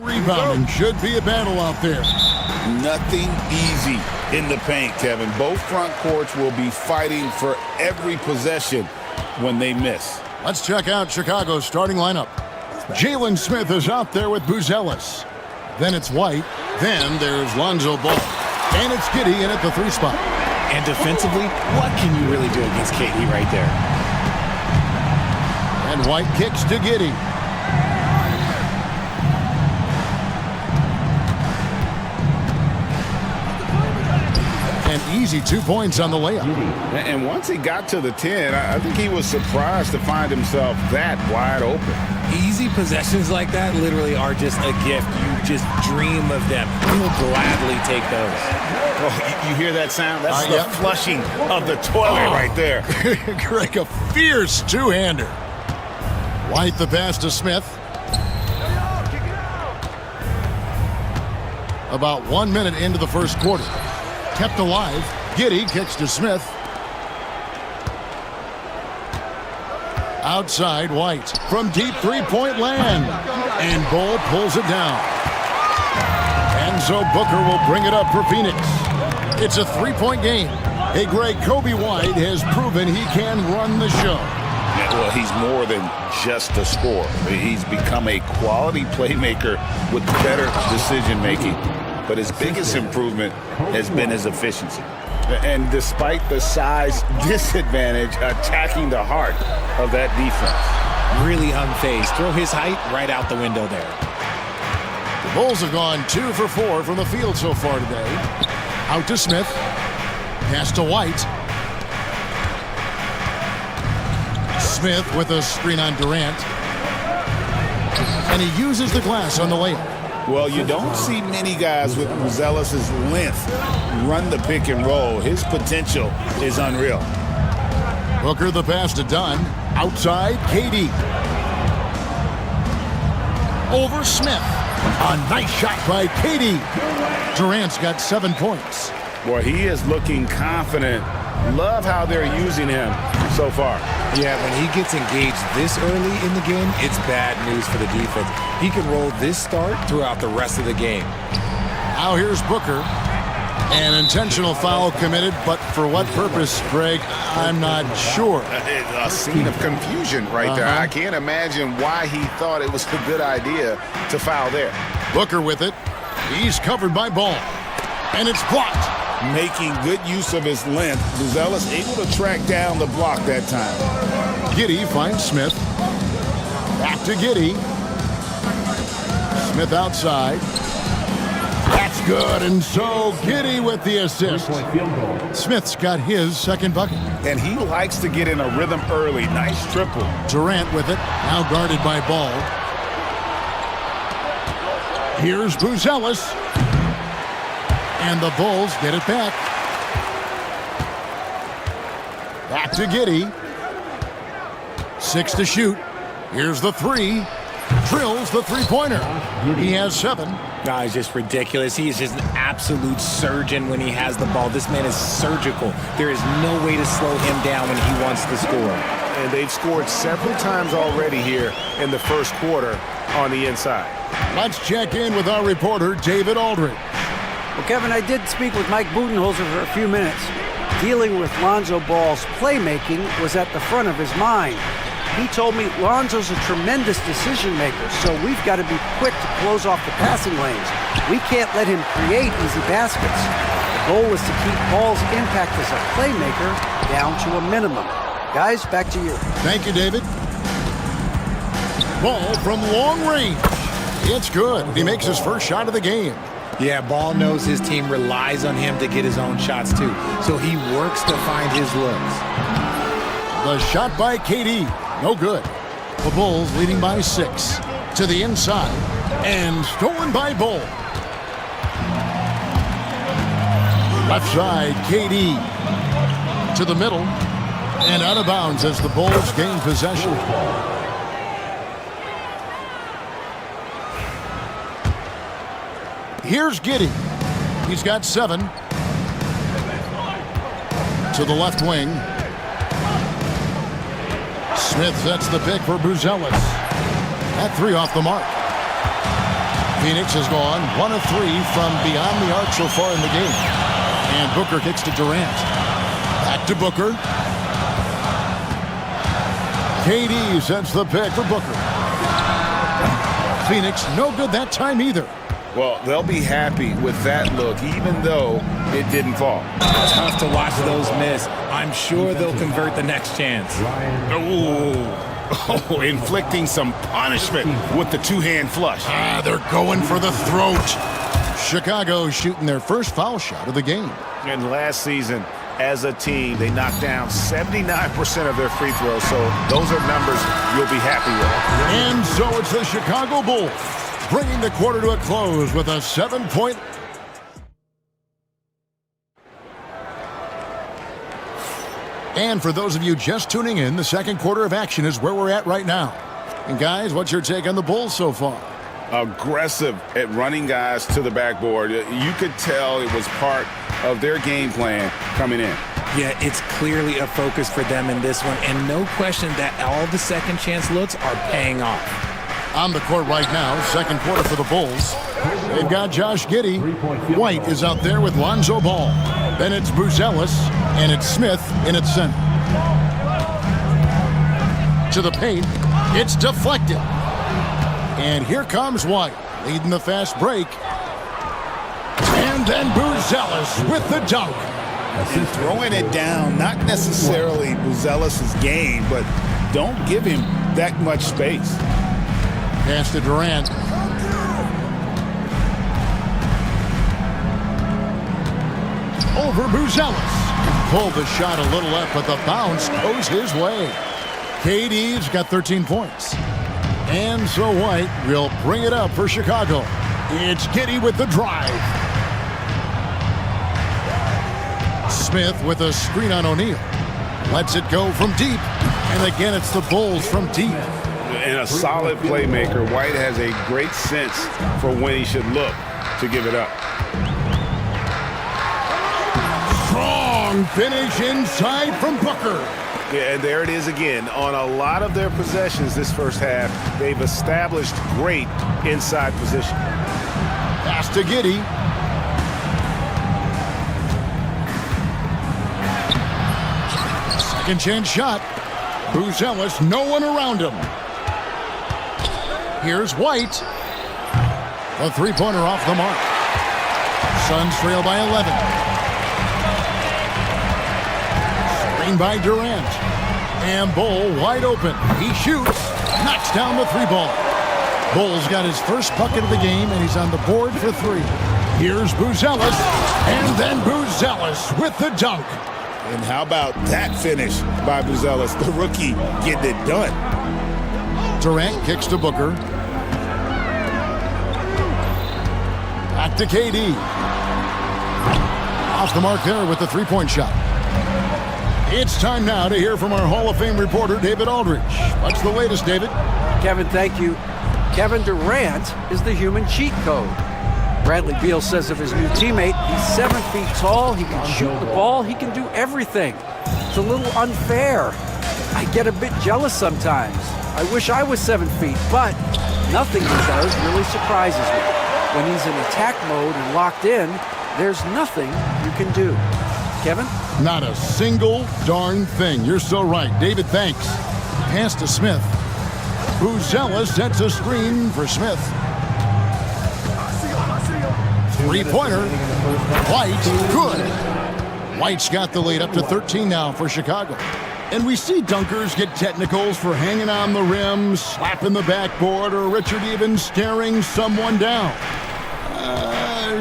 Rebounding should be a battle out there. Nothing easy in the paint, Kevin. Both front courts will be fighting for every possession when they miss. Let's check out Chicago's starting lineup. Jalen Smith is out there with Buzelis. Then it's White. Then there's Lonzo Ball. And it's Giddey in at the 3 spot. And defensively, what can you really do against KD right there? And White kicks to Giddey. An easy 2 points on the layup. And once he got to the 10, I think he was surprised to find himself that wide open. Easy possessions like that literally are just a gift. You just dream of them. You will gladly take those. Oh, you hear that sound? That's the flushing of the toilet right there. Greg, a fierce two-hander. White the pass to Smith. About 1 minute into the first quarter. Kept alive. Giddey kicks to Smith. Outside, White from deep three-point land. And Bull pulls it down. And so Booker will bring it up for Phoenix. It's a 3-point game. Hey, Greg, Kobe White has proven he can run the show. Yeah, well, he's more than just a scorer. He's become a quality playmaker with better decision-making. But his biggest improvement has been his efficiency. And despite the size disadvantage, attacking the heart of that defense. Really unfazed. Throw his height right out the window there. The Bulls have gone 2 for 4 from the field so far today. Out to Smith. Pass to White. Smith with a screen on Durant. And he uses the glass on the layup. Well, you don't see many guys with Buzelis' length run the pick and roll. His potential is unreal. Booker the pass to Dunn. Outside, KD. Over Smith. A nice shot by KD. Durant's got 7 points. Boy, he is looking confident. Love how they're using him so far. Yeah, when he gets engaged this early in the game, it's bad news for the defense. He can roll this start throughout the rest of the game. Now here's Booker. An intentional foul committed, but for what purpose, Greg? I'm not sure. A scene of confusion right there. I can't imagine why he thought it was a good idea to foul there. Booker with it. He's covered by Ball. And it's blocked. Making good use of his length, Buzelis able to track down the block that time. Giddey finds Smith. Back to Giddey. Smith outside. That's good, and so Giddey with the assist. Smith's got his second bucket. And he likes to get in a rhythm early. Nice triple. Durant with it, now guarded by Ball. Here's Buzelis. And the Bulls get it back. Back to Giddey. 6 to shoot. Here's the 3. Drills the three-pointer. He has 7. No, it's just ridiculous. He is just an absolute surgeon when he has the ball. This man is surgical. There is no way to slow him down when he wants to score. And they've scored several times already here in the first quarter on the inside. Let's check in with our reporter, David Aldridge. Well, Kevin, I did speak with Mike Budenholzer for a few minutes. Dealing with Lonzo Ball's playmaking was at the front of his mind. He told me Lonzo's a tremendous decision maker, so we've got to be quick to close off the passing lanes. We can't let him create easy baskets. The goal is to keep Ball's impact as a playmaker down to a minimum. Guys, back to you. Thank you, David. Ball from long range. It's good. He makes his first shot of the game. Yeah, Ball knows his team relies on him to get his own shots too, so he works to find his looks. The shot by KD. No good. The Bulls leading by 6. To the inside. And stolen by Bull. Left side, KD. To the middle. And out of bounds as the Bulls gain possession. Here's Giddey. He's got 7. To the left wing. Smith sets the pick for Buzelis. That 3 off the mark. Phoenix has gone 1 of 3 from beyond the arc so far in the game. And Booker kicks to Durant. Back to Booker. KD sends the pick for Booker. Phoenix, no good that time either. Well, they'll be happy with that look, even though it didn't fall. Tough to watch those miss. I'm sure they'll convert the next chance. Oh, inflicting some punishment with the two-hand flush. They're going for the throat. Chicago shooting their first foul shot of the game. And last season, as a team, they knocked down 79% of their free throws, so those are numbers you'll be happy with. And so it's the Chicago Bulls bringing the quarter to a close with a 7-point. And for those of you just tuning in, the second quarter of action is where we're at right now. And guys, what's your take on the Bulls so far? Aggressive at running guys to the backboard. You could tell it was part of their game plan coming in. Yeah, it's clearly a focus for them in this one, and no question that all the second chance looks are paying off. On the court right now, second quarter for the Bulls. They've got Josh Giddey. White is out there with Lonzo Ball. Then it's Buzelis, and it's Smith in its center. To the paint, it's deflected. And here comes White, leading the fast break. And then Buzelis with the dunk. And throwing it down, not necessarily Buzelis' game, but don't give him that much space. Pass to Durant. Over Buzelis. Pulled the shot a little up, but the bounce goes his way. KD's got 13 points. And so White will bring it up for Chicago. It's Giddey with the drive. Smith with a screen on O'Neal. Lets it go from deep. And again, it's the Bulls from deep. And a solid playmaker, White has a great sense for when he should look to give it up. Strong finish inside from Booker. Yeah, and there it is again. On a lot of their possessions this first half, they've established great inside position. Pass to Giddey. Second chance shot. Buzelis, no one around him. Here's White. The three-pointer off the mark. Suns trail by 11. Screen by Durant. And Bull wide open. He shoots. Knocks down the three ball. Bull's got his first bucket of the game, and he's on the board for 3. Here's Buzelis. And then Buzelis with the dunk. And how about that finish by Buzelis, the rookie, getting it done. Durant kicks to Booker. Back to KD. Off the mark there with the three-point shot. It's time now to hear from our Hall of Fame reporter, David Aldridge. What's the latest, David? Kevin, thank you. Kevin Durant is the human cheat code. Bradley Beal says of his new teammate, he's 7 feet tall, he can shoot the ball, he can do everything. It's a little unfair. I get a bit jealous sometimes. I wish I was 7 feet, but nothing he does really surprises me. When he's in attack mode and locked in, there's nothing you can do. Kevin? Not a single darn thing. You're so right. David, thanks. Pass to Smith. Buzelis sets a screen for Smith. Three-pointer. White, good. White's got the lead up to 13 now for Chicago. And we see dunkers get technicals for hanging on the rim, slapping the backboard, or Richard even staring someone down.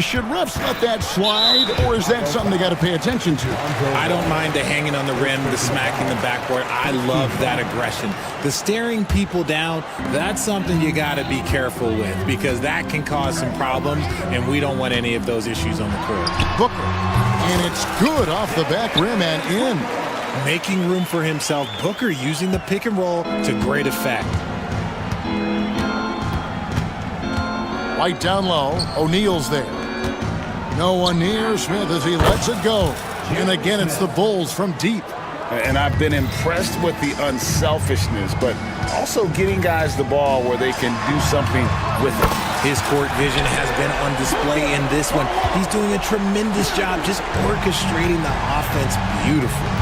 Should refs let that slide, or is that something they got to pay attention to? I don't mind the hanging on the rim, the smacking the backboard. I love that aggression. The staring people down, that's something you got to be careful with, because that can cause some problems, and we don't want any of those issues on the court. Booker, and it's good off the back rim and in. Making room for himself, Booker using the pick and roll to great effect. White down low, O'Neal's there. No one near Smith as he lets it go. And again, it's the Bulls from deep. And I've been impressed with the unselfishness, but also getting guys the ball where they can do something with it. His court vision has been on display in this one. He's doing a tremendous job just orchestrating the offense beautifully.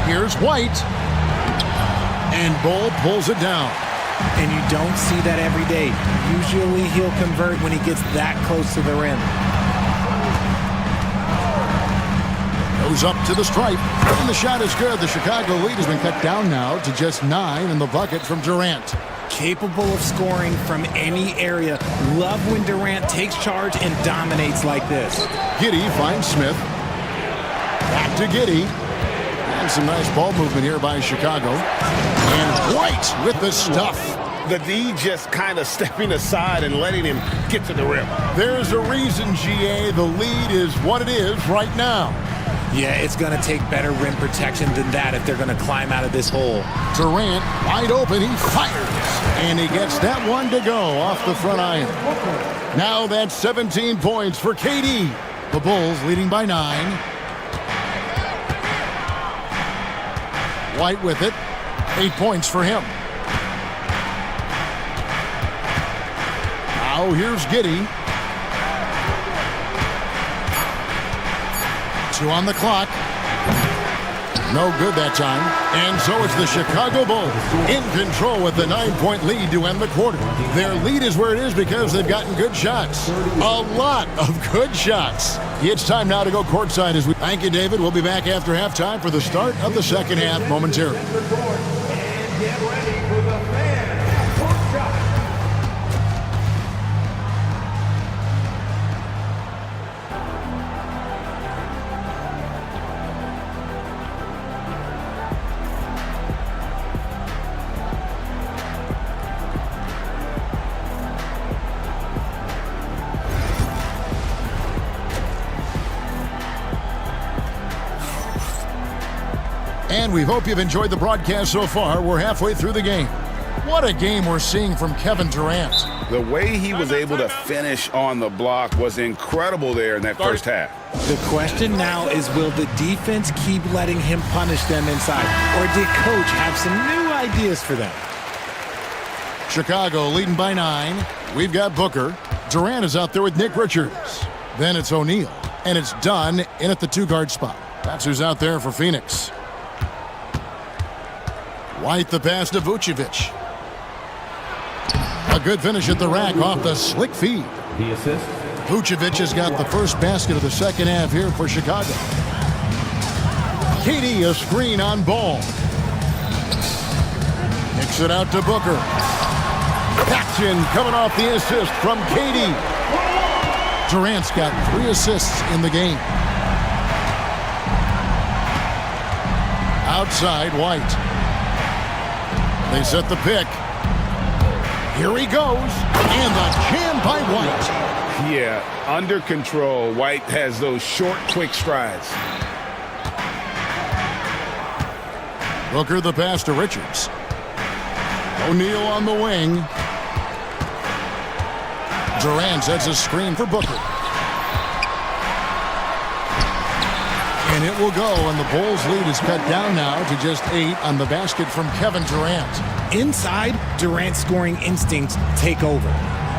Here's White. And Bull pulls it down. And you don't see that every day. Usually he'll convert when he gets that close to the rim. Goes up to the stripe. And the shot is good. The Chicago lead has been cut down now to just 9 in the bucket from Durant. Capable of scoring from any area. Love when Durant takes charge and dominates like this. Giddey finds Smith. Back to Giddey. And some nice ball movement here by Chicago. And White with the stuff. The D just kind of stepping aside and letting him get to the rim. There's a reason, GA, the lead is what it is right now. Yeah, it's going to take better rim protection than that if they're going to climb out of this hole. Durant, wide open, he fires. And he gets that one to go off the front iron. Now that's 17 points for KD. The Bulls leading by 9. White with it. 8 points for him. Now here's Giddey. 2 on the clock. No good that time. And so it's the Chicago Bulls in control with the 9-point lead to end the quarter. Their lead is where it is because they've gotten good shots. A lot of good shots. It's time now to go courtside as we thank you, David. We'll be back after halftime for the start of the second half momentarily. Get ready for the fan courtside. And we hope you've enjoyed the broadcast so far. We're halfway through the game. What a game we're seeing from Kevin Durant. The way he was able to finish on the block was incredible there in that first half. The question now is, will the defense keep letting him punish them inside? Or did Coach have some new ideas for them? Chicago leading by 9. We've got Booker. Durant is out there with Nick Richards. Then it's O'Neal. And it's Dunn in at the 2-guard spot. That's who's out there for Phoenix. White the pass to Vucevic. A good finish at the rack off the slick feed. The assist. Vucevic has got the first basket of the second half here for Chicago. KD a screen on Ball. Kicks it out to Booker. Action coming off the assist from KD. Durant's got 3 assists in the game. Outside White. They set the pick. Here he goes. And the jam by White. Yeah, under control. White has those short, quick strides. Booker the pass to Richards. O'Neal on the wing. Durant sets a screen for Booker. And it will go, and the Bulls' lead is cut down now to just 8 on the basket from Kevin Durant. Inside, Durant's scoring instincts take over,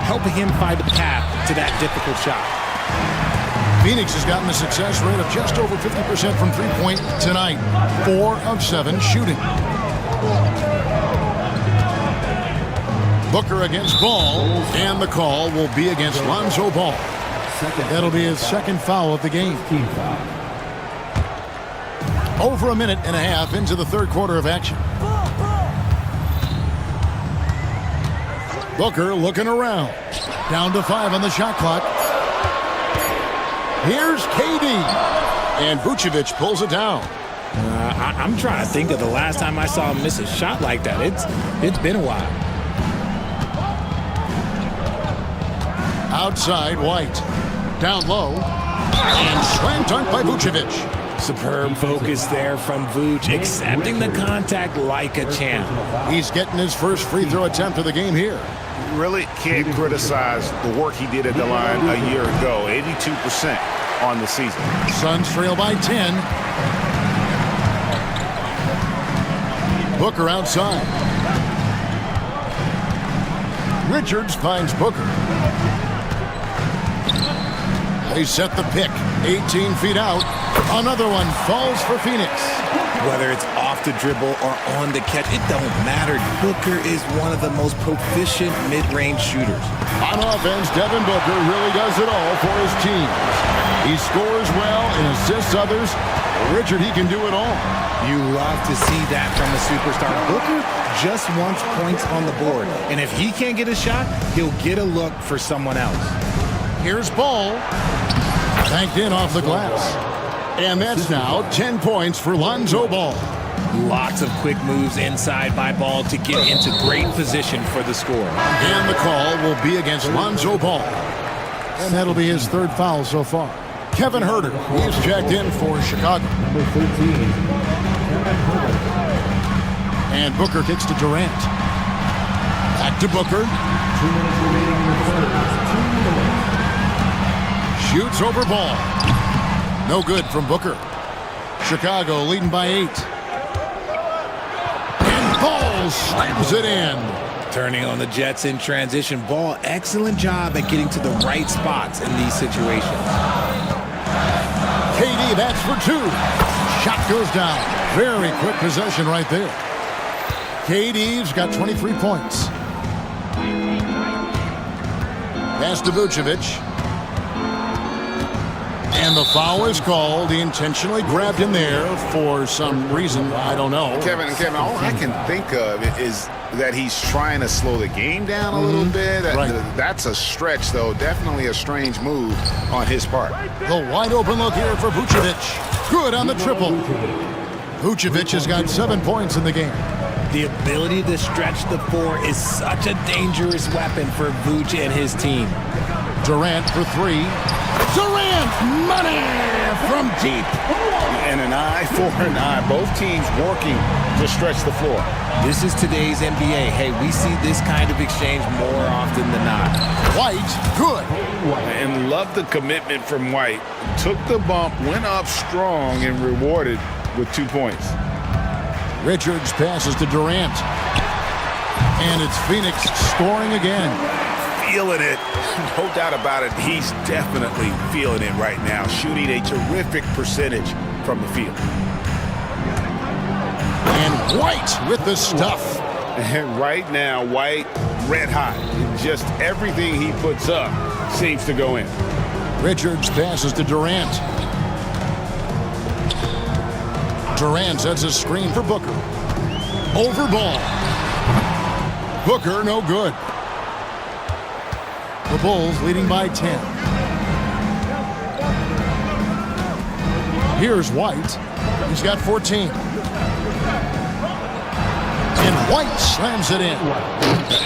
helping him find a path to that difficult shot. Phoenix has gotten a success rate of just over 50% from three-point tonight. 4 of 7 shooting. Booker against Ball, and the call will be against Lonzo Ball. That'll be his second foul of the game. Over a minute and a half into the third quarter of action. Booker looking around. Down to 5 on the shot clock. Here's KD. And Vucevic pulls it down. I'm trying to think of the last time I saw him miss a shot like that. It's been a while. Outside White. Down low. And slam dunk by Vucevic. Superb focus there from Vuce, accepting the contact like a champ. He's getting his first free throw attempt of the game here. Really can't criticize the work he did at the line a year ago. 82%. on the season. Suns trail by 10. Booker outside. Richards finds Booker. They set the pick. 18 feet out. Another one falls for Phoenix. Whether it's off the dribble or on the catch, it don't matter. Booker is one of the most proficient mid-range shooters. On offense, Devin Booker really does it all for his team. He scores well and assists others. Richard, he can do it all. You love to see that from a superstar. Booker just wants points on the board. And if he can't get a shot, he'll get a look for someone else. Here's Ball. Banked in off the glass. And that's now 10 points for Lonzo Ball. Lots of quick moves inside by Ball to get into great position for the score. And the call will be against Lonzo Ball. And that'll be his third foul so far. Kevin Huerter, he's checked in for Chicago. And Booker kicks to Durant. Back to Booker. Shoots over Ball. No good from Booker. Chicago leading by 8. And Ball slams it in. Turning on the Jets in transition. Ball, excellent job at getting to the right spots in these situations. KD, that's for 2. Shot goes down. Very quick possession right there. KD's got 23 points. Pass to Vucevic. And the foul is called. He intentionally grabbed him there for some reason. I don't know. Kevin, all I can think of is that he's trying to slow the game down a little bit. Right. That's a stretch, though. Definitely a strange move on his part. The wide open look here for Vucevic. Good on the triple. Vucevic has got 7 points in the game. The ability to stretch the floor is such a dangerous weapon for Vuce and his team. Durant for 3. Durant, money from deep. And an eye for an eye. Both teams working to stretch the floor. This is today's NBA. Hey, we see this kind of exchange more often than not. White, good. And love the commitment from White. Took the bump, went up strong, and rewarded with 2 points. Richards passes to Durant. And it's Phoenix scoring again. Feeling it. No doubt about it. He's definitely feeling it right now. Shooting a terrific percentage from the field. And White with the stuff. And right now, White red hot. Just everything he puts up seems to go in. Richards passes to Durant. Durant sets a screen for Booker. Over Ball. Booker, no good. The Bulls leading by 10. Here's White. He's got 14. And White slams it in.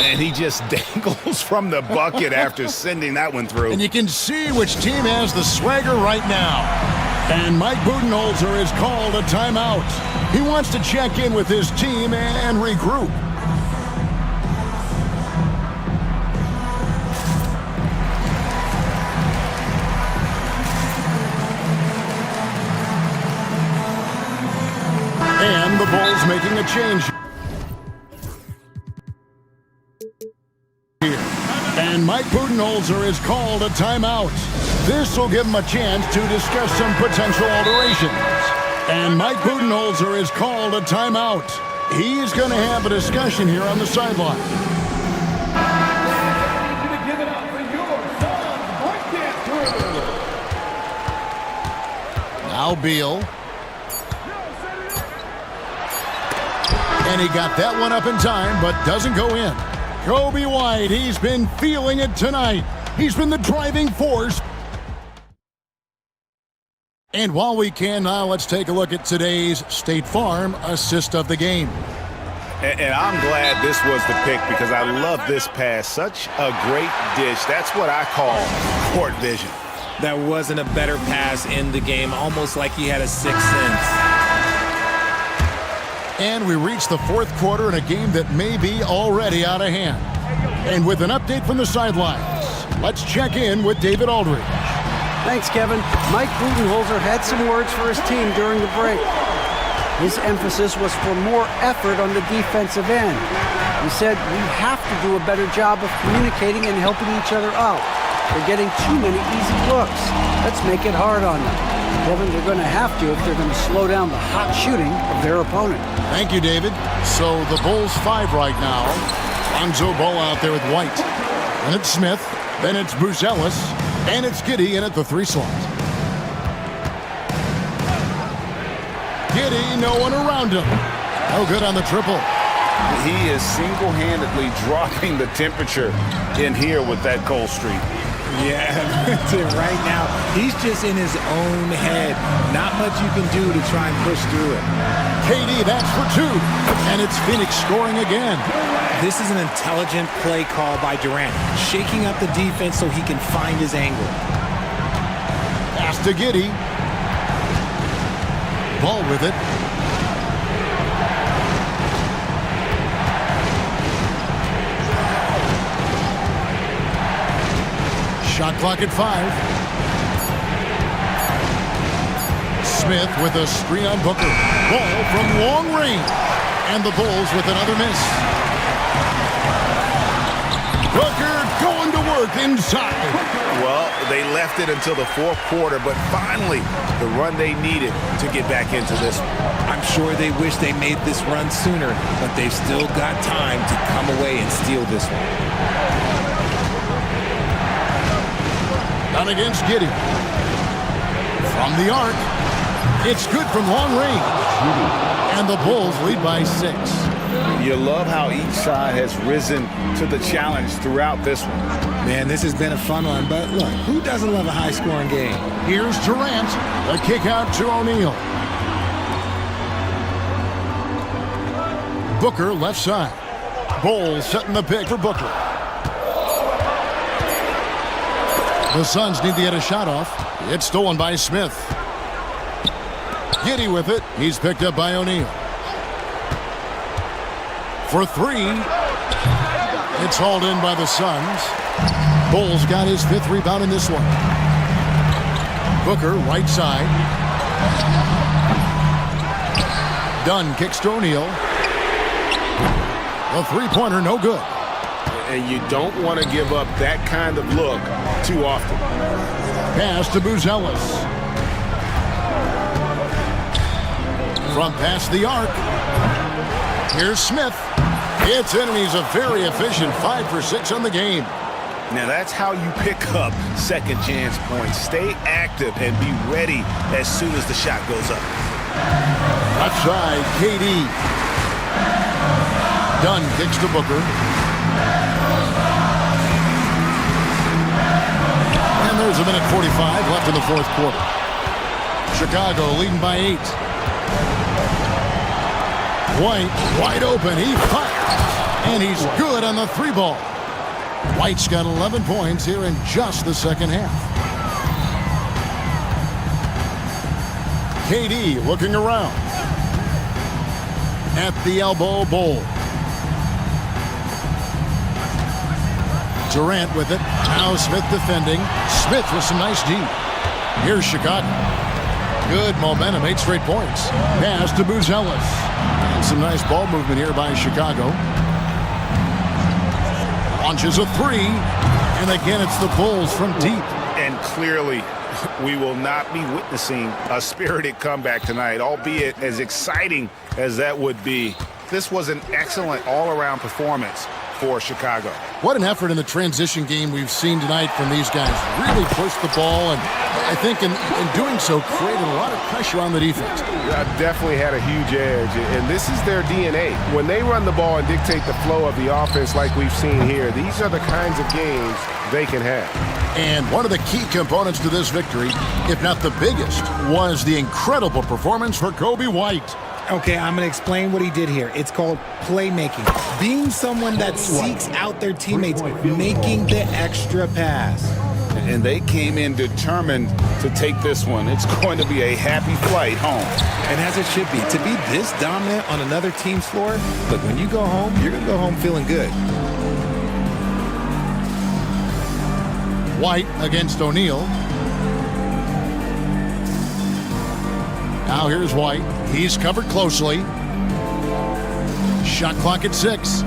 And he just dangles from the bucket after sending that one through. And you can see which team has the swagger right now. And Mike Budenholzer has called a timeout. He wants to check in with his team and regroup. And the Bulls making a change here. And Mike Budenholzer has called a timeout. This will give him a chance to discuss some potential alterations. And Mike Budenholzer has called a timeout. He's going to have a discussion here on the sideline. Now Beal. And he got that one up in time, but doesn't go in. Kobe White, he's been feeling it tonight. He's been the driving force. And while we can now, let's take a look at today's State Farm assist of the game. And I'm glad this was the pick because I love this pass. Such a great dish. That's what I call court vision. That wasn't a better pass in the game, almost like he had a sixth sense. And we reach the fourth quarter in a game that may be already out of hand. And with an update from the sidelines, let's check in with David Aldridge. Thanks, Kevin. Mike Budenholzer had some words for his team during the break. His emphasis was for more effort on the defensive end. He said, we have to do a better job of communicating and helping each other out. They're getting too many easy looks. Let's make it hard on them. Kevin, they're going to have to if they're going to slow down the hot shooting of their opponent. Thank you, David. So the Bulls 5 right now. Lonzo Ball out there with White. And it's Smith. Then it's Buzelis. And it's Giddey in at the 3 slot. Giddey, no one around him. No good on the triple. He is single-handedly dropping the temperature in here with that cold streak. Yeah, right now, he's just in his own head. Not much you can do to try and push through it. KD, that's for 2. And it's Phoenix scoring again. This is an intelligent play call by Durant, shaking up the defense so he can find his angle. Pass to Giddey. Ball with it. Shot clock at 5. Smith with a screen on Booker. Ball from long range. And the Bulls with another miss. Booker going to work inside. Well, they left it until the 4th quarter, but finally the run they needed to get back into this one. I'm sure they wish they made this run sooner, but they've still got time to come away and steal this one. Down against Giddey. From the arc. It's good from long range. And the Bulls lead by 6. You love how each side has risen to the challenge throughout this one. Man, this has been a fun one, but look, who doesn't love a high-scoring game? Here's Durant. A kick out to O'Neal. Booker left side. Bulls setting the pick for Booker. The Suns need to get a shot off. It's stolen by Smith. Giddey with it. He's picked up by O'Neal. For 3. It's hauled in by the Suns. Bulls got his 5th rebound in this one. Booker, right side. Dunn kicks to O'Neal. The 3-pointer, no good. And you don't want to give up that kind of look too often. Pass to Buzelis. From past the arc. Here's Smith. It's in, and he's a very efficient 5 for 6 on the game. Now that's how you pick up second chance points. Stay active and be ready as soon as the shot goes up. Left side, KD. Dunn kicks to Booker. And there's a minute 45 left in the 4th quarter. Chicago leading by 8. White, wide open, he fires. And he's good on the 3 ball. White's got 11 points here in just the second half. KD looking around. At the elbow, Bowl. Durant with it. Now Smith defending. Smith with some nice D. Here's Chicago. Good momentum, 8 straight points. Pass to Buzelis. And some nice ball movement here by Chicago. Launches a 3. And again, it's the Bulls from deep. And clearly, we will not be witnessing a spirited comeback tonight, albeit as exciting as that would be. This was an excellent all-around performance for Chicago. What an effort in the transition game we've seen tonight from these guys. Really pushed the ball, and I think in doing so created a lot of pressure on the defense. Definitely had a huge edge, and this is their DNA. When they run the ball and dictate the flow of the offense like we've seen here, these are the kinds of games they can have. And one of the key components to this victory, if not the biggest, was the incredible performance for Kobe White. Okay, I'm going to explain what he did here. It's called playmaking. Being someone that seeks out their teammates, making the extra pass. And they came in determined to take this one. It's going to be a happy flight home. And as it should be. To be this dominant on another team's floor, look, when you go home, you're going to go home feeling good. White against O'Neal. Now here's White. He's covered closely. Shot clock at 6.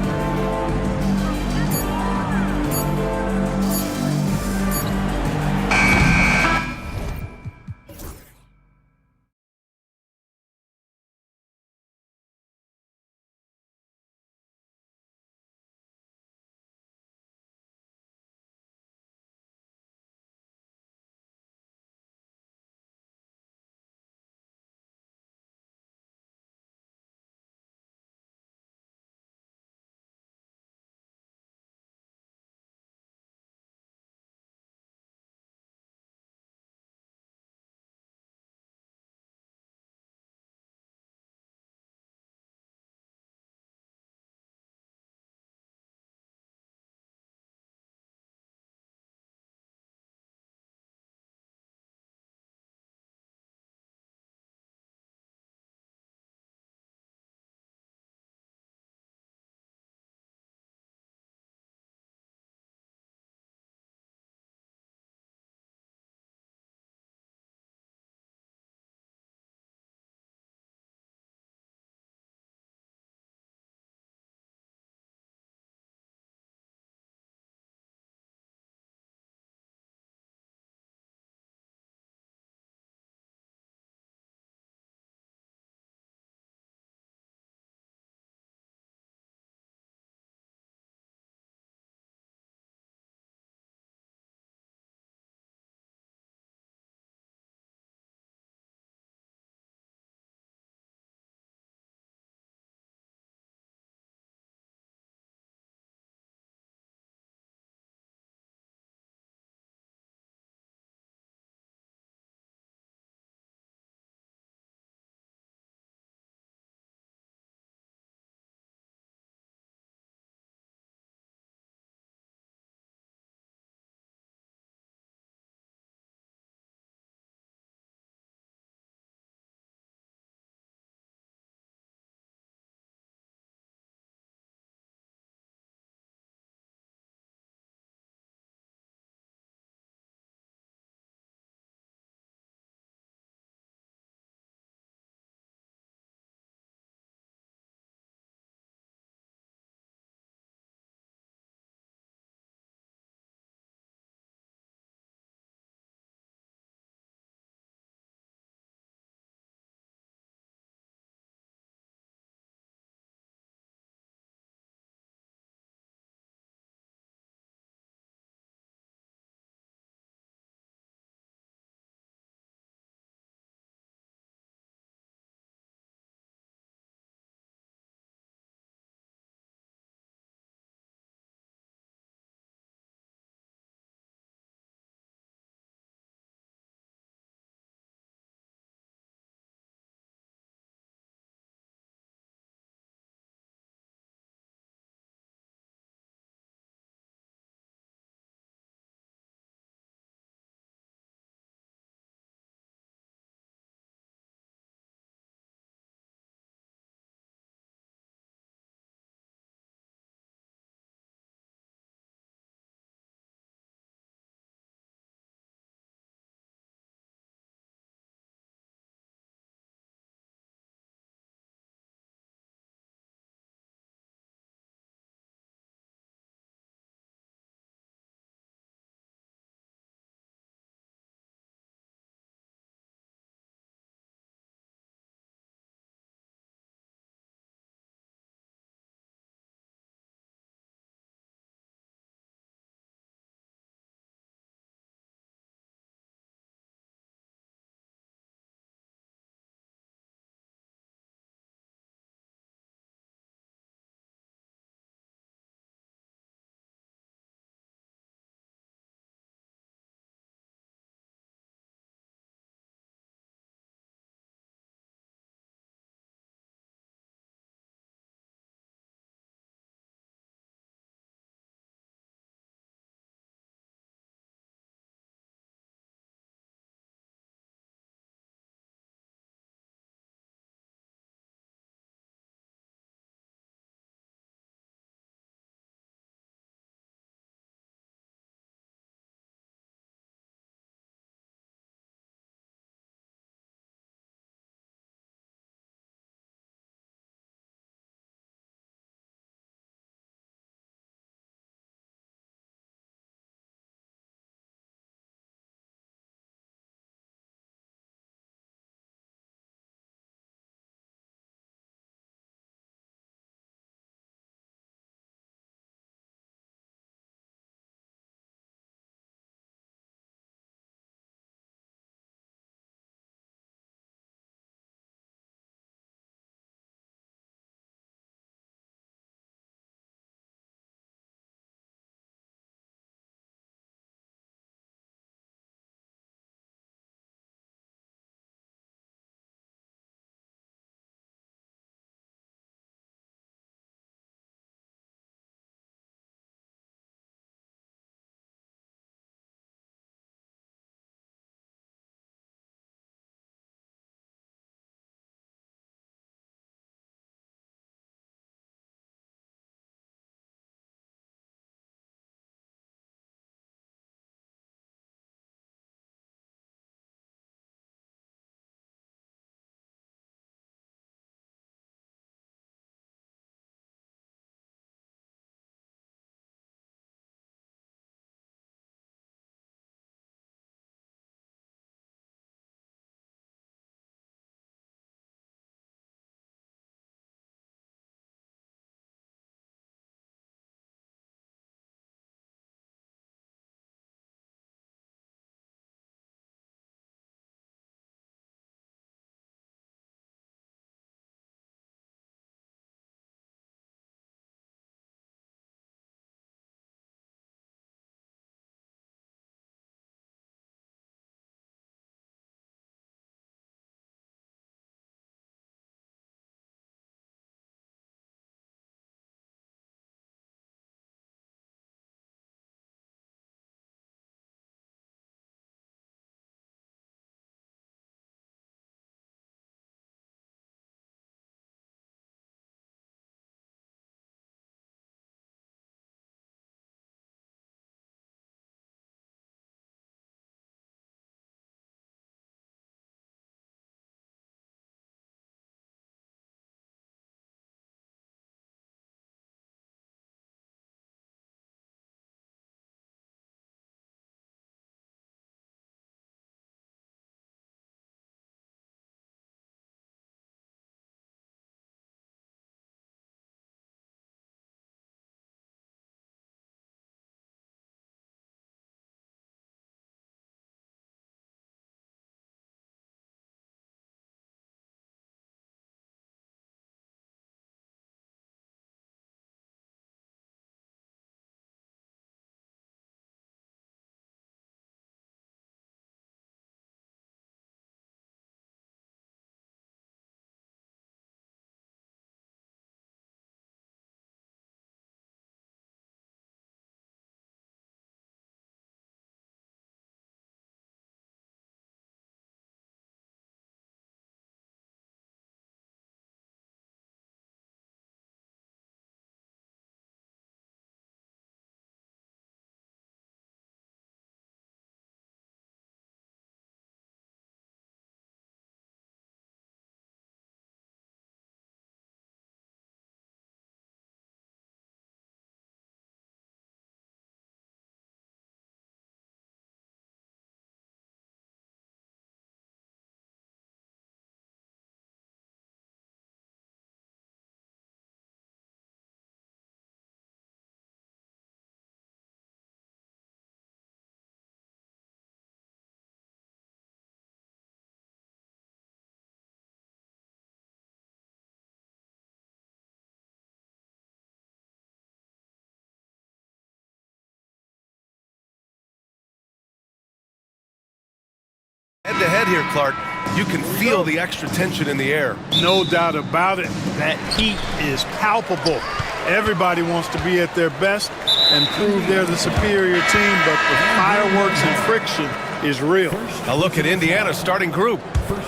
head-to-head here, Clark, you can feel the extra tension in the air. No doubt about it. That heat is palpable. Everybody wants to be at their best and prove they're the superior team, but the fireworks and friction is real. A look at Indiana's starting group.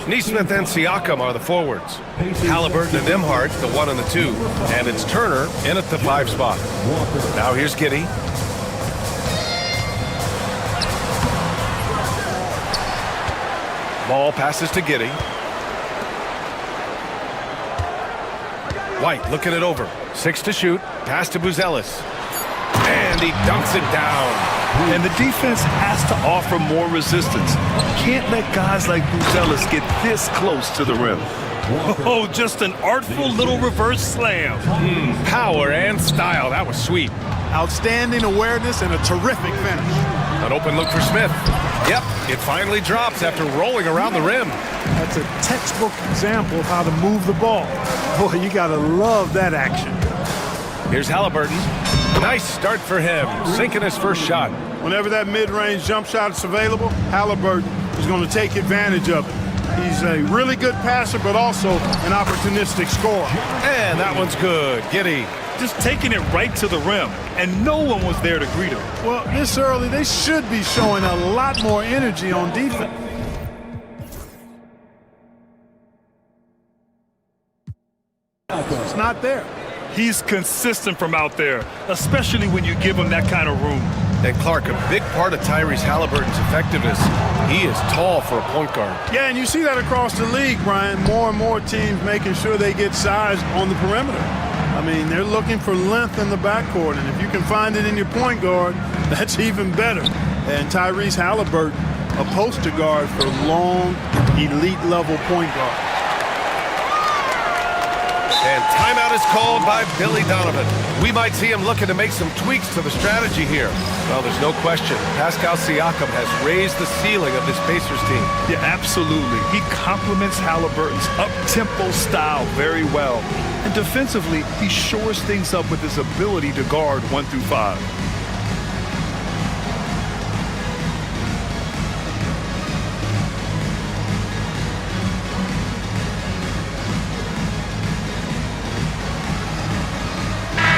Neesmith and Siakam are the forwards. Halliburton and Nembhard, the 1 and the 2. And it's Turner in at the 5 spot. Now here's Giddey. Ball passes to Giddey. White looking it over. 6 to shoot. Pass to Buzelis. And he dunks it down. And the defense has to offer more resistance. Can't let guys like Buzelis get this close to the rim. Oh, just an artful little reverse slam. Power and style. That was sweet. Outstanding awareness and a terrific finish. An open look for Smith. Yep, it finally drops after rolling around the rim. That's a textbook example of how to move the ball. Boy, you gotta love that action. Here's Halliburton. Nice start for him, sinking his first shot. Whenever that mid-range jump shot is available, Halliburton is going to take advantage of it. He's a really good passer, but also an opportunistic scorer. And that one's good. Giddey. Just taking it right to the rim, and no one was there to greet him. Well, this early, they should be showing a lot more energy on defense. It's not there. He's consistent from out there, especially when you give him that kind of room. And Clark, a big part of Tyrese Halliburton's effectiveness, he is tall for a point guard. Yeah, and you see that across the league, Brian. More and more teams making sure they get size on the perimeter. I mean, they're looking for length in the backcourt, and if you can find it in your point guard, that's even better. And Tyrese Halliburton, a poster guard for long, elite-level point guard. And timeout is called by Billy Donovan. We might see him looking to make some tweaks to the strategy here. Well, there's no question. Pascal Siakam has raised the ceiling of this Pacers team. Yeah, absolutely. He complements Halliburton's up-tempo style very well. And defensively, he shores things up with his ability to guard 1 through 5.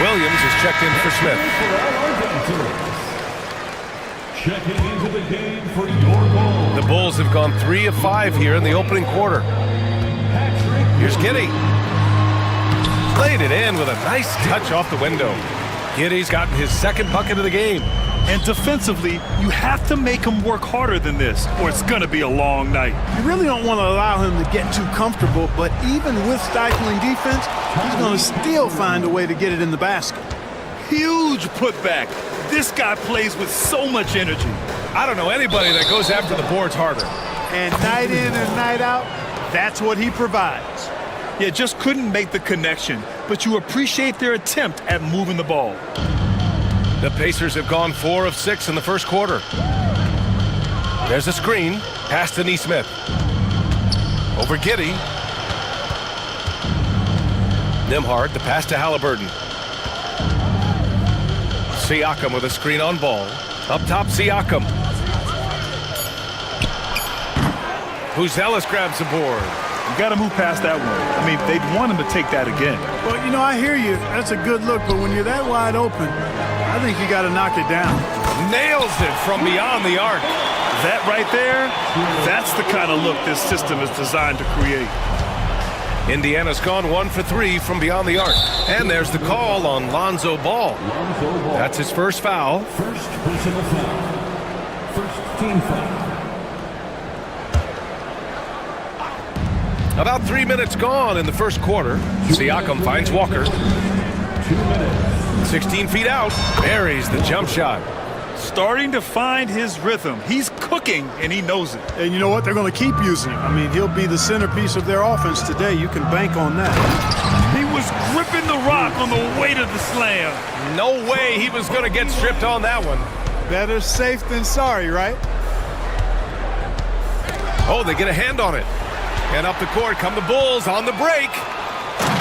Williams is checked in for Smith. Checking into the game for your goal. The Bulls have gone 3 of 5 here in the opening quarter. Here's Giddey. Played it in with a nice touch off the window. Giddey's gotten his second bucket of the game. And defensively, you have to make him work harder than this, or it's going to be a long night. You really don't want to allow him to get too comfortable, but even with stifling defense, he's going to still find a way to get it in the basket. Huge putback. This guy plays with so much energy. I don't know anybody that goes after the boards harder. And night in and night out, that's what he provides. Yeah, just couldn't make the connection, but you appreciate their attempt at moving the ball. The Pacers have gone 4 of 6 in the first quarter. There's a screen. Pass to Neesmith. Over Giddey. Nembhard, the pass to Halliburton. Siakam with a screen on ball. Up top, Siakam. Buzelis grabs the board. You got to move past that one. I mean, they'd want him to take that again. Well, you know, I hear you. That's a good look, but when you're that wide open, I think you got to knock it down. Nails it from beyond the arc. That right there, that's the kind of look this system is designed to create. Indiana's gone 1 for 3 from beyond the arc. And there's the call on Lonzo Ball. That's his first foul. First personal foul. First team foul. About 3 minutes gone in the first quarter. Siakam finds Walker. 2 minutes. 16 feet out. Buries the jump shot. Starting to find his rhythm. He's cooking, and he knows it. And you know what? They're going to keep using him. I mean, he'll be the centerpiece of their offense today. You can bank on that. He was gripping the rock on the way to the slam. No way he was going to get stripped on that one. Better safe than sorry, right? Oh, they get a hand on it. And up the court come the Bulls on the break.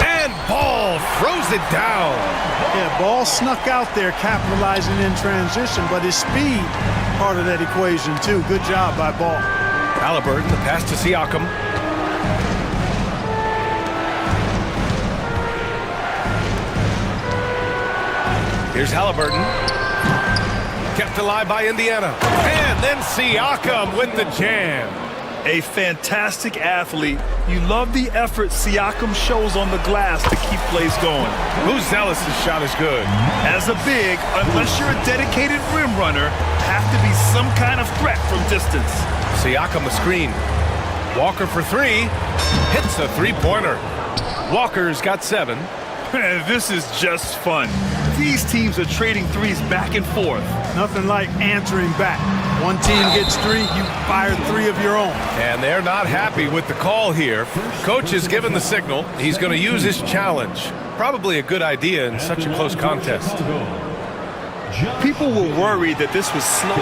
And Ball throws it down. Yeah, Ball snuck out there capitalizing in transition, but his speed, part of that equation too. Good job by Ball. Halliburton, the pass to Siakam. Here's Halliburton. Kept alive by Indiana. And then Siakam with the jam. A fantastic athlete. You love the effort Siakam shows on the glass to keep plays going. Buzelis' shot is good. As a big, unless you're a dedicated rim runner, have to be some kind of threat from distance. Siakam the screen. Walker for three. Hits a three-pointer. Walker's got 7. This is just fun. These teams are trading threes back and forth. Nothing like answering back. One team gets 3, you fire 3 of your own. And they're not happy with the call here. Coach has given the signal. He's going to use his challenge. Probably a good idea in such a close contest. People were worried that this was slow.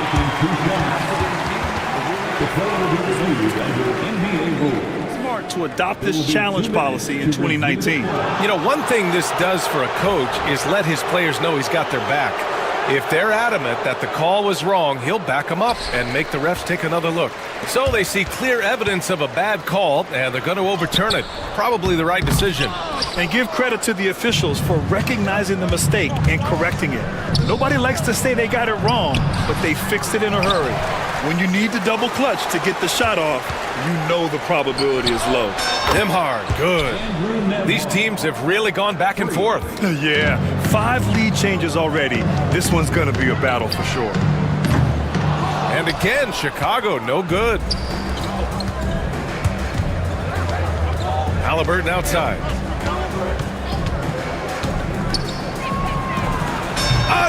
Smart to adopt this challenge policy in 2019. You know, one thing this does for a coach is let his players know he's got their back. If they're adamant that the call was wrong, he'll back them up and make the refs take another look. So they see clear evidence of a bad call, and they're going to overturn it. Probably the right decision. And give credit to the officials for recognizing the mistake and correcting it. Nobody likes to say they got it wrong, but they fixed it in a hurry. When you need to double clutch to get the shot off, you know the probability is low. Nimhard, good. These teams have really gone back and forth. Yeah, 5 lead changes already. This one's going to be a battle for sure. And again, Chicago, no good. Halliburton outside.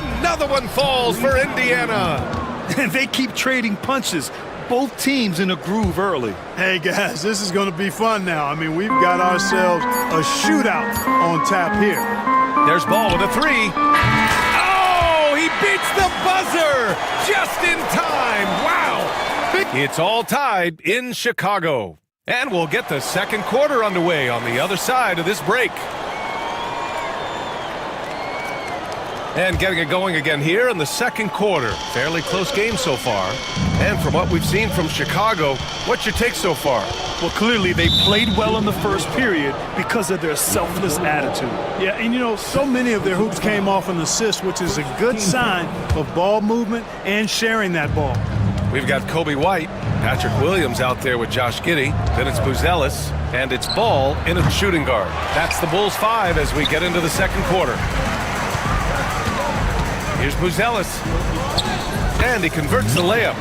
Another one falls for Indiana. And they keep trading punches. Both teams in a groove early. Hey guys, this is going to be fun now. I mean, we've got ourselves a shootout on tap here. There's Ball with a 3. Oh, he beats the buzzer just in time. Wow. It's all tied in Chicago. And we'll get the second quarter underway on the other side of this break. And getting it going again here in the second quarter. Fairly close game so far. And from what we've seen from Chicago, what's your take so far? Well, clearly they played well in the first period because of their selfless attitude. Yeah, and you know, so many of their hoops came off an assist, which is a good sign of ball movement and sharing that ball. We've got Kobe White, Patrick Williams out there with Josh Giddey. Then it's Buzelis, and it's Ball in a shooting guard. That's the Bulls 5 as we get into the second quarter. Here's Buzelis, and he converts the layup.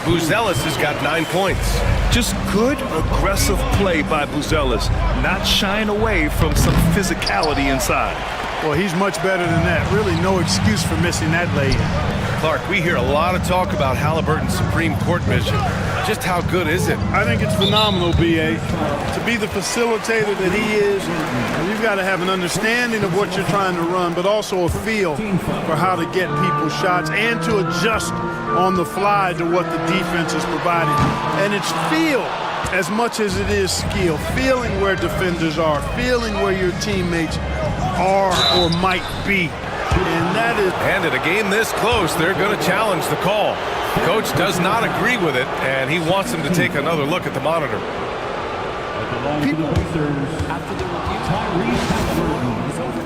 Buzelis has got 9 points. Just good, aggressive play by Buzelis, not shying away from some physicality inside. Well, he's much better than that. Really no excuse for missing that lay-in. Clark, we hear a lot of talk about Halliburton's supreme court vision. Just how good is it? I think it's phenomenal, B.A. To be the facilitator that he is, you've got to have an understanding of what you're trying to run, but also a feel for how to get people's shots and to adjust on the fly to what the defense is providing. And it's feel as much as it is skill. Feeling where defenders are, feeling where your teammates are or might be. And in a game this close, they're going to challenge the call. Coach does not agree with it, and he wants him to take another look at the monitor.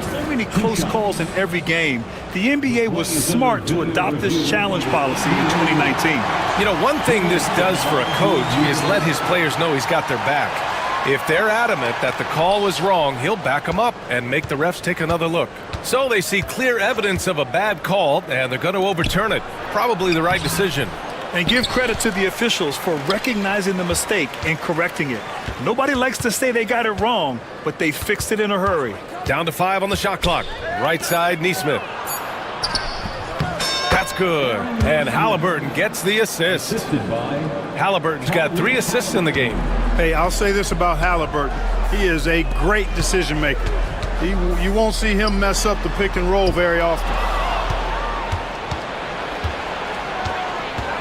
So many close calls in every game. The NBA was smart to adopt this challenge policy in 2019. You know, one thing this does for a coach is let his players know he's got their back. If they're adamant that the call was wrong, he'll back them up and make the refs take another look. So they see clear evidence of a bad call, and they're going to overturn it. Probably the right decision. And give credit to the officials for recognizing the mistake and correcting it. Nobody likes to say they got it wrong, but they fixed it in a hurry. Down to 5 on the shot clock. Right side, Nesmith. That's good. And Halliburton gets the assist. Halliburton's got 3 assists in the game. Hey, I'll say this about Halliburton. He is a great decision maker. You won't see him mess up the pick and roll very often.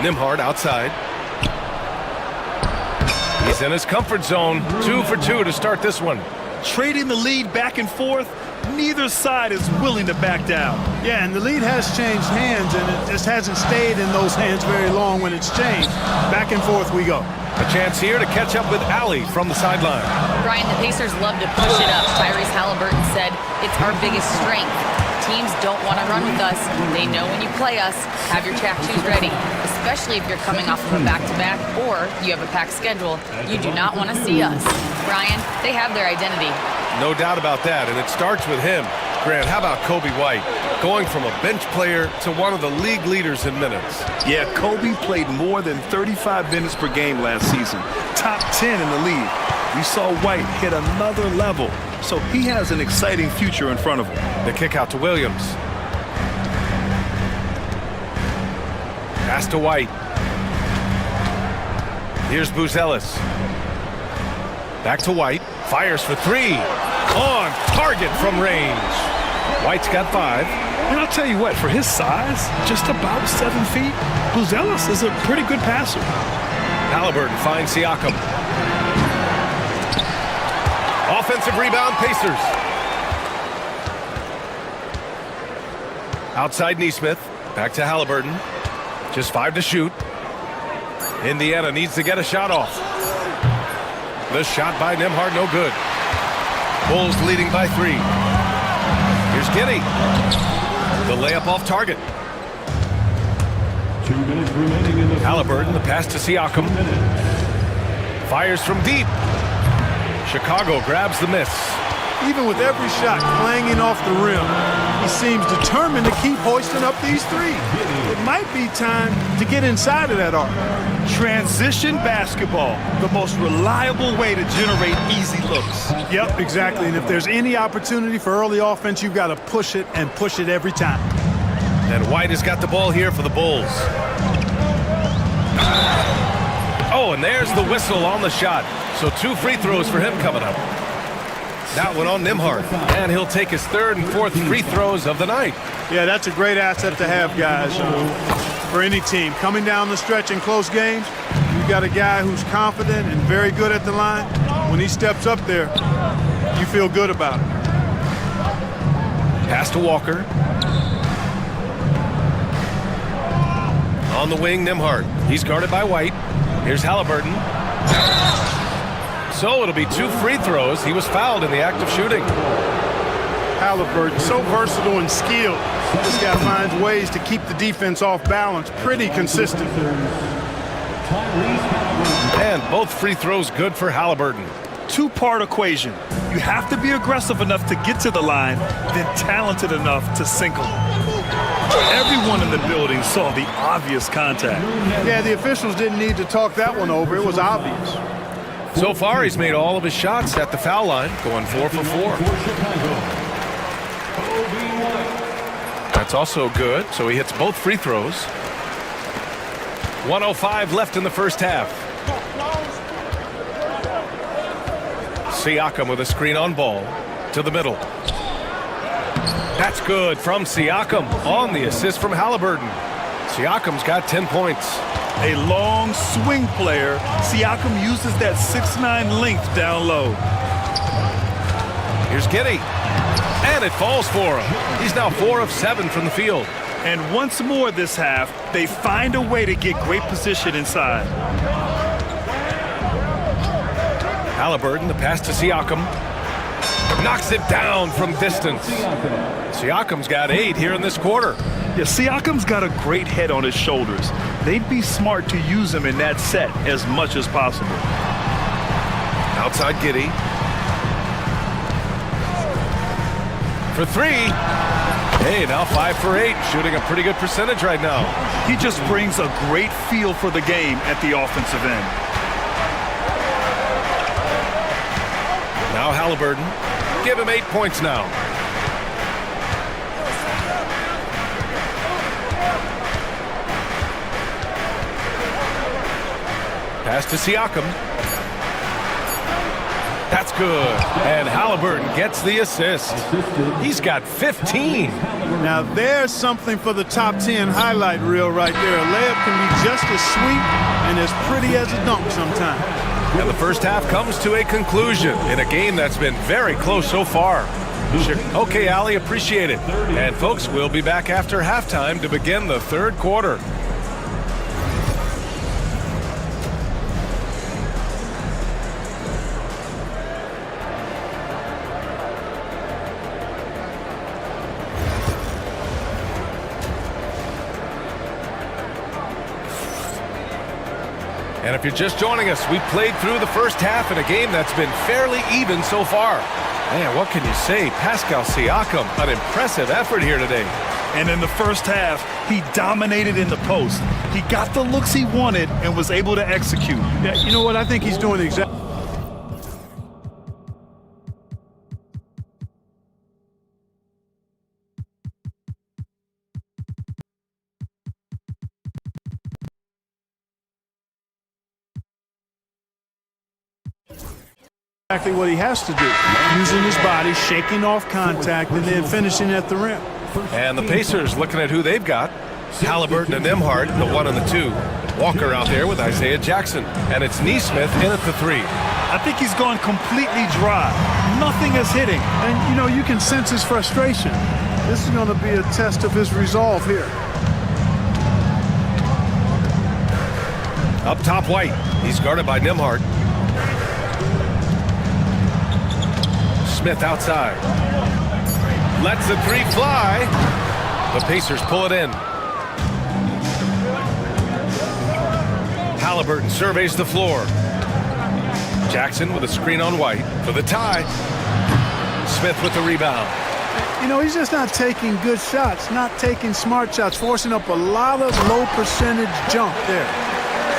Nimhard outside. He's in his comfort zone. 2 for 2 to start this one. Trading the lead back and forth, neither side is willing to back down. Yeah, and the lead has changed hands, and it just hasn't stayed in those hands very long when it's changed. Back and forth we go. A chance here to catch up with Ali from the sideline. Brian, the Pacers love to push it up. Tyrese Halliburton said it's our biggest strength. Teams don't want to run with us. They know when you play us, have your track shoes ready, especially if you're coming off of a back-to-back or you have a packed schedule. You do not want to see us. Brian, they have their identity. No doubt about that, and it starts with him. Grant, how about Kobe White? Going from a bench player to one of the league leaders in minutes. Yeah, Kobe played more than 35 minutes per game last season. Top 10 in the league. We saw White hit another level, so he has an exciting future in front of him. The kick out to Williams. Pass to White. Here's Buzelis. Back to White. Fires for three. On target from range. White's got 5. And I'll tell you what, for his size, just about 7 feet, Buzelis is a pretty good passer. Halliburton finds Siakam. Offensive rebound, Pacers. Outside Neesmith. Back to Halliburton. Just 5 to shoot. Indiana needs to get a shot off. The shot by Nembhard, no good. Bulls leading by 3. Here's Giddey. The layup off target. 2 minutes remaining in the Halliburton, the pass to Siakam. Fires from deep. Chicago grabs the miss. Even with every shot clanging off the rim, he seems determined to keep hoisting up these threes. It might be time to get inside of that arc. Transition basketball, the most reliable way to generate easy looks. Yep, exactly. And if there's any opportunity for early offense, you've got to push it and push it every time. And White has got the ball here for the Bulls. Oh, and there's the whistle on the shot. So 2 free throws for him coming up. That one on Nembhard. And he'll take his 3rd and 4th free throws of the night. Yeah, that's a great asset to have, guys, for any team. Coming down the stretch in close games, you've got a guy who's confident and very good at the line. When he steps up there, you feel good about it. Pass to Walker. On the wing, Nembhard. He's guarded by White. Here's Halliburton. So it'll be 2 free throws. He was fouled in the act of shooting. Halliburton, so versatile and skilled. This guy finds ways to keep the defense off balance pretty consistent. And both free throws good for Halliburton. 2-part equation. You have to be aggressive enough to get to the line, then talented enough to sink them. Everyone in the building saw the obvious contact. Yeah, the officials didn't need to talk that one over. It was obvious. So far, he's made all of his shots at the foul line, going 4 for 4. That's also good, so he hits both free throws. 1:05 left in the first half. Siakam with a screen on ball to the middle. That's good from Siakam on the assist from Halliburton. Siakam's got 10 points. A long swing player, Siakam uses that 6'9" length down low. Here's Giddey. And it falls for him. He's now 4 of 7 from the field. And once more this half, they find a way to get great position inside. Halliburton, the pass to Siakam. Knocks it down from distance. Siakam's got 8 here in this quarter. Yeah, Siakam's got a great head on his shoulders. They'd be smart to use him in that set as much as possible. Outside Giddey. For 3. Hey, now 5 for 8. Shooting a pretty good percentage right now. He just brings a great feel for the game at the offensive end. Now Halliburton. Give him 8 points now. Pass to Siakam. That's good. And Halliburton gets the assist. He's got 15. Now there's something for the top 10 highlight reel right there. A layup can be just as sweet and as pretty as a dunk sometimes. And the first half comes to a conclusion in a game that's been very close so far. Okay, Ali, appreciate it. And folks, we'll be back after halftime to begin the 3rd quarter. And if you're just joining us, we've played through the first half in a game that's been fairly even so far. Man, what can you say? Pascal Siakam, an impressive effort here today. And in the first half, he dominated in the post. He got the looks he wanted and was able to execute. Yeah, you know what? I think he's doing exactly. Exactly what he has to do, using his body, shaking off contact, and then finishing at the rim. And the Pacers looking at who they've got. Halliburton and Nembhard, the 1 and the 2. Walker out there with Isaiah Jackson. And it's Neesmith in at the 3. I think he's gone completely dry. Nothing is hitting. And, you know, you can sense his frustration. This is going to be a test of his resolve here. Up top, White. He's guarded by Nembhard. Smith outside. Lets the 3 fly. The Pacers pull it in. Halliburton surveys the floor. Jackson with a screen on White for the tie. Smith with the rebound. You know, he's just not taking good shots, not taking smart shots, forcing up a lot of low percentage jump there.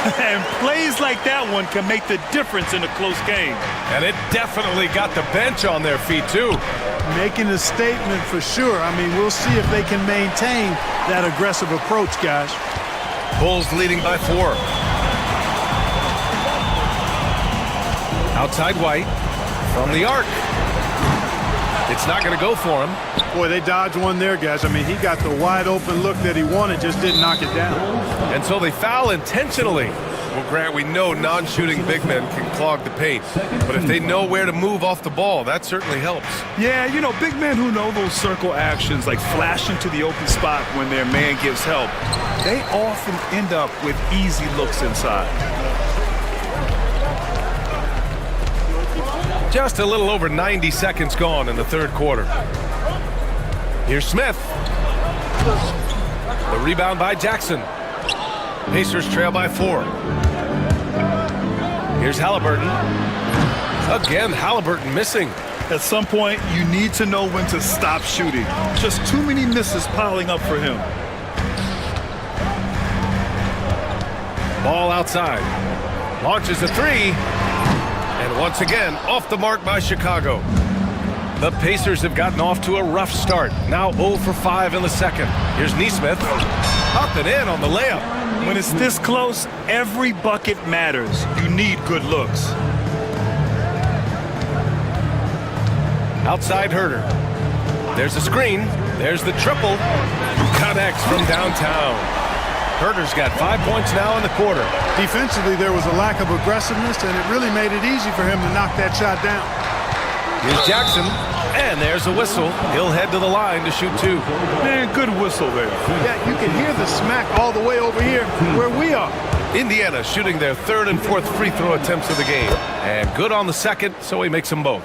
And plays like that one can make the difference in a close game. And it definitely got the bench on their feet, too. Making a statement for sure. I mean, we'll see if they can maintain that aggressive approach, guys. Bulls leading by 4. Outside White from the arc. It's not going to go for him. Boy, they dodged one there, guys. I mean, he got the wide open look that he wanted, just didn't knock it down. And so they foul intentionally. Well, Grant, we know non-shooting big men can clog the paint. But if they know where to move off the ball, that certainly helps. Yeah, you know, big men who know those circle actions, like flashing to the open spot when their man gives help, they often end up with easy looks inside. Just a little over 90 seconds gone in the third quarter. Here's Smith. The rebound by Jackson. Pacers trail by 4. Here's Halliburton. Again, Halliburton missing. At some point, you need to know when to stop shooting. Just too many misses piling up for him. Ball outside. Launches a 3. And once again, off the mark by Chicago. The Pacers have gotten off to a rough start. Now 0 for 5 in the second. Here's Neesmith. Up and in on the layup. When it's this close, every bucket matters. You need good looks. Outside Herter. There's a screen. There's the triple. Connects from downtown. Herter's got 5 points now in the quarter. Defensively, there was a lack of aggressiveness, and it really made it easy for him to knock that shot down. Here's Jackson, and there's a whistle. He'll head to the line to shoot 2. Man, good whistle there. Yeah, you can hear the smack all the way over here where we are. Indiana shooting their 3rd and 4th free throw attempts of the game. And good on the second, so he makes them both.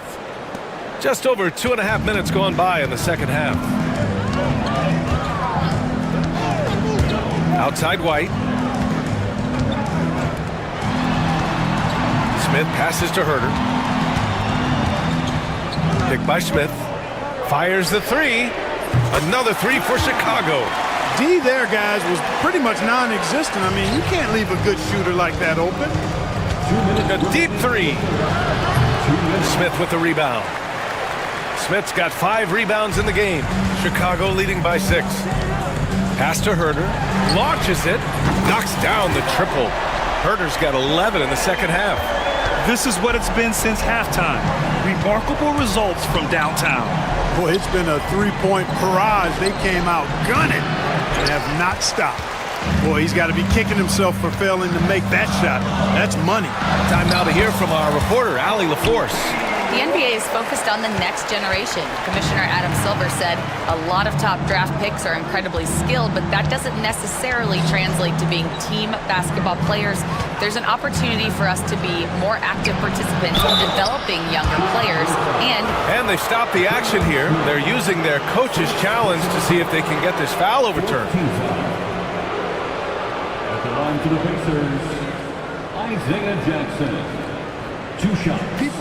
Just over 2.5 minutes gone by in the second half. Outside White. Smith passes to Herter. Picked by Smith. Fires the 3. Another 3 for Chicago. D there, guys, was pretty much non-existent. I mean, you can't leave a good shooter like that open. A deep 3. Smith with the rebound. Smith's got 5 rebounds in the game. Chicago leading by 6. Pass to Herter. Launches it. Knocks down the triple. Herter's got 11 in the second half. This is what it's been since halftime. Remarkable results from downtown. Boy, it's been a three-point barrage. They came out gunning and have not stopped. Boy, he's got to be kicking himself for failing to make that shot. That's money. Time now to hear from our reporter, Allie LaForce. The NBA is focused on the next generation. Commissioner Adam Silver said a lot of top draft picks are incredibly skilled, but that doesn't necessarily translate to being team basketball players. There's an opportunity for us to be more active participants in developing younger players. And they've stopped the action here. They're using their coach's challenge to see if they can get this foul overturned. At the line for the Pacers, Isaiah Jackson. 2 shots. People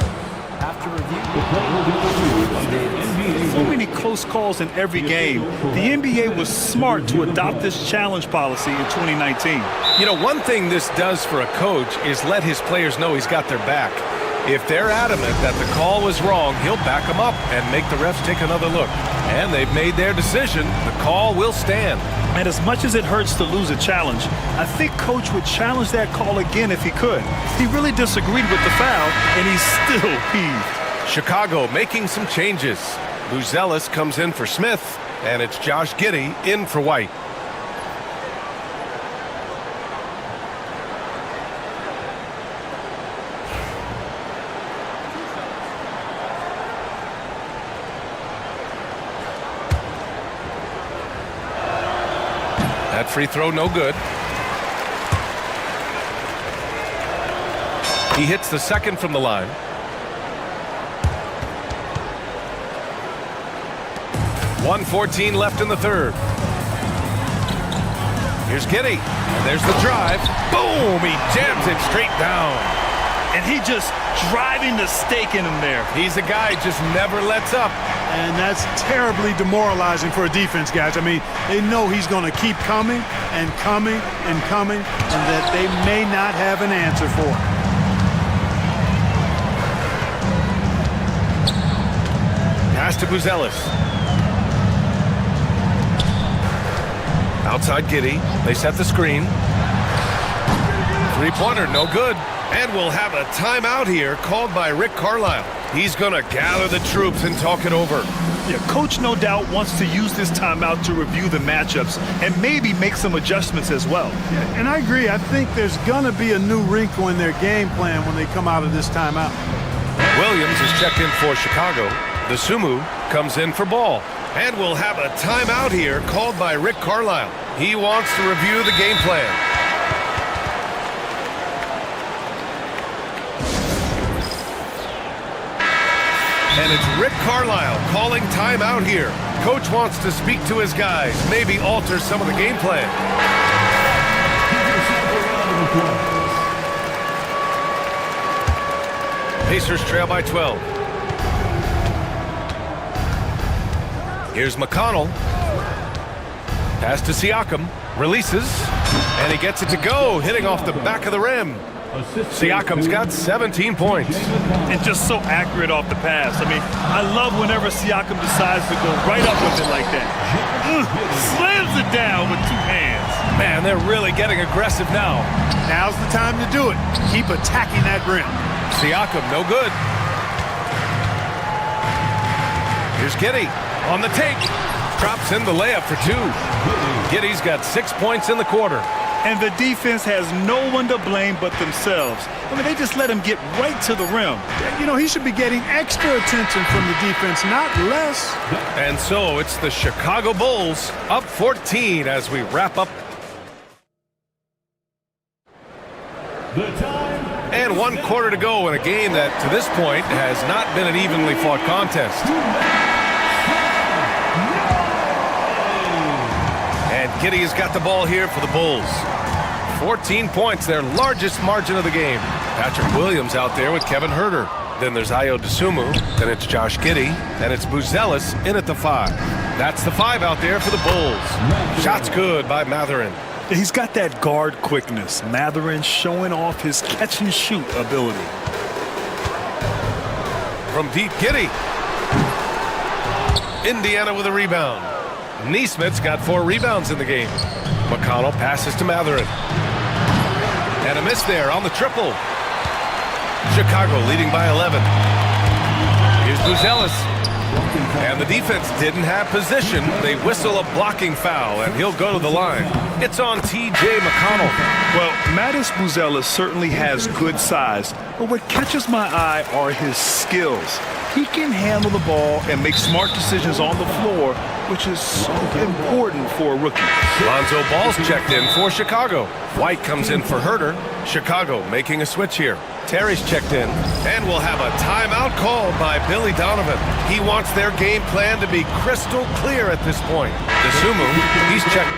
After review, the play will be reviewed. So many close calls in every game. The NBA was smart to adopt this challenge policy in 2019. You know, one thing this does for a coach is let his players know he's got their back. If they're adamant that the call was wrong, he'll back them up and make the refs take another look. And they've made their decision. The call will stand. And as much as it hurts to lose a challenge, I think Coach would challenge that call again if he could. He really disagreed with the foul, and he's still peeved. Chicago making some changes. Buzelis comes in for Smith, and it's Josh Giddey in for White. That free throw no good. He hits the second from the line. .114 left in the third. Here's Giddey. And there's the drive. Boom! He jams it straight down. And he just driving the stake in him there. He's a guy just never lets up. And that's terribly demoralizing for a defense, guys. I mean, they know he's going to keep coming and coming and coming, and that they may not have an answer for it. Pass to Buzelis. Outside Giddey. They set the screen. Three-pointer, no good. And we'll have a timeout here called by Rick Carlisle. He's going to gather the troops and talk it over. Yeah, Coach no doubt wants to use this timeout to review the matchups and maybe make some adjustments as well. Yeah, and I agree. I think there's going to be a new wrinkle in their game plan when they come out of this timeout. Williams is checked in for Chicago. The Sumu comes in for Ball. And we'll have a timeout here called by Rick Carlisle. He wants to review the game plan. And it's Rick Carlisle calling timeout here. Coach wants to speak to his guys, maybe alter some of the game plan. Pacers trail by 12. Here's McConnell. Pass to Siakam. Releases. And he gets it to go, hitting off the back of the rim. Siakam's got 17 points. And just so accurate off the pass. I mean, I love whenever Siakam decides to go right up with it like that. Slams it down with 2 hands. Man, they're really getting aggressive now. Now's the time to do it. Keep attacking that rim. Siakam, no good. Here's Giddey on the take. Drops in the layup for 2. Giddey's got 6 points in the quarter. And the defense has no one to blame but themselves. I mean, they just let him get right to the rim. You know, he should be getting extra attention from the defense, not less. And so it's the Chicago Bulls up 14 as we wrap up. And 1 quarter to go in a game that, to this point, has not been an evenly fought contest. And Giddey has got the ball here for the Bulls. 14 points, their largest margin of the game. Patrick Williams out there with Kevin Huerter. Then there's Ayo Dosunmu. Then it's Josh Giddey. And it's Buzelis in at the 5. That's the 5 out there for the Bulls. Shots good by Mathurin. He's got that guard quickness. Mathurin showing off his catch-and-shoot ability. From deep, Giddey. Indiana with a rebound. Neesmith's got 4 rebounds in the game. McConnell passes to Mathurin. And a miss there on the triple. Chicago leading by 11. Here's Buzelis. And the defense didn't have position. They whistle a blocking foul, and he'll go to the line. It's on T.J. McConnell. Well, Mattis Buzelis certainly has good size, but what catches my eye are his skills. He can handle the ball and make smart decisions on the floor, which is so important for a rookie. Lonzo Ball's checked in for Chicago. White comes in for Huerter. Chicago making a switch here. Terry's checked in. And we'll have a timeout called by Billy Donovan. He wants their game plan to be crystal clear at this point. Dosunmu, he's checked.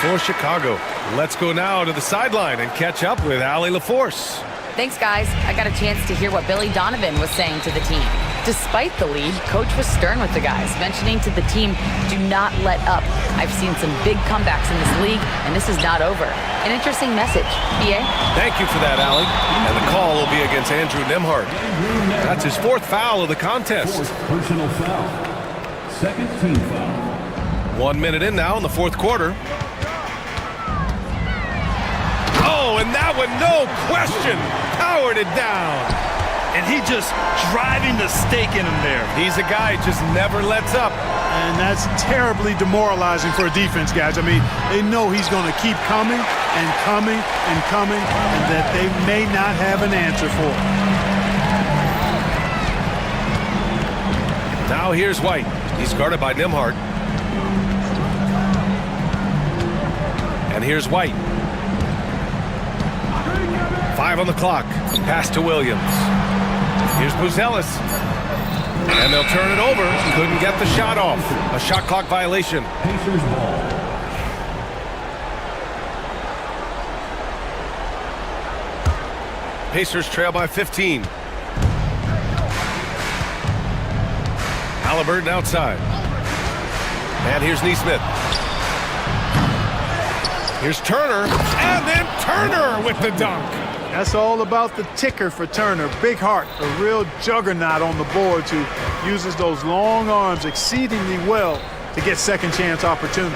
for Chicago. Let's go now to the sideline and catch up with Allie LaForce. Thanks, guys. I got a chance to hear what Billy Donovan was saying to the team. Despite the lead, Coach was stern with the guys, mentioning to the team, do not let up. I've seen some big comebacks in this league, and this is not over. An interesting message. BA? Thank you for that, Allie. And the call will be against Andrew Nemhart. That's his 4th foul of the contest. 4th personal foul. 2nd team foul. 1 minute in now in the 4th quarter. Oh, and that one, no question, powered it down. And he just driving the stake in him there. He's a guy who just never lets up. And that's terribly demoralizing for a defense, guys. I mean, they know he's going to keep coming and coming and coming, and that they may not have an answer for it. Now here's White. He's guarded by Nemhart. And here's White. 5 on the clock. Pass to Williams. Here's Buzelis. And they'll turn it over. Couldn't get the shot off. A shot clock violation. Pacers ball. Pacers trail by 15. Halliburton outside. And here's Neesmith. Here's Turner. And then Turner with the dunk. That's all about the ticker for Turner. Big heart, a real juggernaut on the boards who uses those long arms exceedingly well to get second chance opportunity.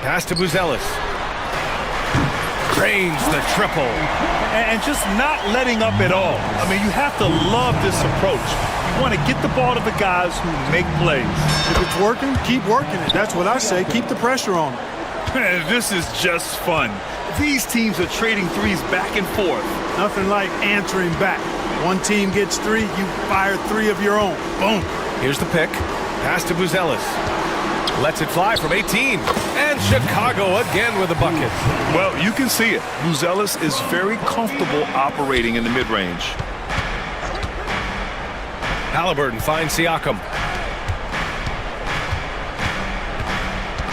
Pass to Buzelis. Drains the triple. And just not letting up at all. I mean, you have to love this approach. You want to get the ball to the guys who make plays. If it's working, keep working it. That's what I say. Keep the pressure on them. This is just fun. These teams are trading threes back and forth. Nothing like answering back. One team gets 3, you fire 3 of your own. Boom. Here's the pick. Pass to Buzelis. Lets it fly from 18. And Chicago again with a bucket. Well, you can see it. Buzelis is very comfortable operating in the mid-range. Halliburton finds Siakam.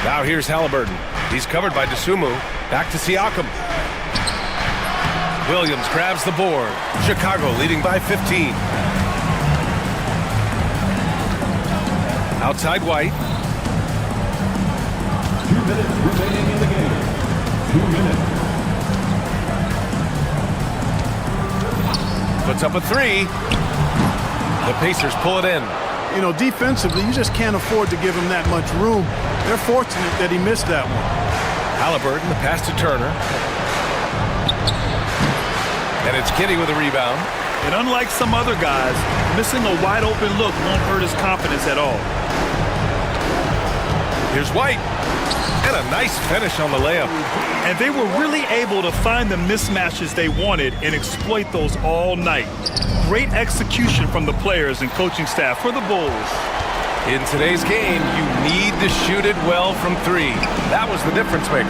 Now here's Halliburton. He's covered by DeSumo. Back to Siakam. Williams grabs the board. Chicago leading by 15. Outside White. 2 minutes remaining in the game. 2 minutes. Puts up a 3. The Pacers pull it in. You know, defensively, you just can't afford to give him that much room. They're fortunate that he missed that one. Halliburton, the pass to Turner. And it's Kitty with a rebound. And unlike some other guys, missing a wide open look won't hurt his confidence at all. Here's White. And a nice finish on the layup. And they were really able to find the mismatches they wanted and exploit those all night. Great execution from the players and coaching staff for the Bulls. In today's game, you need to shoot it well from 3. That was the difference maker.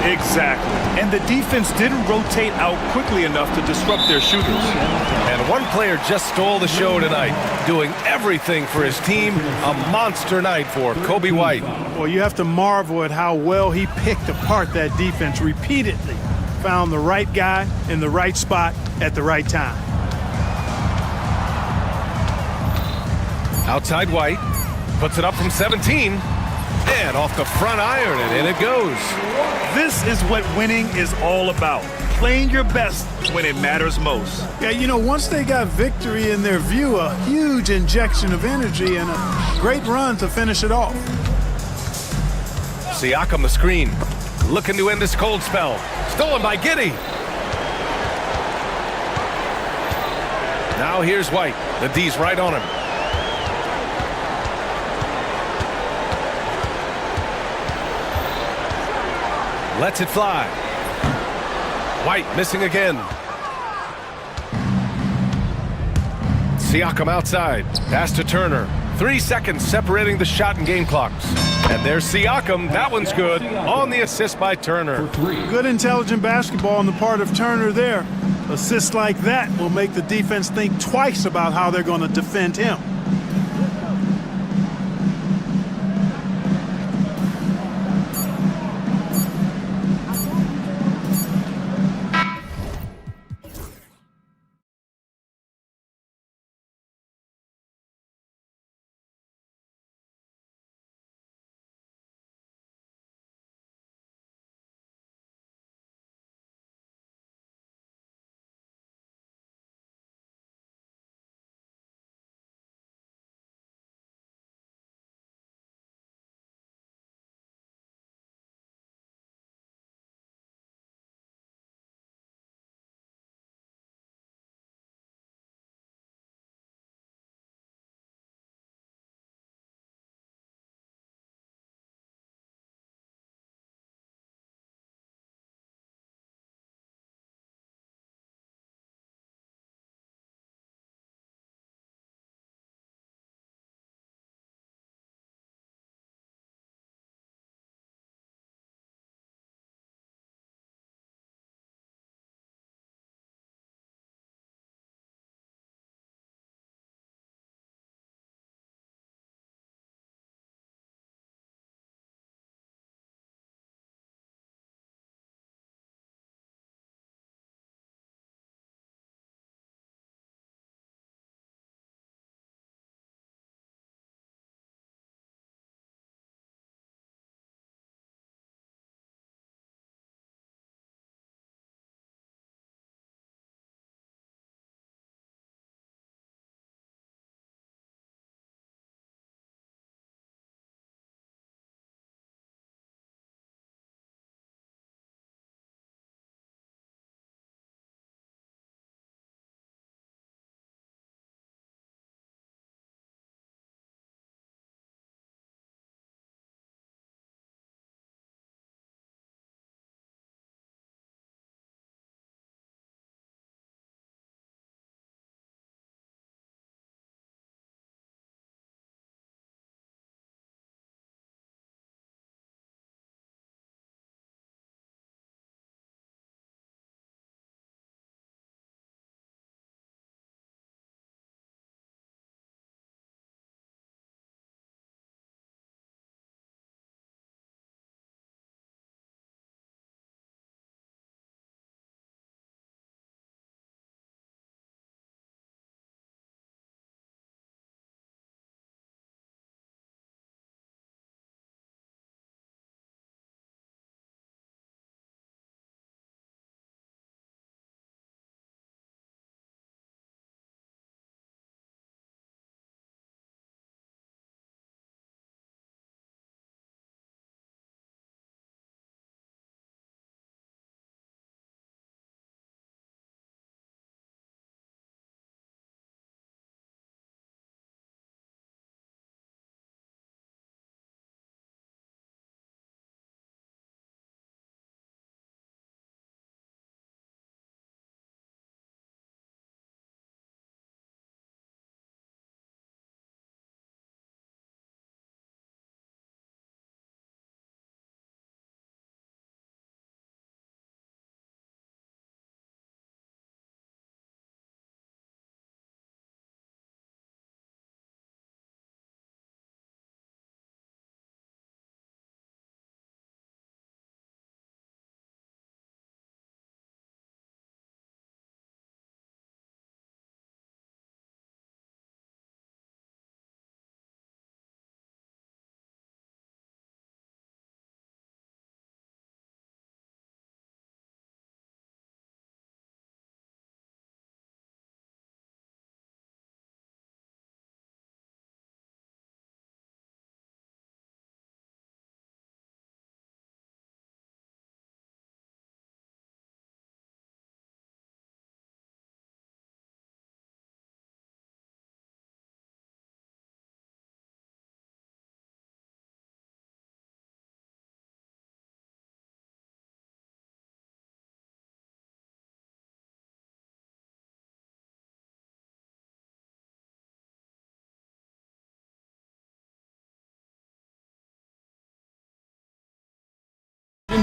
Exactly. And the defense didn't rotate out quickly enough to disrupt their shooters. And one player just stole the show tonight, doing everything for his team. A monster night for Kobe White. Well, you have to marvel at how well he picked apart that defense repeatedly. Found the right guy in the right spot at the right time. Outside White. Puts it up from 17. And off the front iron, and in it goes. This is what winning is all about. Playing your best when it matters most. Yeah, you know, once they got victory in their view, a huge injection of energy and a great run to finish it off. Siakam the screen. Looking to end this cold spell. Stolen by Giddey. Now here's White. The D's right on him. Lets it fly. White missing again. Siakam outside. Pass to Turner. 3 seconds separating the shot and game clocks. And there's Siakam. That one's good. On the assist by Turner. Good intelligent basketball on the part of Turner there. Assists like that will make the defense think twice about how they're going to defend him.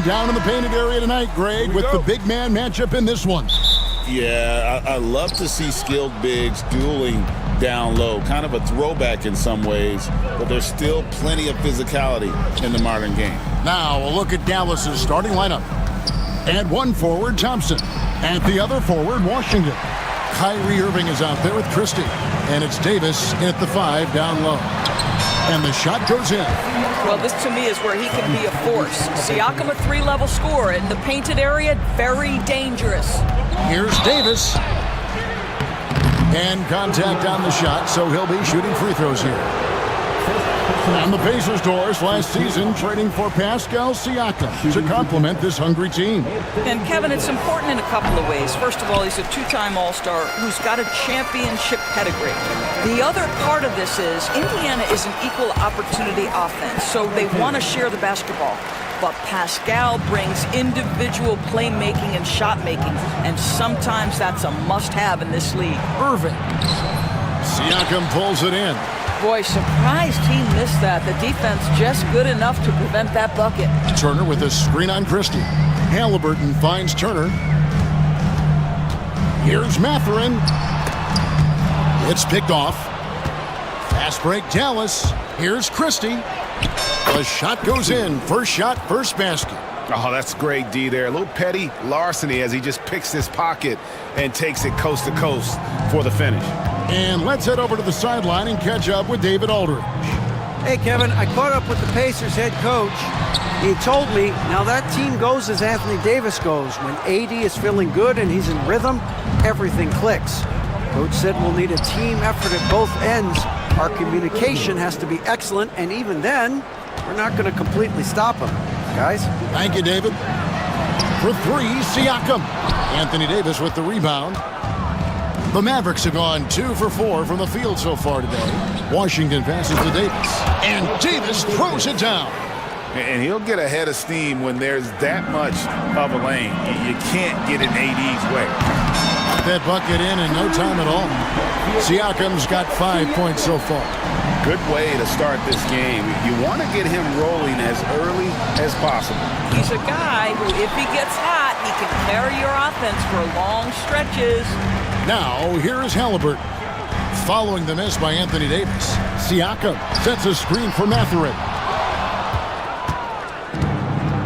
going down in the painted area tonight, Greg, with the big man matchup in this one. Yeah, I love to see skilled bigs dueling down low. Kind of a throwback in some ways, but there's still plenty of physicality in the modern game. Now, a look at Dallas's starting lineup. At one forward, Thompson. At the other forward, Washington. Kyrie Irving is out there with Christie. And it's Davis at the 5 down low. And the shot goes in. Well, this to me is where he can be a force. Siakam, a 3-level scorer. In the painted area, very dangerous. Here's Davis. And contact on the shot, so he'll be shooting free throws here. On the Pacers' doors last season, trading for Pascal Siakam to complement this hungry team. And Kevin, it's important in a couple of ways. First of all, he's a 2-time All-Star who's got a championship pedigree. The other part of this is Indiana is an equal opportunity offense, so they want to share the basketball. But Pascal brings individual playmaking and shot making, and sometimes that's a must-have in this league. Irving. Siakam pulls it in. Boy, surprised he missed that. The defense just good enough to prevent that bucket. Turner with a screen on Christie. Halliburton finds Turner. Here's Mathurin. It's picked off. Fast break, Dallas. Here's Christie. The shot goes in. First shot, first basket. Oh, that's great D there. A little petty larceny as he just picks his pocket and takes it coast to coast for the finish. And let's head over to the sideline and catch up with David Aldridge. Hey, Kevin, I caught up with the Pacers head coach. He told me, now that team goes as Anthony Davis goes. When AD is feeling good and he's in rhythm, everything clicks. Coach said we'll need a team effort at both ends. Our communication has to be excellent, and even then, we're not going to completely stop him. Guys? Thank you, David. For 3, Siakam. Anthony Davis with the rebound. The Mavericks have gone 2 for 4 from the field so far today. Washington passes to Davis. And Davis throws it down. And he'll get ahead of steam when there's that much of a lane. You can't get in AD's way. That bucket in no time at all. Siakam's got 5 points so far. Good way to start this game. You want to get him rolling as early as possible. He's a guy who, if he gets hot, he can carry your offense for long stretches. Now, here is Halliburton. Following the miss by Anthony Davis, Siakam sets a screen for Mathurin.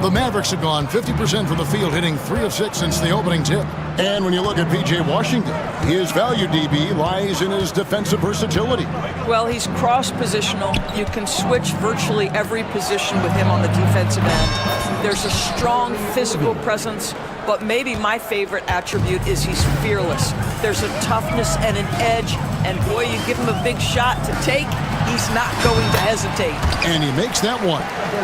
The Mavericks have gone 50% from the field, hitting 3 of 6 since the opening tip. And when you look at P.J. Washington, his value DB lies in his defensive versatility. Well, he's cross-positional. You can switch virtually every position with him on the defensive end. There's a strong physical presence, but maybe my favorite attribute is he's fearless. There's a toughness and an edge, and boy, you give him a big shot to take, he's not going to hesitate. And he makes that one.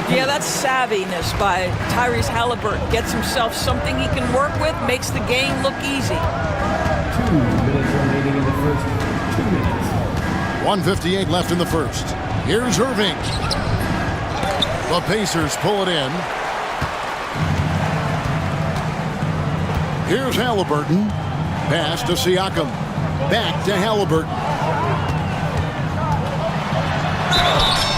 Yeah, that's savviness by Tyrese Halliburton. Gets himself something he can work with, makes the game look easy. 2 minutes remaining in the first. 2 minutes. 1:58 left in the first. Here's Irving. The Pacers pull it in. Here's Halliburton. Pass to Siakam. Back to Halliburton.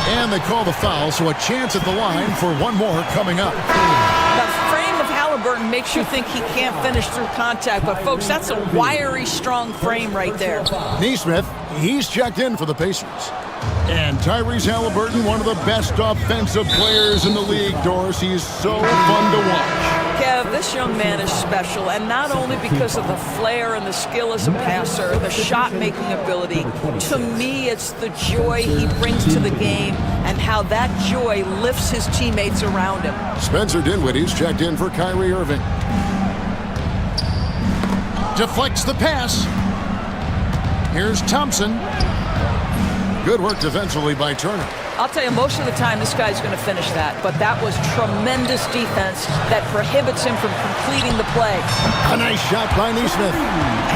And they call the foul, so a chance at the line for one more coming up. The frame of Halliburton makes you think he can't finish through contact, but folks, that's a wiry, strong frame right there. Neesmith, he's checked in for the Pacers. And Tyrese Halliburton, one of the best offensive players in the league, Doris. He's so fun to watch. Kev, this young man is special, and not only because of the flair and the skill as a passer, the shot-making ability. To me, it's the joy he brings to the game and how that joy lifts his teammates around him. Spencer Dinwiddie's checked in for Kyrie Irving. Deflects the pass. Here's Thompson. Good work defensively by Turner. I'll tell you, most of the time this guy's going to finish that, but that was tremendous defense that prohibits him from completing the play. A nice shot by Neesmith.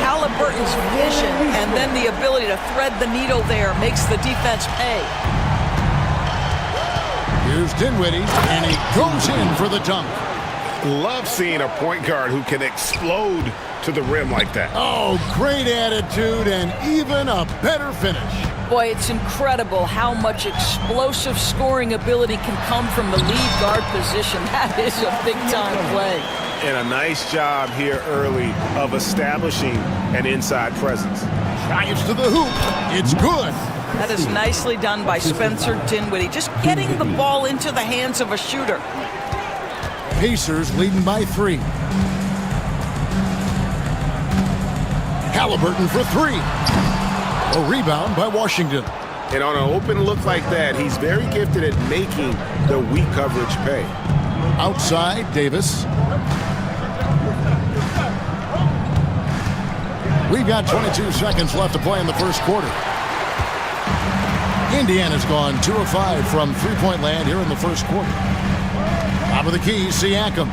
Halliburton's vision and then the ability to thread the needle there makes the defense pay. Here's Dinwiddie, and he goes in for the dunk. Love seeing a point guard who can explode to the rim like that. Oh, great attitude and even a better finish. Boy, it's incredible how much explosive scoring ability can come from the lead guard position. That is a big-time play. And a nice job here early of establishing an inside presence. Drives to the hoop. It's good. That is nicely done by Spencer Dinwiddie, just getting the ball into the hands of a shooter. Pacers leading by 3. Halliburton for 3. A rebound by Washington. And on an open look like that, he's very gifted at making the weak coverage pay. Outside, Davis. We've got 22 seconds left to play in the first quarter. Indiana's gone 2 of 5 from three-point land here in the first quarter. Top of the key, Siakam.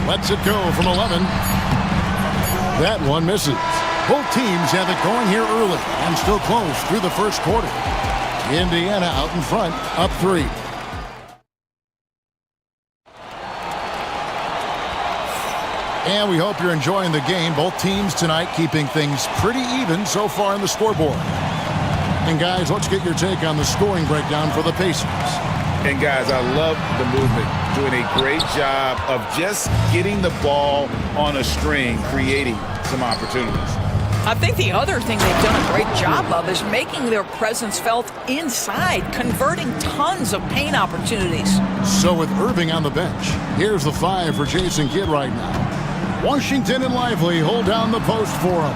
Lets it go from 11. That one misses. Both teams have it going here early and still close through the first quarter. Indiana out in front, up 3. And we hope you're enjoying the game. Both teams tonight keeping things pretty even so far in the scoreboard. And guys, let's get your take on the scoring breakdown for the Pacers. And guys, I love the movement. Doing a great job of just getting the ball on a string, creating some opportunities. I think the other thing they've done a great job of is making their presence felt inside, converting tons of paint opportunities. So with Irving on the bench, here's the 5 for Jason Kidd right now. Washington and Lively hold down the post for him.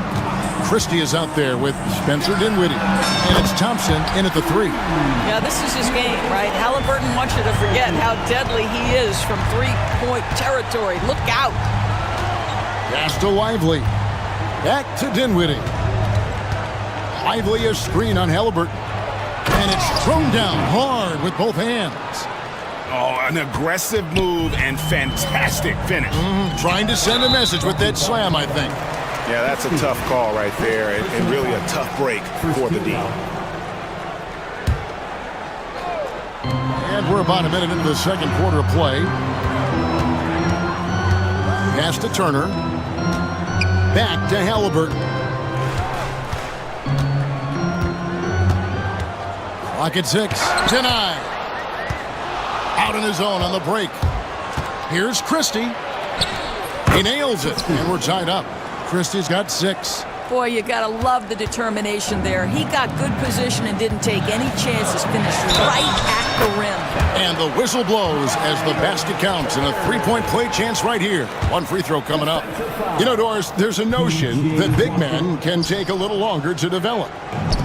Christie is out there with Spencer Dinwiddie. And it's Thompson in at the 3. Yeah, this is his game, right? Halliburton wants you to forget how deadly he is from three-point territory. Look out. Pass to Lively. Back to Dinwiddie. Lively a screen on Halliburton. And it's thrown down hard with both hands. Oh, an aggressive move and fantastic finish. Trying to send a message with that slam, I think. Yeah, that's a tough call right there, and really a tough break for the D. And we're about a minute into the second quarter of play. Pass to Turner. Back to Halliburton. Clock at 6 to 9. Out in his own on the break. Here's Christie. He nails it, and we're tied up. Christie's got 6. Boy, you gotta love the determination there. He got good position and didn't take any chances. Finished right at the rim. And the whistle blows as the basket counts, and a three-point play chance right here. One free throw coming up. You know, Doris, there's a notion that big men can take a little longer to develop.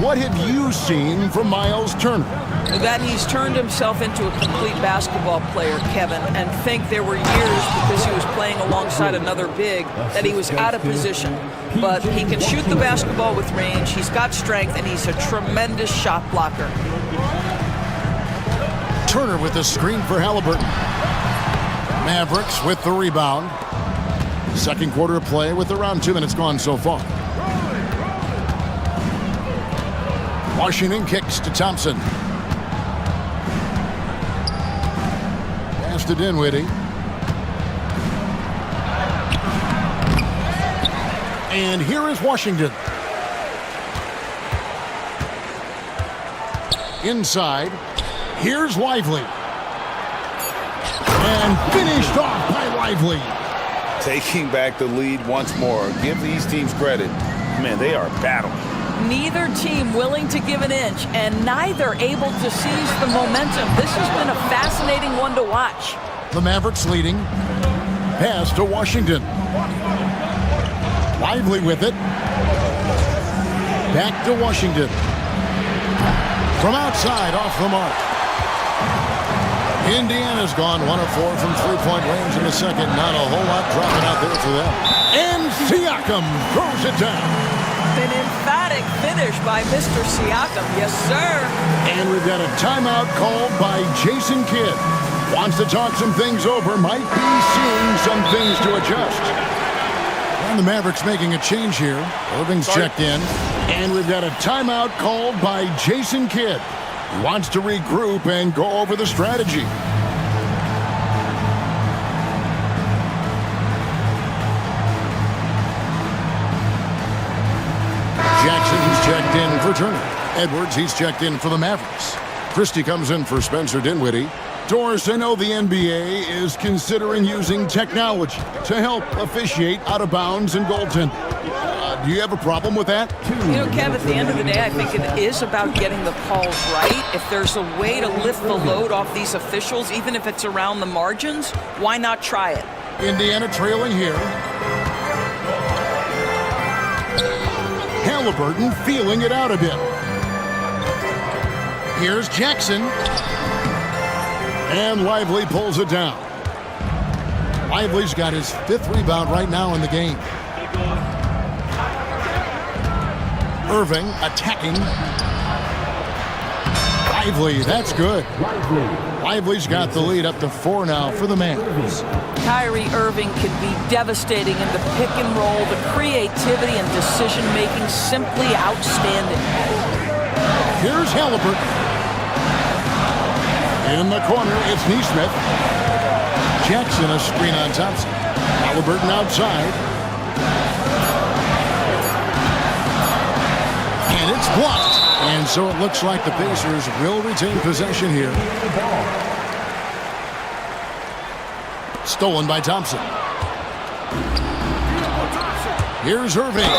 What have you seen from Miles Turner? That he's turned himself into a complete basketball player, Kevin, and think there were years because he was playing alongside another big that he was out of position. But he can shoot the basketball with range, he's got strength, and he's a tremendous shot blocker. Turner with the screen for Halliburton. Mavericks with the rebound. Second quarter of play with around 2 minutes gone so far. Washington kicks to Thompson. Pass to Dinwiddie. And here is Washington. Inside. Here's Lively. And finished off by Lively. Taking back the lead once more. Give these teams credit. Man, they are battling. Neither team willing to give an inch, and neither able to seize the momentum. This has been a fascinating one to watch. The Mavericks leading. Pass to Washington. Lively with it. Back to Washington. From outside, off the mark. Indiana's gone 1 of 4 from three-point range in the second. Not a whole lot dropping out there for them. And Siakam throws it down. An emphatic finish by Mr. Siakam. Yes, sir. And we've got a timeout called by Jason Kidd. Wants to talk some things over. Might be seeing some things to adjust. And the Mavericks making a change here. Irving's checked in. And we've got a timeout called by Jason Kidd. He wants to regroup and go over the strategy. Jackson, he's checked in for Turner. Edwards, he's checked in for the Mavericks. Christie comes in for Spencer Dinwiddie. Doris, I know the NBA is considering using technology to help officiate out of bounds and goaltending. Do you have a problem with that? You know, Kev, at the end of the day, I think it is about getting the calls right. If there's a way to lift the load off these officials, even if it's around the margins, why not try it? Indiana trailing here. Halliburton feeling it out a bit. Here's Jackson. And Lively pulls it down. Lively's got his 5th rebound right now in the game. Irving attacking. Lively, that's good. Lively's got the lead up to 4 now for the Mavs. Kyrie Irving can be devastating in the pick and roll. The creativity and decision-making simply outstanding. Here's Halliburton. In the corner, it's Neesmith. Jackson, a screen on Thompson. Halliburton outside. And it's blocked. And so it looks like the Pacers will retain possession here. Stolen by Thompson. Here's Irving.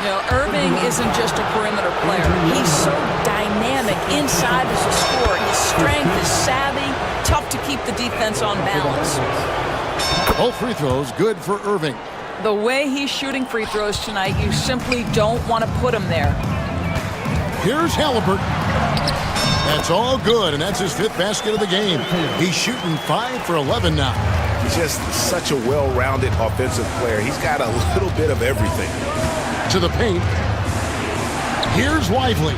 You know, Irving isn't just a perimeter player. He's so dynamic inside as a scorer. His strength is savvy, tough to keep the defense on balance. Both free throws good for Irving. The way he's shooting free throws tonight, you simply don't want to put him there. Here's Halliburton. That's all good, and that's his 5th basket of the game. He's shooting 5 for 11 now. He's just such a well-rounded offensive player. He's got a little bit of everything. To the paint. Here's Lively.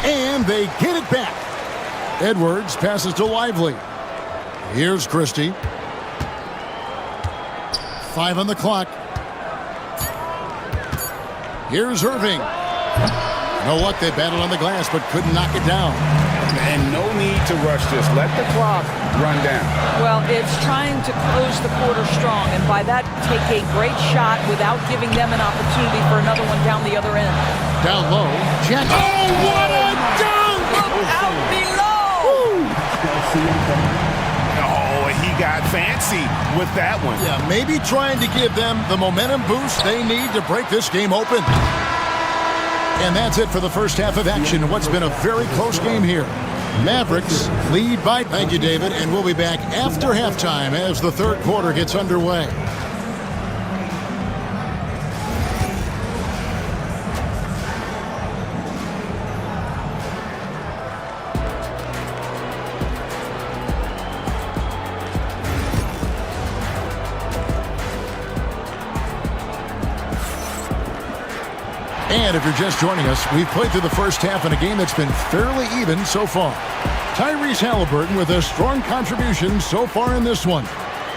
And they get it back. Edwards passes to Lively. Here's Christie. 5 on the clock. Here's Irving. You know what? They battled on the glass, but couldn't knock it down. And no need to rush this. Let the clock run down. Well, it's trying to close the quarter strong, and by that, take a great shot without giving them an opportunity for another one down the other end. Down low. Jackson. Oh, what a dunk! Look out below! Oh, he got fancy with that one. Yeah, maybe trying to give them the momentum boost they need to break this game open. And that's it for the first half of action in what's been a very close game here. Mavericks lead by... Thank you, David. And we'll be back after halftime as the 3rd quarter gets underway. And if you're just joining us, we've played through the first half in a game that's been fairly even so far. Tyrese Halliburton with a strong contribution so far in this one.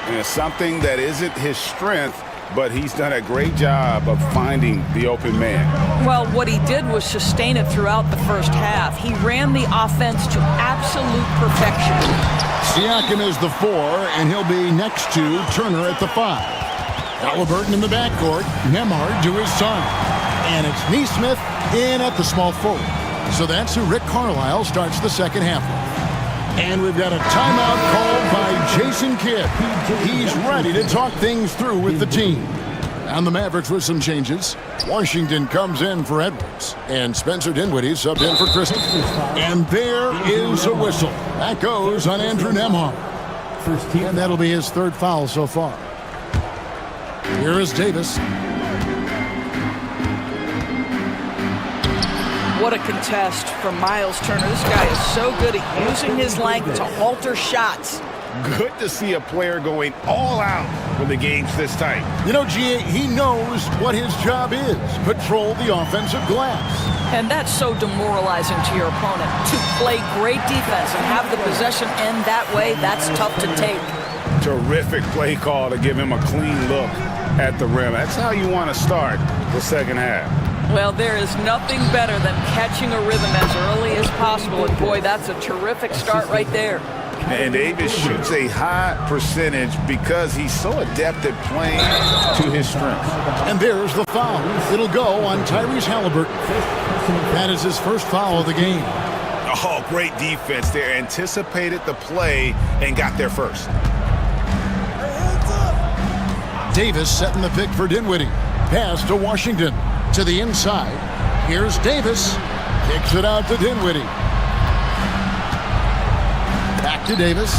And something that isn't his strength, but he's done a great job of finding the open man. Well, what he did was sustain it throughout the first half. He ran the offense to absolute perfection. Siakam is the 4, and he'll be next to Turner at the 5. Halliburton in the backcourt, Nembhard to his son. And it's Neesmith in at the small forward. So that's who Rick Carlisle starts the second half with. And we've got a timeout called by Jason Kidd. He's ready to talk things through with the team. And the Mavericks with some changes. Washington comes in for Edwards. And Spencer Dinwiddie subbed in for Christie. And there is a whistle. That goes on Andrew Nembhard. And that'll be his 3rd foul so far. Here is Davis. What a contest from Miles Turner. This guy is so good at using his length to alter shots. Good to see a player going all out when the game's this tight. You know, GA, he knows what his job is. Patrol the offensive glass. And that's so demoralizing to your opponent. To play great defense and have the possession end that way, that's tough to take. Terrific play call to give him a clean look at the rim. That's how you want to start the second half. Well, there is nothing better than catching a rhythm as early as possible. And boy, that's a terrific start right there. And Davis shoots a high percentage because he's so adept at playing to his strengths. And there's the foul. It'll go on Tyrese Halliburton. That is his first foul of the game. Oh, great defense there. Anticipated the play and got there first. Davis setting the pick for Dinwiddie. Pass to Washington. To the inside. Here's Davis. Kicks it out to Dinwiddie. Back to Davis.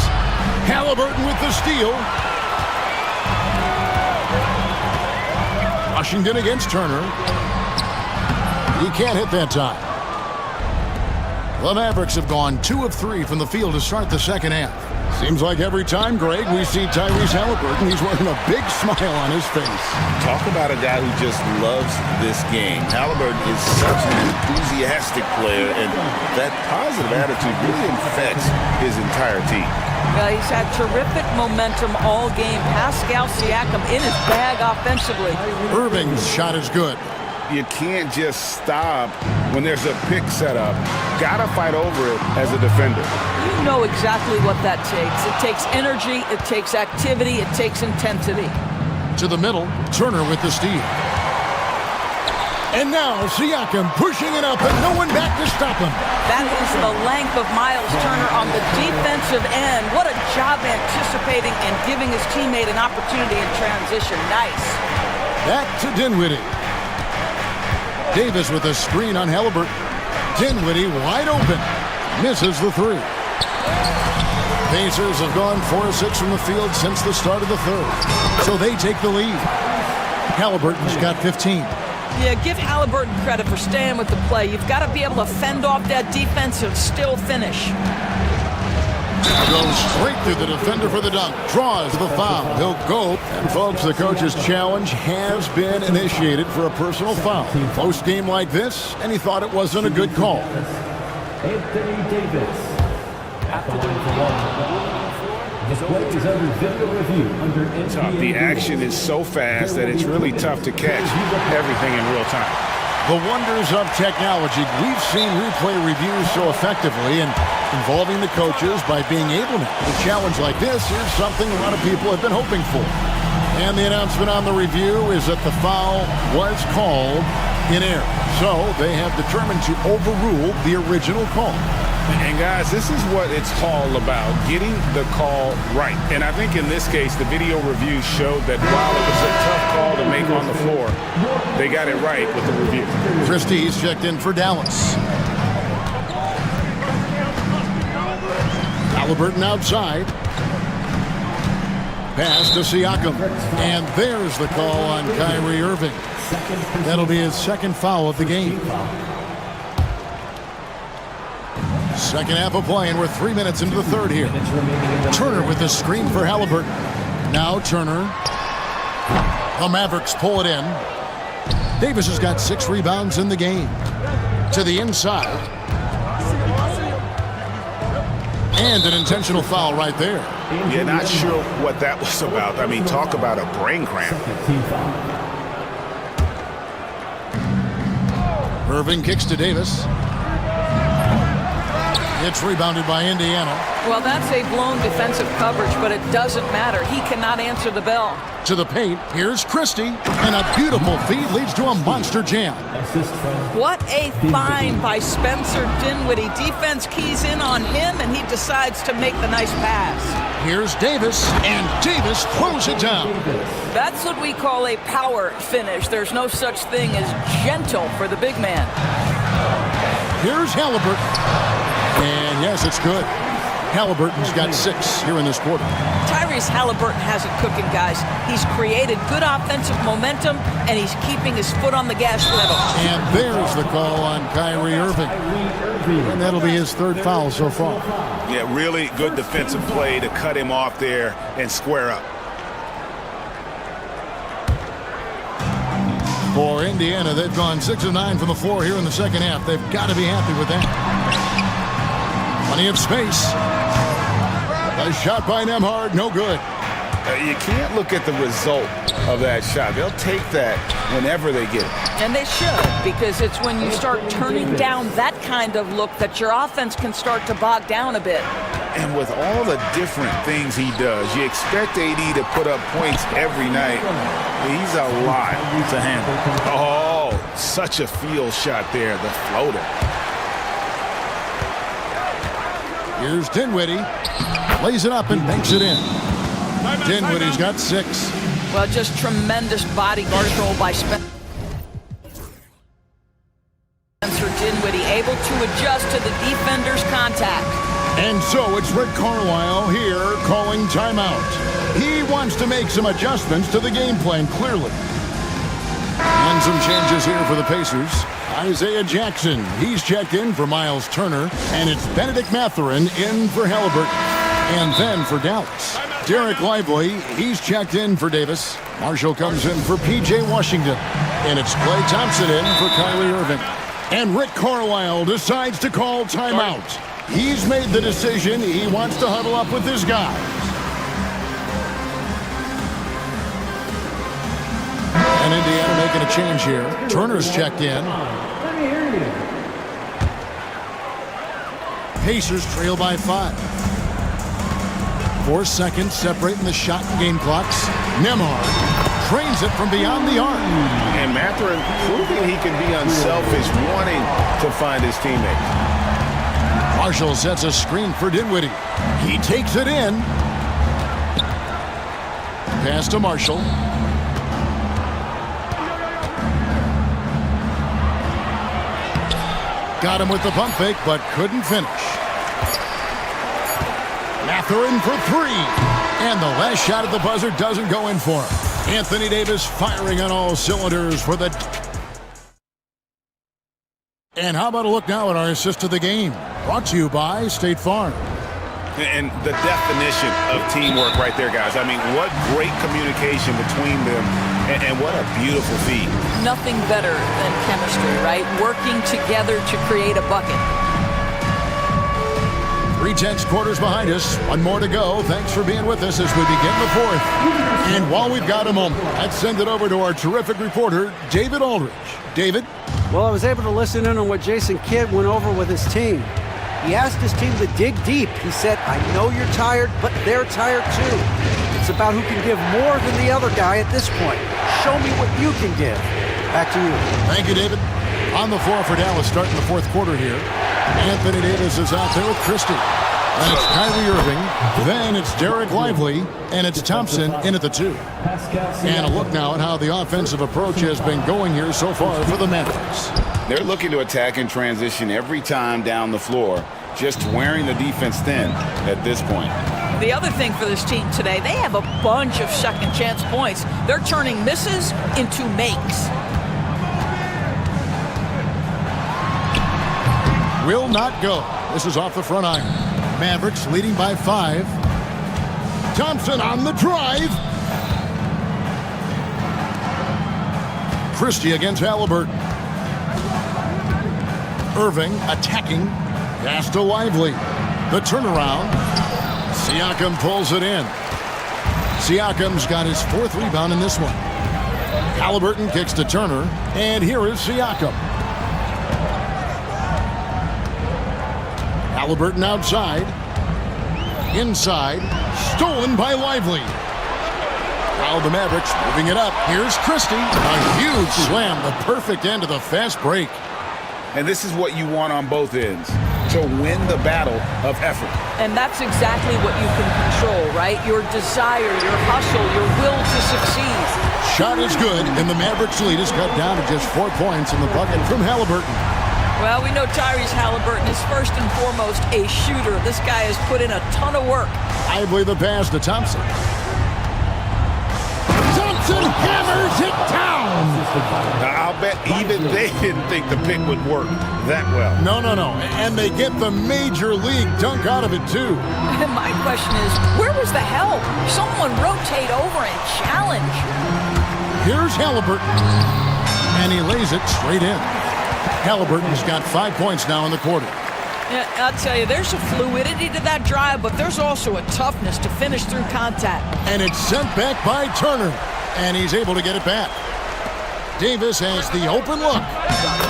Halliburton with the steal. Washington against Turner. He can't hit that time. The Mavericks have gone 2 of 3 from the field to start the second half. Seems like every time, Greg, we see Tyrese Halliburton, he's wearing a big smile on his face. Talk about a guy who just loves this game. Halliburton is such an enthusiastic player, and that positive attitude really infects his entire team. He's had terrific momentum all game. Pascal Siakam in his bag offensively. Irving's shot is good. You can't just stop when there's a pick set up. Gotta fight over it as a defender. You know exactly what that takes. It takes energy, it takes activity, it takes intensity. To the middle, Turner with the steal. And now Siakam pushing it up and no one back to stop him. That is the length of Miles Turner on the defensive end. What a job anticipating and giving his teammate an opportunity in transition. Nice. Back to Dinwiddie. Davis with a screen on Halliburton. Dinwiddie wide open. Misses the three. Pacers have gone 4 of 6 from the field since the start of the third. So they take the lead. Halliburton's got 15. Yeah, give Halliburton credit for staying with the play. You've got to be able to fend off that defense and still finish. Goes straight through the defender for the dunk. Draws the foul. He'll go. And folks, the coach's challenge has been initiated for a personal foul. Close game like this, and he thought it wasn't a good call. Anthony Davis. After the play is under video review under NBA. The action is so fast that it's really tough to catch everything in real time. The wonders of technology. We've seen replay reviews so effectively and involving the coaches by being able to. A challenge like this is something a lot of people have been hoping for. And the announcement on the review is that the foul was called in error. So they have determined to overrule the original call. And guys, this is what it's all about, getting the call right. And I think in this case, the video review showed that while it was a tough call to make on the floor, they got it right with the review. Christie's checked in for Dallas. Halliburton outside. Pass to Siakam. And there's the call on Kyrie Irving. That'll be his second foul of the game. Second half of play, and we're 3 minutes into the third here. Turner with the screen for Halliburton. Now Turner. The Mavericks pull it in. Davis has got 6 rebounds in the game. To the inside. And an intentional foul right there. Yeah, not sure what that was about. I mean, talk about a brain cramp. Irving kicks to Davis. It's rebounded by Indiana. Well, that's a blown defensive coverage, but it doesn't matter. He cannot answer the bell. To the paint, here's Christie, and a beautiful feed leads to a monster jam. What a find by Spencer Dinwiddie. Defense keys in on him, and he decides to make the nice pass. Here's Davis, and Davis throws it down. That's what we call a power finish. There's no such thing as gentle for the big man. Here's Halliburton. And yes, it's good. Halliburton's got 6 here in this quarter. Tyrese Halliburton has it cooking, guys. He's created good offensive momentum, and he's keeping his foot on the gas pedal. And there's the call on Kyrie Irving. And that'll be his 3rd foul so far. Yeah, really good defensive play to cut him off there and square up. For Indiana, they've gone 6 of 9 from the floor here in the second half. They've got to be happy with that. Plenty of space. A shot by Nembhard, no good. You can't look at the result of that shot. They'll take that whenever they get it. And they should, because it's when you start turning down that kind of look that your offense can start to bog down a bit. And with all the different things he does, you expect AD to put up points every night. He's a lot to handle. Oh, such a field shot there, the floater. Here's Dinwiddie. Lays it up and banks it in. Dinwiddie's got 6. Well, just tremendous body control by Spencer Dinwiddie, able to adjust to the defender's contact. And so it's Rick Carlisle here calling timeout. He wants to make some adjustments to the game plan, clearly. And some changes here for the Pacers. Isaiah Jackson, he's checked in for Miles Turner, and it's Benedict Mathurin in for Halliburton. And then for Dallas, Derek Lively, he's checked in for Davis. Marshall comes in for P.J. Washington, and it's Klay Thompson in for Kyrie Irving. And Rick Carlisle decides to call timeout. He's made the decision. He wants to huddle up with his guys. And Indiana making a change here. Turner's checked in. Pacers trail by 5. 4 seconds separating the shot and game clocks. Nembhard trains it from beyond the arc. And Mathurin proving he can be unselfish, wanting to find his teammates. Marshall sets a screen for Dinwiddie. He takes it in. Pass to Marshall. Got him with the pump fake, but couldn't finish. Mathurin for 3. And the last shot at the buzzer doesn't go in for him. Anthony Davis firing on all cylinders for the... And how about a look now at our assist of the game? Brought to you by State Farm. And the definition of teamwork right there, guys. I mean, what great communication between them, and what a beautiful feed. Nothing better than chemistry, right? Working together to create a bucket. 3/10 quarters behind us. One more to go. Thanks for being with us as we begin the 4th. And while we've got a moment, let's send it over to our terrific reporter, David Aldridge. David? Well, I was able to listen in on what Jason Kidd went over with his team. He asked his team to dig deep. He said, I know you're tired, but they're tired too. It's about who can give more than the other guy at this point. Show me what you can give. Back to you. Thank you, David. On the floor for Dallas starting the 4th quarter here. Anthony Davis is out there with Christie. Then it's Kyrie Irving. Then it's Derek Lively. And it's Thompson in at the 2. And a look now at how the offensive approach has been going here so far for the Mavericks. They're looking to attack and transition every time down the floor, just wearing the defense thin at this point. The other thing for this team today, they have a bunch of second chance points. They're turning misses into makes. Will not go. This is off the front iron. Mavericks leading by 5. Thompson on the drive. Christie against Halliburton. Irving attacking. Pass to Lively. The turnaround. Siakam pulls it in. Siakam's got his 4th rebound in this one. Halliburton kicks to Turner. And here is Siakam. Halliburton outside. Inside. Stolen by Lively. Now the Mavericks moving it up. Here's Christie. A huge slam. The perfect end of the fast break. And this is what you want on both ends, to win the battle of effort. And that's exactly what you can control, right? Your desire, your hustle, your will to succeed. Shot is good, and the Mavericks lead is cut down to just 4 points in the bucket from Halliburton. Well, we know Tyrese Halliburton is first and foremost a shooter. This guy has put in a ton of work. Lively the pass to Thompson. Thompson hammers it down. I'll bet even they didn't think the pick would work that well. No. And they get the major league dunk out of it, too. My question is, where was the help? Someone rotate over and challenge. Here's Halliburton. And he lays it straight in. Halliburton's got 5 points now in the quarter. Yeah, I'll tell you, there's a fluidity to that drive, but there's also a toughness to finish through contact. And it's sent back by Turner, and he's able to get it back. Davis has the open look.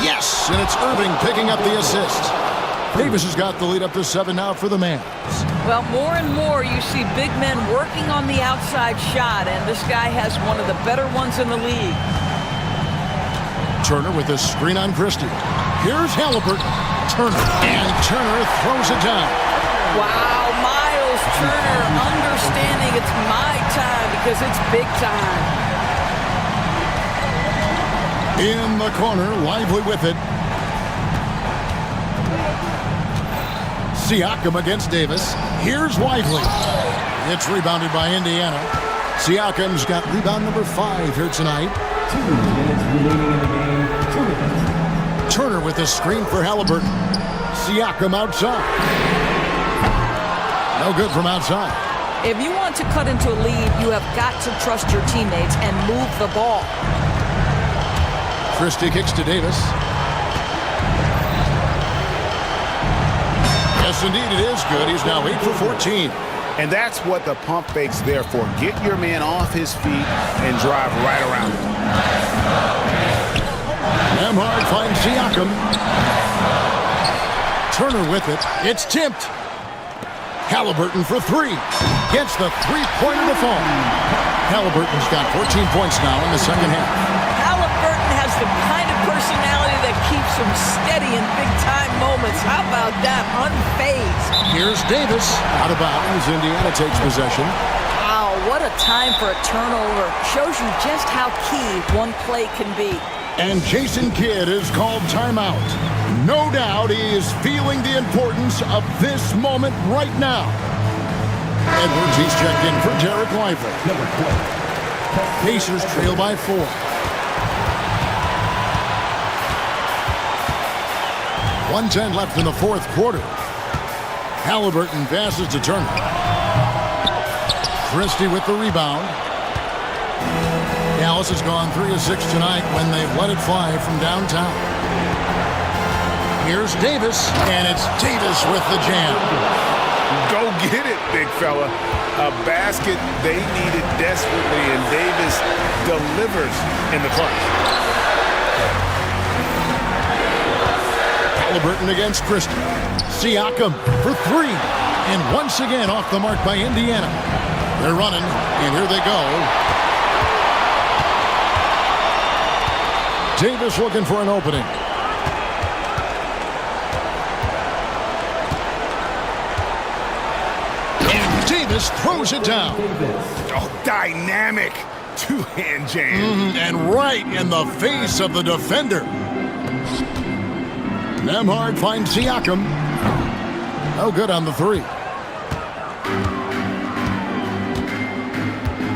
Yes, and it's Irving picking up the assist. Davis has got the lead up to 7 now for the Mavs. Well, more and more you see big men working on the outside shot, and this guy has one of the better ones in the league. Turner with a screen on Christie. Here's Halliburton. Turner, and Turner throws it down. Wow, Miles Turner understanding it's my time because it's big time. In the corner, Lively with it. Siakam against Davis. Here's Lively. It's rebounded by Indiana. Siakam's got rebound number 5 here tonight. 2 minutes remaining in the game. 2 minutes. Turner with a screen for Halliburton. Siakam outside. No good from outside. If you want to cut into a lead, you have got to trust your teammates and move the ball. Christie kicks to Davis. Yes, indeed, it is good. He's now 8 for 14. And that's what the pump fake's there for. Get your man off his feet and drive right around him. Nemhard finds Siakam. Turner with it. It's tipped. Halliburton for 3. Gets the three-pointer to fall. Halliburton's got 14 points now in the second half. Halliburton has the kind of personality that keeps him steady in big-time moments. How about that? Unfazed. Here's Davis. Out of bounds. Indiana takes possession. Wow, what a time for a turnover. Shows you just how key one play can be. And Jason Kidd is called timeout. No doubt he is feeling the importance of this moment right now. Edwards, he's checked in for Derek Lively. Pacers trail by 4. .110 left in the fourth quarter. Halliburton passes to Turner. Christie with the rebound. Dallas has gone 3 of 6 tonight when they've let it fly from downtown. Here's Davis, and it's Davis with the jam. Go get it, big fella. A basket they needed desperately, and Davis delivers in the clutch. Halliburton against Christie. Siakam for 3. And once again off the mark by Indiana. They're running, and here they go. Davis looking for an opening. And Davis throws it down. Oh, dynamic two-hand jam. And right in the face of the defender. Nemhard finds Siakam. No good on the 3.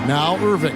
Now Irving.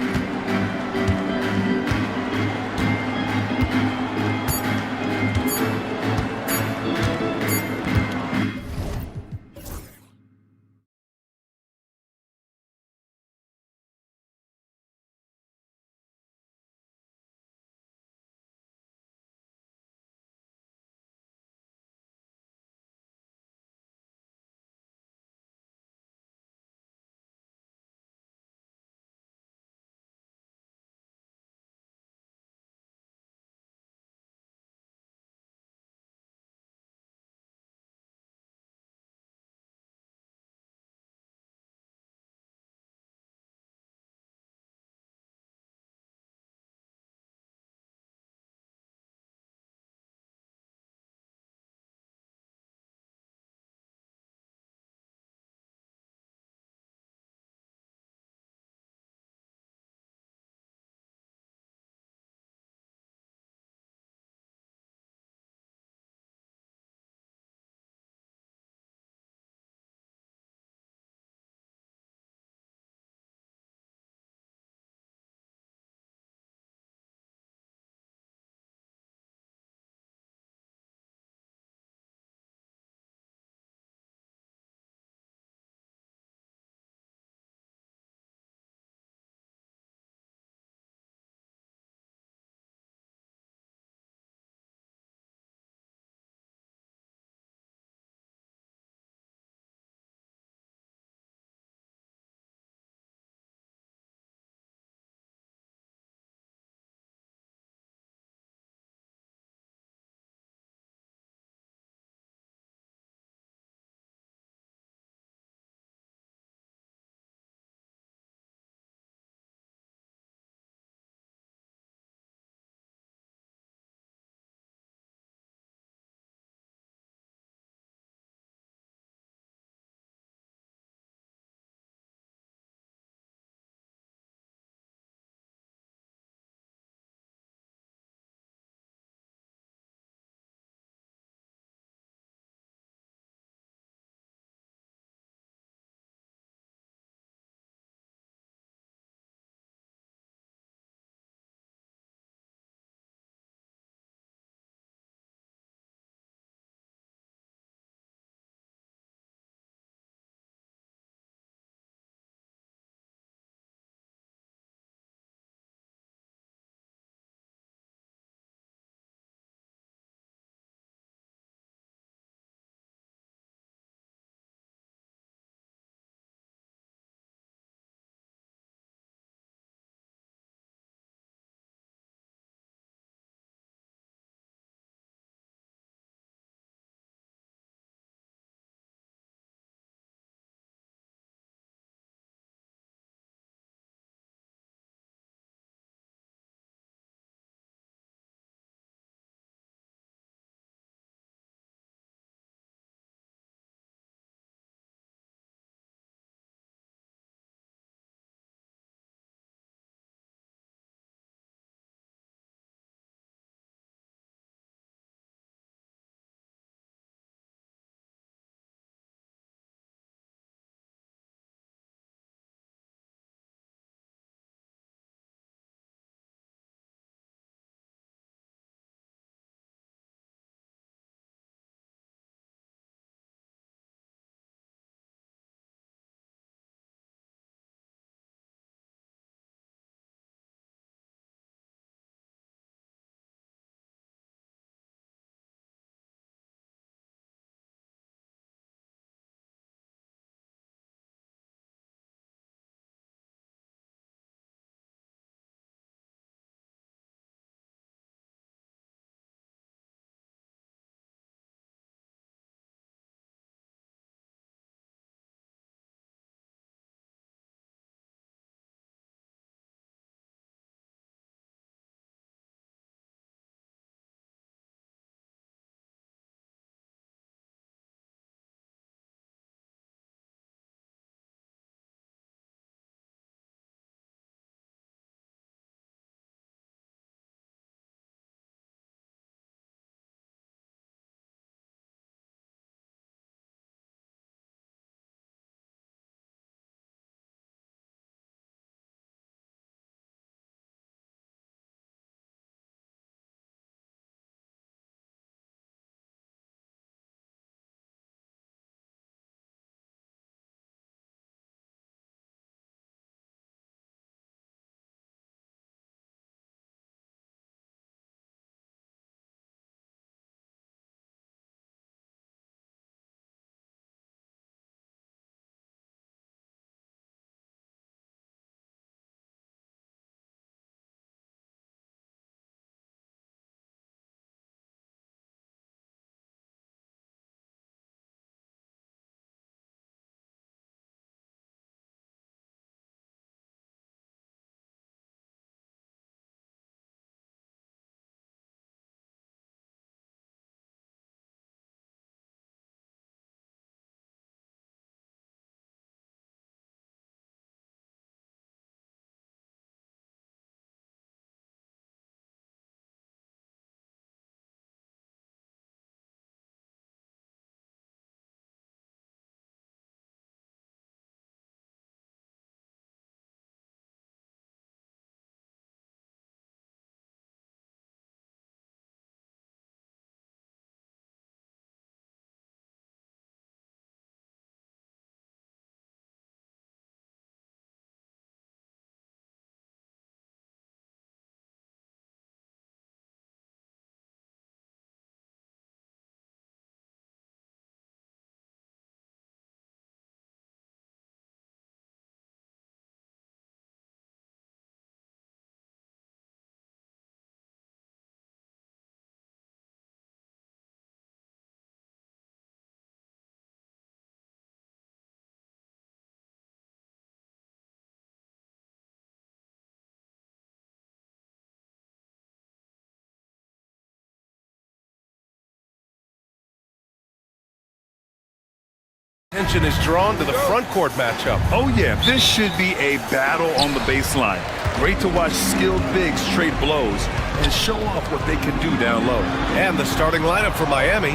Attention is drawn to the front court matchup. Oh, yeah, this should be a battle on the baseline. Great to watch skilled bigs trade blows and show off what they can do down low. And the starting lineup for Miami.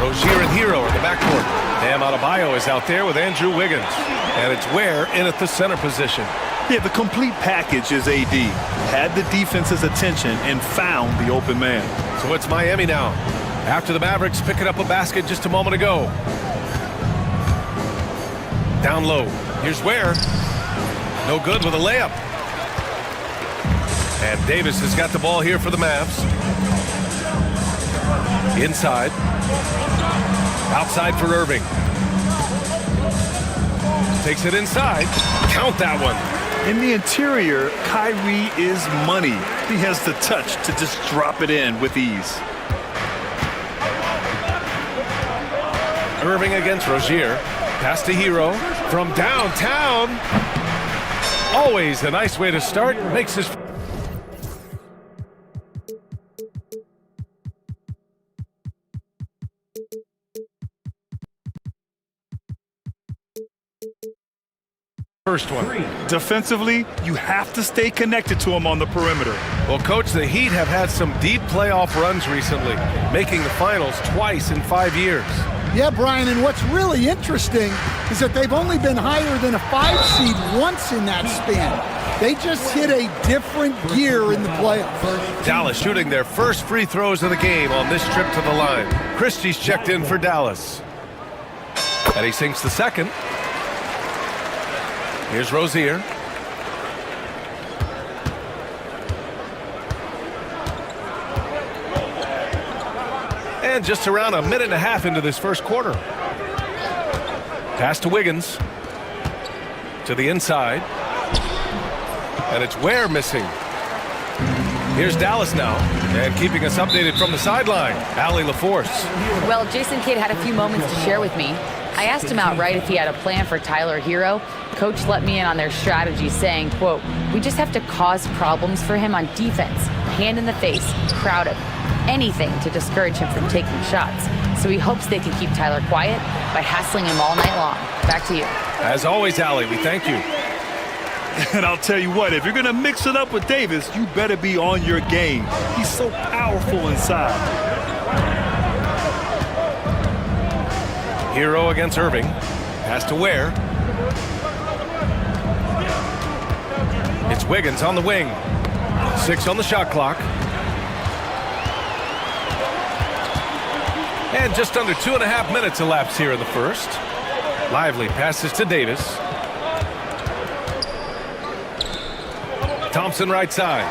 Rozier and Hero in the backcourt. Bam Adebayo is out there with Andrew Wiggins. And it's Ware in at the center position. Yeah, the complete package is AD. Had the defense's attention and found the open man. So it's Miami now. After the Mavericks picking up a basket just a moment ago. Down low. Here's Ware. No good with a layup. And Davis has got the ball here for the Mavs. Inside. Outside for Irving. Takes it inside. Count that one. In the interior, Kyrie is money. He has the touch to just drop it in with ease. Irving against Rozier. Pass to Hero from downtown. Always a nice way to start. Makes his... first one. Defensively, you have to stay connected to him on the perimeter. Well, Coach, the Heat have had some deep playoff runs recently, making the finals twice in 5 years. Yeah, Brian, and what's really interesting is that they've only been higher than a 5 seed once in that span. They just hit a different gear in the playoffs. Dallas shooting their first free throws of the game on this trip to the line. Christie's checked in for Dallas. And he sinks the second. Here's Rozier. And just around a minute and a half into this first quarter. Pass to Wiggins. To the inside. And it's Ware missing. Here's Dallas now. And keeping us updated from the sideline, Allie LaForce. Well, Jason Kidd had a few moments to share with me. I asked him outright if he had a plan for Tyler Hero. Coach let me in on their strategy, saying, quote, "We just have to cause problems for him on defense. Hand in the face, crowd him. Anything to discourage him from taking shots. So he hopes they can keep Tyler quiet by hassling him all night long." Back to you. As always, Allie, we thank you. And I'll tell you what, if you're going to mix it up with Davis, you better be on your game. He's so powerful inside. Hero against Irving. Pass to Ware. It's Wiggins on the wing. 6 on the shot clock. And just under 2.5 minutes elapsed here in the first. Lively passes to Davis. Thompson right side.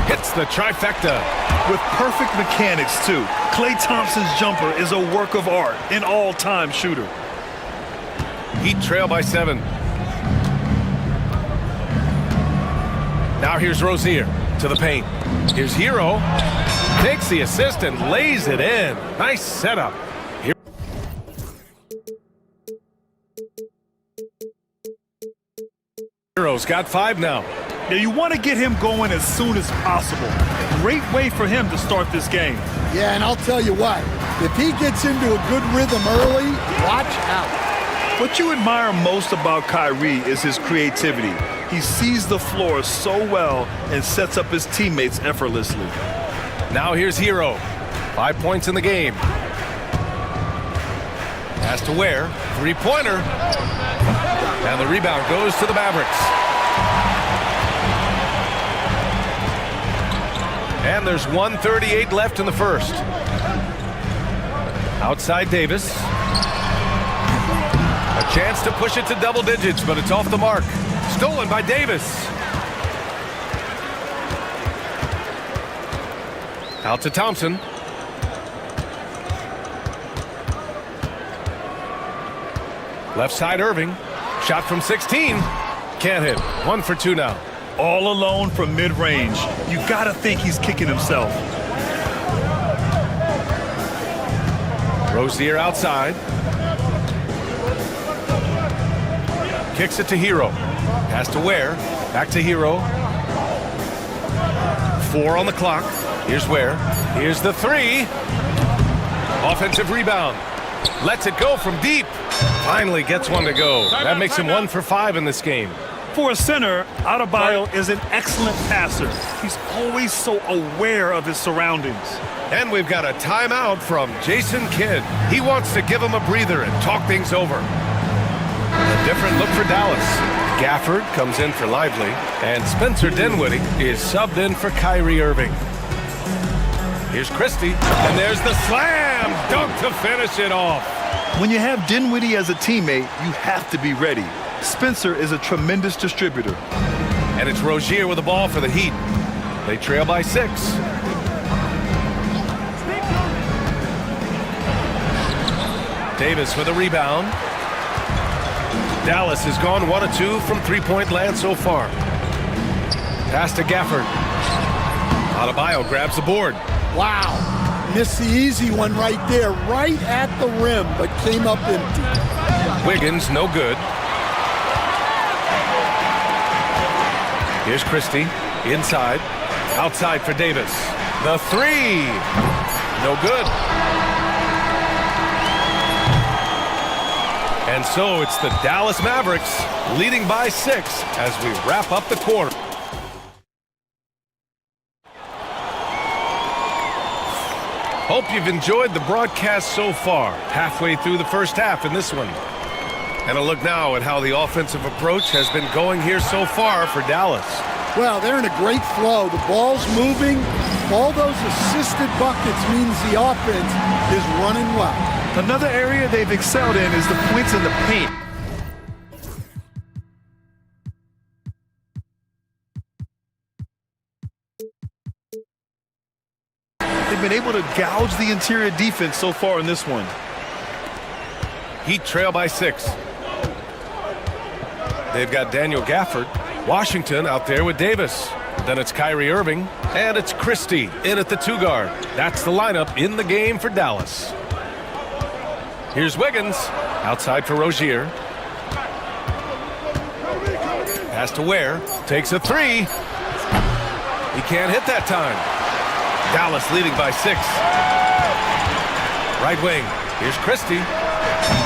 Hits the trifecta. With perfect mechanics, too. Klay Thompson's jumper is a work of art, an all-time shooter. Heat trail by 7. Now here's Rozier to the paint. Here's Hero. Takes the assist and lays it in. Nice setup. Hero's got 5 now. Now you want to get him going as soon as possible. Great way for him to start this game. Yeah, and I'll tell you what, if he gets into a good rhythm early, watch out. What you admire most about Kyrie is his creativity. He sees the floor so well and sets up his teammates effortlessly. Now here's Hero. 5 points in the game. Pass to Ware. 3-pointer. And the rebound goes to the Mavericks. And there's 1:38 left in the first. Outside Davis. A chance to push it to double digits, but it's off the mark. Stolen by Davis. Out to Thompson. Left side Irving. Shot from 16. Can't hit. 1 for 2 now. All alone from mid-range. You gotta think he's kicking himself. Rozier outside. Kicks it to Hero. Pass to Ware. Back to Hero. 4 on the clock. Here's Ware. Here's the 3. Offensive rebound. Lets it go from deep. Finally gets one to go. That makes him 1 for 5 in this game. For a center, Adebayo is an excellent passer. He's always so aware of his surroundings. And we've got a timeout from Jason Kidd. He wants to give him a breather and talk things over. A different look for Dallas. Gafford comes in for Lively, and Spencer Dinwiddie is subbed in for Kyrie Irving. Here's Christie, and there's the slam dunk to finish it off. When you have Dinwiddie as a teammate, you have to be ready. Spencer is a tremendous distributor. And it's Rozier with the ball for the Heat. They trail by 6. Davis with a rebound. Dallas has gone 1 of 2 from three-point land so far. Pass to Gafford. Adebayo grabs the board. Wow. Missed the easy one right there, right at the rim, but came up empty. Wiggins, no good. Here's Christie, inside, outside for Davis. The 3, no good. And so it's the Dallas Mavericks leading by 6 as we wrap up the quarter. Hope you've enjoyed the broadcast so far, halfway through the first half in this one. And a look now at how the offensive approach has been going here so far for Dallas. Well, they're in a great flow. The ball's moving. All those assisted buckets means the offense is running well. Another area they've excelled in is the points in the paint. They've been able to gouge the interior defense so far in this one. Heat trail by 6. They've got Daniel Gafford. Washington out there with Davis. Then it's Kyrie Irving. And it's Christie in at the 2 guard. That's the lineup in the game for Dallas. Here's Wiggins. Outside for Rozier. Pass to Ware. Takes a 3. He can't hit that time. Dallas leading by 6. Right wing. Here's Christie.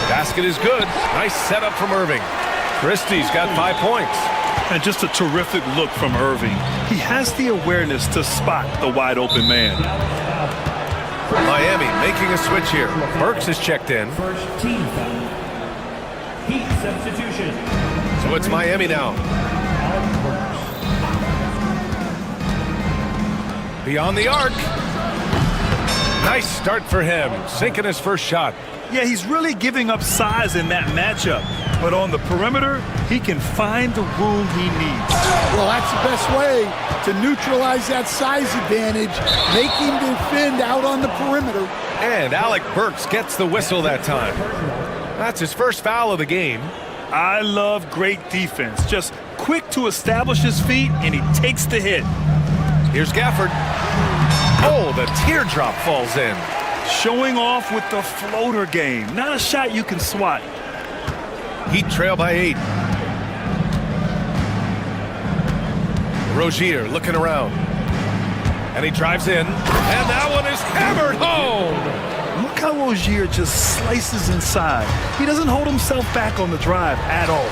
Basket is good. Nice setup from Irving. Christie's got 5 points. And just a terrific look from Irving. He has the awareness to spot the wide open man. Miami making a switch here. Burks is checked in. First team foul. Heat substitution. So it's Miami now. Beyond the arc. Nice start for him. Sinking his first shot. Yeah, he's really giving up size in that matchup. But on the perimeter, he can find the room he needs. Well, that's the best way to neutralize that size advantage. Make him defend out on the perimeter. And Alec Burks gets the whistle that time. That's his first foul of the game. I love great defense. Just quick to establish his feet, and he takes the hit. Here's Gafford. Oh, the teardrop falls in. Showing off with the floater game. Not a shot you can swat. Heat trail by 8. Rozier looking around. And he drives in. And that one is hammered home. Look how Rozier just slices inside. He doesn't hold himself back on the drive at all.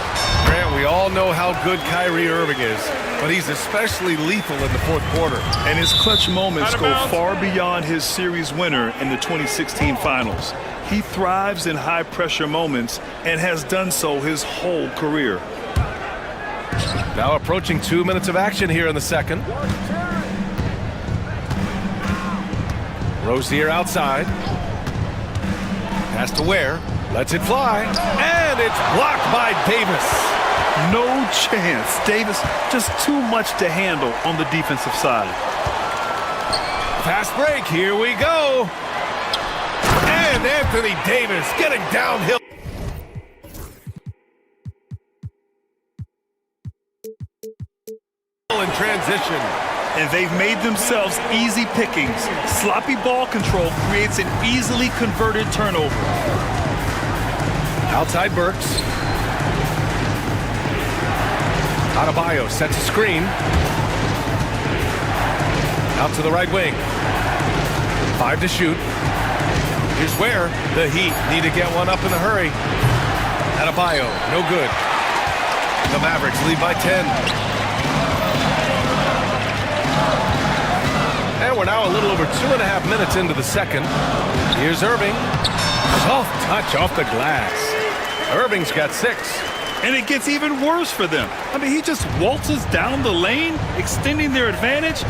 Grant, we all know how good Kyrie Irving is, but he's especially lethal in the fourth quarter. And his clutch moments go far beyond his series winner in the 2016 finals. He thrives in high-pressure moments and has done so his whole career. Now approaching 2 minutes of action here in the second. Rozier outside. Pass to Ware. Lets it fly. And it's blocked by Davis. No chance. Davis just too much to handle on the defensive side. Fast break. Here we go. And Anthony Davis getting downhill. In transition. And they've made themselves easy pickings. Sloppy ball control creates an easily converted turnover. Outside Burks. Adebayo sets a screen. Out to the right wing. 5 to shoot. Here's where the Heat need to get one up in a hurry. Adebayo, no good. The Mavericks lead by 10. And we're now a little over 2.5 minutes into the second. Here's Irving. Soft touch off the glass. Irving's got 6. And it gets even worse for them. I mean, he just waltzes down the lane, extending their advantage.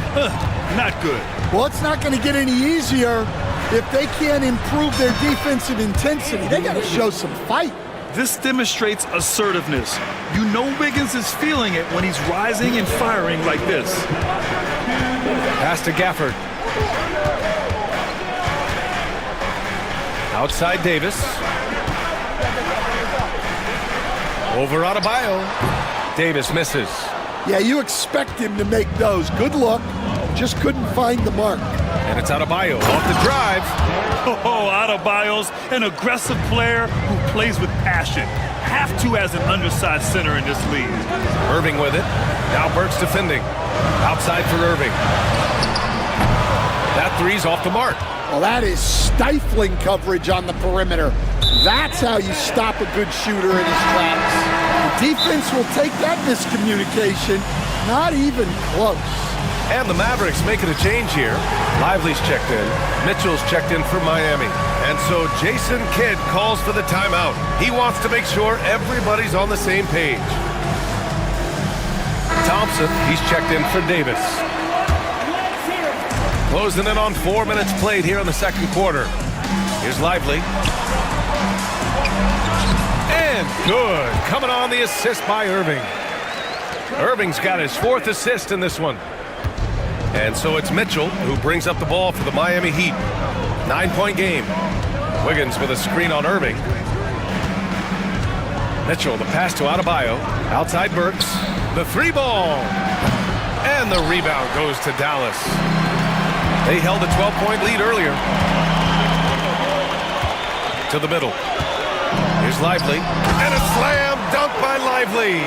Not good. Well, it's not going to get any easier if they can't improve their defensive intensity. They got to show some fight. This demonstrates assertiveness. You know Wiggins is feeling it when he's rising and firing like this. Pass to Gafford. Outside Davis. Over Adebayo. Davis misses. Yeah, you expect him to make those. Good look. Just couldn't find the mark. And it's Adebayo off the drive. Oh, Adebayo's an aggressive player who plays with passion. Have to as an undersized center in this league. Irving with it. Now Burks defending. Outside for Irving. That three's off the mark. Well, that is stifling coverage on the perimeter. That's how you stop a good shooter in his tracks. The defense will take that miscommunication. Not even close. And the Mavericks making a change here. Lively's checked in. Mitchell's checked in for Miami. And so Jason Kidd calls for the timeout. He wants to make sure everybody's on the same page. Thompson, he's checked in for Davis. Closing in on 4 minutes played here in the second quarter. Here's Lively. And good. Coming on the assist by Irving. Irving's got his 4th assist in this one. And so it's Mitchell who brings up the ball for the Miami Heat. 9-point game. Wiggins with a screen on Irving. Mitchell, the pass to Adebayo. Outside Burks. The 3-ball. And the rebound goes to Dallas. They held a 12-point lead earlier. To the middle. Here's Lively. And a slam dunk by Lively.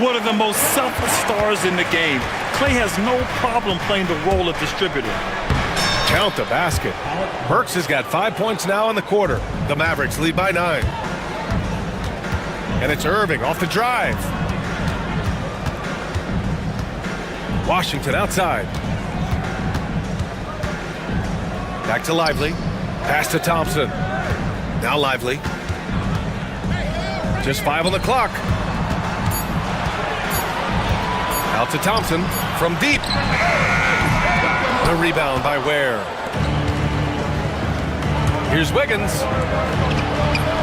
One of the most selfless stars in the game. Clay has no problem playing the role of distributor. Count the basket. Burks has got 5 points now in the quarter. The Mavericks lead by 9. And it's Irving off the drive. Washington outside. Back to Lively. Pass to Thompson. Now Lively. Just 5 on the clock. Out to Thompson from deep. The rebound by Ware. Here's Wiggins.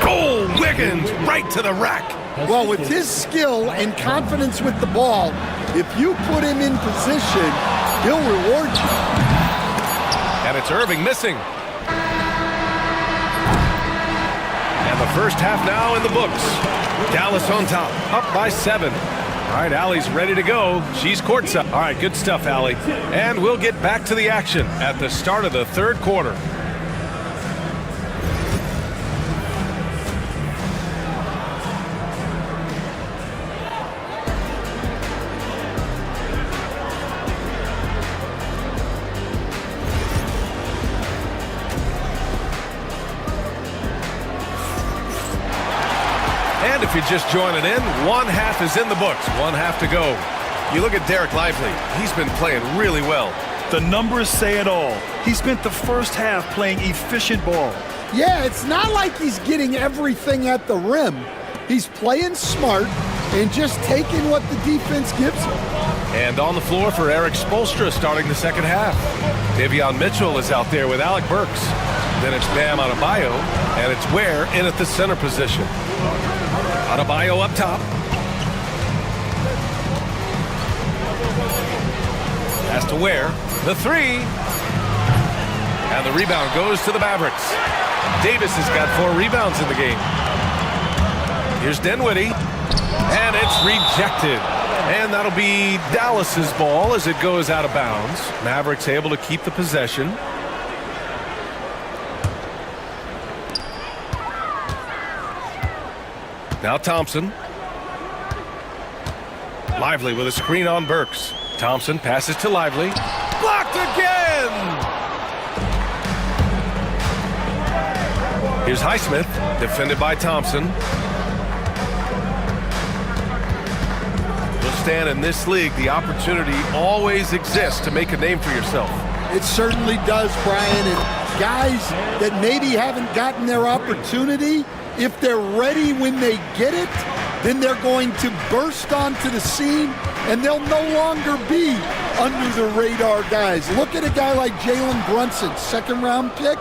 Oh, Wiggins right to the rack. Well, with his skill and confidence with the ball, if you put him in position, he'll reward you. And it's Irving missing. And the first half now in the books. Dallas on top, up by 7. All right, Allie's ready to go. She's courtside. All right, good stuff, Allie. And we'll get back to the action at the start of the third quarter. And if you're just joining in, one half is in the books. One half to go. You look at Derek Lively. He's been playing really well. The numbers say it all. He spent the first half playing efficient ball. Yeah, it's not like he's getting everything at the rim. He's playing smart and just taking what the defense gives him. And on the floor for Eric Spoelstra starting the second half. Davion Mitchell is out there with Alec Burks. Then it's Bam Adebayo, and it's Ware in at the center position. Adebayo up top. Pass to Ware. The 3. And the rebound goes to the Mavericks. Davis has got 4 rebounds in the game. Here's Dinwiddie. And it's rejected. And that'll be Dallas's ball as it goes out of bounds. Mavericks able to keep the possession. Now Thompson. Lively with a screen on Burks. Thompson passes to Lively. Blocked again! Here's Highsmith, defended by Thompson. You'll stand in this league, the opportunity always exists to make a name for yourself. It certainly does, Brian. And guys that maybe haven't gotten their opportunity, if they're ready when they get it, then they're going to burst onto the scene and they'll no longer be under the radar guys. Look at a guy like Jalen Brunson, second-round pick,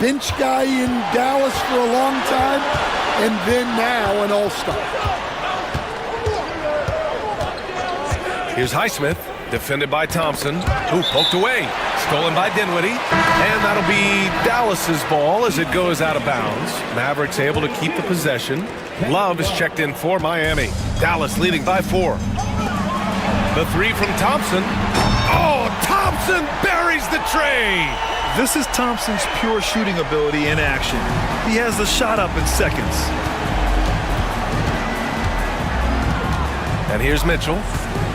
bench guy in Dallas for a long time, and then now an all-star. Here's Highsmith, defended by Thompson, who poked away. Stolen by Dinwiddie, and that'll be Dallas's ball as it goes out of bounds. Mavericks able to keep the possession. Love is checked in for Miami. Dallas leading by 4. The three from Thompson. Oh, Thompson buries the tray. This is Thompson's pure shooting ability in action. He has the shot up in seconds. And here's Mitchell.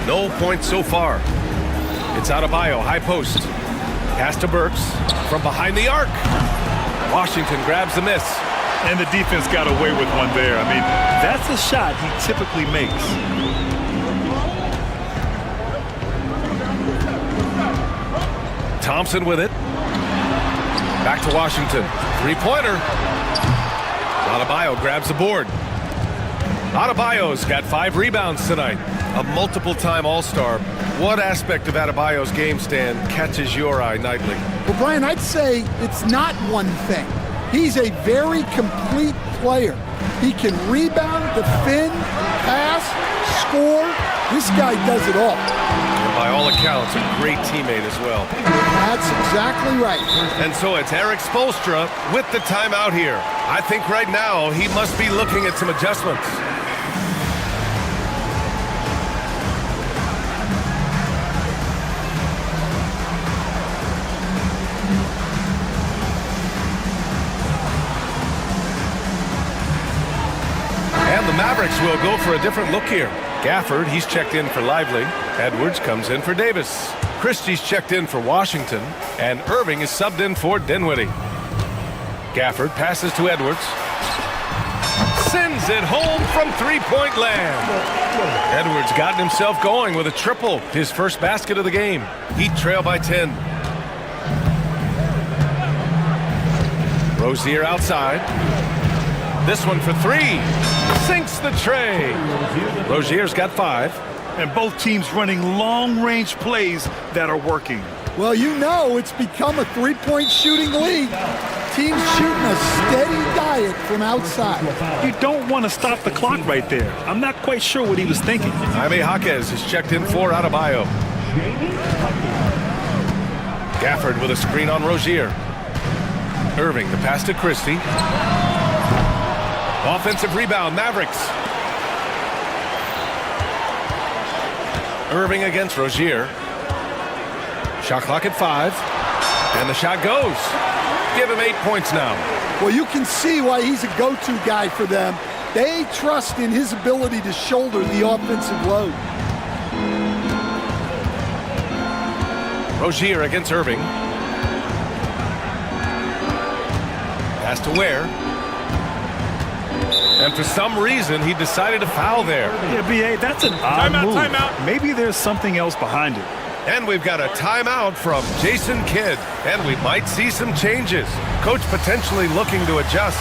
No points so far. It's Adebayo, high post. Pass to Burks from behind the arc. Washington grabs the miss. And the defense got away with one there. I mean, that's a shot he typically makes. Thompson with it. Back to Washington. Three-pointer. Adebayo grabs the board. Adebayo's got 5 rebounds tonight. A multiple-time All-Star. What aspect of Adebayo's game, Stan, catches your eye nightly? Well, Brian, I'd say it's not one thing. He's a very complete player. He can rebound, defend, pass, score. This guy does it all. And by all accounts, a great teammate as well. That's exactly right. And so it's Eric Spoelstra with the timeout here. I think right now he must be looking at some adjustments. Mavericks will go for a different look here. Gafford, he's checked in for Lively. Edwards comes in for Davis. Christie's checked in for Washington. And Irving is subbed in for Dinwiddie. Gafford passes to Edwards. Sends it home from three-point land. Edwards gotten himself going with a triple. His first basket of the game. Heat trail by 10. Rozier outside. This one for 3. Sinks the tray. Rozier's got 5. And both teams running long-range plays that are working. Well, you know it's become a three-point shooting league. Teams shooting a steady diet from outside. You don't want to stop the clock right there. I'm not quite sure what he was thinking. Jaime Jaquez is checked in for Adebayo. Gafford with a screen on Rozier. Irving, the pass to Christie. Offensive rebound, Mavericks. Irving against Rozier. Shot clock at 5. And the shot goes. Give him 8 points now. Well, you can see why he's a go-to guy for them. They trust in his ability to shoulder the offensive load. Rozier against Irving. Pass to Ware. And for some reason, he decided to foul there. Yeah, B.A., that's an odd move. Timeout. Maybe there's something else behind it. And we've got a timeout from Jason Kidd. And we might see some changes. Coach potentially looking to adjust.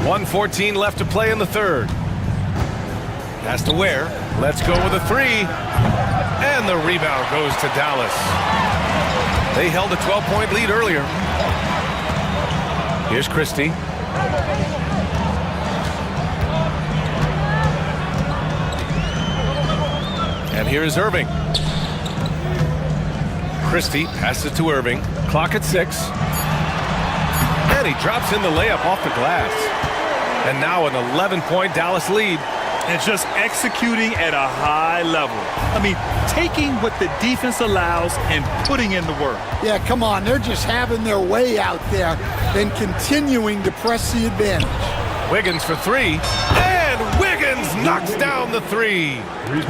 .114 left to play in the third. Pass to Ware. Let's go with a 3. And the rebound goes to Dallas. They held a 12-point lead earlier. Here's Christie. And here is Irving. Christie passes to Irving. Clock at 6. And he drops in the layup off the glass. And now an 11-point Dallas lead. And just executing at a high level. I mean, taking what the defense allows and putting in the work. Yeah, come on. They're just having their way out there and continuing to press the advantage. Wiggins for 3. And Wiggins knocks down the three.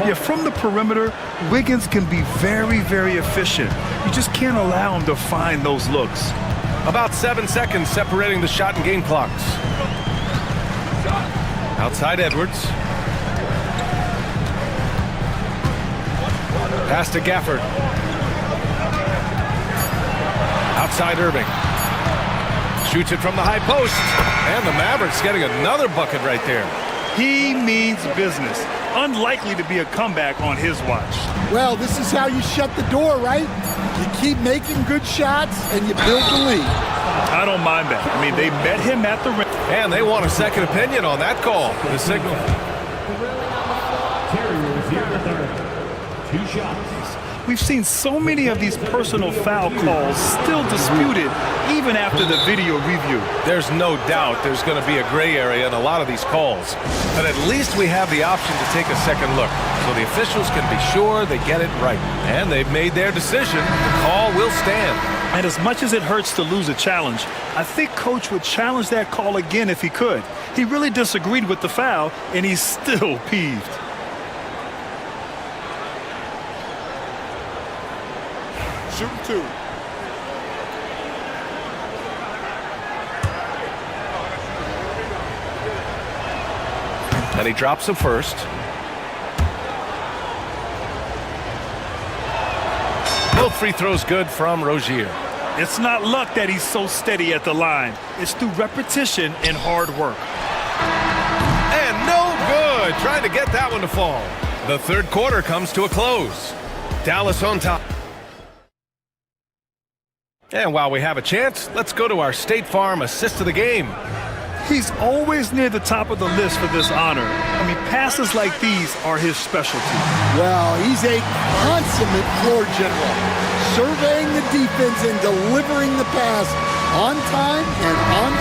Yeah, from the perimeter, Wiggins can be very, very efficient. You just can't allow him to find those looks. About 7 seconds separating the shot and game clocks. Outside Edwards. Pass to Gafford. Outside Irving. Shoots it from the high post. And the Mavericks getting another bucket right there. He means business. Unlikely to be a comeback on his watch. Well, this is how you shut the door, right? You keep making good shots and you build the lead. I don't mind that. I mean, they met him at the rim. And they want a second opinion on that call. The signal. Terriers here in the third. 2 shots. We've seen so many of these personal foul calls still disputed even after the video review. There's no doubt there's going to be a gray area in a lot of these calls. But at least we have the option to take a second look, so the officials can be sure they get it right. And they've made their decision. The call will stand. And as much as it hurts to lose a challenge, I think Coach would challenge that call again if he could. He really disagreed with the foul, and he's still peeved. Shooting 2. And he drops the first. Both free throws good from Rozier. It's not luck that he's so steady at the line. It's through repetition and hard work. And no good. Trying to get that one to fall. The third quarter comes to a close. Dallas on top. And while we have a chance, let's go to our State Farm assist of the game. He's always near the top of the list for this honor. I mean, passes like these are his specialty. Well, he's a consummate floor general, surveying the defense and delivering the pass on time and on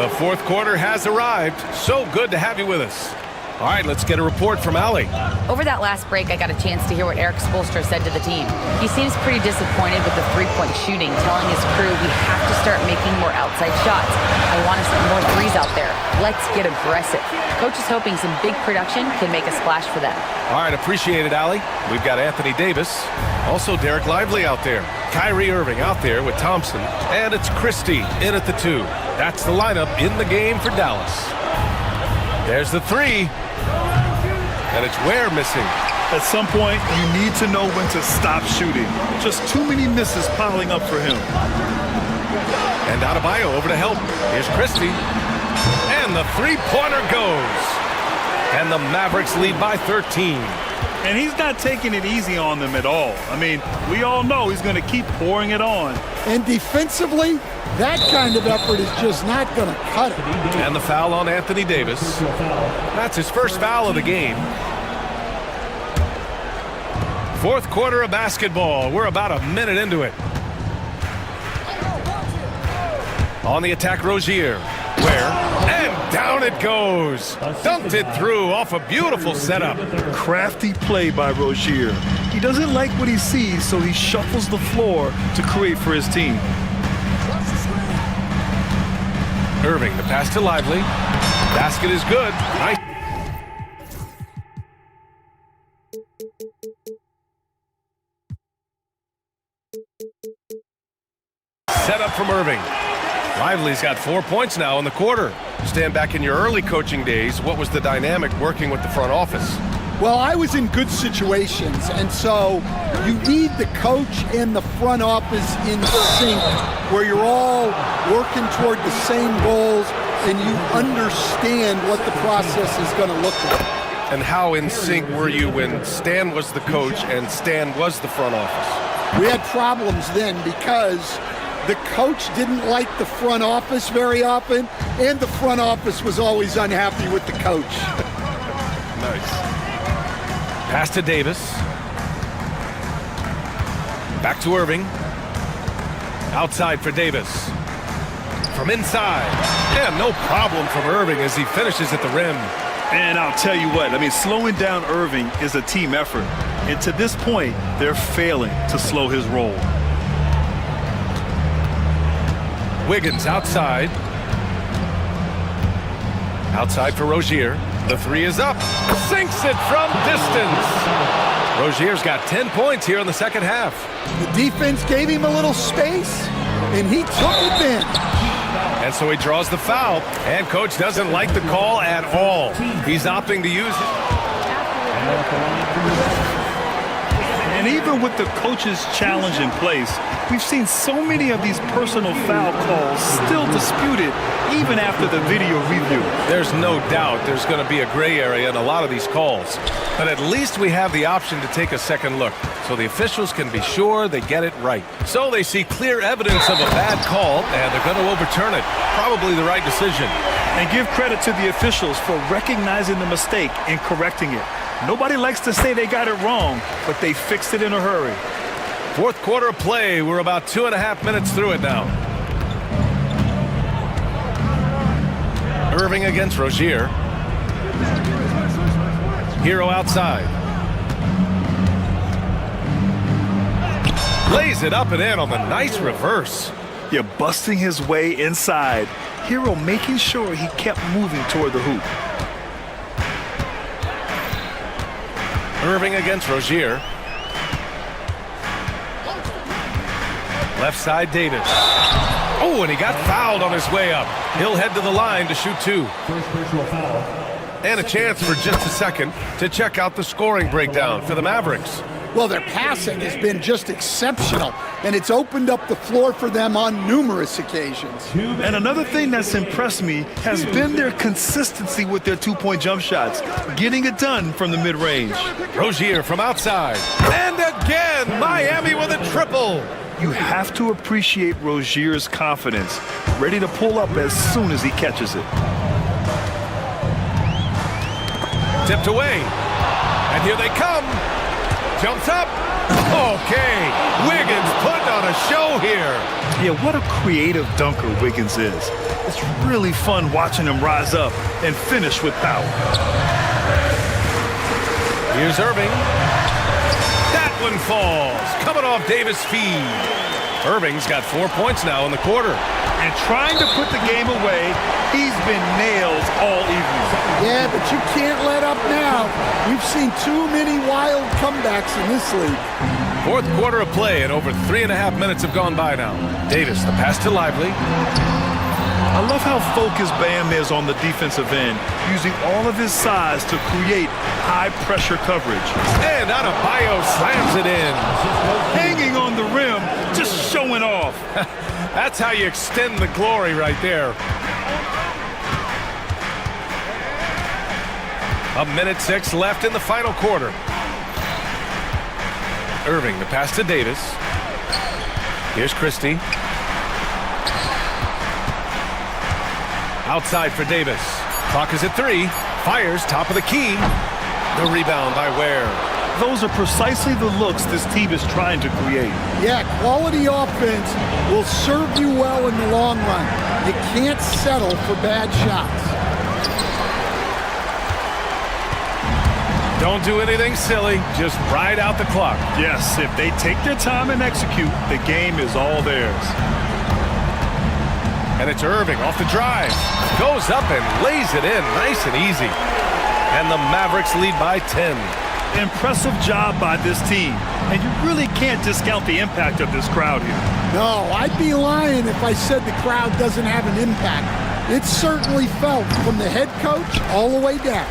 target. The fourth quarter has arrived. So good to have you with us. All right, let's get a report from Allie. Over that last break, I got a chance to hear what Eric Spoelstra said to the team. He seems pretty disappointed with the three-point shooting, telling his crew we have to start making more outside shots. I want to see more threes out there. Let's get aggressive. Coach is hoping some big production can make a splash for them. All right, appreciate it, Allie. We've got Anthony Davis, also Derek Lively out there, Kyrie Irving out there with Thompson, and it's Christie in at the 2. That's the lineup in the game for Dallas. There's the 3. And it's Ware missing. At some point, you need to know when to stop shooting. Just too many misses piling up for him. And Adebayo over to help. Here's Christie. And the three-pointer goes. And the Mavericks lead by 13. And he's not taking it easy on them at all. I mean, we all know he's going to keep pouring it on. And defensively, that kind of effort is just not going to cut it. And the foul on Anthony Davis. That's his first foul of the game. Fourth quarter of basketball. We're about a minute into it. On the attack, Rozier. Where? And down it goes. Dunked it through off a beautiful setup. Crafty play by Rozier. He doesn't like what he sees, so he shuffles the floor to create for his team. Irving, the pass to Lively. Basket is good. Nice. Set up from Irving. Lively's got 4 points now in the quarter. Stand back in your early coaching days, what was the dynamic working with the front office? Well, I was in good situations, and so you need the coach and the front office in sync, where you're all working toward the same goals and you understand what the process is going to look like. And how in sync were you when Stan was the coach and Stan was the front office? We had problems then because the coach didn't like the front office very often, and the front office was always unhappy with the coach. Nice. Pass to Davis. Back to Irving. Outside for Davis. From inside. Yeah, no problem from Irving as he finishes at the rim. And I'll tell you what, I mean, slowing down Irving is a team effort. And to this point, they're failing to slow his roll. Wiggins outside. Outside for Rozier. The three is up. Sinks it from distance. Rozier's got 10 points here in the second half. The defense gave him a little space, and he took advantage. And so he draws the foul, and coach doesn't like the call at all. He's opting to use it. And even with the coach's challenge in place, we've seen so many of these personal foul calls still disputed even after the video review. There's no doubt there's going to be a gray area in a lot of these calls. But at least we have the option to take a second look, so the officials can be sure they get it right. So they see clear evidence of a bad call, and they're going to overturn it. Probably the right decision. And give credit to the officials for recognizing the mistake and correcting it. Nobody likes to say they got it wrong, but they fixed it in a hurry. Fourth quarter of play. We're about 2.5 minutes through it now. Irving against Rozier. Hero outside. Lays it up and in on the nice reverse. You're busting his way inside. Hero making sure he kept moving toward the hoop. Irving against Rozier. Left side, Davis. Oh, and he got fouled on his way up. He'll head to the line to shoot two. And a chance for just a second to check out the scoring breakdown for the Mavericks. Well, their passing has been just exceptional, and it's opened up the floor for them on numerous occasions. And another thing that's impressed me has been their consistency with their two-point jump shots, getting it done from the mid-range. Rozier from outside. And again, Miami with a triple. You have to appreciate Rozier's confidence, ready to pull up as soon as he catches it. Tipped away. And here they come. Jumps up. Okay. Wiggins putting on a show here. Yeah, what a creative dunker Wiggins is. It's really fun watching him rise up and finish with power. Here's Irving. That one falls. Coming off Davis' feed. Irving's got 4 points now in the quarter. And trying to put the game away, he's been nailed all evening. Yeah, but you can't let up now. We've seen too many wild comebacks in this league. Fourth quarter of play, and over 3.5 minutes have gone by now. Davis, the pass to Lively. I love how focused Bam is on the defensive end, using all of his size to create high-pressure coverage. And Adebayo slams it in. Hanging on the rim, just showing off. That's how you extend the glory right there. 1:06 left in the final quarter. Irving, the pass to Davis. Here's Christie. Outside for Davis. Clock is at 3. Fires top of the key. The rebound by Ware. Those are precisely the looks this team is trying to create. Yeah, quality offense will serve you well in the long run. You can't settle for bad shots. Don't do anything silly. Just ride out the clock. Yes, if they take their time and execute, the game is all theirs. And it's Irving off the drive. Goes up and lays it in nice and easy. And the Mavericks lead by 10. Impressive job by this team. And you really can't discount the impact of this crowd here. No, I'd be lying if I said the crowd doesn't have an impact. It's certainly felt from the head coach all the way down.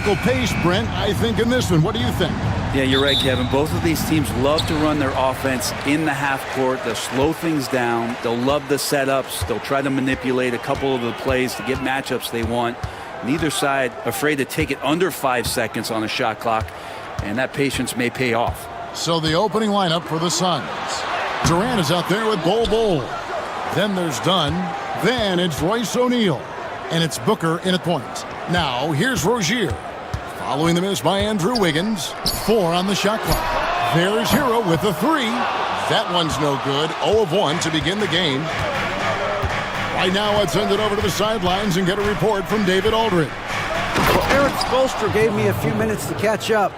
Pace, Brent, I think, in this one. What do you think? Yeah, you're right, Kevin. Both of these teams love to run their offense in the half court. They'll slow things down. They'll love the setups. They'll try to manipulate a couple of the plays to get matchups they want. Neither side afraid to take it under 5 seconds on a shot clock, and that patience may pay off. So the opening lineup for the Suns. Durant is out there with Bol. Then there's Dunn. Then it's Royce O'Neal. And it's Booker in at point. Now, here's Rozier. Following the miss by Andrew Wiggins. 4 on the shot clock. There's Hero with the 3. That one's no good. 0 of 1 to begin the game. Right now, I'd send it over to the sidelines and get a report from David Aldridge. Well, Eric Spoelstra gave me a few minutes to catch up.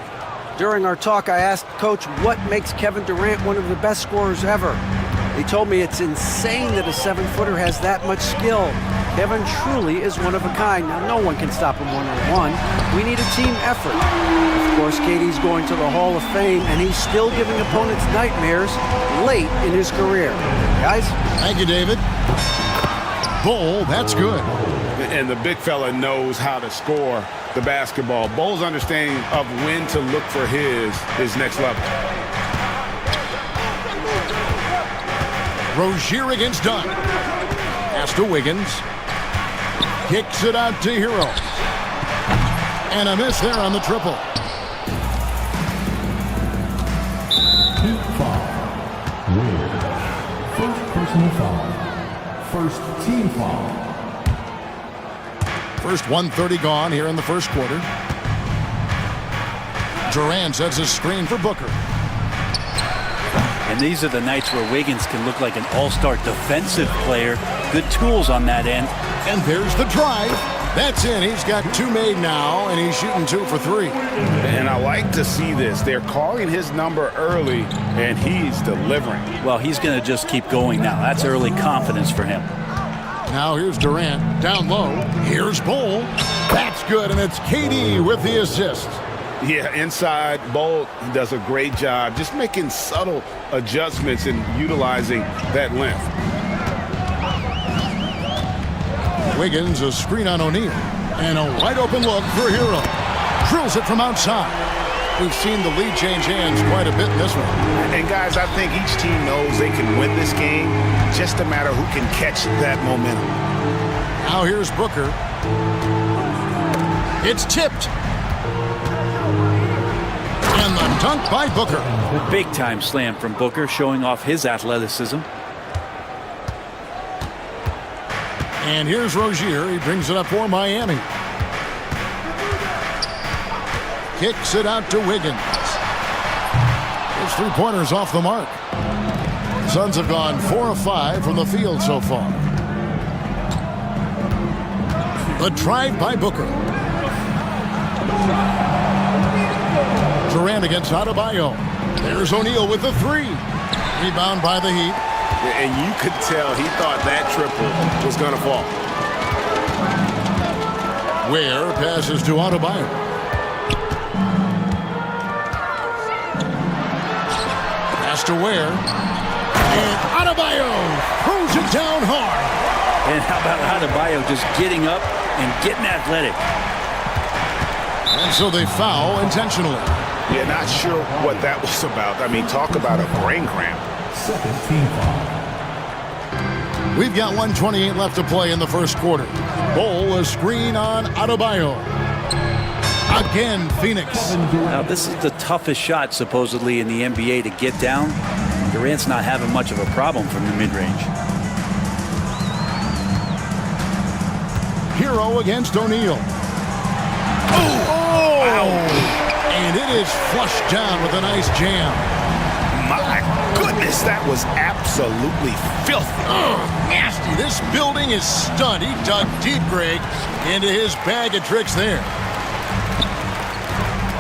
During our talk, I asked Coach what makes Kevin Durant one of the best scorers ever. He told me it's insane that a 7-footer has that much skill. Kevin truly is one of a kind. Now, no one can stop him one-on-one. We need a team effort. Of course, KD's going to the Hall of Fame, and he's still giving opponents nightmares late in his career. Guys? Thank you, David. Bol, that's good. And the big fella knows how to score the basketball. Bol's understanding of when to look for his next level. Rozier against Dunn. Pass to Wiggins. Kicks it out to Hero. And a miss there on the triple. Team foul. Weird. First personal foul. First team foul. First 1:30 gone here in the first quarter. Durant sets a screen for Booker. And these are the nights where Wiggins can look like an all-star defensive player. Good tools on that end. And there's the drive. That's in. He's got 2 made now, and he's shooting 2 for 3. And I like to see this. They're calling his number early, and he's delivering. Well, he's going to just keep going now. That's early confidence for him. Now here's Durant. Down low. Here's Bol. That's good, and it's KD with the assist. Yeah, inside, Bol does a great job just making subtle adjustments and utilizing that length. Wiggins, a screen on O'Neal. And a wide open look for Hero. Drills it from outside. We've seen the lead change hands quite a bit in this one. And guys, I think each team knows they can win this game. Just a matter who can catch that momentum. Now here's Booker. It's tipped. And the dunk by Booker. Big time slam from Booker, showing off his athleticism. And here's Rozier. He brings it up for Miami. Kicks it out to Wiggins. His 3-pointers off the mark. Suns have gone 4 of 5 from the field so far. The drive by Booker. Durant against Adebayo. There's O'Neal with the 3. Rebound by the Heat. And you could tell he thought that triple was going to fall. Ware passes to Adebayo. Pass to Ware. And Adebayo throws it down hard. And how about Adebayo just getting up and getting athletic? And so they foul intentionally. Yeah, not sure what that was about. I mean, talk about a brain cramp. Second team foul. We've got 1:28 left to play in the first quarter. Bol, a screen on Adebayo. Again, Phoenix. Now, this is the toughest shot, supposedly, in the NBA to get down. Durant's not having much of a problem from the mid-range. Hero against O'Neal. Oh! Wow. And it is flushed down with a nice jam. My goodness, that was absolutely filthy. Nasty. This building is stunned. He dug deep, Greg, into his bag of tricks there.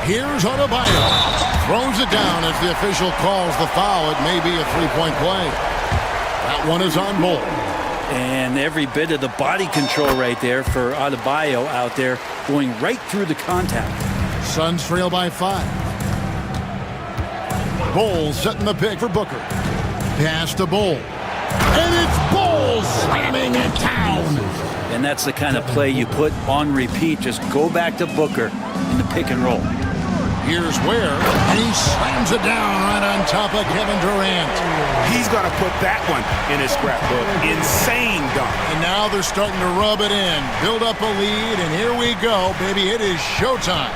Here's Adebayo. Throws it down as the official calls the foul. It may be a 3-point play. That one is on Bol. And every bit of the body control right there for Adebayo out there, going right through the contact. Suns trail by 5. Bol setting the pick for Booker. Pass to Bol. And it's Bol slamming it down. And that's the kind of play you put on repeat. Just go back to Booker. In the pick and roll. Here's Ware, and he slams it down right on top of Kevin Durant. He's going to put that one in his scrapbook. Insane dunk. And now they're starting to rub it in, build up a lead, and here we go, baby. It is showtime.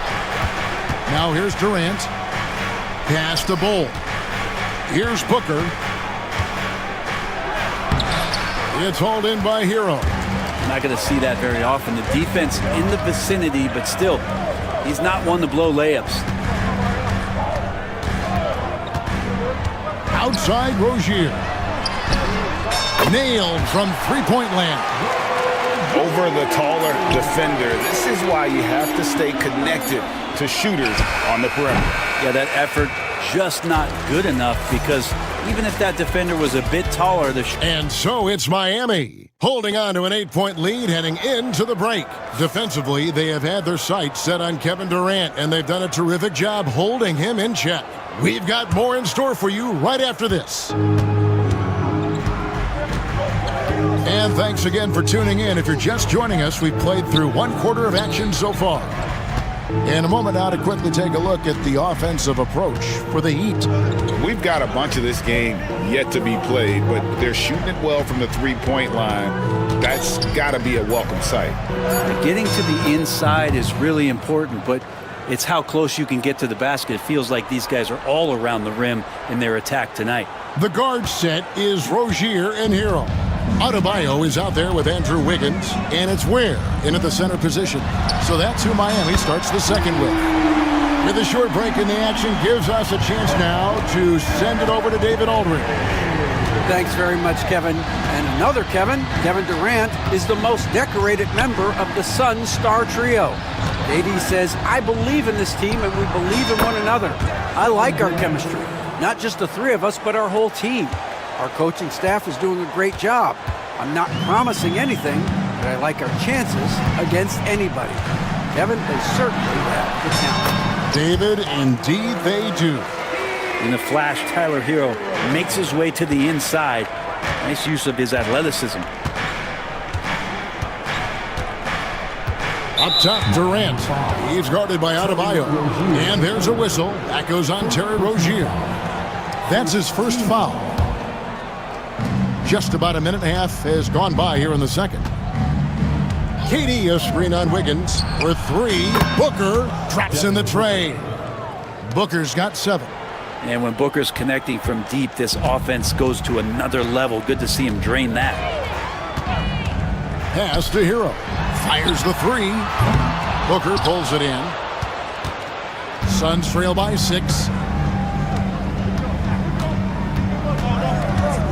Now here's Durant. Pass to Bull. Here's Booker. It's hauled in by Hero. Not going to see that very often. The defense in the vicinity, but still, he's not one to blow layups. Outside Rozier. Nailed from three-point land. Over the taller defender. This is why you have to stay connected to shooters on the perimeter. Yeah, that effort just not good enough, because even if that defender was a bit taller, and so it's Miami holding on to an 8-point lead heading into the break. Defensively, they have had their sights set on Kevin Durant, and they've done a terrific job holding him in check. We've got more in store for you right after this. And thanks again for tuning in. If you're just joining us, we've played through one quarter of action so far. In a moment now to quickly take a look at the offensive approach for the Heat. We've got a bunch of this game yet to be played, but they're shooting it well from the three-point line. That's got to be a welcome sight. Getting to the inside is really important, but it's how close you can get to the basket. It feels like these guys are all around the rim in their attack tonight. The guard set is Rozier and Hero. Adebayo is out there with Andrew Wiggins, and it's Ware in at the center position. So that's who Miami starts the second with. With a short break in the action gives us a chance now to send it over to David Aldridge. Thanks very much, Kevin. And another Kevin, Kevin Durant, is the most decorated member of the Suns star trio. AD says, I believe in this team and we believe in one another. I like our chemistry. Not just the three of us, but our whole team. Our coaching staff is doing a great job. I'm not promising anything, but I like our chances against anybody. Kevin, they certainly have the talent. David, indeed they do. In a flash, Tyler Hero makes his way to the inside. Nice use of his athleticism. Up top, Durant. He's guarded by Adebayo. And there's a whistle. That goes on Terry Rozier. That's his first foul. Just about a minute and a half has gone by here in the second. KD a screen on Wiggins for three. Booker traps in the tray. Booker's got 7. And when Booker's connecting from deep, this offense goes to another level. Good to see him drain that. Pass to Hero. Fires the 3. Booker pulls it in. Suns trail by 6.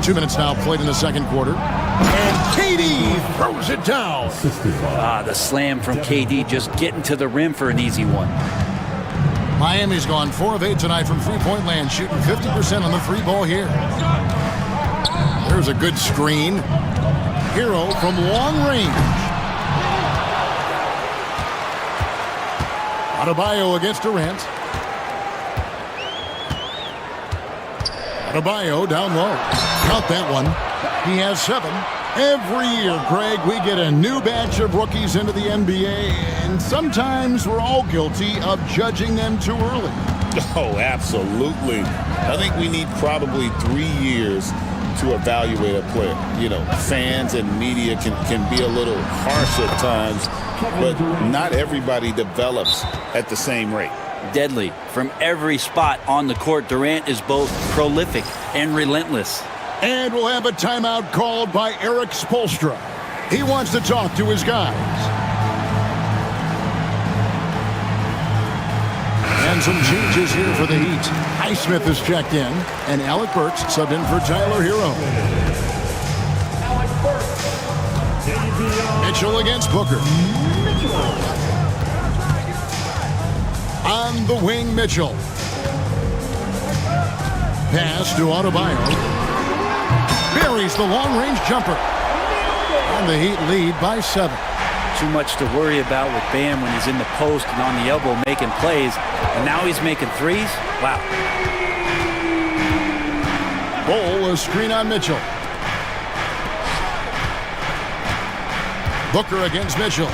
2 minutes now played in the second quarter. And KD throws it down. The slam from KD, just getting to the rim for an easy one. Miami's gone 4 of 8 tonight from three-point land, shooting 50% on the 3 ball here. There's a good screen. Hero from long range. Adebayo against Durant. Adebayo down low. Count that one. He has 7. Every year, Greg, we get a new batch of rookies into the NBA, and sometimes we're all guilty of judging them too early. Oh, absolutely. I think we need probably 3 years to evaluate a player. You know, fans and media can be a little harsh at times, but not everybody develops at the same rate. Deadly. From every spot on the court, Durant is both prolific and relentless. And we'll have a timeout called by Eric Spoelstra. He wants to talk to his guys. And some changes here for the Heat. Highsmith is checked in, and Alec Burks subbed in for Tyler Hero. Mitchell against Booker. On the wing, Mitchell. Pass to Adebayo. Buries the long-range jumper. And the Heat lead by 7. Too much to worry about with Bam when he's in the post and on the elbow making plays. And now he's making threes? Wow. Bull, a screen on Mitchell. Booker against Mitchell.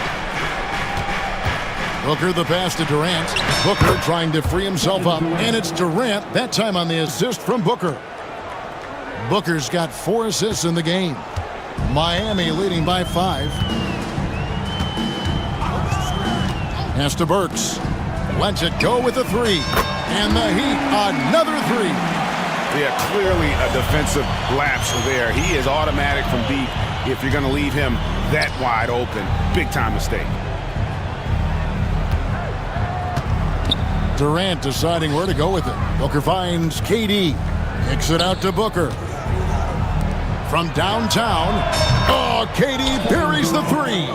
Booker the pass to Durant. Booker trying to free himself up. And it's Durant, that time on the assist from Booker. Booker's got 4 assists in the game. Miami leading by 5. Pass to Burks. Lets it go with a 3. And the Heat, another 3. Yeah, clearly a defensive lapse there. He is automatic from deep if you're going to leave him that wide open. Big time mistake. Durant deciding where to go with it. Booker finds KD. Kicks it out to Booker. From downtown. Oh, KD buries the 3.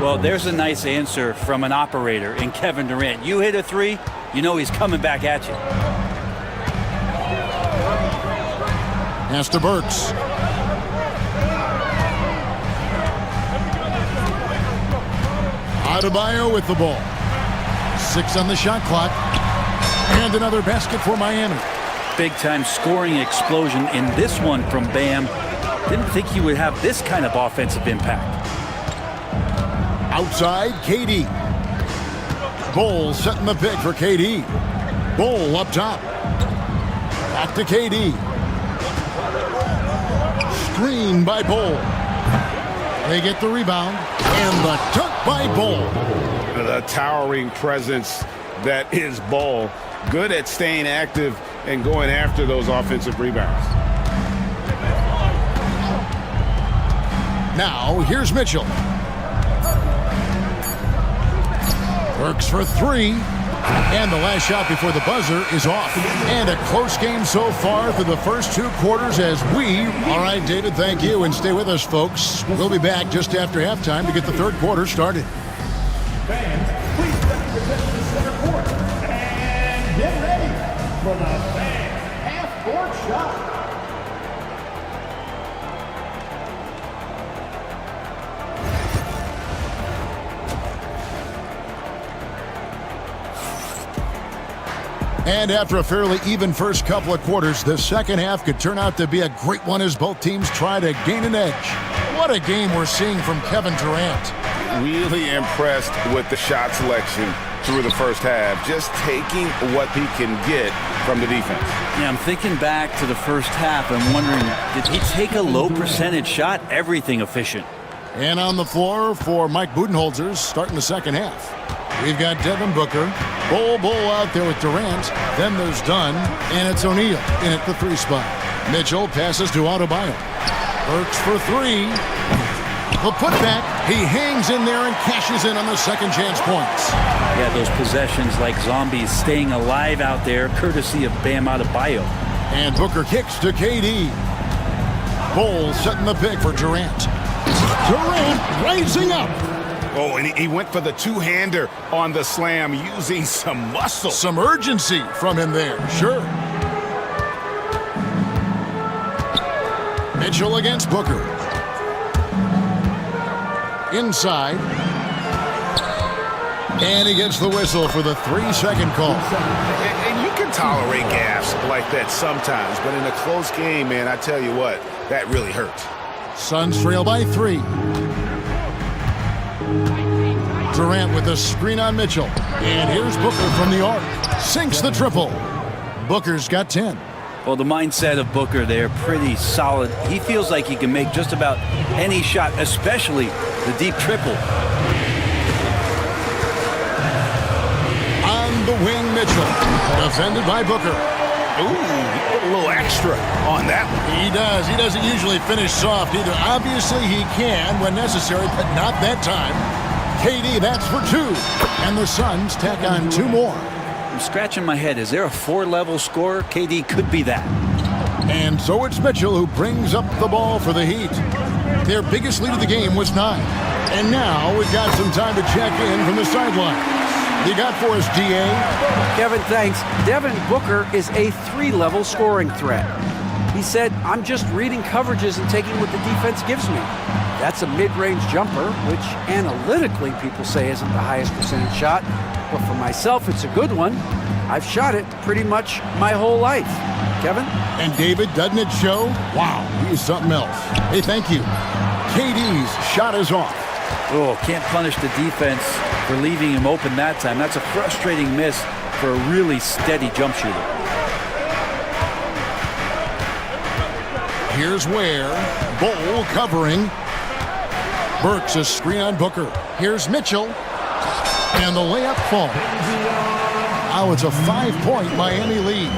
Well, there's a nice answer from an operator in Kevin Durant. You hit a 3, you know he's coming back at you. Pass to Burks. Adebayo with the ball. 6 on the shot clock. And another basket for Miami. Big-time scoring explosion in this one from Bam. Didn't think he would have this kind of offensive impact. Outside, KD. Bull setting the pick for KD. Bull up top. Back to KD. Screen by Bull. They get the rebound. And the dunk by Bull. The towering presence that is Bull. Good at staying active and going after those offensive rebounds. Now, here's Mitchell. Works for 3. And the last shot before the buzzer is off. And a close game so far through the first 2 quarters as we... All right, David, thank you. And stay with us, folks. We'll be back just after halftime to get the 3rd quarter started. Fans, please set your attention to center court. And get ready for the fans half-court shot. And after a fairly even first couple of quarters, the second half could turn out to be a great one as both teams try to gain an edge. What a game we're seeing from Kevin Durant. Really impressed with the shot selection through the first half, just taking what he can get from the defense. Yeah, I'm thinking back to the first half and wondering, did he take a low percentage shot? Everything efficient. And on the floor for Mike Budenholzer's starting the second half. We've got Devin Booker, Bull out there with Durant. Then there's Dunn, and it's O'Neal in at the 3 spot. Mitchell passes to Adebayo. Burks for 3. The putback, he hangs in there and cashes in on the second chance points. Yeah, those possessions like zombies staying alive out there, courtesy of Bam Adebayo. And Booker kicks to KD. Bull setting the pick for Durant. Durant raising up. Oh, and he went for the 2-hander on the slam, using some muscle. Some urgency from him there, sure. Mitchell against Booker. Inside. And he gets the whistle for the 3-second call. And you can tolerate gaffes like that sometimes, but in a close game, man, I tell you what, that really hurts. Suns trail by 3. Durant with a screen on Mitchell. And here's Booker from the arc. Sinks the triple. Booker's got 10. Well, the mindset of Booker there, pretty solid. He feels like he can make just about any shot, especially the deep triple. On the wing, Mitchell. Defended by Booker. Ooh, he put a little extra on that one. He does. He doesn't usually finish soft either. Obviously, he can when necessary, but not that time. KD, that's for 2. And the Suns tack on 2 more. I'm scratching my head. Is there a 4-level scorer? KD could be that. And so it's Mitchell who brings up the ball for the Heat. Their biggest lead of the game was 9. And now we've got some time to check in from the sidelines. You got for us, DA? Kevin, thanks. Devin Booker is a 3-level scoring threat. He said, I'm just reading coverages and taking what the defense gives me. That's a mid-range jumper, which analytically people say isn't the highest percentage shot. But for myself, it's a good one. I've shot it pretty much my whole life. Kevin? And David, doesn't it show? Wow, he's something else. Hey, thank you. KD's shot is off. Oh, can't punish the defense for leaving him open that time. That's a frustrating miss for a really steady jump shooter. Here's Ware. Bowl covering. Burks a screen on Booker. Here's Mitchell. And the layup falls. Now it's a 5-point Miami lead.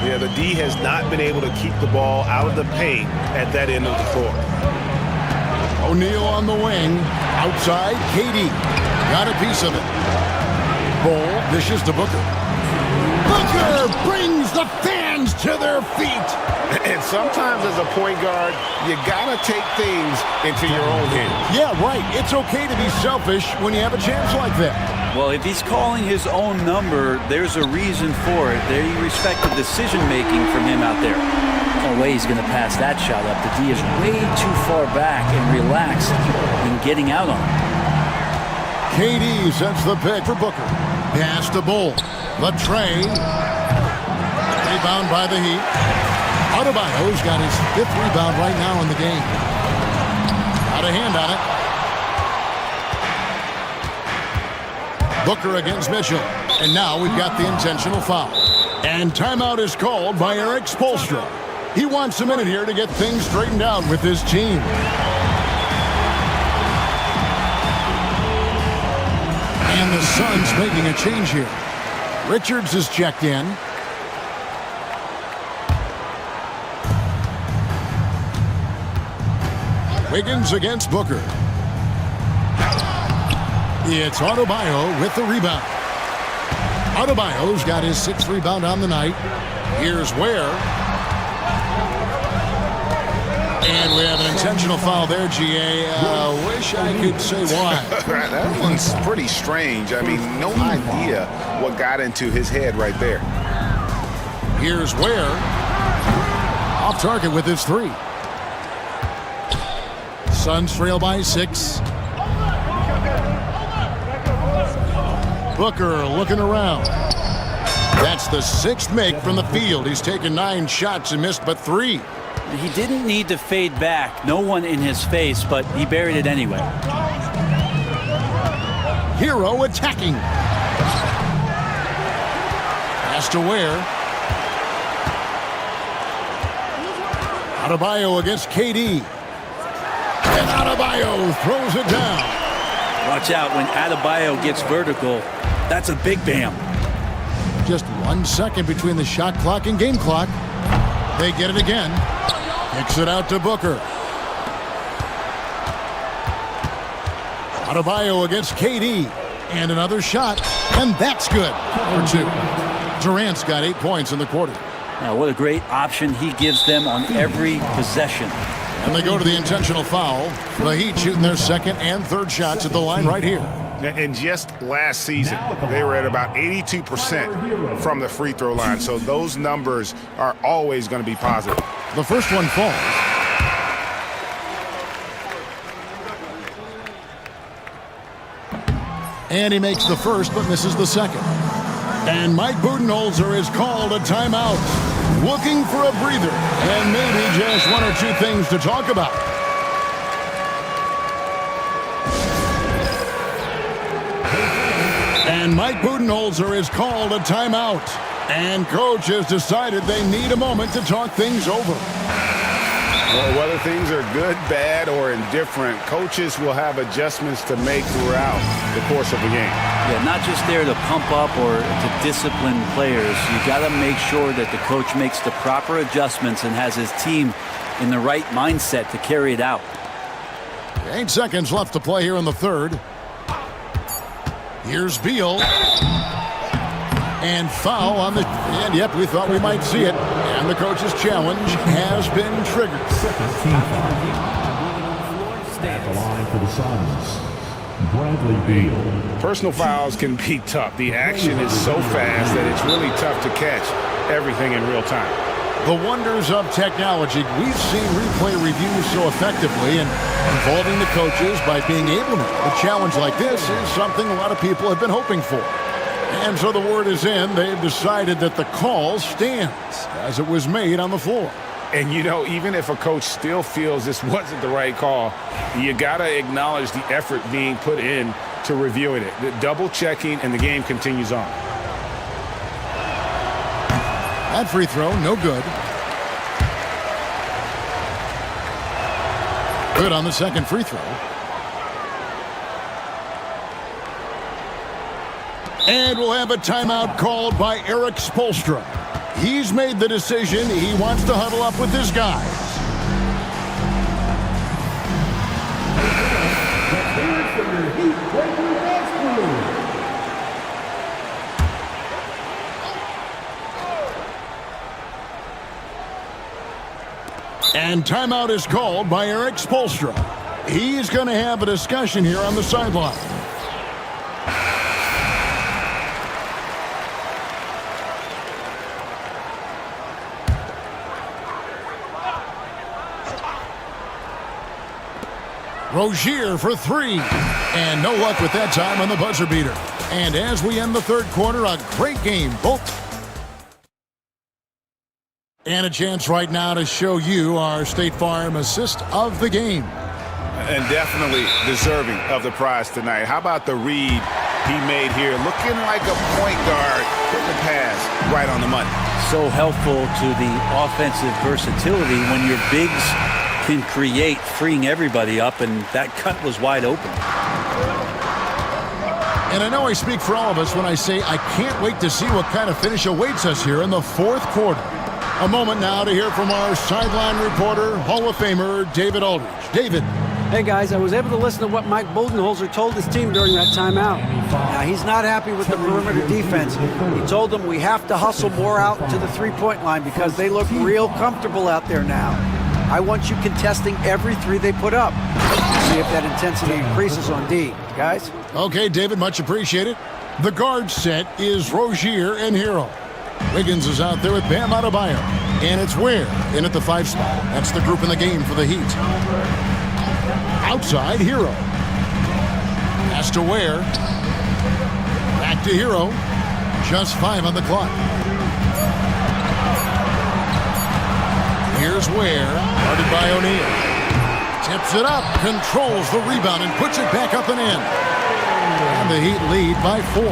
Yeah, the D has not been able to keep the ball out of the paint at that end of the court. O'Neal on the wing. Outside, KD. Got a piece of it. Bowl dishes to Booker. Booker brings the fans to their feet. And sometimes as a point guard, you gotta take things into your own hands. Yeah, right. It's okay to be selfish when you have a chance like that. Well, if he's calling his own number, there's a reason for it. They respect the decision-making from him out there. No way he's going to pass that shot up. The D is way too far back and relaxed in getting out on him. KD sets the pick for Booker. Pass to Bull. The tray. Rebound by the Heat. Adebayo's got his 5th rebound right now in the game. Got a hand on it. Booker against Mitchell. And now we've got the intentional foul. And timeout is called by Eric Spoelstra. He wants a minute here to get things straightened out with his team. And the Suns making a change here. Richards is checked in. Wiggins against Booker. It's Adebayo with the rebound. Adebayo's got his 6th rebound on the night. Here's Ware. And we have an intentional foul there, GA. Wish I could say why. That one's pretty strange. I mean, no idea what got into his head right there. Here's Ware. Off target with his 3. Suns trail by 6. Booker looking around. That's the 6th make from the field. He's taken 9 shots and missed but 3. He didn't need to fade back. No one in his face, but he buried it anyway. Hero attacking. Pass to Ware. Adebayo against KD. And Adebayo throws it down. Watch out when Adebayo gets vertical. That's a big bam. Just 1 second between the shot clock and game clock. They get it again. Kicks it out to Booker. Adebayo against KD. And another shot. And that's good for 2. Durant's got 8 points in the quarter. Now, what a great option he gives them on every possession. And they go to the intentional foul. The Heat shooting their 2nd and 3rd shots at the line right here. And just last season, they were at about 82% from the free throw line. So those numbers are always going to be positive. The first one falls. And he makes the first but misses the second. And Mike Budenholzer is called a timeout. Looking for a breather and maybe just 1 or 2 things to talk about. And Mike Budenholzer is called a timeout. And coach has decided they need a moment to talk things over. Well, whether things are good, bad, or indifferent, coaches will have adjustments to make throughout the course of the game. Yeah, not just there to pump up or to discipline players. You got to make sure that the coach makes the proper adjustments and has his team in the right mindset to carry it out. 8 seconds left to play here in the 3rd. Here's Beal. And foul on the... And, yep, we thought we might see it. And the coach's challenge has been triggered. At the line for the Suns, Bradley Beal. Personal fouls can be tough. The action is so fast that it's really tough to catch everything in real time. The wonders of technology. We've seen replay reviews so effectively and involving the coaches by being able to. A challenge like this is something a lot of people have been hoping for. And so the word is in. They've decided that the call stands as it was made on the floor. And, you know, even if a coach still feels this wasn't the right call, you got to acknowledge the effort being put in to reviewing it. The double checking, and the game continues on. That free throw, no good. Good on the second free throw. And we'll have a timeout called by Eric Spoelstra. He's made the decision. He wants to huddle up with his guys. And timeout is called by Eric Spoelstra. He's going to have a discussion here on the sideline. Rozier for three. And no luck with that time on the buzzer beater. And as we end the third quarter, a great game. Both. And a chance right now to show you our State Farm assist of the game. And definitely deserving of the prize tonight. How about the read he made here? Looking like a point guard. Putting the pass right on the money. So helpful to the offensive versatility when your bigs can create, freeing everybody up, and that cut was wide open. And I know I speak for all of us when I say I can't wait to see what kind of finish awaits us here in the fourth quarter. A moment now to hear from our sideline reporter, Hall of Famer David Aldridge. David. Hey guys, I was able to listen to what Mike Budenholzer told his team during that timeout. Now, he's not happy with the perimeter defense. He told them we have to hustle more out to the three-point line because they look real comfortable out there now. I want you contesting every three they put up. See if that intensity increases on D. Guys? Okay, David, much appreciated. The guard set is Rozier and Hero. Wiggins is out there with Bam Adebayo. And it's Ware in at the 5 spot. That's the group in the game for the Heat. Outside, Hero. Pass to Ware. Back to Hero. Just 5 on the clock. Here's Ware, guarded by O'Neal. Tips it up, controls the rebound, and puts it back up and in. And the Heat lead by 4.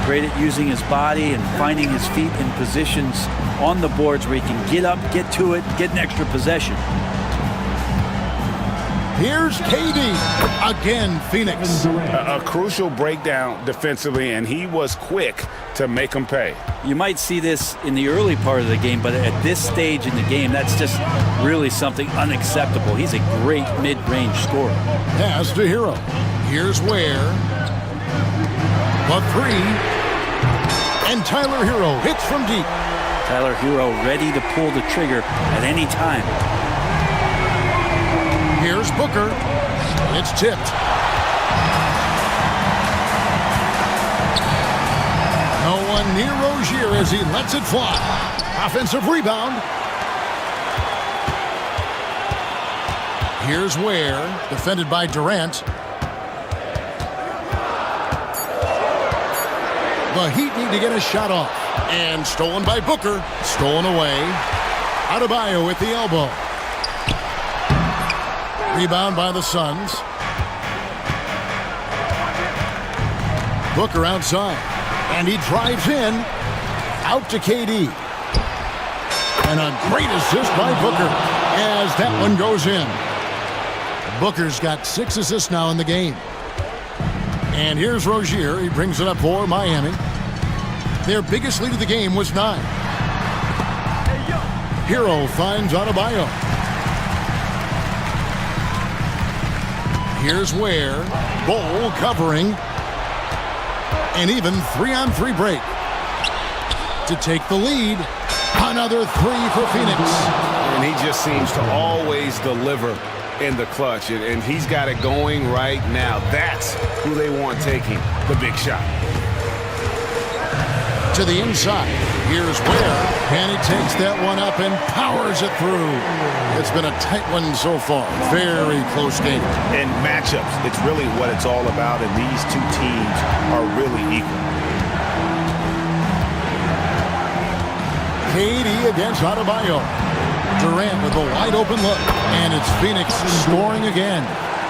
Great at using his body and finding his feet in positions on the boards where he can get up, get to it, get an extra possession. Here's KD. Again, Phoenix. A crucial breakdown defensively, and he was quick to make them pay. You might see this in the early part of the game, but at this stage in the game, that's just really something unacceptable. He's a great mid-range scorer. Pass to Hero. Here's Ware. The 3. And Tyler Hero hits from deep. Tyler Hero ready to pull the trigger at any time. Here's Booker. It's tipped. No one near Rozier as he lets it fly. Offensive rebound. Here's Ware, defended by Durant. The Heat need to get a shot off. And stolen by Booker. Stolen away. Adebayo with the elbow. Rebound by the Suns. Booker outside. And he drives in. Out to KD. And a great assist by Booker as that one goes in. Booker's got 6 assists now in the game. And here's Rozier. He brings it up for Miami. Their biggest lead of the game was 9. Hero finds Adebayo. Here's Ware. Bol covering. And even 3-on-3 break. To take the lead. Another 3 for Phoenix. And he just seems to always deliver in the clutch. And he's got it going right now. That's who they want taking the big shot. To the inside. Here's Ware. And he takes that one up and powers it through. It's been a tight one so far. Very close game. And matchups, it's really what it's all about, and these two teams are really equal. KD against Adebayo. Durant with a wide open look. And it's Phoenix scoring again.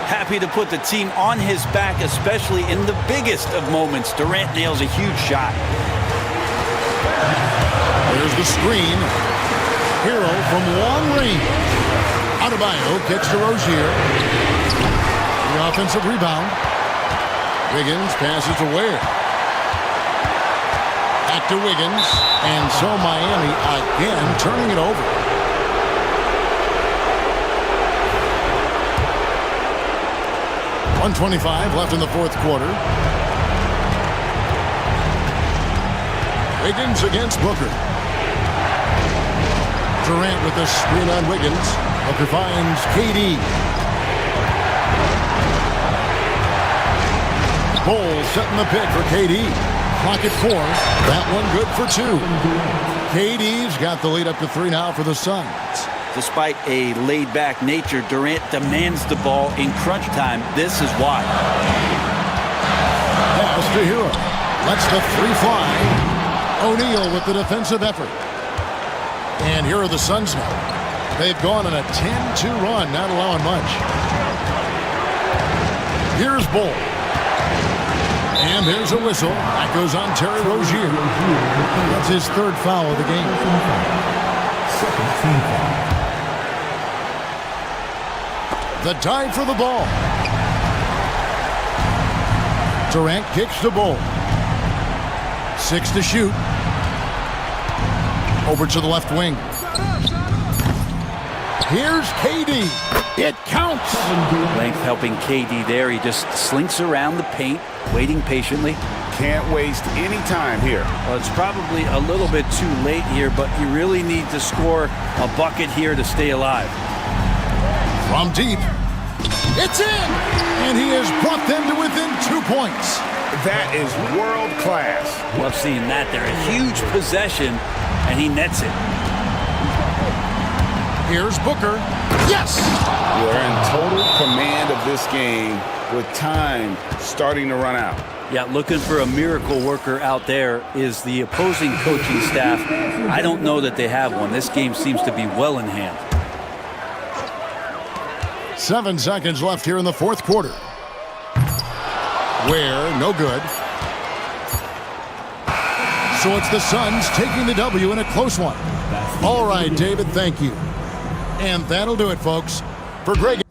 Happy to put the team on his back, especially in the biggest of moments. Durant nails a huge shot. There's the screen. Hero from long range. Adebayo gets to Rozier. The offensive rebound. Wiggins passes to Ware. Back to Wiggins. And so Miami again turning it over. .125 left in the fourth quarter. Wiggins against Booker. Durant with the screen on Wiggins. Booker finds KD. Ball setting the pick for KD. Clock at 4. That one good for 2. KD's got the lead up to 3 now for the Suns. Despite a laid-back nature, Durant demands the ball in crunch time. This is why. Pass to Hero. Lets the 3 fly. O'Neal with the defensive effort. And here are the Suns now. They've gone on a 10-2 run, not allowing much. Here's Bull. And there's a whistle. That goes on Terry Rozier. That's his 3rd foul of the game. The dive for the ball. Durant kicks the ball. 6 to shoot. Over to the left wing. Here's KD. It counts. Length helping KD there. He just slinks around the paint, waiting patiently. Can't waste any time here. Well, it's probably a little bit too late here, but you really need to score a bucket here to stay alive. From deep. It's in! And he has brought them to within 2 points. That is world class. Love seeing that there. A huge possession, and he nets it. Here's Booker. Yes! We're in total command of this game with time starting to run out. Yeah, looking for a miracle worker out there is the opposing coaching staff. I don't know that they have one. This game seems to be well in hand. 7 seconds left here in the fourth quarter. Ware, no good. So it's the Suns taking the W in a close one. All right, David, thank you. And that'll do it, folks. For Greg.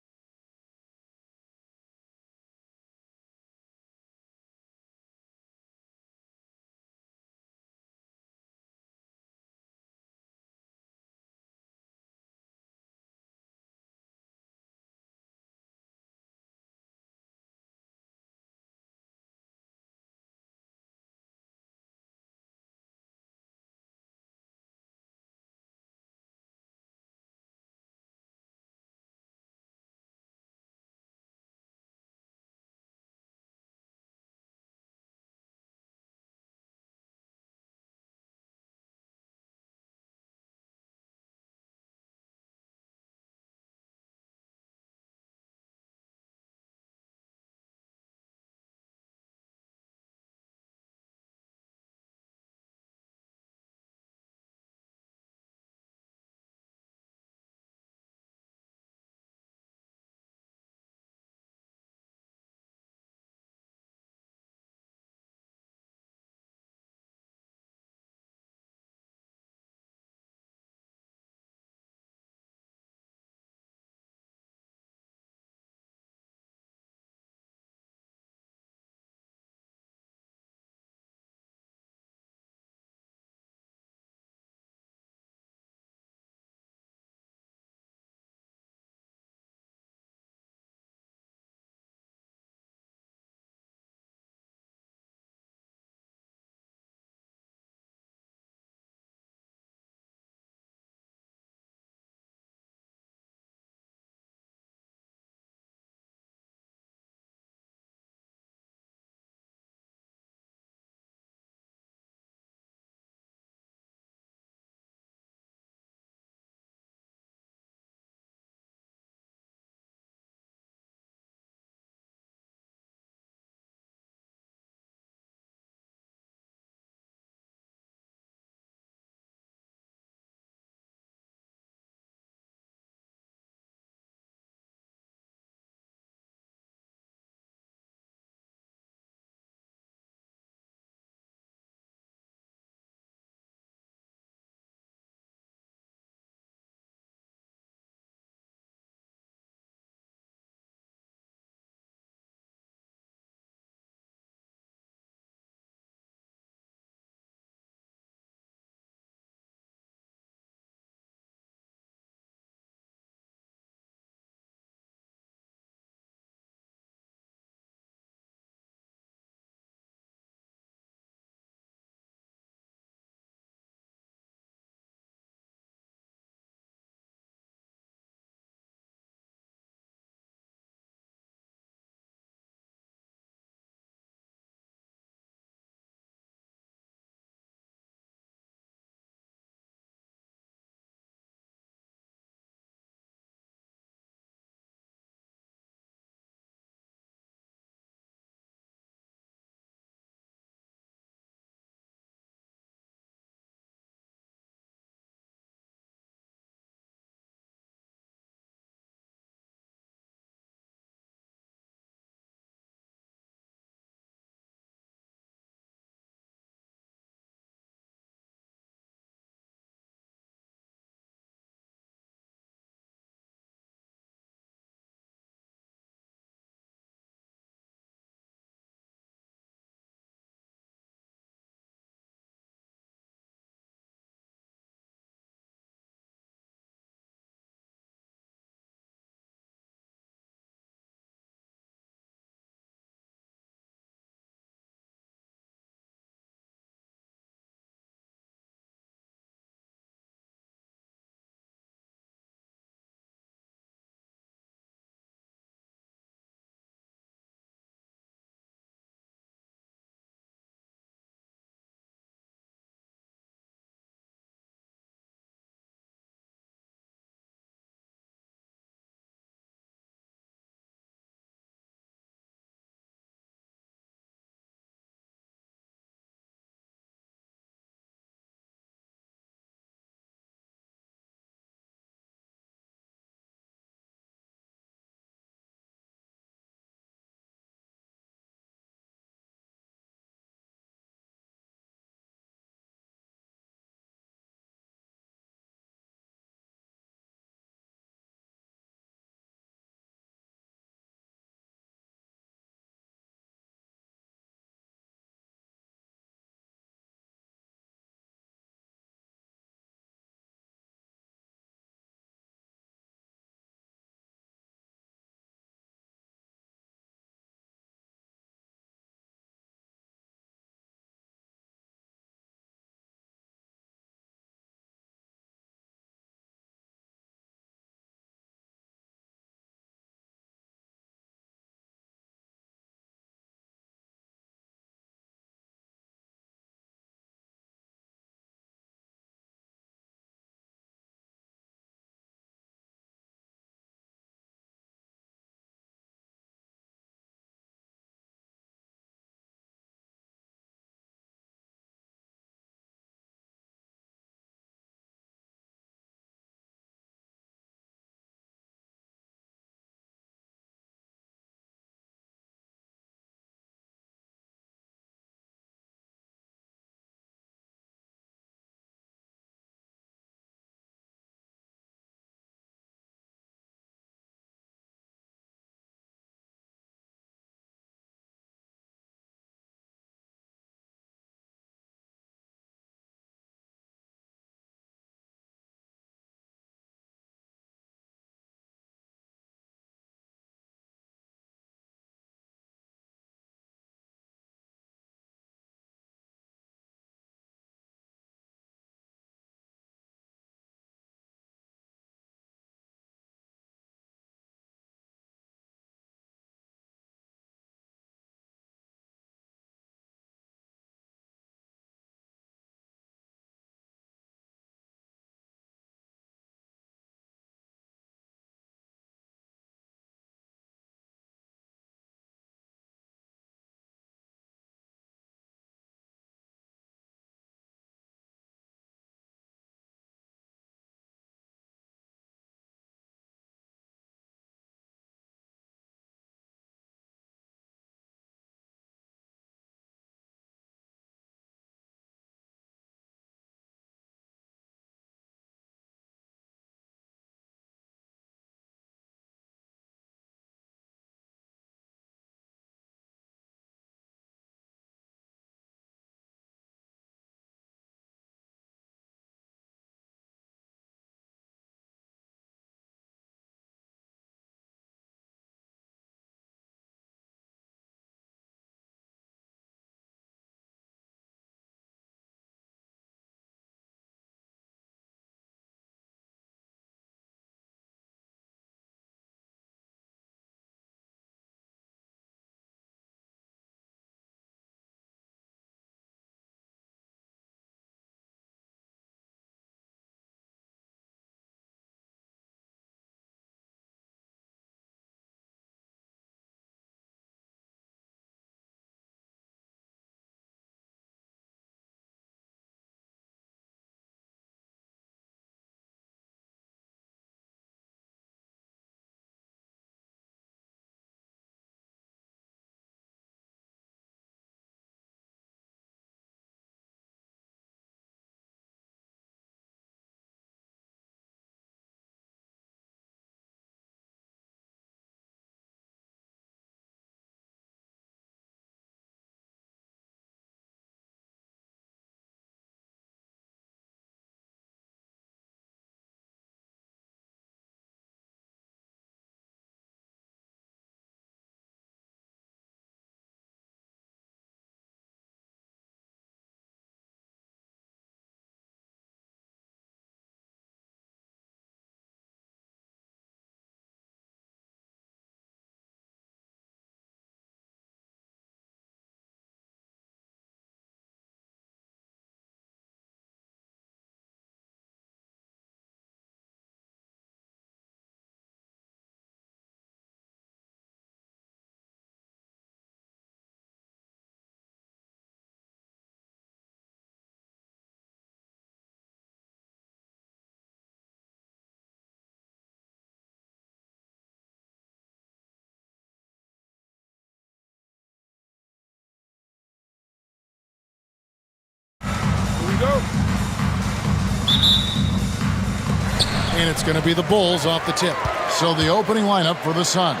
It's going to be the Bulls off the tip. So the opening lineup for the Suns.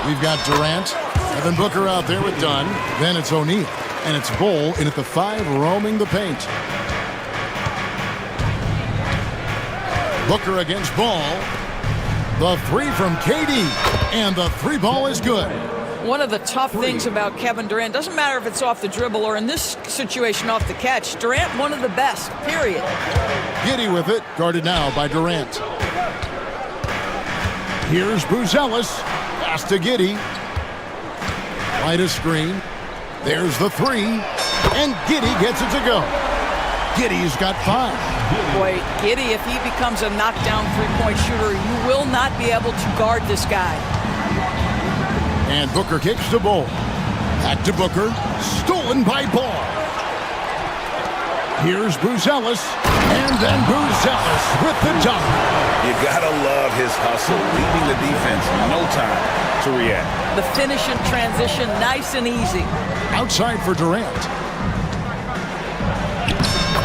We've got Durant, Devin Booker out there with Dunn. Then it's O'Neal. And it's Bol in at the 5, roaming the paint. Booker against Ball. The 3 from KD. And the 3 ball is good. One of the tough things about Kevin Durant, doesn't matter if it's off the dribble or in this situation off the catch, Durant one of the best, period. Giddey with it, guarded now by Durant. Here's Buzelis, pass to Giddey. Right a screen. There's the 3, and Giddey gets it to go. Giddey's got 5. Boy, Giddey, if he becomes a knockdown three-point shooter, you will not be able to guard this guy. And Booker kicks to Bol. Back to Booker. Stolen by Ball. Here's Buzelis. And then Buzelis with the dunk. You gotta love his hustle, leaving the defense no time to react. The finish in transition, nice and easy. Outside for Durant.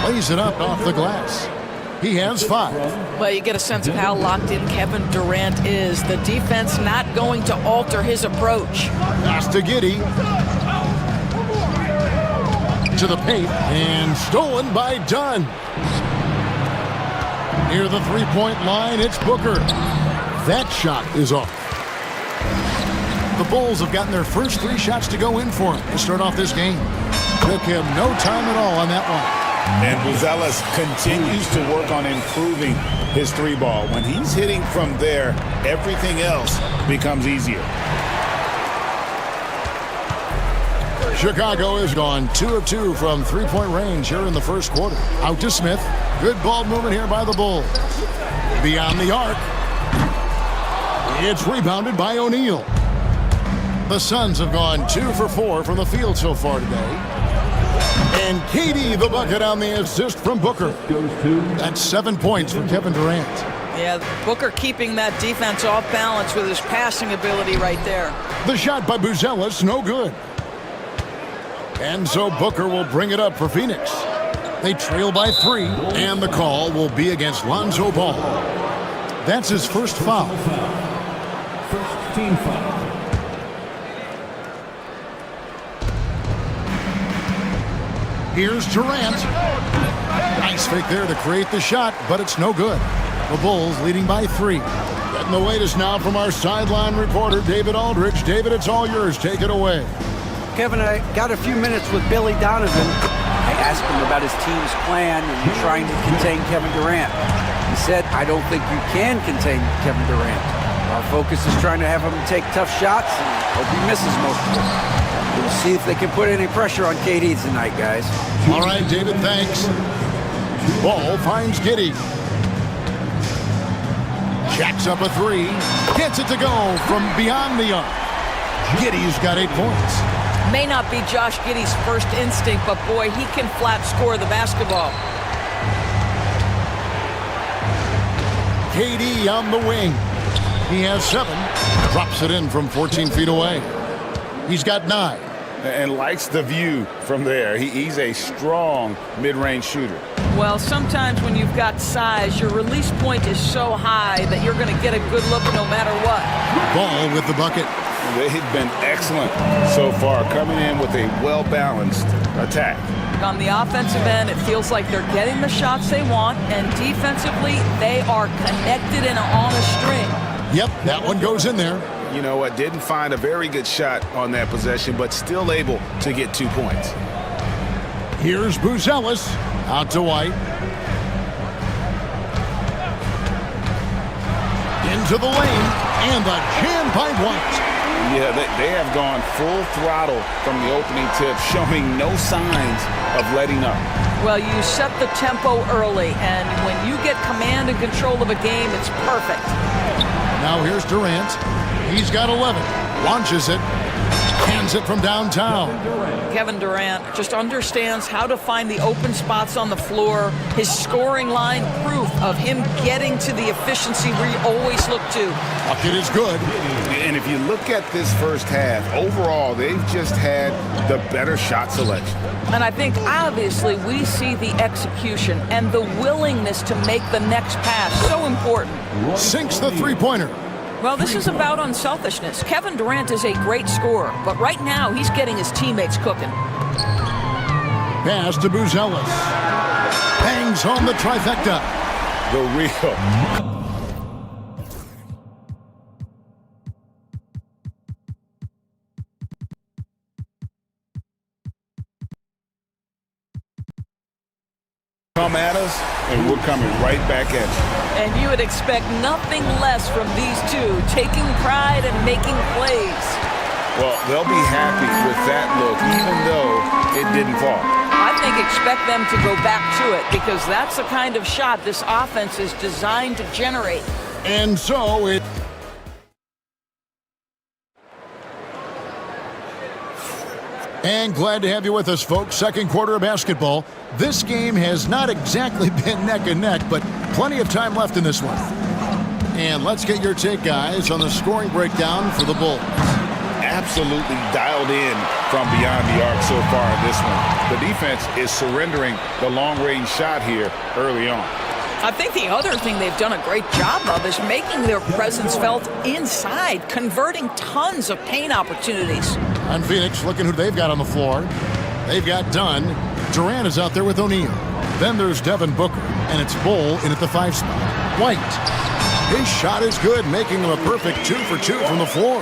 Plays it up off the glass. He has 5. Well, you get a sense of how locked in Kevin Durant is. The defense not going to alter his approach. Pass to Giddey. To the paint, and stolen by Dunn. Near the 3-point line, it's Booker. That shot is off. The Bulls have gotten their first 3 shots to go in for him to start off this game. Took him no time at all on that one. And Buzelis continues to work on improving his 3-ball. When he's hitting from there, everything else becomes easier. Chicago has gone 2 of 2 from 3-point range here in the first quarter. Out to Smith. Good ball movement here by the Bulls. Beyond the arc. It's rebounded by O'Neal. The Suns have gone 2 for 4 from the field so far today. And KD the bucket on the assist from Booker. That's 7 points for Kevin Durant. Yeah, Booker keeping that defense off balance with his passing ability right there. The shot by Buzelis, no good. And so Booker will bring it up for Phoenix. They trail by 3, and the call will be against Lonzo Ball. That's his first foul. First team foul. Here's Durant. Nice fake there to create the shot, but it's no good. The Bulls leading by 3. Getting the latest now from our sideline reporter, David Aldridge. David, it's all yours. Take it away. Kevin, I got a few minutes with Billy Donovan. I asked him about his team's plan and trying to contain Kevin Durant. He said, I don't think you can contain Kevin Durant. Our focus is trying to have him take tough shots and hope he misses most of them. We'll see if they can put any pressure on KD tonight, guys. All right, David, thanks. Ball finds Giddey. Jacks up a 3. Gets it to go from beyond the arc. Giddey's got 8 points. May not be Josh Giddey's first instinct, but boy, he can flat score the basketball. KD on the wing. He has 7. Drops it in from 14 feet away. He's got 9. And likes the view from there. He's a strong mid-range shooter. Well, sometimes when you've got size, your release point is so high that you're going to get a good look no matter what. Ball with the bucket. They've been excellent so far, coming in with a well-balanced attack. On the offensive end, it feels like they're getting the shots they want, and defensively, they are connected and on a string. Yep, that one goes in there. You know what, didn't find a very good shot on that possession, but still able to get 2 points. Here's Buzelis, out to White. Into the lane, and the jam by White. Yeah, they have gone full throttle from the opening tip, showing no signs of letting up. Well, you set the tempo early, and when you get command and control of a game, it's perfect. Now here's Durant. He's got 11. Launches it. Hands it from downtown. Kevin Durant just understands how to find the open spots on the floor. His scoring line, proof of him getting to the efficiency we always look to. Bucket is good. And if you look at this first half, overall, they've just had the better shot selection. And I think, obviously, we see the execution and the willingness to make the next pass so important. Sinks the three-pointer. Well, this is about unselfishness. Kevin Durant is a great scorer, but right now he's getting his teammates cooking. Pass to Buzelis. Bangs home the trifecta. The real. Come at us, and we're coming right back at you. And you would expect nothing less from these two, taking pride and making plays. Well, they'll be happy with that look, even though it didn't fall. I think expect them to go back to it, because that's the kind of shot this offense is designed to generate. And so it... And glad to have you with us, folks. Second quarter of basketball. This game has not exactly been neck and neck, but plenty of time left in this one. And let's get your take, guys, on the scoring breakdown for the Bulls. Absolutely dialed in from beyond the arc so far in this one. The defense is surrendering the long-range shot here early on. I think the other thing they've done a great job of is making their presence felt inside, converting tons of paint opportunities. On Phoenix, looking who they've got on the floor. They've got Dunn. Durant is out there with O'Neal. Then there's Devin Booker, and it's Bull in at the 5 spot. White. His shot is good, making him a perfect 2 for 2 from the floor.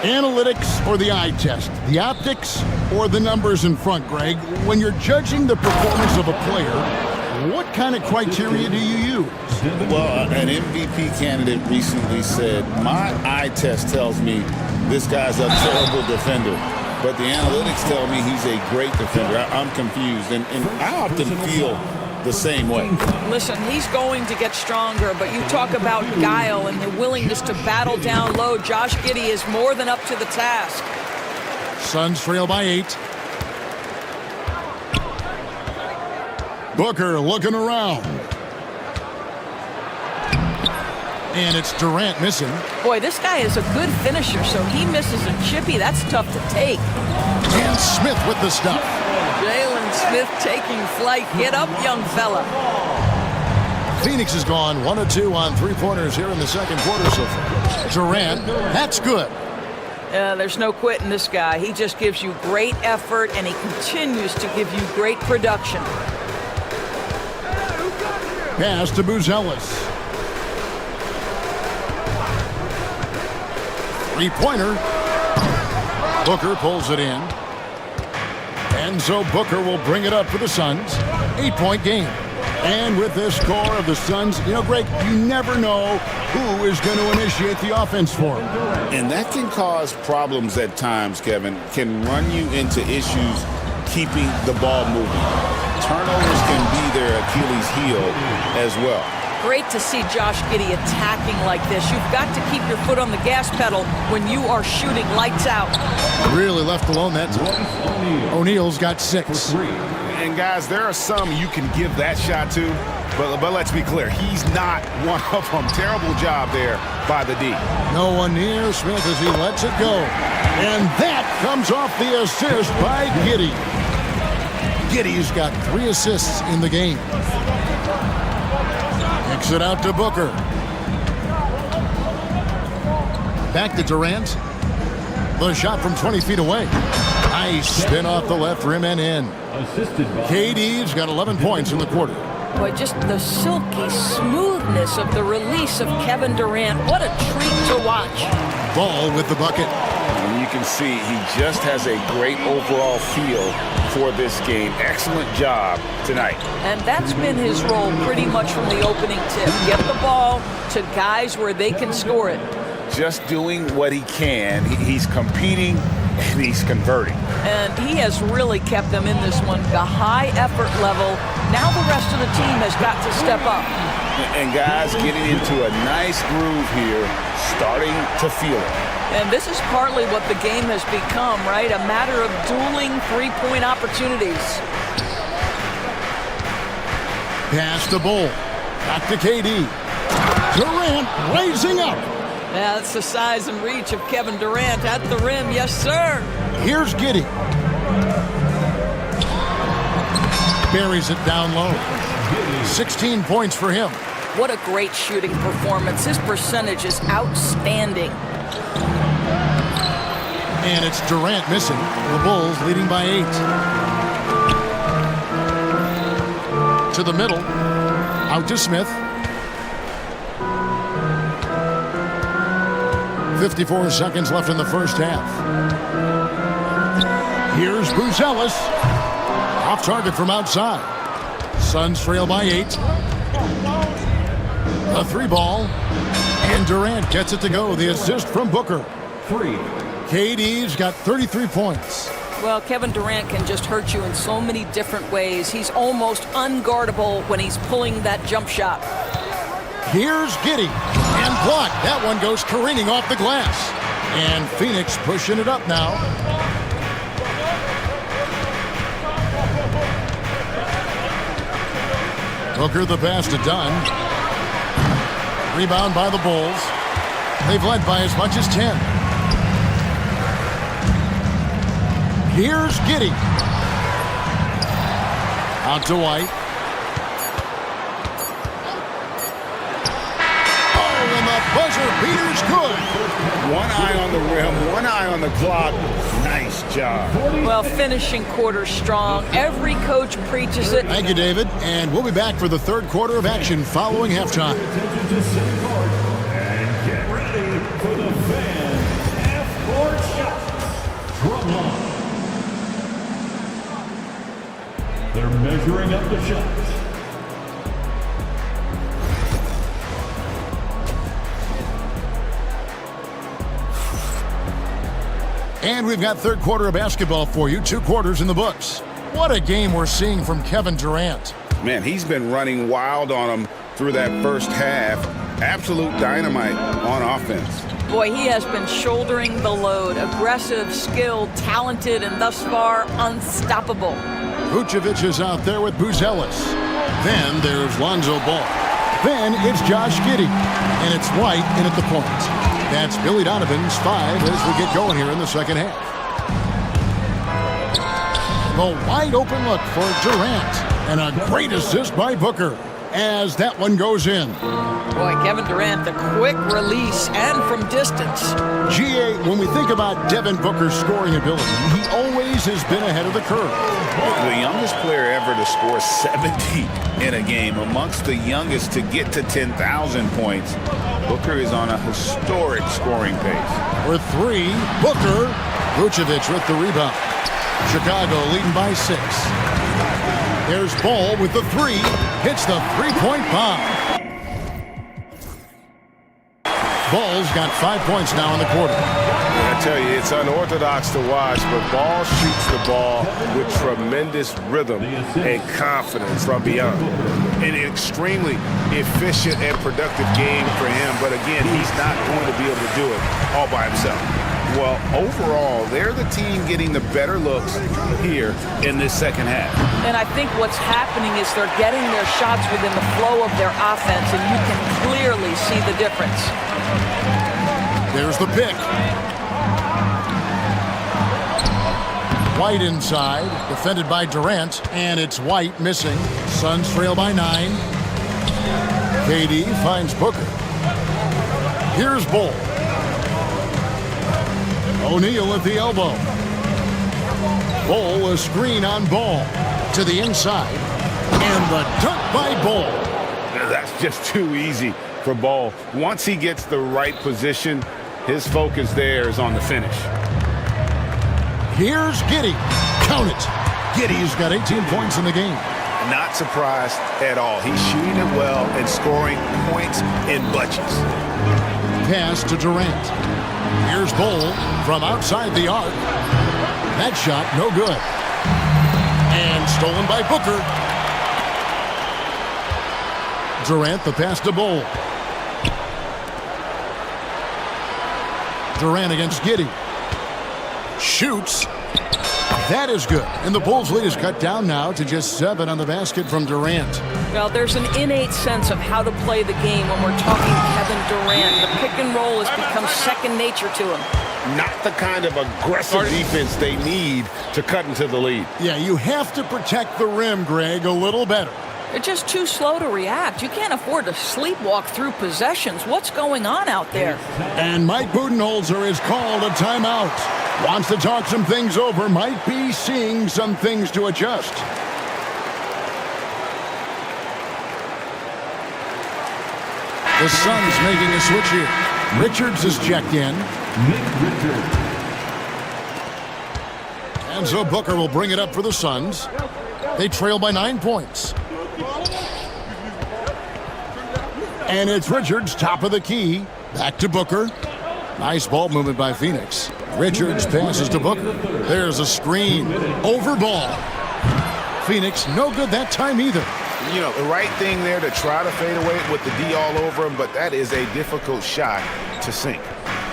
Analytics or the eye test? The optics or the numbers in front, Greg? When you're judging the performance of a player, what kind of criteria do you use? Well, an MVP candidate recently said, my eye test tells me this guy's a terrible defender, but the analytics tell me he's a great defender. I'm confused, and I often feel the same way. Listen, he's going to get stronger, but you talk about guile and the willingness to battle down low. Josh Giddey is more than up to the task. Suns trail by 8. Booker looking around. And it's Durant missing. Boy, this guy is a good finisher, so he misses a chippy. That's tough to take. And Smith with the stuff. Jalen Smith taking flight. Get up, young fella. Phoenix is gone 1 of 2 on three-pointers here in the second quarter so far. Durant, that's good. There's no quitting this guy. He just gives you great effort, and he continues to give you great production. Pass to Buzelis. Three-pointer. Booker pulls it in. And so Booker will bring it up for the Suns. 8-point game. And with this score of the Suns, you know, Greg, you never know who is going to initiate the offense for them. And that can cause problems at times, Kevin. Can run you into issues keeping the ball moving. Turnovers can be their Achilles heel as well. Great to see Josh Giddey attacking like this. You've got to keep your foot on the gas pedal when you are shooting lights out. Really left alone that time. O'Neal's got 6. And guys, there are some you can give that shot to, but let's be clear, he's not one of them. Terrible job there by the D. No one near Smith as he lets it go. And that comes off the assist by Giddey. Giddey's got 3 assists in the game. Kicks it out to Booker. Back to Durant. The shot from 20 feet away. Nice spin off the left rim and in. KD's got 11 points in the quarter. Boy, just the silky smoothness of the release of Kevin Durant. What a treat to watch. Ball with the bucket. And you can see he just has a great overall feel for this game. Excellent job tonight. And that's been his role pretty much from the opening tip. Get the ball to guys where they can score it. Just doing what he can. He's competing and he's converting. And he has really kept them in this one. The high effort level. Now the rest of the team has got to step up. And guys getting into a nice groove here, starting to feel it. And this is partly what the game has become, right? A matter of dueling three-point opportunities. Pass to Bull. Back to KD. Durant raising up. Yeah, that's the size and reach of Kevin Durant at the rim. Yes, sir. Here's Giddey. Buries it down low. 16 points for him. What a great shooting performance. His percentage is outstanding. And it's Durant missing. The Bulls leading by 8. To the middle. Out to Smith. 54 seconds left in the first half. Here's Buzelis. Off target from outside. Suns trail by 8. A 3 ball. And Durant gets it to go. The assist from Booker. KD's got 33 points. Well, Kevin Durant can just hurt you in so many different ways. He's almost unguardable when he's pulling that jump shot. Here's Giddey. And blocked. That one goes careening off the glass. And Phoenix pushing it up now. Booker the pass to Dunn. Rebound by the Bulls. They've led by as much as 10. Here's Giddey. Out to White. Oh, and the buzzer beater's good. One eye on the rim, one eye on the clock. Nice job. Well, finishing quarter strong. Every coach preaches it. Thank you, David. And we'll be back for the third quarter of action following halftime. And get ready for the fan half-court shot. Drum line. They're measuring up the shots. And we've got third quarter of basketball for you. 2 quarters in the books. What a game we're seeing from Kevin Durant. Man, he's been running wild on him through that first half. Absolute dynamite on offense. Boy, he has been shouldering the load. Aggressive, skilled, talented, and thus far unstoppable. Vucevic is out there with Buzelis. Then there's Lonzo Ball. Then it's Josh Giddey. And it's White in at the point. That's Billy Donovan's 5 as we get going here in the second half. The wide open look for Durant. And a great assist by Booker as that one goes in. Boy, Kevin Durant, the quick release and from distance. GA, when we think about Devin Booker's scoring ability, he always has been ahead of the curve. The youngest player ever to score 70 in a game, amongst the youngest to get to 10,000 points. Booker is on a historic scoring pace. For 3, Booker. Vucevic with the rebound. Chicago leading by 6. There's Ball with the 3. Hits the three-point bomb. Ball's got 5 points now in the quarter. I tell you, it's unorthodox to watch, but Ball shoots the ball with tremendous rhythm and confidence from beyond. An extremely efficient and productive game for him, but again, he's not going to be able to do it all by himself. Well, overall, they're the team getting the better looks here in this second half. And I think what's happening is they're getting their shots within the flow of their offense, and you can clearly see the difference. There's the pick. White inside, defended by Durant, and it's White missing. Suns trail by 9. KD finds Booker. Here's Bull. O'Neal at the elbow. Bull, a screen on Ball. To the inside. And the dunk by Bull. That's just too easy for Ball. Once he gets the right position, his focus there is on the finish. Here's Giddey. Count it. Giddey's got 18 points in the game. Not surprised at all. He's shooting it well and scoring points in bunches. Pass to Durant. Here's Bull from outside the arc. That shot no good. And stolen by Booker. Durant the pass to Bull. Durant against Giddey. Shoots. That is good. And the Bulls' lead is cut down now to just 7 on the basket from Durant. Well, there's an innate sense of how to play the game when we're talking Kevin Durant. The pick and roll has become second nature to him. Not the kind of aggressive defense they need to cut into the lead. Yeah, you have to protect the rim, Greg, a little better. They're just too slow to react. You can't afford to sleepwalk through possessions. What's going on out there? And Mike Budenholzer is called a timeout. Wants to talk some things over. Might be seeing some things to adjust. The Suns making a switch here. Richards is checked in. And so Booker will bring it up for the Suns. They trail by 9 points. And it's Richards, top of the key. Back to Booker. Nice ball movement by Phoenix. Richards passes to Booker. There's a screen. Over ball. Phoenix, no good that time either. You know, the right thing there to try to fade away with the D all over him, but that is a difficult shot to sink.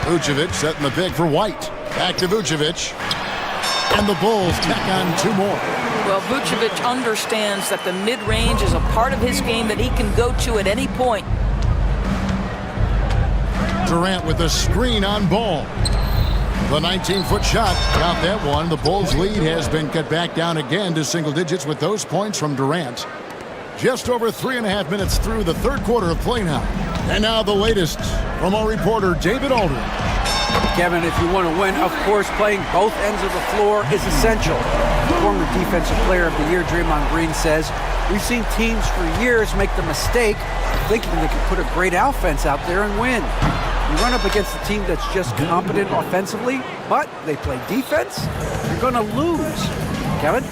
Vucevic setting the pick for White. Back to Vucevic. And the Bulls tack on 2 more. Well, Vucevic understands that the mid-range is a part of his game that he can go to at any point. Durant with a screen on Ball. The 19-foot shot, got that one. The Bulls' lead has been cut back down again to single digits with those points from Durant. Just over 3.5 minutes through the third quarter of play now. And now the latest from our reporter, David Aldridge. Kevin, if you want to win, of course, playing both ends of the floor is essential. Former Defensive Player of the Year Draymond Green says, we've seen teams for years make the mistake of thinking they can put a great offense out there and win. You run up against a team that's just competent offensively, but they play defense, you're going to lose. Kevin?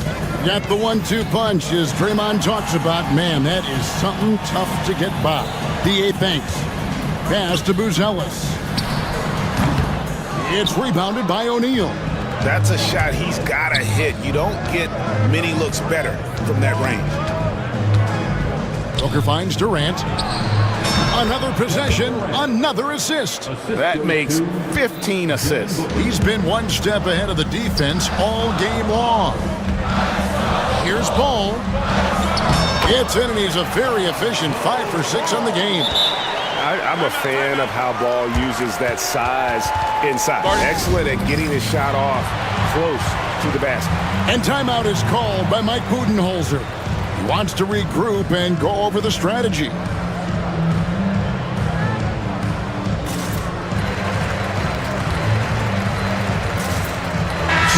Got the 1-2 punch as Draymond talks about. Man, that is something tough to get by. D.A. Banks. Pass to Buzelis. It's rebounded by O'Neal. That's a shot he's got to hit. You don't get many looks better from that range. Booker finds Durant. Another possession, another assist. That makes 15 assists. He's been one step ahead of the defense all game long. Here's Ball. It's in, and he's a very efficient 5 for 6 on the game. I'm a fan of how Ball uses that size inside. Excellent at getting his shot off close to the basket. And timeout is called by Mike Budenholzer. He wants to regroup and go over the strategy.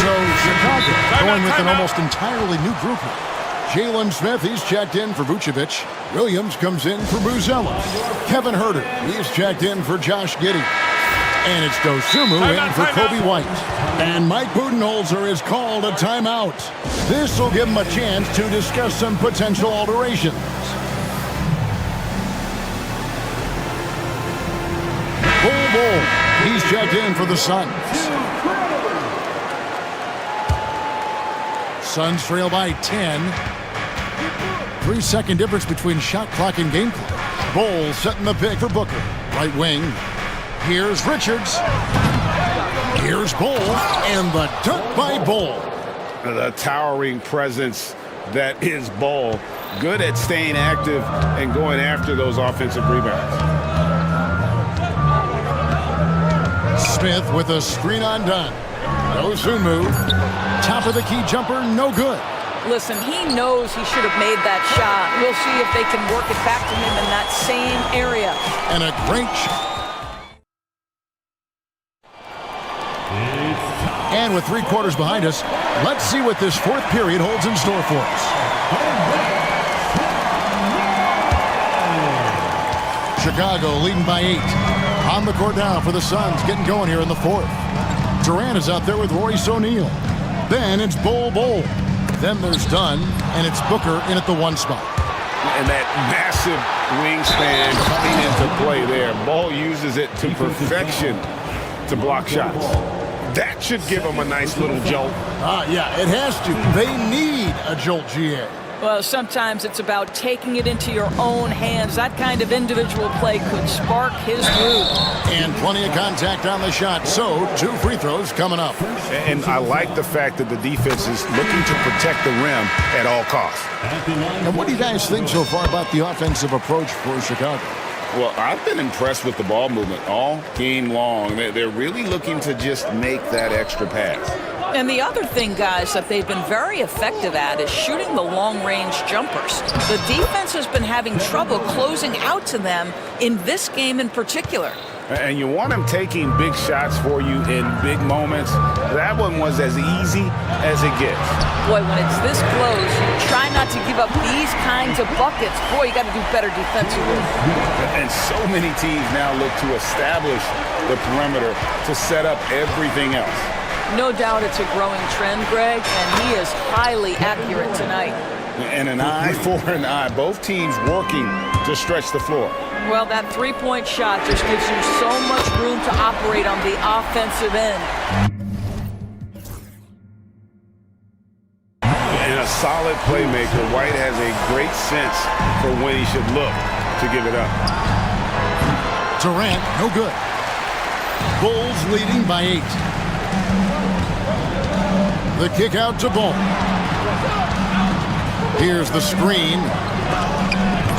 So Chicago going with an almost entirely new group here. Jalen Smith, he's checked in for Vucevic. Williams comes in for Buzelis. Kevin Huerter, he's checked in for Josh Giddey. And it's Dosunmu in for Kobe White. And Mike Budenholzer is called a timeout. This will give him a chance to discuss some potential alterations. Bull, he's checked in for the Suns. Suns trail by 10. 3-second difference between shot clock and game clock. Ball setting the pick for Booker. Right wing. Here's Richards. Here's Ball. And the dunk by Ball. The towering presence that is Ball. Good at staying active and going after those offensive rebounds. Smith with a screen on done. Dosunmu. Top of the key jumper, no good. Listen, he knows he should have made that shot. We'll see if they can work it back to him in that same area. And a great shot. And with 3 quarters behind us, let's see what this fourth period holds in store for us. Chicago leading by 8. On the court now for the Suns, getting going here in the fourth. Durant is out there with Royce O'Neal. Then it's Bol. Then there's Dunn, and it's Booker in at the 1 spot. And that massive wingspan coming into play there. Ball uses it to perfection to block shots. That should give them a nice little jolt. Yeah, it has to. They need a jolt, GA. Well, sometimes it's about taking it into your own hands. That kind of individual play could spark his groove. And plenty of contact on the shot, so 2 free throws coming up. And I like the fact that the defense is looking to protect the rim at all costs. And what do you guys think so far about the offensive approach for Chicago? Well, I've been impressed with the ball movement all game long. They're really looking to just make that extra pass. And the other thing, guys, that they've been very effective at is shooting the long-range jumpers. The defense has been having trouble closing out to them in this game in particular. And you want them taking big shots for you in big moments. That one was as easy as it gets. Boy, when it's this close, you try not to give up these kinds of buckets. Boy, you got to do better defensively. And so many teams now look to establish the perimeter to set up everything else. No doubt it's a growing trend, Greg, and he is highly accurate tonight. And an eye for an eye. Both teams working to stretch the floor. Well, that three-point shot just gives you so much room to operate on the offensive end. And a solid playmaker, White has a great sense for when he should look to give it up. Durant, no good. Bulls leading by 8. The kick out to Ball. Here's the screen.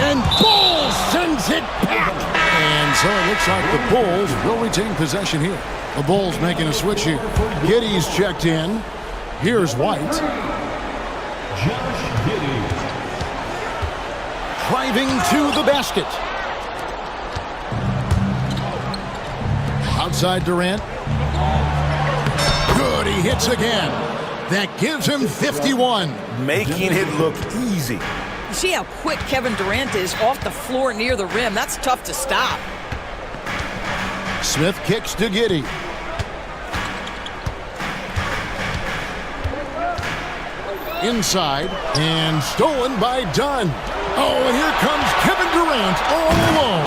And Ball sends it back. And so it looks like the Bulls will retain possession here. The Bulls making a switch here. Giddey's checked in. Here's White. Driving to the basket. Outside Durant. Good, he hits again. That gives him 51. Making it look easy. You see how quick Kevin Durant is off the floor near the rim. That's tough to stop. Smith kicks to Giddey. Inside and stolen by Dunn. Oh, and here comes Kevin Durant all alone.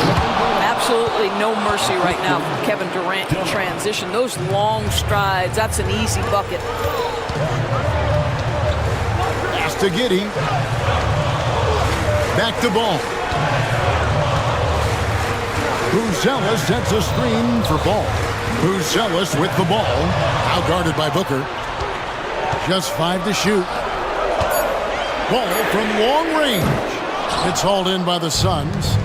Absolutely no mercy right now from Kevin Durant in transition. Those long strides, that's an easy bucket. Pass to Giddey. Back to Ball. Buzelis sets a screen for Ball. Buzelis with the ball. Outguarded by Booker. Just 5 to shoot. Ball from long range. It's hauled in by the Suns.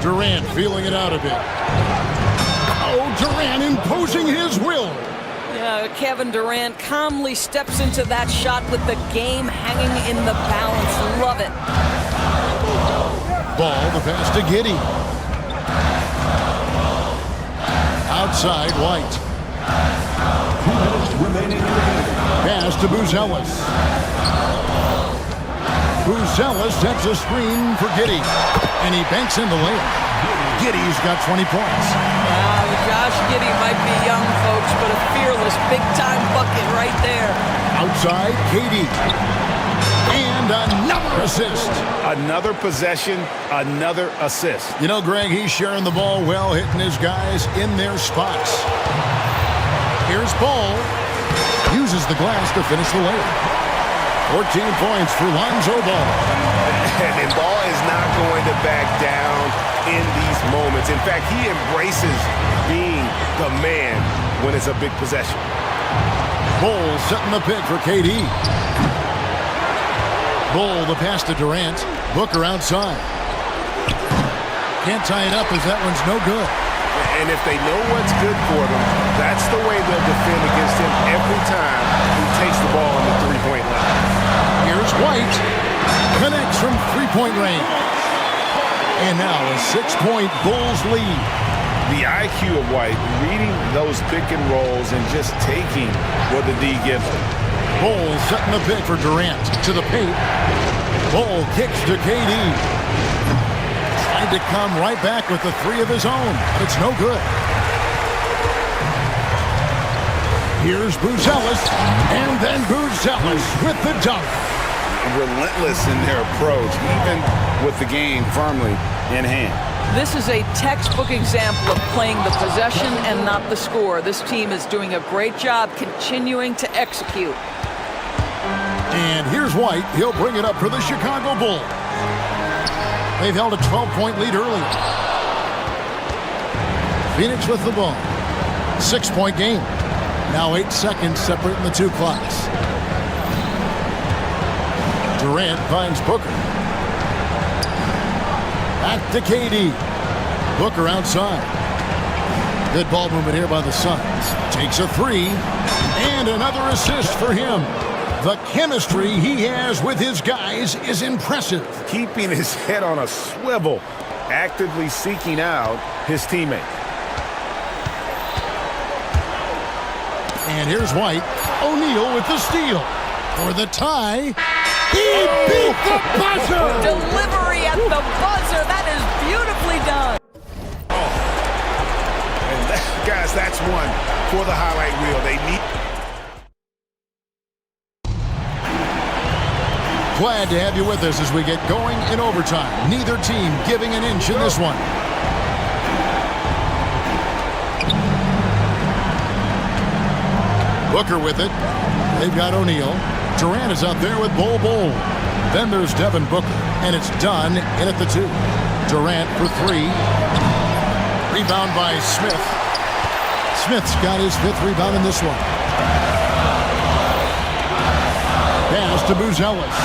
Durant feeling it out a bit. Oh, Durant imposing his will. Yeah, Kevin Durant calmly steps into that shot with the game hanging in the balance. Love it. Ball, the pass to Giddey. Outside, White. Pass to Buzelis. Buzelis sets a screen for Giddey. And he banks in the layup. Giddey's got 20 points. Josh Giddey might be young, folks, but a fearless big-time bucket right there. Outside, KD. And another assist. Another possession, another assist. You know, Greg, he's sharing the ball well, hitting his guys in their spots. Here's Ball. Uses the glass to finish the layup. 14 points for Lonzo Ball. And Ball is not going to back down in these moments. In fact, he embraces being the man when it's a big possession. Bull setting the pick for KD. Bull the pass to Durant. Booker outside. Can't tie it up as that one's no good. And if they know what's good for them, that's the way they'll defend against him every time he takes the ball on the three-point line. Here's White. Connects from three-point range. And now a 6-point Bulls lead. The IQ of White, reading those pick and rolls and just taking what the D gives him. Bull setting the pick for Durant to the paint. Bull kicks to KD. Tried to come right back with the 3 of his own. It's no good. Here's Buzelis. And then Buzelis with the dunk. Relentless in their approach, even with the game firmly in hand. This is a textbook example of playing the possession and not the score. This team is doing a great job continuing to execute. And here's White. He'll bring it up for the Chicago Bulls. They've held a 12-point lead earlier. Phoenix with the ball. 6-point game. Now 8 seconds separating the two clocks. Durant finds Booker. Back to KD. Booker outside. Good ball movement here by the Suns. Takes a three. And another assist for him. The chemistry he has with his guys is impressive. Keeping his head on a swivel, actively seeking out his teammate. And here's White. O'Neal with the steal. For the tie. He beat the buzzer! Delivery at the buzzer. That is beautifully done. And guys, that's one for the highlight reel. They need... Glad to have you with us as we get going in overtime. Neither team giving an inch in this one. Booker with it. They've got O'Neal. Durant is out there with Bol. Then there's Devin Booker, and it's done in at the 2. Durant for 3. Rebound by Smith. Smith's got his 5th rebound in this one. Pass to Buzelis.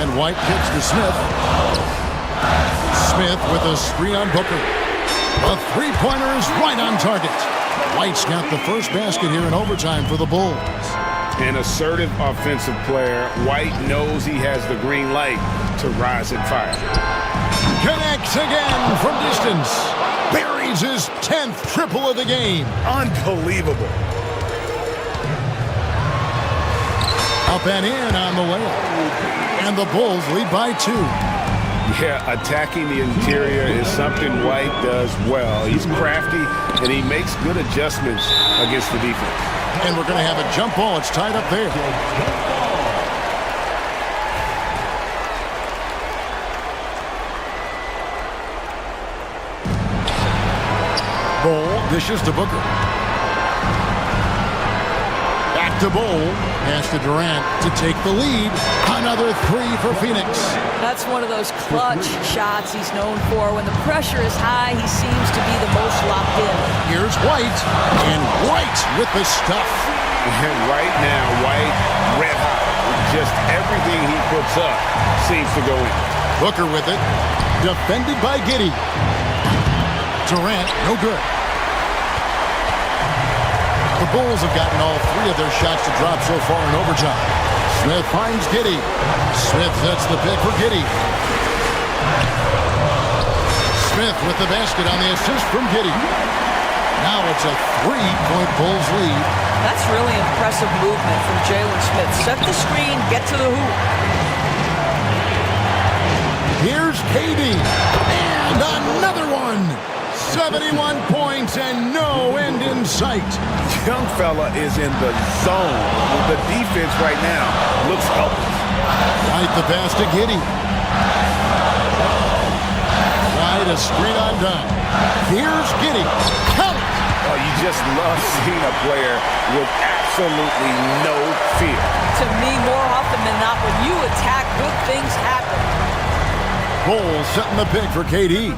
And White kicks to Smith. Smith with a screen on Booker. A three-pointer is right on target. White's got the first basket here in overtime for the Bulls. An assertive offensive player. White knows he has the green light to rise and fire. Connects again from distance. Buries his 10th triple of the game. Unbelievable. Up and in on the layup. And the Bulls lead by 2. Yeah, attacking the interior is something White does well. He's crafty, and he makes good adjustments against the defense. And we're going to have a jump ball. It's tied up there. Bol dishes to Booker. Back to Bol. Pass to Durant to take the lead. Another 3 for Phoenix. That's one of those clutch shots he's known for. When the pressure is high, he seems to be the most locked in. Here's White. And White with the stuff. And right now, White red hot. Just everything he puts up seems to go in. Booker with it. Defended by Giddey. Durant, no good. The Bulls have gotten all 3 of their shots to drop so far in overtime. Smith finds Giddey. Smith sets the pick for Giddey. Smith with the basket on the assist from Giddey. Now it's a 3-point Bulls lead. That's really impressive movement from Jalen Smith. Set the screen, get to the hoop. Here's KD. And another one. 71 points and no end in sight. Young fella is in the zone. The defense right now looks helpless. Right, the pass to Giddey. Right, a screen on down. Here's Giddey. Count it. Oh, you just love seeing a player with absolutely no fear. To me, more often than not, when you attack, good things happen. Bulls setting the pick for KD.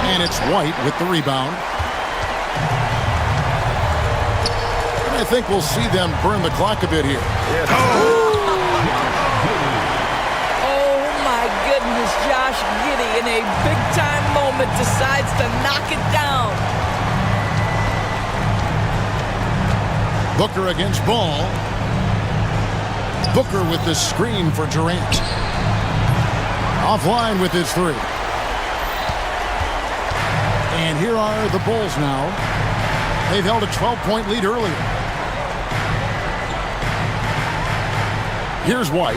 And it's White with the rebound. And I think we'll see them burn the clock a bit here. Yes. Oh, my goodness, Josh Giddey in a big-time moment decides to knock it down. Booker against Ball. Booker with the screen for Durant. Offline with his 3. And here are the Bulls now. They've held a 12-point lead earlier. Here's White.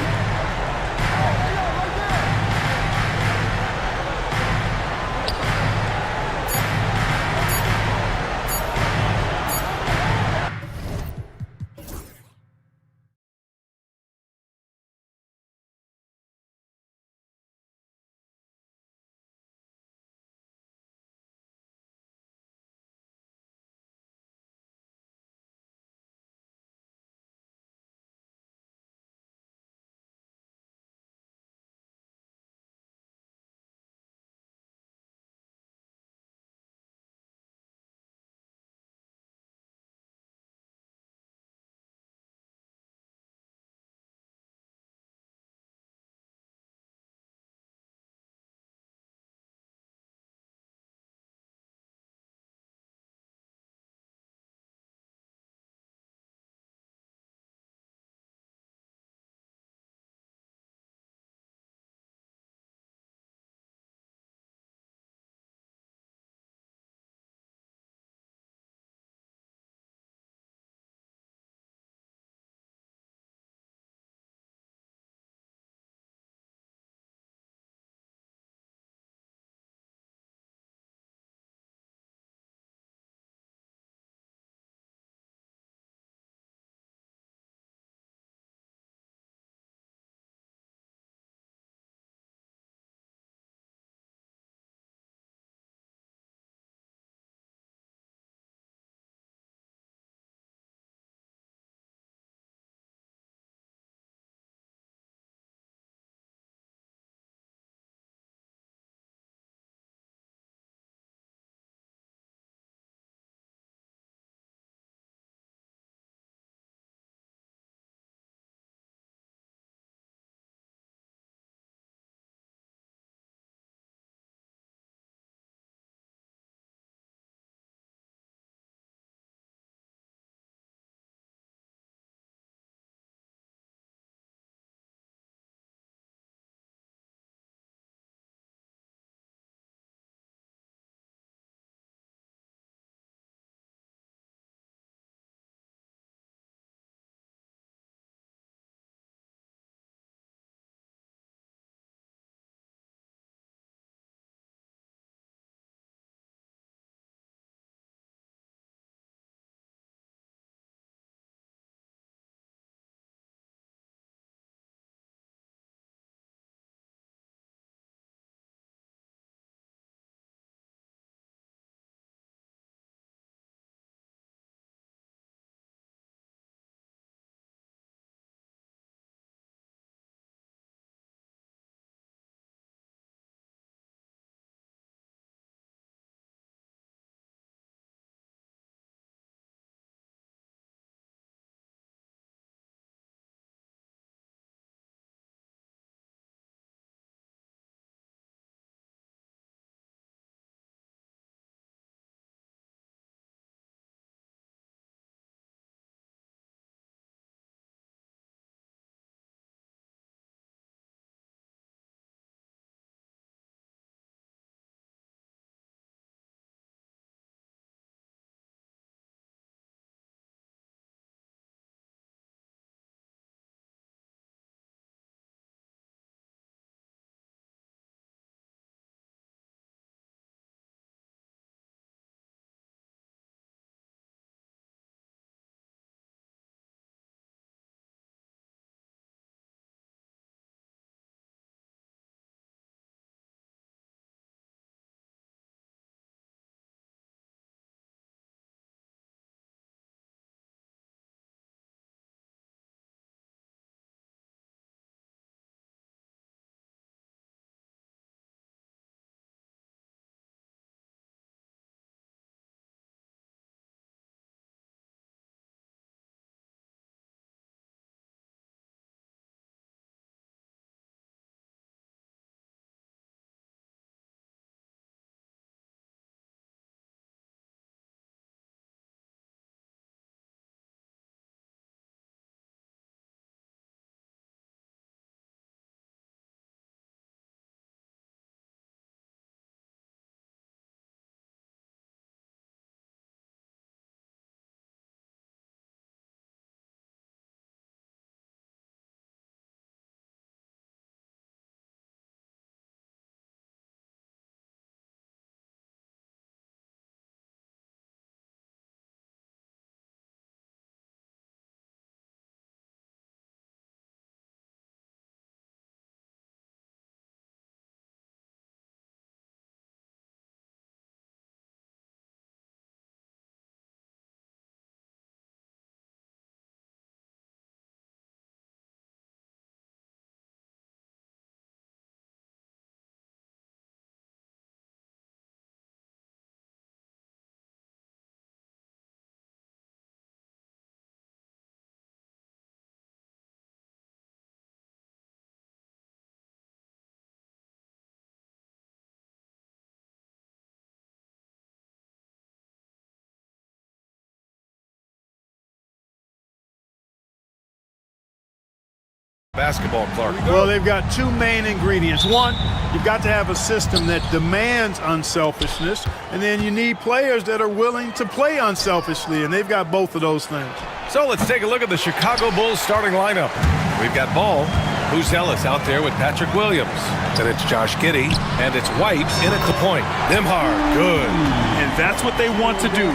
basketball, Clark? Well, they've got two main ingredients. One, you've got to have a system that demands unselfishness, and then you need players that are willing to play unselfishly, and they've got both of those things. So let's take a look at the Chicago Bulls starting lineup. We've got Ball, who's Ellis out there with Patrick Williams. Then it's Josh Giddey, and it's White in at the point. Nimhard, good. And that's what they want to do.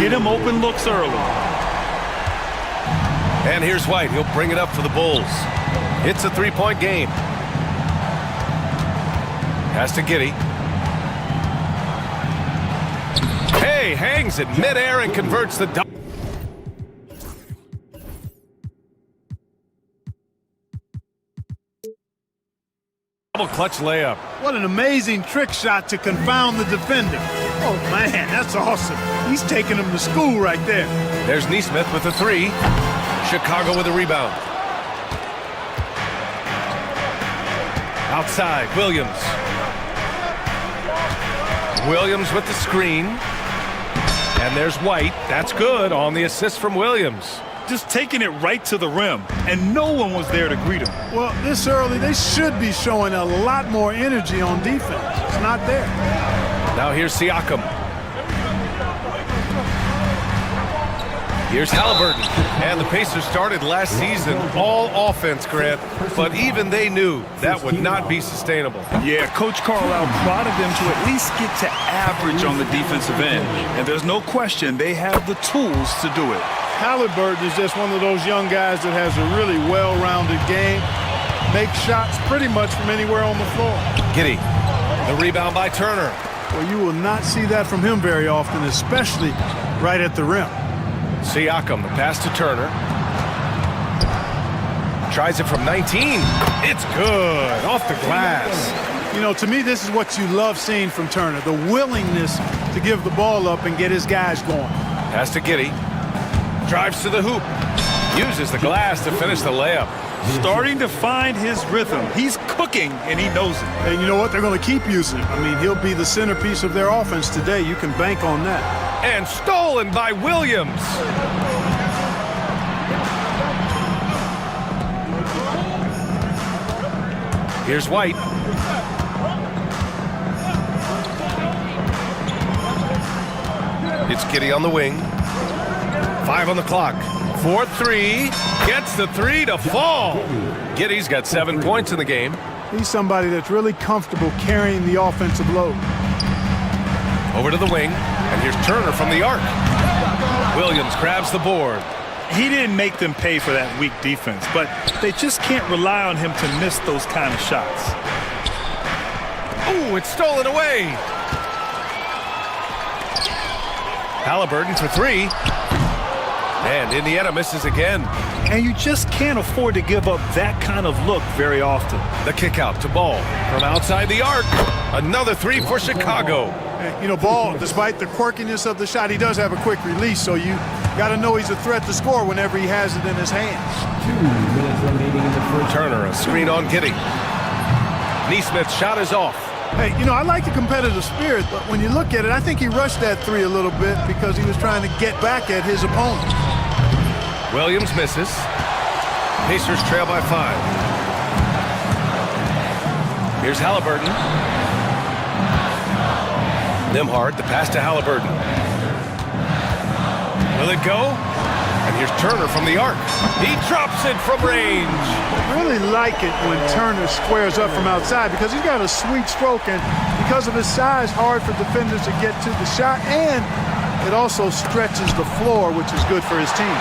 Get him open looks early. And here's White. He'll bring it up for the Bulls. It's a three-point game. Pass to Giddey. Hey, hangs it midair and converts the double clutch layup. What an amazing trick shot to confound the defender. Oh, man, that's awesome. He's taking him to school right there. There's Neesmith with a three. Chicago with a rebound. Outside, Williams. Williams with the screen. And there's White. That's good on the assist from Williams. Just taking it right to the rim, and no one was there to greet him. Well, this early, they should be showing a lot more energy on defense. It's not there. Now here's Siakam. Here's Halliburton. And the Pacers started last season all offense, Grant, but even they knew that would not be sustainable. Yeah, Coach Carlisle prodded them to at least get to average on the defensive end. And there's no question they have the tools to do it. Halliburton is just one of those young guys that has a really well-rounded game. Makes shots pretty much from anywhere on the floor. Giddey, the rebound by Turner. Well, you will not see that from him very often, especially right at the rim. Siakam, the pass to Turner. Tries it from 19. It's good, off the glass. You know, to me, this is what you love seeing from Turner, the willingness to give the ball up and get his guys going. Pass to Giddey. Drives to the hoop. Uses the glass to finish the layup. Starting to find his rhythm. He's cooking, and he knows it. And you know what? They're going to keep using him. I mean, he'll be the centerpiece of their offense today. You can bank on that. And stolen by Williams. Here's White. It's Giddey on the wing. 5 on the clock. 4-3. Gets the three to fall. Giddey's got 7 points in the game. He's somebody that's really comfortable carrying the offensive load. Over to the wing. And here's Turner from the arc. Williams grabs the board. He didn't make them pay for that weak defense, but they just can't rely on him to miss those kind of shots. Ooh, it's stolen away. Halliburton for three. And Indiana misses again. And you just can't afford to give up that kind of look very often. The kick out to Ball from outside the arc. Another three for Chicago. You know, Ball, despite the quirkiness of the shot, he does have a quick release, so you got to know he's a threat to score whenever he has it in his hands. 2 minutes remaining in the first. Turner, a screen on Giddey. Neesmith's shot is off. Hey, you know, I like the competitive spirit, but when you look at it, I think he rushed that three a little bit because he was trying to get back at his opponent. Williams misses. Pacers trail by 5. Here's Halliburton. Nimhard, the pass to Halliburton. Will it go? And here's Turner from the arc. He drops it from range. I really like it when Turner squares up from outside because he's got a sweet stroke, and because of his size, hard for defenders to get to the shot, and it also stretches the floor, which is good for his team.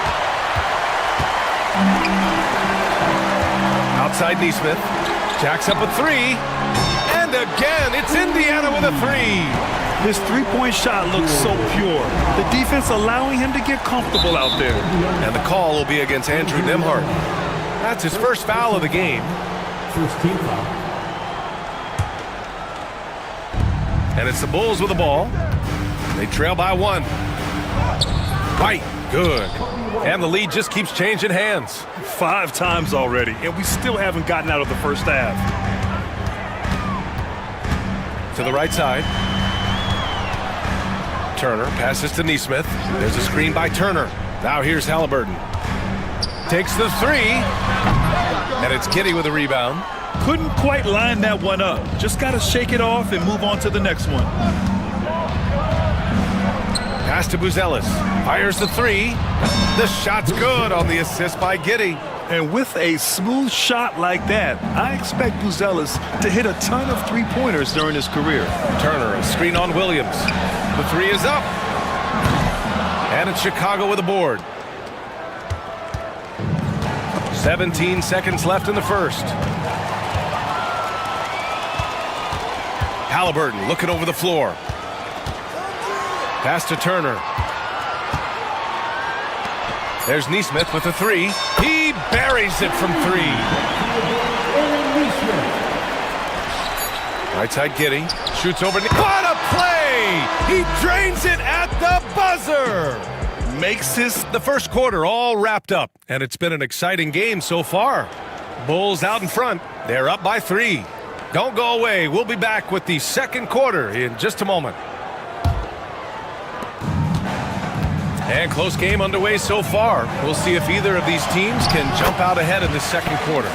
Outside Neesmith. Jacks up a three. And again, it's Indiana with a three. His three-point shot looks so pure. The defense allowing him to get comfortable out there. And the call will be against Andrew Nimhard. That's his first foul of the game. First team foul. And it's the Bulls with the ball. They trail by 1. White, good. And the lead just keeps changing hands. 5 times already, and we still haven't gotten out of the first half. To the right side. Turner passes to Neesmith. There's a screen by Turner. Now here's Halliburton. Takes the three. And it's Giddy with a rebound. Couldn't quite line that one up. Just got to shake it off and move on to the next one. Pass to Buzelis. Fires the three. The shot's good on the assist by Giddy. And with a smooth shot like that, I expect Buzelis to hit a ton of three-pointers during his career. Turner, a screen on Williams. The three is up. And it's Chicago with a board. 17 seconds left in the first. Halliburton looking over the floor. Pass to Turner. There's Neesmith with a three. He buries it from three. Right side Giddy. Shoots over. What a play! He drains it at the buzzer! Makes the first quarter all wrapped up. And it's been an exciting game so far. Bulls out in front. They're up by 3. Don't go away. We'll be back with the second quarter in just a moment. And close game underway so far. We'll see if either of these teams can jump out ahead in the second quarter.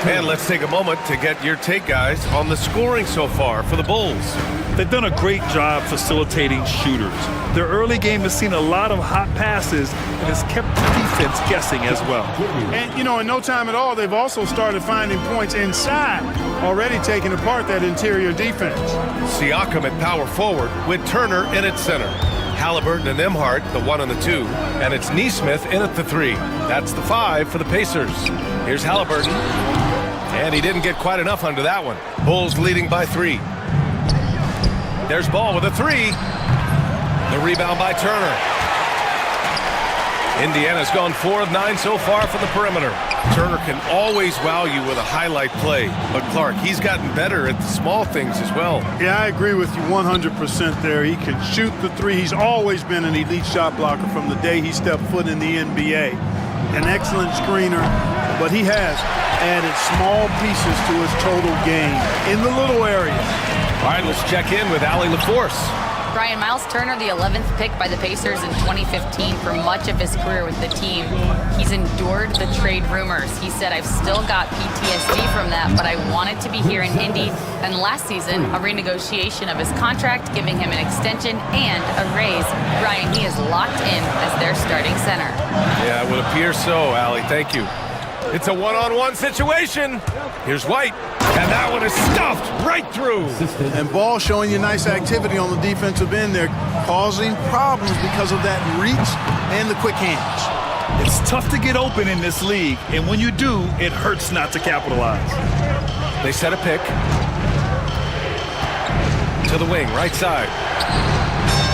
And let's take a moment to get your take, guys, on the scoring so far for the Bulls. They've done a great job facilitating shooters. Their early game has seen a lot of hot passes and has kept the defense guessing as well. And, you know, in no time at all, they've also started finding points inside, already taking apart that interior defense. Siakam at power forward with Turner in at center. Halliburton and Nembhard, the 1 and the 2. And it's Neesmith in at the 3. That's the 5 for the Pacers. Here's Halliburton. And he didn't get quite enough under that one. Bulls leading by 3. There's Ball with a 3. The rebound by Turner. Indiana's gone 4 of 9 so far from the perimeter. Turner can always wow you with a highlight play. But Clark, he's gotten better at the small things as well. Yeah, I agree with you 100% there. He can shoot the 3. He's always been an elite shot blocker from the day he stepped foot in the NBA. An excellent screener, but he has added small pieces to his total game in the little area. All right, let's check in with Allie LaForce. Brian, Miles Turner, the 11th pick by the Pacers in 2015 for much of his career with the team. He's endured the trade rumors. He said, I've still got PTSD from that, but I wanted to be here in Indy. And last season, a renegotiation of his contract, giving him an extension and a raise. Brian, he is locked in as their starting center. Yeah, it would appear so, Allie. Thank you. It's a one-on-one situation. Here's White. And that one is stuffed right through. And Ball showing you nice activity on the defensive end there, causing problems because of that reach and the quick hands. It's tough to get open in this league, and when you do, it hurts not to capitalize. They set a pick. To the wing, right side.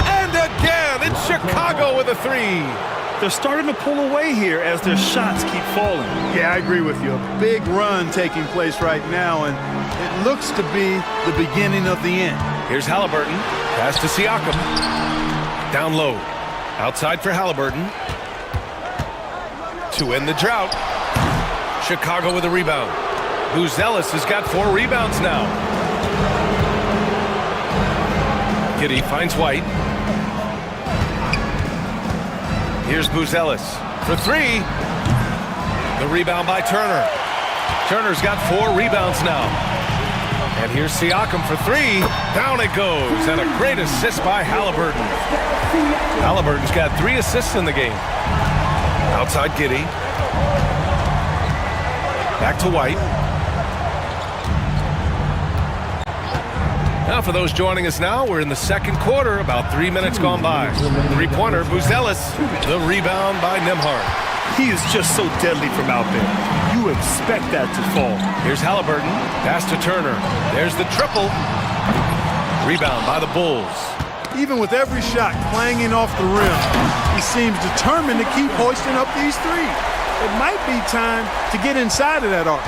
And again, it's Chicago with a 3. They're starting to pull away here as their shots keep falling. Yeah, I agree with you. A big run taking place right now, and it looks to be the beginning of the end. Here's Halliburton. Pass to Siakam. Down low. Outside for Halliburton. To end the drought. Chicago with a rebound. Buzelis has got 4 rebounds now. Giddy finds White. Here's Buzelis for 3. The rebound by Turner. Turner's got 4 rebounds now. And here's Siakam for 3. Down it goes. And a great assist by Halliburton. Halliburton's got 3 assists in the game. Outside Giddy. Back to White. Now for those joining us now, we're in the second quarter, about 3 minutes gone by. Three-pointer, Buzelis. The rebound by Nembhard. He is just so deadly from out there. You expect that to fall. Here's Halliburton. Pass to Turner. There's the triple. Rebound by the Bulls. Even with every shot clanging off the rim, he seems determined to keep hoisting up these 3. It might be time to get inside of that arc.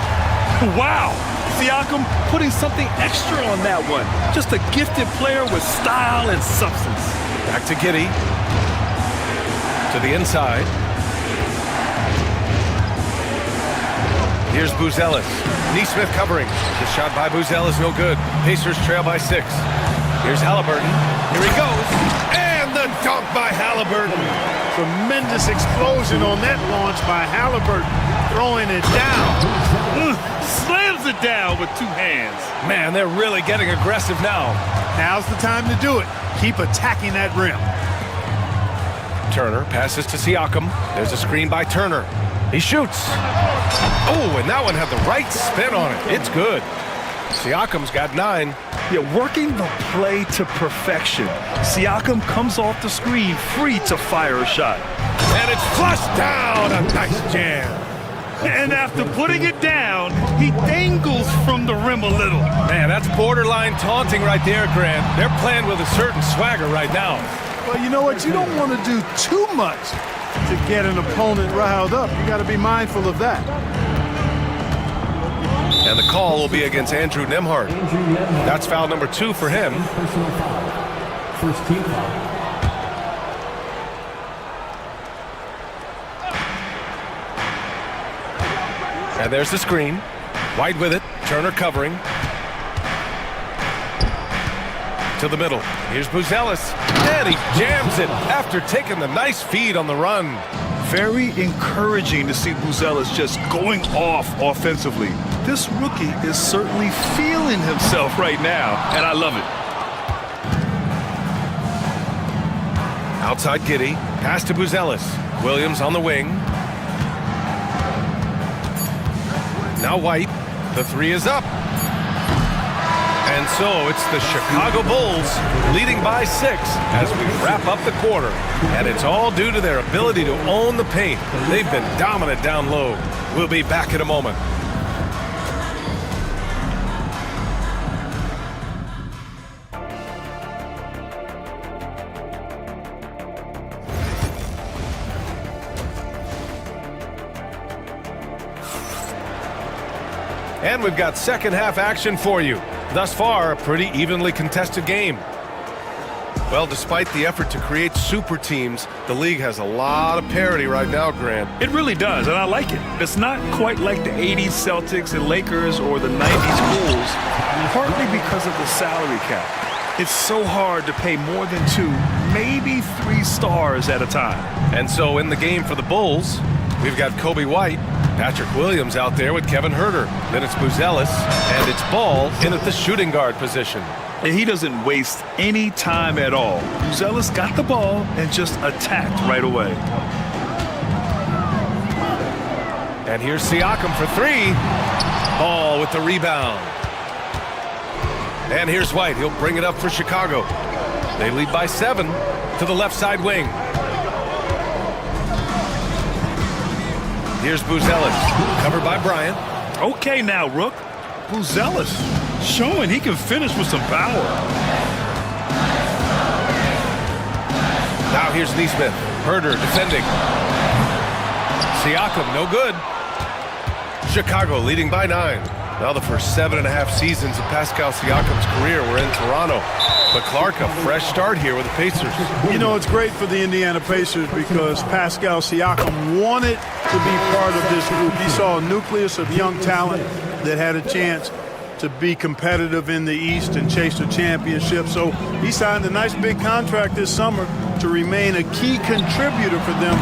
Wow! Siakam putting something extra on that one. Just a gifted player with style and substance. Back to Giddy. To the inside. Here's Buzelis. Neesmith covering. The shot by Buzelis, no good. Pacers trail by 6. Here's Halliburton. Here he goes. And the dunk by Halliburton. Tremendous explosion on that launch by Halliburton, throwing it down. Slams it down with two hands. Man, they're really getting aggressive now. Now's the time to do it. Keep attacking that rim. Turner passes to Siakam. There's a screen by Turner. He shoots. Oh, and that one had the right spin on it. It's good. Siakam's got 9. Yeah, working the play to perfection. Siakam comes off the screen free to fire a shot. And it's flushed down. A nice jam. And after putting it down, he dangles from the rim a little. Man, that's borderline taunting right there, Grant. They're playing with a certain swagger right now. Well, you know what? You don't want to do too much to get an opponent riled up. You got to be mindful of that. And the call will be against Andrew Nembhard. That's foul number 2 for him. First team foul. And there's the screen. White with it. Turner covering. To the middle. Here's Buzelis. And he jams it after taking the nice feed on the run. Very encouraging to see Buzelis just going off offensively. This rookie is certainly feeling himself right now, and I love it. Outside Giddey. Pass to Buzelis. Williams on the wing. Now White. The 3 is up. And so it's the Chicago Bulls leading by 6 as we wrap up the quarter. And it's all due to their ability to own the paint. They've been dominant down low. We'll be back in a moment. And we've got second half action for you. Thus far, a pretty evenly contested game. Well, despite the effort to create super teams, the league has a lot of parity right now, Grant. It really does, and I like it. It's not quite like the 80s Celtics and Lakers or the 90s Bulls, partly because of the salary cap. It's so hard to pay more than 2, maybe 3 stars at a time. And so in the game for the Bulls, we've got Kobe White, Patrick Williams out there with Kevin Huerter. Then it's Buzelis, and it's Ball in at the shooting guard position. And he doesn't waste any time at all. Buzelis got the ball and just attacked right away. And here's Siakam for 3. Ball with the rebound. And here's White. He'll bring it up for Chicago. They lead by 7 to the left side wing. Here's Buzelis, covered by Bryant. Okay now, Rook. Buzelis showing he can finish with some power. Now here's Neesmith. Huerter defending. Siakam, no good. Chicago leading by 9. Now the first 7.5 seasons of Pascal Siakam's career were in Toronto. But Clark, a fresh start here with the Pacers. You know, it's great for the Indiana Pacers because Pascal Siakam wanted to be part of this group. He saw a nucleus of young talent that had a chance to be competitive in the East and chase a championship. So he signed a nice big contract this summer to remain a key contributor for them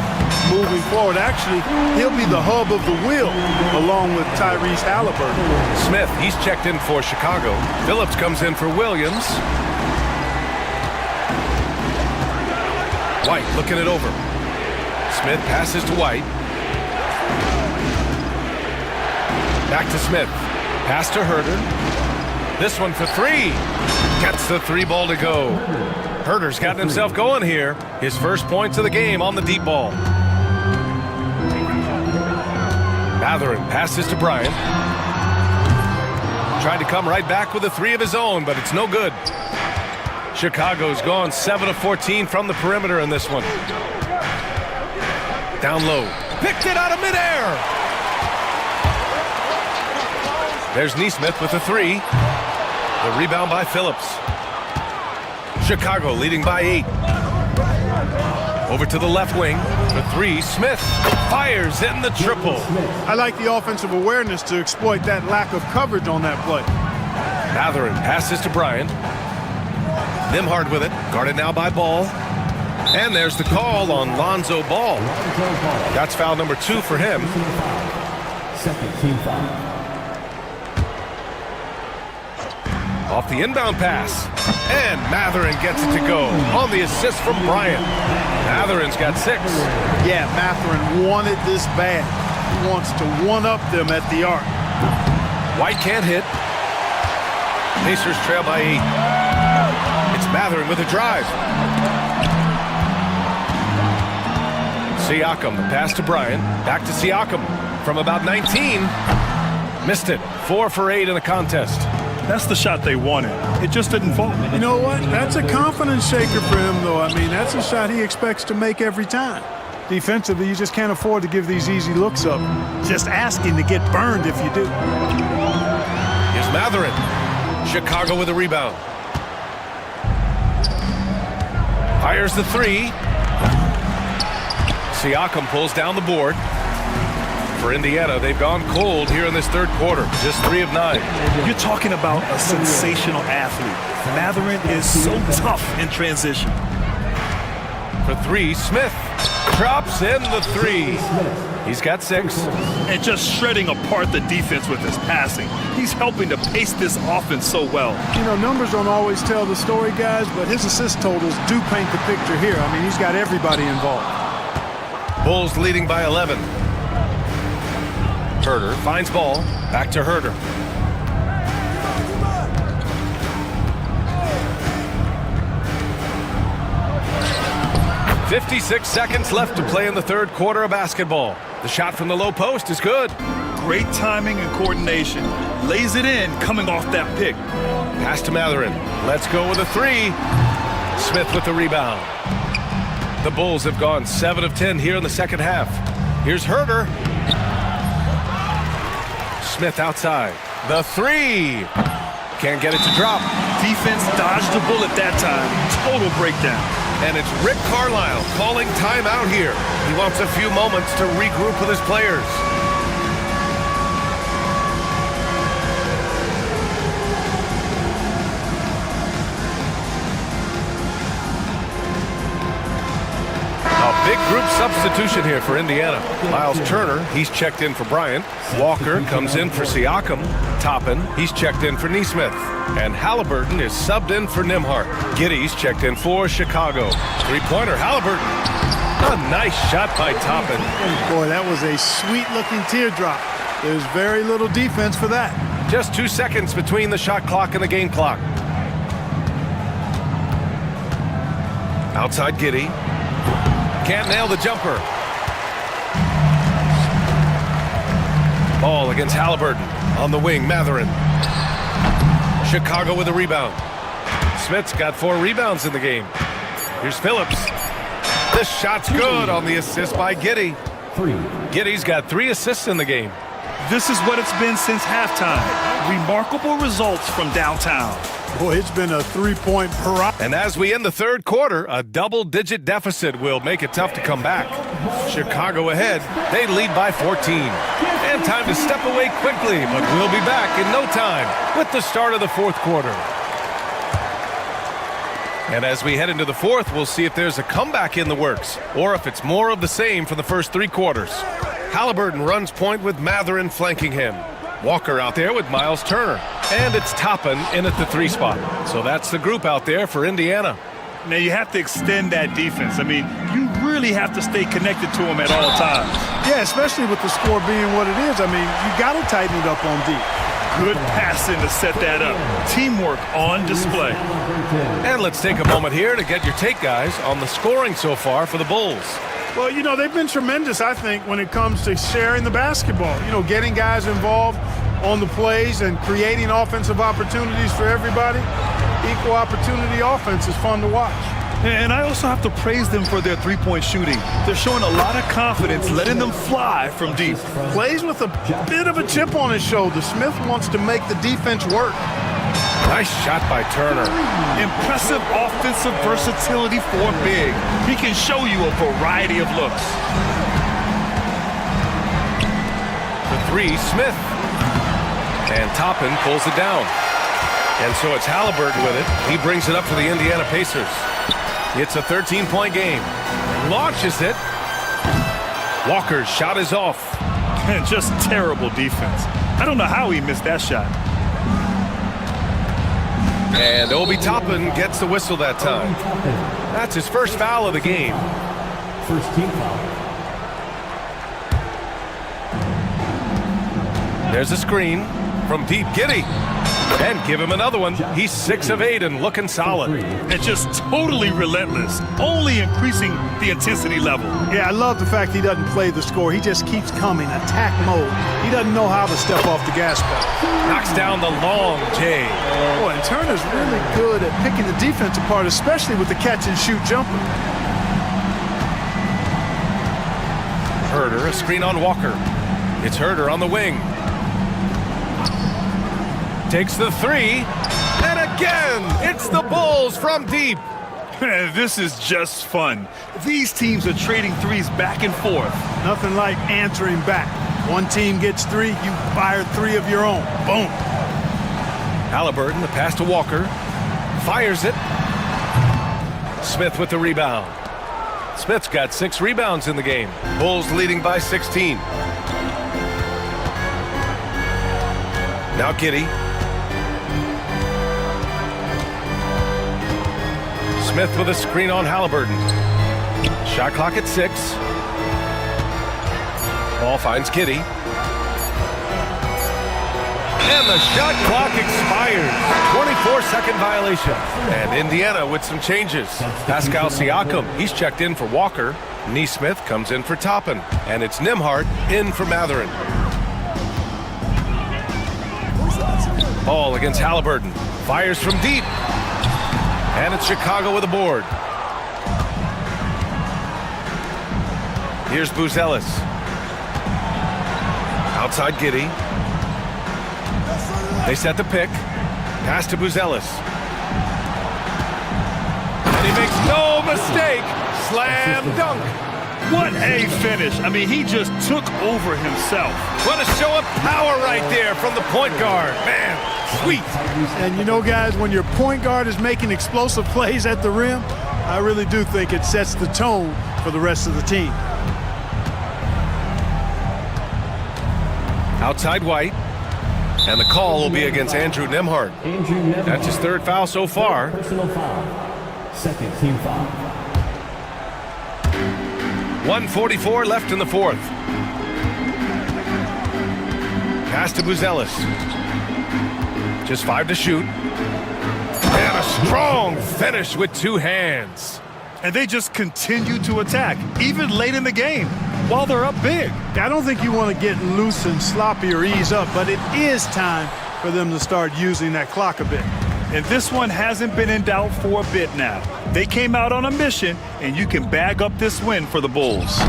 moving forward. Actually, he'll be the hub of the wheel along with Tyrese Halliburton. Smith, he's checked in for Chicago. Phillips comes in for Williams. White looking it over. Smith passes to White. Back to Smith. Pass to Huerter. This one for 3. Gets the 3 ball to go. Huerter's gotten himself going here. His first points of the game on the deep ball. Mathurin passes to Bryant. Tried to come right back with a 3 of his own, but it's no good. Chicago's gone 7 of 14 from the perimeter in this one. Down low. Picked it out of midair. There's Neesmith with a 3. The rebound by Phillips. Chicago leading by 8. Over to the left wing for 3. Smith fires in the triple. I like the offensive awareness to exploit that lack of coverage on that play. Mathurin passes to Bryant. Nembhard with it. Guarded now by Ball. And there's the call on Lonzo Ball. That's foul number 2 for him. Second team foul. Off the inbound pass. And Matherin gets it to go on the assist from Bryant. Matherin's got 6. Yeah, Matherin wanted this bad. He wants to one-up them at the arc. White can't hit. Pacers trail by 8. It's Matherin with a drive. Siakam, the pass to Bryant. Back to Siakam from about 19. Missed it. 4 for 8 in the contest. That's the shot they wanted. It just didn't fall. You know what? That's a confidence shaker for him, though. I mean, that's a shot he expects to make every time. Defensively, you just can't afford to give these easy looks up. Just asking to get burned if you do. Here's Matherin. Chicago with a rebound. Fires the 3. Siakam pulls down the board. For Indiana, they've gone cold here in this third quarter. Just 3 of 9. You're talking about a sensational athlete. Matherin is so tough in transition. For 3, Smith drops in the 3. He's got 6. And just shredding apart the defense with his passing. He's helping to pace this offense so well. You know, numbers don't always tell the story, guys, but his assist totals do paint the picture here. I mean, he's got everybody involved. Bulls leading by 11. Herter finds ball. Back to Herter. "56 seconds left to play in the third quarter of basketball. The shot from the low post is good. Great timing and coordination. Lays it in coming off that pick. Pass to Matherin. Let's go with a 3. Smith with the rebound. The Bulls have gone 7 of 10 here in the second half. Here's Herter. Smith outside. The 3. Can't get it to drop. Defense dodged the bullet that time. Total breakdown. And it's Rick Carlisle calling timeout here. He wants a few moments to regroup with his players. Big group substitution here for Indiana. Miles Turner, he's checked in for Bryant. Walker comes in for Siakam. Toppin, he's checked in for Nesmith. And Halliburton is subbed in for Nimhart. Giddy's checked in for Chicago. 3-pointer, Halliburton. A nice shot by Toppin. Boy, that was a sweet-looking teardrop. There's very little defense for that. Just 2 seconds between the shot clock and the game clock. Outside Giddy. Can't nail the jumper. Ball against Halliburton. On the wing, Matherin. Chicago with a rebound. Smith's got 4 rebounds in the game. Here's Phillips. This shot's good on the assist by Giddy. Giddy's got 3 assists in the game. This is what it's been since halftime. Remarkable results from downtown. Boy, it's been a 3-point parade. And as we end the third quarter, a double-digit deficit will make it tough to come back. Chicago ahead. They lead by 14. And time to step away quickly, but we'll be back in no time with the start of the fourth quarter. And as we head into the fourth, we'll see if there's a comeback in the works, or if it's more of the same from the first 3 quarters. Halliburton runs point with Matherin flanking him. Walker out there with Miles Turner. And it's Toppin in at the 3 spot. So that's the group out there for Indiana. Now you have to extend that defense. I mean, you really have to stay connected to them at all times. Yeah, especially with the score being what it is. I mean, you got to tighten it up on deep. Good passing to set that up. Teamwork on display. And let's take a moment here to get your take, guys, on the scoring so far for the Bulls. Well, you know, they've been tremendous, I think, when it comes to sharing the basketball. You know, getting guys involved on the plays and creating offensive opportunities for everybody. Equal opportunity offense is fun to watch. And I also have to praise them for their 3-point shooting. They're showing a lot of confidence, letting them fly from deep. Plays with a bit of a chip on his shoulder. Smith wants to make the defense work. Nice shot by Turner. Impressive offensive versatility for big. He can show you a variety of looks. The 3, Smith. And Toppin pulls it down. And so it's Halliburton with it. He brings it up for the Indiana Pacers. It's a 13-point game. Launches it. Walker's shot is off. Just terrible defense. I don't know how he missed that shot. And Obi Toppin gets the whistle that time. That's his first foul of the game. First team foul. There's a screen from deep. Giddy. And give him another one. He's 6 of 8 and looking solid. And just totally relentless, only increasing the intensity level. Yeah, I love the fact he doesn't play the score. He just keeps coming, attack mode. He doesn't know how to step off the gas pedal. Knocks down the long J. Boy, and Turner's really good at picking the defense apart, especially with the catch-and-shoot jumper. Herder, a screen on Walker. It's Herder on the wing. Takes the 3, and again, it's the Bulls from deep. This is just fun. These teams are trading threes back and forth. Nothing like answering back. One team gets 3, you fire 3 of your own. Boom. Halliburton, the pass to Walker. Fires it. Smith with the rebound. Smith's got 6 rebounds in the game. Bulls leading by 16. Now Giddy. Smith with a screen on Halliburton. Shot clock at 6. Ball finds Giddy. And the shot clock expires. 24-second violation. And Indiana with some changes. Pascal Siakam, he's checked in for Walker. Neesmith comes in for Toppin. And it's Nembhard in for Matherin. Ball against Halliburton. Fires from deep. And it's Chicago with a board. Here's Buzelis. Outside Giddy. They set the pick. Pass to Buzelis. And he makes no mistake. Slam dunk. What a finish. I mean, he just took over himself. What a show of power right there from the point guard. Man, sweet. And you know, guys, when your point guard is making explosive plays at the rim, I really do think it sets the tone for the rest of the team. Outside White. And the call will be against Andrew Nembhard. That's his 3rd foul so far. Personal foul. Second team foul. 1:44 left in the 4th. Pass to Buzelis. Just 5 to shoot. And a strong finish with 2 hands. And they just continue to attack, even late in the game, while they're up big. I don't think you want to get loose and sloppy or ease up, but it is time for them to start using that clock a bit. And this one hasn't been in doubt for a bit now. They came out on a mission, and you can bag up this win for the Bulls.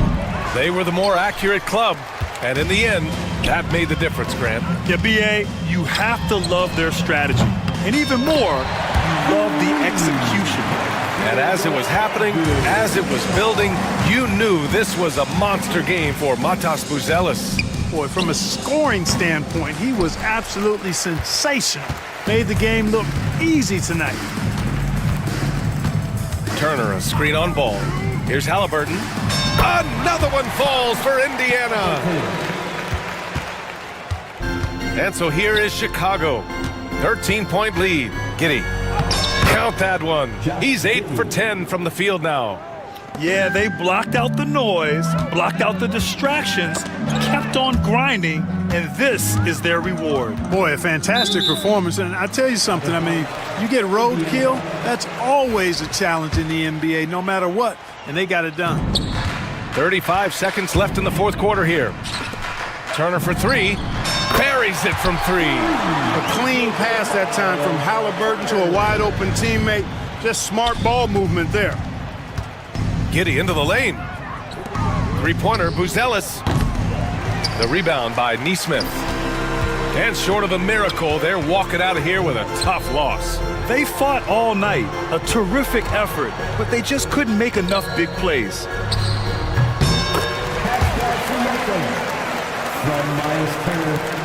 They were the more accurate club, and in the end, that made the difference, Grant. Yeah, B.A., you have to love their strategy. And even more, you love the execution. And as it was happening, as it was building, you knew this was a monster game for Matas Buzelis. Boy, from a scoring standpoint, he was absolutely sensational. Made the game look easy tonight. Turner, a screen on ball. Here's Halliburton. Another one falls for Indiana. And so here is Chicago. 13-point lead. Giddy. Count that one. He's 8 for 10 from the field now. Yeah, they blocked out the noise, blocked out the distractions, kept on grinding, and this is their reward. Boy, a fantastic performance. And I tell you something, I mean, you get roadkill, that's always a challenge in the NBA, no matter what, and they got it done. 35 seconds left in the 4th quarter here. Turner for 3. Buries it from 3. A clean pass that time from Halliburton to a wide-open teammate. Just smart ball movement there. Giddy into the lane. 3-pointer, Buzelis. The rebound by Neesmith. And short of a miracle, they're walking out of here with a tough loss. They fought all night. A terrific effort, but they just couldn't make enough big plays. From Miles Turner.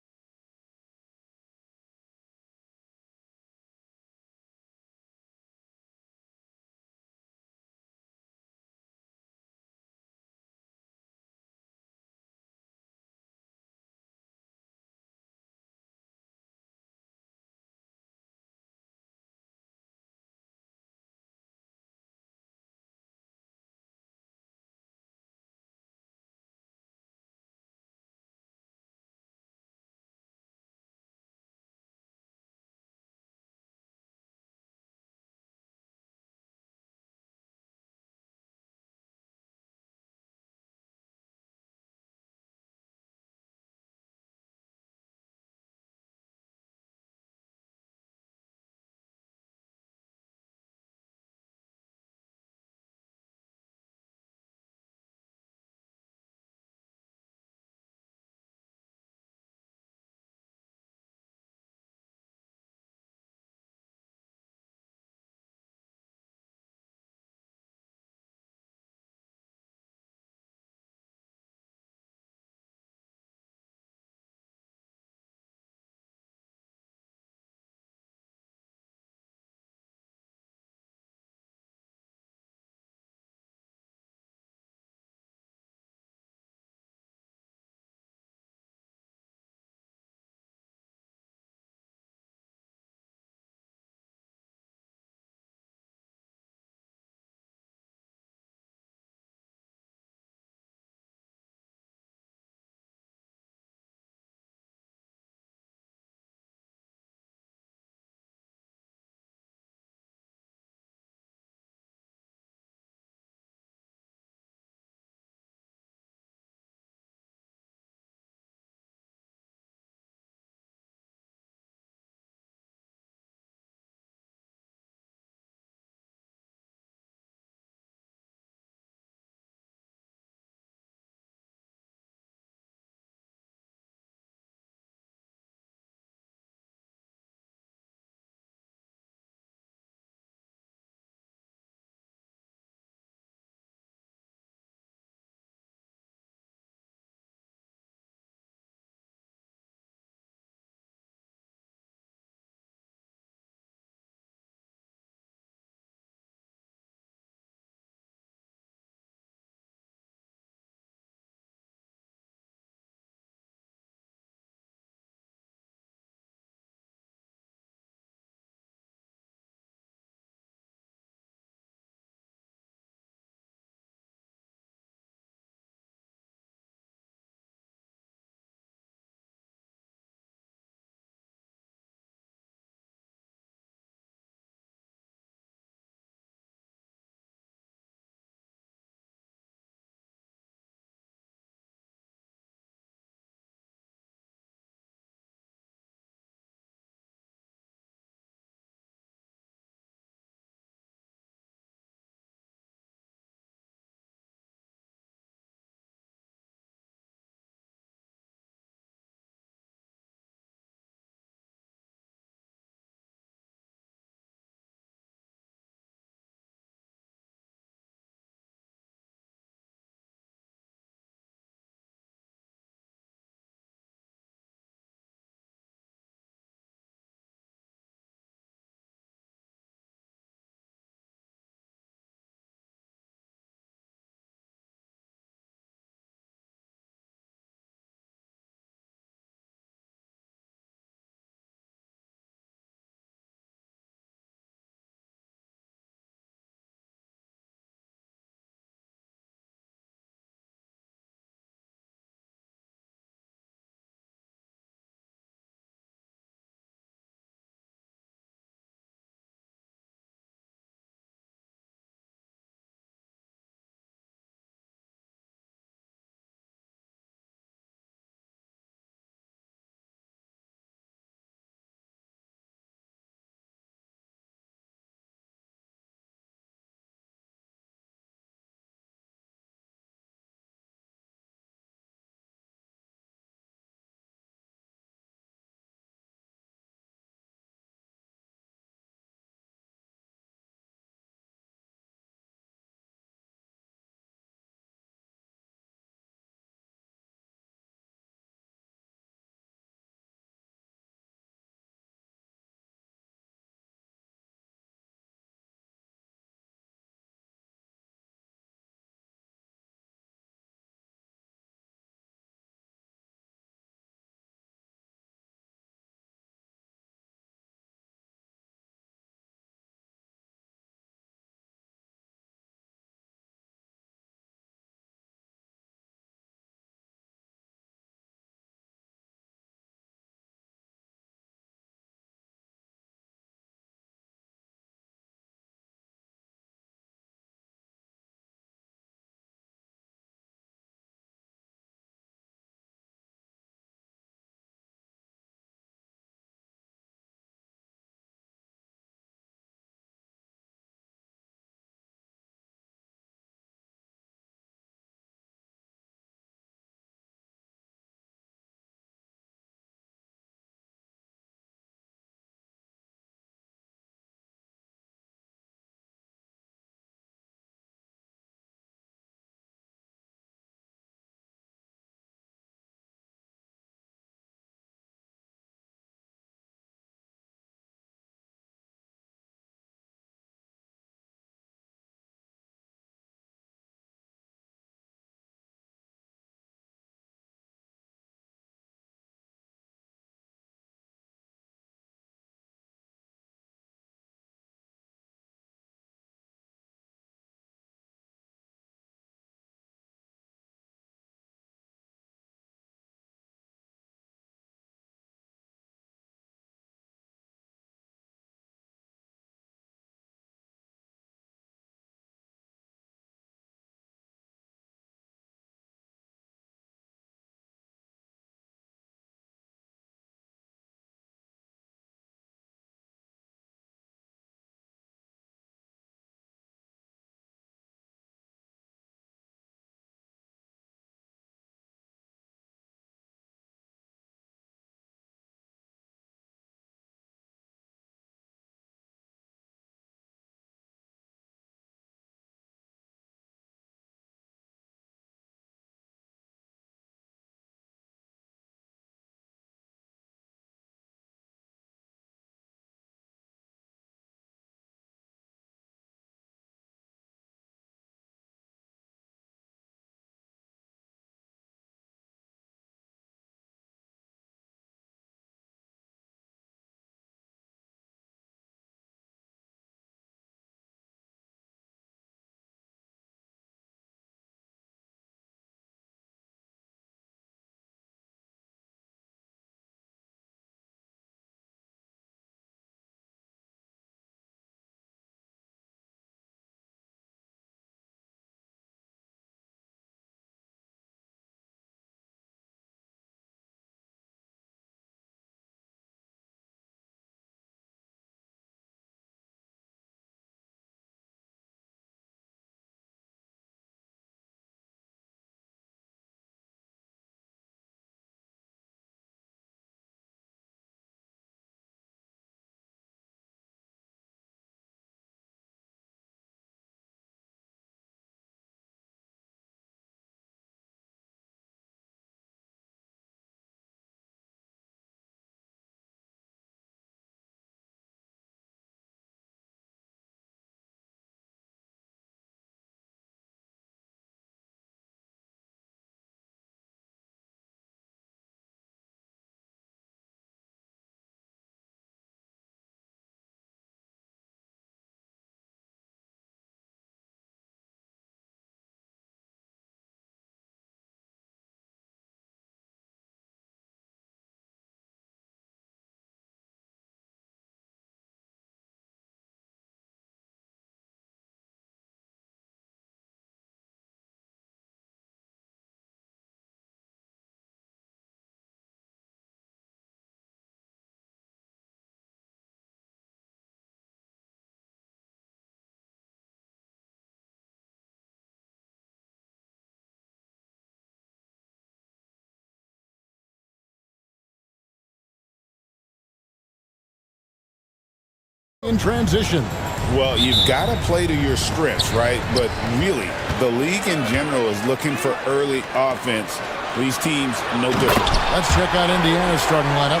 in transition. Well, you've got to play to your strengths, right? But really, the league in general is looking for early offense. These teams, no different. Let's check out Indiana's starting lineup.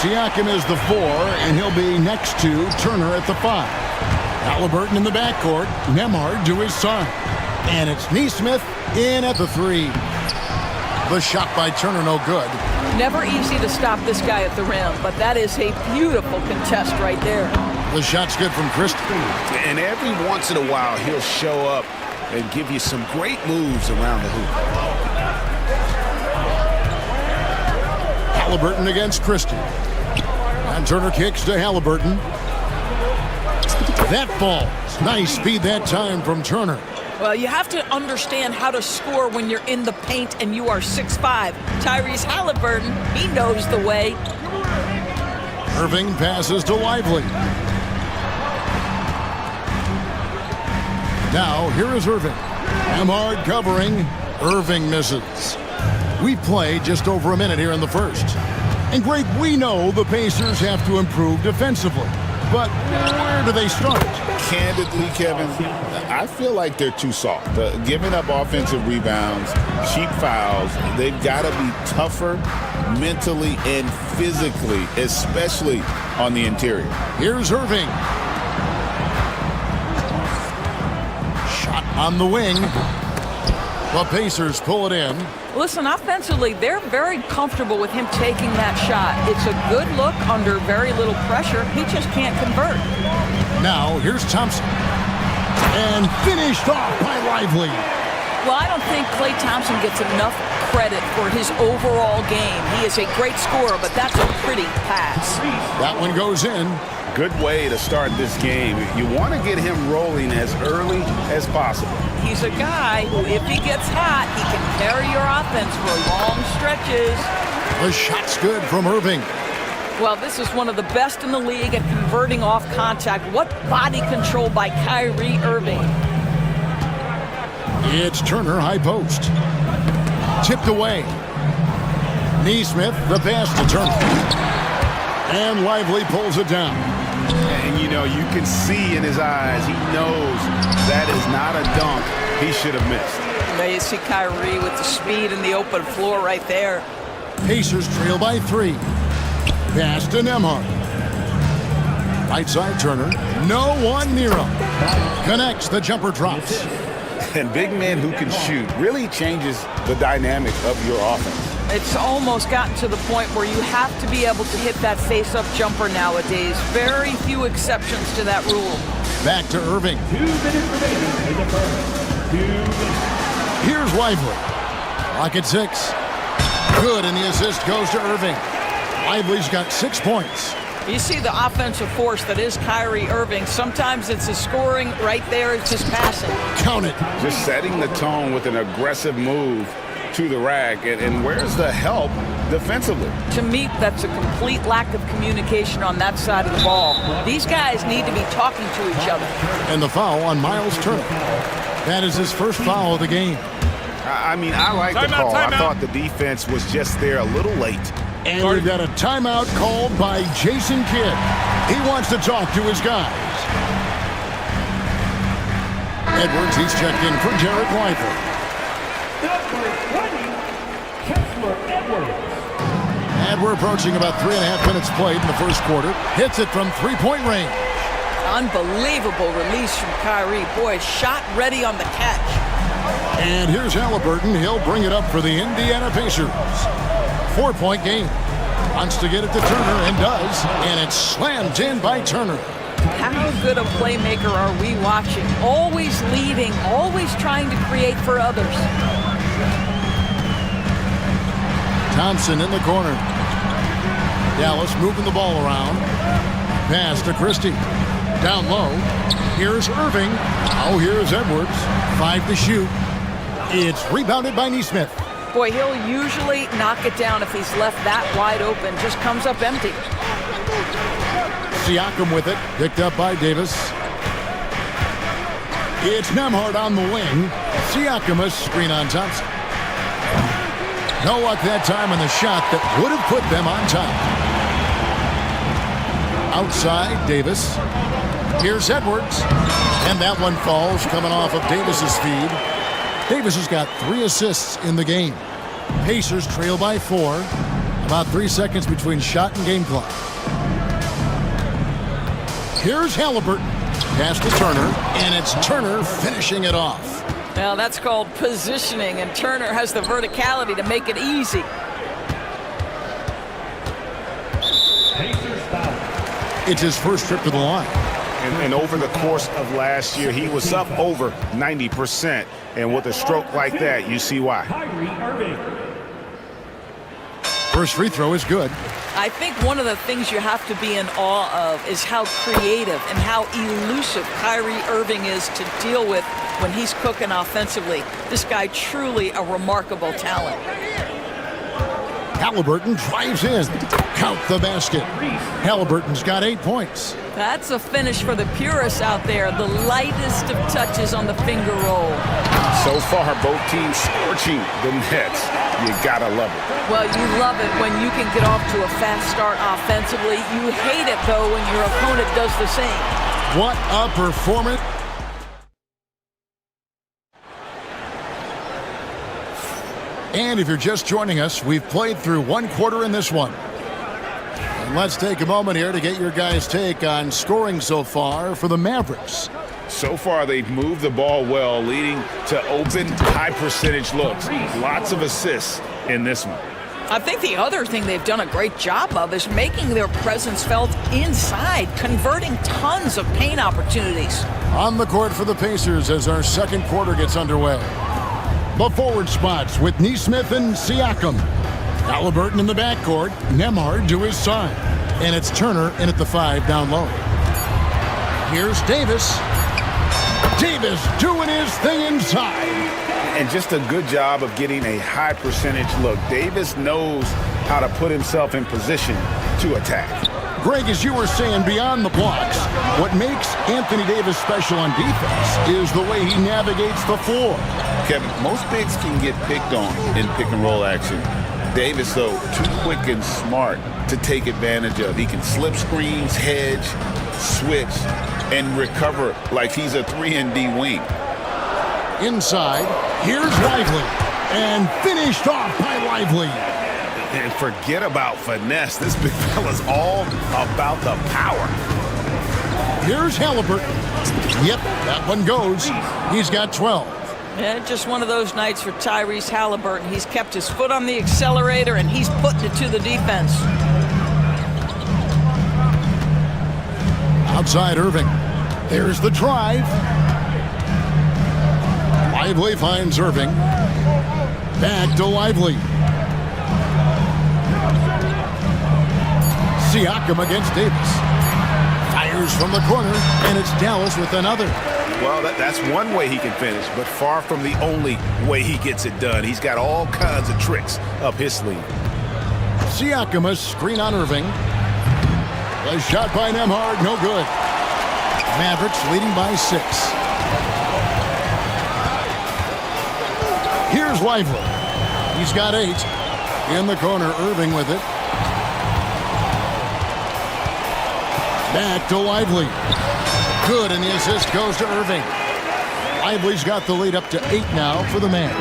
Siakam is the 4, and he'll be next to Turner at the 5. Halliburton in the backcourt, Nembhard to his side. And it's Nesmith in at the 3. The shot by Turner, no good. Never easy to stop this guy at the rim, but that is a beautiful contest right there. The shot's good from Christie. And every once in a while, he'll show up and give you some great moves around the hoop. Halliburton against Christie. And Turner kicks to Halliburton. That falls. Nice speed that time from Turner. Well, you have to understand how to score when you're in the paint and you are 6'5". Tyrese Halliburton, he knows the way. Irving passes to Lively. Now, here is Irving. Nembhard covering. Irving misses. We played just over a minute here in the first. And Greg, we know the Pacers have to improve defensively. But where do they start? Candidly, Kevin, I feel like they're too soft. Giving up offensive rebounds, cheap fouls, they've got to be tougher mentally and physically, especially on the interior. Here's Irving. Shot on the wing. The Pacers pull it in. Listen, offensively, they're very comfortable with him taking that shot. It's a good look under very little pressure. He just can't convert. Now, here's Thompson. And finished off by Lively. Well, I don't think Klay Thompson gets enough credit for his overall game. He is a great scorer, but that's a pretty pass. That one goes in. Good way to start this game. You want to get him rolling as early as possible. He's a guy who, if he gets hot, he can carry your offense for long stretches. The shot's good from Irving. Well, this is one of the best in the league at converting off contact. What body control by Kyrie Irving. It's Turner, high post. Tipped away. Nesmith, the pass to Turner. And Lively pulls it down. And, you know, you can see in his eyes, he knows that is not a dunk he should have missed. Now you see Kyrie with the speed and the open floor right there. Pacers trail by 3. Pass to Nembhard. Right side Turner. No one near him. Connects, the jumper drops. And big men who can shoot really changes the dynamic of your offense. It's almost gotten to the point where you have to be able to hit that face-up jumper nowadays. Very few exceptions to that rule. Back to Irving. 2 minutes remaining in the first. 2 minutes. Here's Lively. Clock at 6. Good, and the assist goes to Irving. Lively's got 6 points. You see the offensive force that is Kyrie Irving. Sometimes it's his scoring. Right there, it's his passing. Count it. Just setting the tone with an aggressive move to the rack. And where's the help defensively? To me, that's a complete lack of communication on that side of the ball. These guys need to be talking to each other. And the foul on Miles Turner. That is his first foul of the game. I mean, I like the call. I thought the defense was just there a little late. And we've got a timeout called by Jason Kidd. He wants to talk to his guys. Edwards, he's checked in for Jared Lively. Number 20, Kessler Edwards. And we're approaching about 3.5 minutes played in the first quarter. Hits it from three-point range. Unbelievable release from Kyrie. Boy, shot ready on the catch. And here's Halliburton. He'll bring it up for the Indiana Pacers. 4-point game. Wants to get it to Turner and does. And it's slammed in by Turner. How good a playmaker are we watching? Always leading, always trying to create for others. Thompson in the corner. Dallas moving the ball around. Pass to Christie. Down low. Here's Irving. Oh, here's Edwards. 5 to shoot. It's rebounded by Nesmith. Boy, he'll usually knock it down if he's left that wide open. Just comes up empty. Siakam with it. Picked up by Davis. It's Nembhard on the wing. Siakam a screen on Thompson. No luck that time on the shot that would have put them on top. Outside, Davis. Here's Edwards. And that one falls coming off of Davis's feed. Davis has got 3 assists in the game. Pacers trail by 4. About 3 seconds between shot and game clock. Here's Halliburton. Pass to Turner, and it's Turner finishing it off. Now that's called positioning, and Turner has the verticality to make it easy. It's his first trip to the line. And over the course of last year, he was up over 90%. And with a stroke like that, you see why. First free throw is good. I think one of the things you have to be in awe of is how creative and how elusive Kyrie Irving is to deal with when he's cooking offensively. This guy truly a remarkable talent. Halliburton drives in. Count the basket. Halliburton's got 8 points. That's a finish for the purists out there. The lightest of touches on the finger roll. So far, both teams scorching the Nets. You gotta love it. Well, you love it when you can get off to a fast start offensively. You hate it, though, when your opponent does the same. What a performance. And if you're just joining us, we've played through 1 quarter in this one. And let's take a moment here to get your guys' take on scoring so far for the Mavericks. So far, they've moved the ball well, leading to open, high-percentage looks. Lots of assists in this one. I think the other thing they've done a great job of is making their presence felt inside, converting tons of paint opportunities. On the court for the Pacers as our second quarter gets underway. The forward spots with Nesmith and Siakam. Halliburton in the backcourt, Nembhard to his side. And it's Turner in at the 5 down low. Here's Davis. Davis doing his thing inside. And just a good job of getting a high percentage look. Davis knows how to put himself in position to attack. Greg, as you were saying, beyond the blocks, what makes Anthony Davis special on defense is the way he navigates the floor. Kevin, most bigs can get picked on in pick and roll action. Davis, though, too quick and smart to take advantage of. He can slip screens, hedge, switch, and recover like he's a 3-and-D wing. Inside, here's Lively, and finished off by Lively. And forget about finesse. This big fella's all about the power. Here's Halliburton. Yep, that one goes. He's got 12. Yeah, just one of those nights for Tyrese Halliburton. He's kept his foot on the accelerator, and he's putting it to the defense. Outside Irving. There's the drive. Lively finds Irving. Back to Lively. Siakam against Davis. Fires from the corner, and it's Dallas with another. Well, that's one way he can finish, but far from the only way he gets it done. He's got all kinds of tricks up his sleeve. Siakam, a screen on Irving. A shot by Nembhard, no good. Mavericks leading by 6. Here's Lively. He's got 8. In the corner, Irving with it. Back to Lively. Good, and the assist goes to Irving. Lively's got the lead up to 8 now for the Mavs.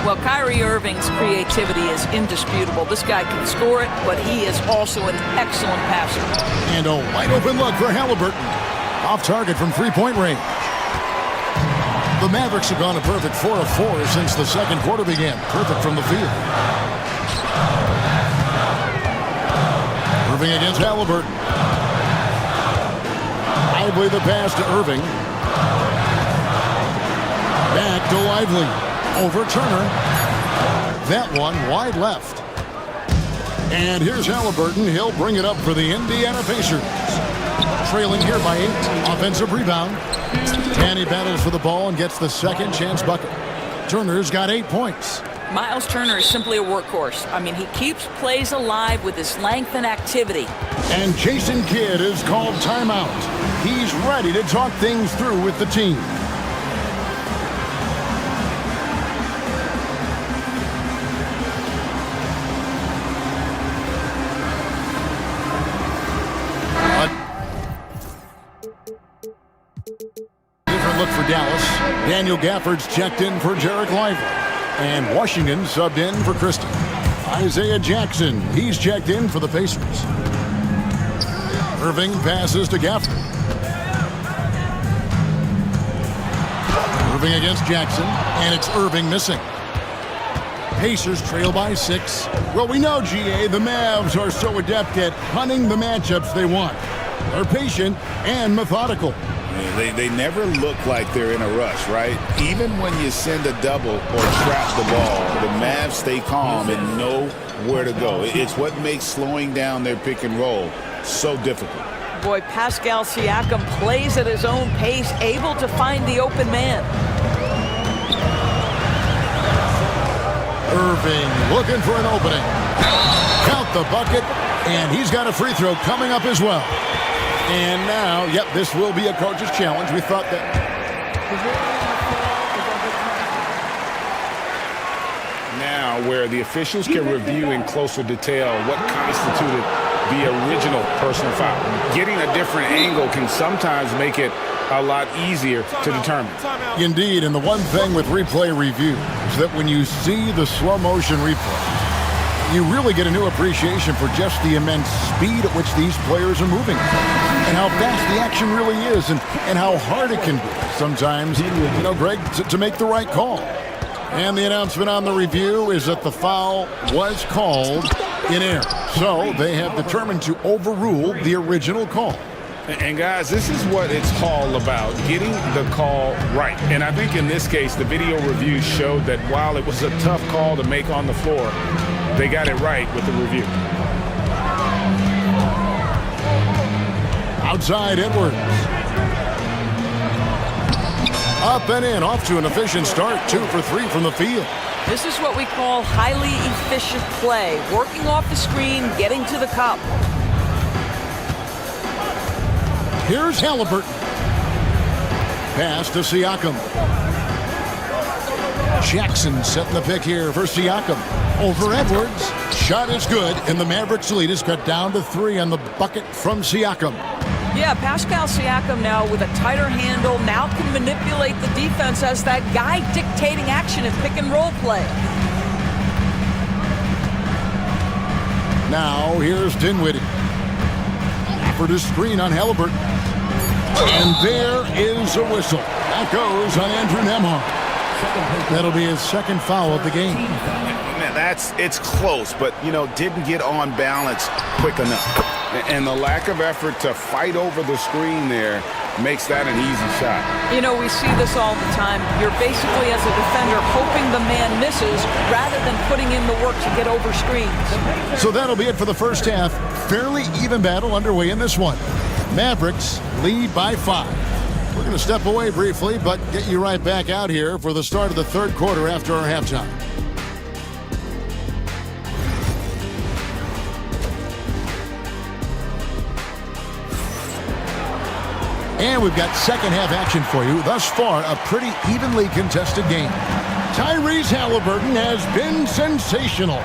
Well, Kyrie Irving's creativity is indisputable. This guy can score it, but he is also an excellent passer. And a wide open look for Halliburton. Off target from 3-point range. The Mavericks have gone a perfect 4 of 4 since the second quarter began. Perfect from the field. Irving against Halliburton. Lively the pass to Irving. Back to Lively. Over Turner. That one wide left. And here's Halliburton. He'll bring it up for the Indiana Pacers. Trailing here by 8. Offensive rebound. Tanny battles for the ball and gets the second chance bucket. Turner's got 8 points. Miles Turner is simply a workhorse. I mean, he keeps plays alive with his length and activity. And Jason Kidd is called timeout. He's ready to talk things through with the team. A look for Dallas. Daniel Gafford's checked in for Jarek Lively. And Washington subbed in for Kristen. Isaiah Jackson, he's checked in for the Pacers. Irving passes to Gafford. Irving against Jackson, and it's Irving missing. Pacers trail by 6. Well, we know, GA, the Mavs are so adept at hunting the matchups they want. They're patient and methodical. They never look like they're in a rush, right? Even when you send a double or trap the ball, the Mavs stay calm and know where to go. It's what makes slowing down their pick and roll so difficult. Boy, Pascal Siakam plays at his own pace, able to find the open man. Irving looking for an opening. Count the bucket, and he's got a free throw coming up as well. And now, yep, this will be a coach's challenge. We thought that. Now, where the officials can review in closer detail what constituted the original personal foul. Getting a different angle can sometimes make it a lot easier to determine. Indeed, and the one thing with replay review is that when you see the slow motion replay, you really get a new appreciation for just the immense speed at which these players are moving and how fast the action really is and how hard it can be sometimes, Greg, to make the right call. And the announcement on the review is that the foul was called in error. So they have determined to overrule the original call. And guys, this is what it's all about, getting the call right. And I think in this case, the video review showed that while it was a tough call to make on the floor, they got it right with the review. Outside Edwards. Up and in, off to an efficient start, 2 for 3 from the field. This is what we call highly efficient play, working off the screen, getting to the cup. Here's Halliburton. Pass to Siakam. Jackson setting the pick here for Siakam. Over Edwards. Shot is good, and the Mavericks lead is cut down to 3 on the bucket from Siakam. Yeah, Pascal Siakam now with a tighter handle, now can manipulate the defense as that guy dictating action in pick and roll play. Now here's Dinwiddie. For the screen on Halliburton. And there is a whistle. That goes on Andrew Nembhard. That'll be his second foul of the game. Man, it's close, but, didn't get on balance quick enough. And the lack of effort to fight over the screen there makes that an easy shot. We see this all the time. You're basically, as a defender, hoping the man misses rather than putting in the work to get over screens. So that'll be it for the first half. Fairly even battle underway in this one. Mavericks lead by 5. We're going to step away briefly, but get you right back out here for the start of the third quarter after our halftime. And we've got second half action for you. Thus far, a pretty evenly contested game. Tyrese Halliburton has been sensational.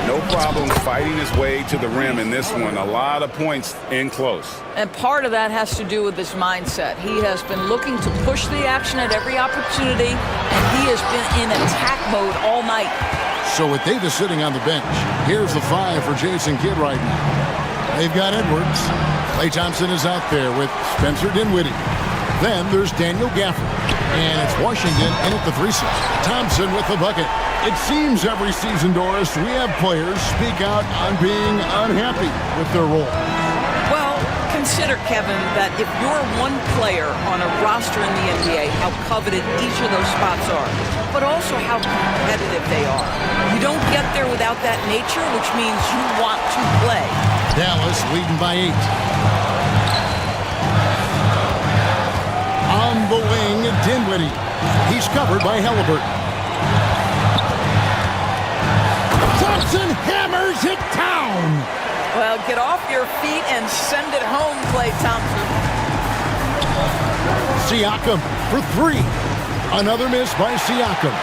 No problem fighting his way to the rim in this one. A lot of points in close. And part of that has to do with his mindset. He has been looking to push the action at every opportunity, and he has been in attack mode all night. So with Davis sitting on the bench, here's the 5 for Jason Kidd right now. They've got Edwards. Klay Thompson is out there with Spencer Dinwiddie. Then there's Daniel Gafford. And it's Washington in at the 3-6. Thompson with the bucket. It seems every season, Doris, we have players speak out on being unhappy with their role. Well, consider, Kevin, that if you're one player on a roster in the NBA, how coveted each of those spots are, but also how competitive they are. You don't get there without that nature, which means you want to play. Dallas leading by 8. On the wing, Dinwiddie. He's covered by Halliburton. Thompson hammers it down. Well, get off your feet and send it home, Klay Thompson. Siakam for 3. Another miss by Siakam.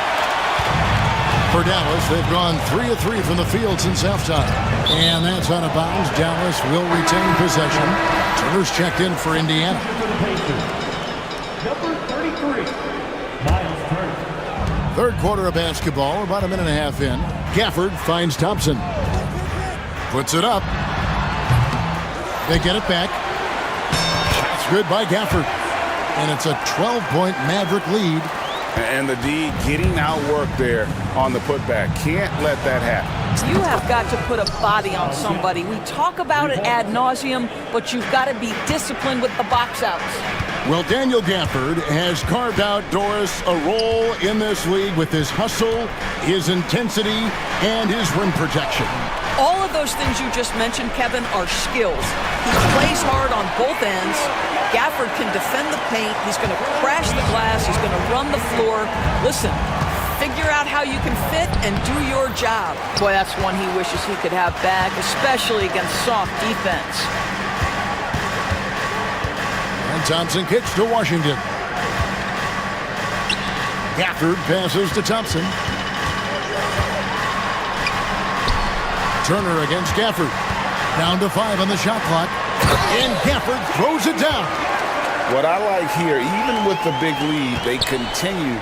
For Dallas, they've gone 3 of 3 from the field since halftime. And that's out of bounds. Dallas will retain possession. Turner's checked in for Indiana. Number 33. Third quarter of basketball, about a minute and a half in. Gafford finds Thompson. Puts it up. They get it back. Shot's good by Gafford. And it's a 12-point Maverick lead. And the D getting outworked there on the putback. Can't let that happen. You have got to put a body on somebody. We talk about it ad nauseum, but you've got to be disciplined with the box outs. Well, Daniel Gafford has carved out, Doris, a role in this league with his hustle, his intensity, and his rim protection. All of those things you just mentioned, Kevin, are skills. He plays hard on both ends. Gafford can defend the paint. He's going to crash the glass. He's going to run the floor. Listen, figure out how you can fit and do your job. Boy, that's one he wishes he could have back, especially against soft defense. And Thompson kicks to Washington. Gafford passes to Thompson. Turner against Gafford. Down to 5 on the shot clock. And Gafford throws it down. What I like here, even with the big lead, they continue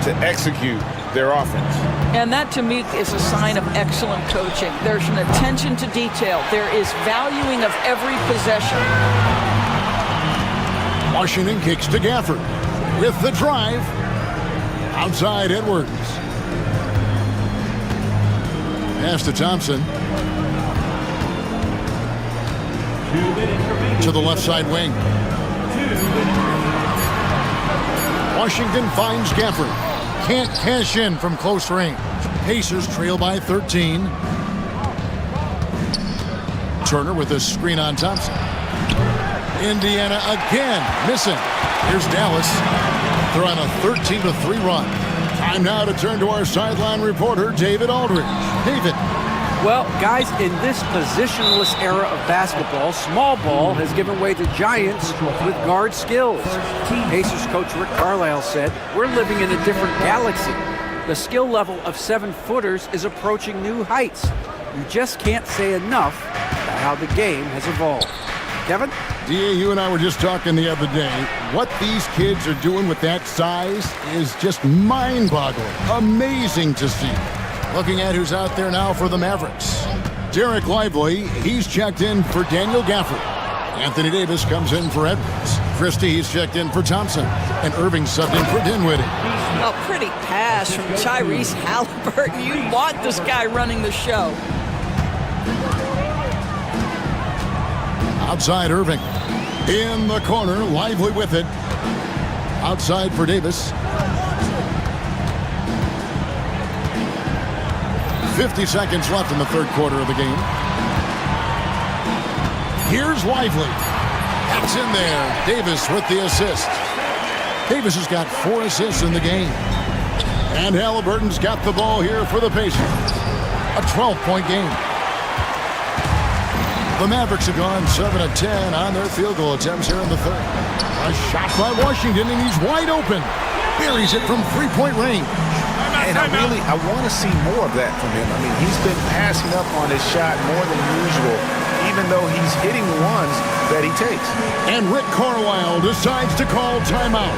to execute their offense. And that, to me, is a sign of excellent coaching. There's an attention to detail. There is valuing of every possession. Washington kicks to Gafford. With the drive. Outside Edwards. Pass to Thompson. To the left side wing. Washington finds Gafford. Can't cash in from close range. Pacers trail by 13. Turner with a screen on Thompson. Indiana again missing. Here's Dallas. They're on a 13-3 run. Time now to turn to our sideline reporter, David Aldridge. David. Well, guys, in this positionless era of basketball, small ball has given way to giants with guard skills. Pacers coach Rick Carlisle said, "We're living in a different galaxy. The skill level of 7-footers is approaching new heights. You just can't say enough about how the game has evolved." Kevin? D.A., you and I were just talking the other day. What these kids are doing with that size is just mind-boggling. Amazing to see. Looking at who's out there now for the Mavericks. Derek Lively, he's checked in for Daniel Gafford. Anthony Davis comes in for Edwards. Christie, he's checked in for Thompson. And Irving subbed in for Dinwiddie. A pretty pass from Tyrese Halliburton. You want this guy running the show. Outside Irving. In the corner, Lively with it. Outside for Davis. 50 seconds left in the third quarter of the game. Here's Lively. That's in there. Davis with the assist. Davis has got 4 assists in the game. And Halliburton's got the ball here for the Pacers. A 12-point game. The Mavericks have gone 7 of 10 on their field goal attempts here in the third. A shot by Washington, and he's wide open. Buries it from 3-point range. And I want to see more of that from him. I mean, he's been passing up on his shot more than usual, even though he's hitting the ones that he takes. And Rick Carlisle decides to call timeout.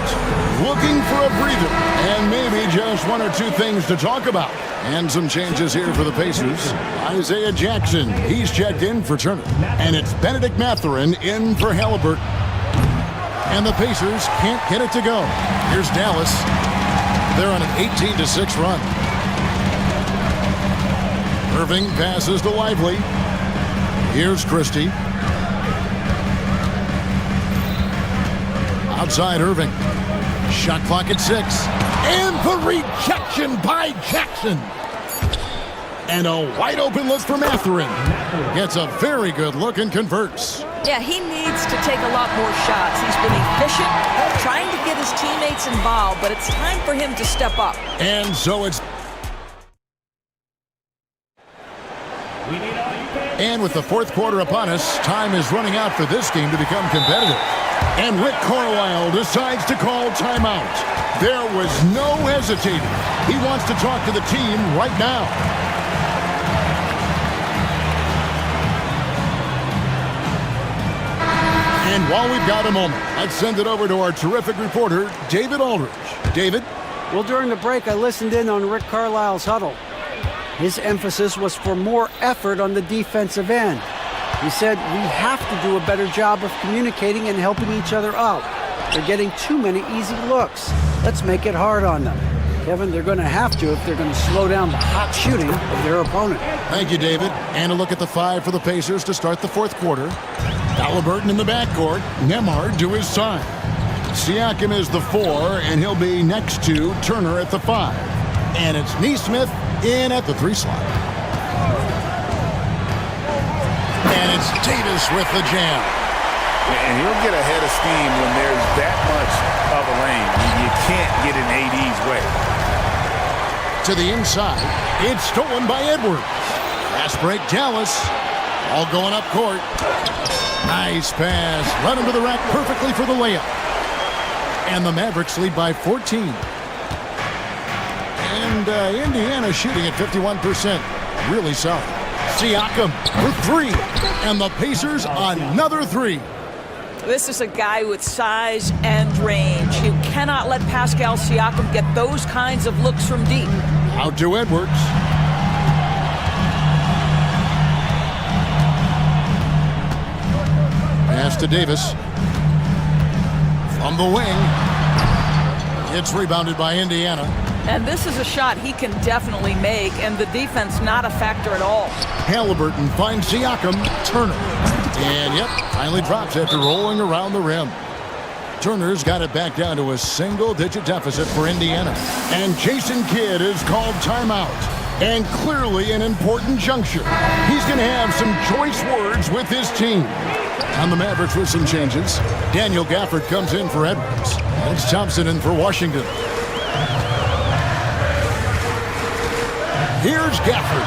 Looking for a breather, and maybe just 1 or 2 things to talk about. And some changes here for the Pacers. Isaiah Jackson, he's checked in for Turner. And it's Benedict Mathurin in for Halliburton. And the Pacers can't get it to go. Here's Dallas. They're on an 18-6 run. Irving passes to Lively. Here's Christie. Outside Irving. Shot clock at 6. And the rejection by Jackson. And a wide open look for Mathurin. Gets a very good look and converts. Yeah, he needs to take a lot more shots. He's been efficient, trying to get his teammates involved, but it's time for him to step up. And so it's... And with the fourth quarter upon us, time is running out for this game to become competitive. And Rick Carlisle decides to call timeout. There was no hesitating. He wants to talk to the team right now. And while we've got a moment, let's send it over to our terrific reporter, David Aldridge. David? Well, during the break, I listened in on Rick Carlisle's huddle. His emphasis was for more effort on the defensive end. He said, we have to do a better job of communicating and helping each other out. They're getting too many easy looks. Let's make it hard on them. Kevin, they're going to have to if they're going to slow down the hot shooting of their opponent. Thank you, David. And a look at the 5 for the Pacers to start the fourth quarter. Halliburton in the backcourt. Nembhard to his side. Siakam is the 4, and he'll be next to Turner at the 5. And it's Neesmith in at the 3 slot. And it's Davis with the jam. And he'll get ahead of steam when there's that much of a lane. You can't get in AD's way. To the inside, it's stolen by Edwards. Fast break, Dallas. All going up court. Nice pass. Run him to the rack perfectly for the layup. And the Mavericks lead by 14. And Indiana shooting at 51%. Really solid. Siakam for 3. And the Pacers another 3. This is a guy with size and range. You cannot let Pascal Siakam get those kinds of looks from deep. Out to Edwards. Pass to Davis. From the wing. It's rebounded by Indiana. And this is a shot he can definitely make, and the defense not a factor at all. Halliburton finds Siakam. Turner. And yep, finally drops after rolling around the rim. Turner's got it back down to a single-digit deficit for Indiana. And Jason Kidd is called timeout. And clearly an important juncture. He's going to have some choice words with his team. On the Mavericks with some changes. Daniel Gafford comes in for Edwards. It's Thompson in for Washington. Here's Gafford.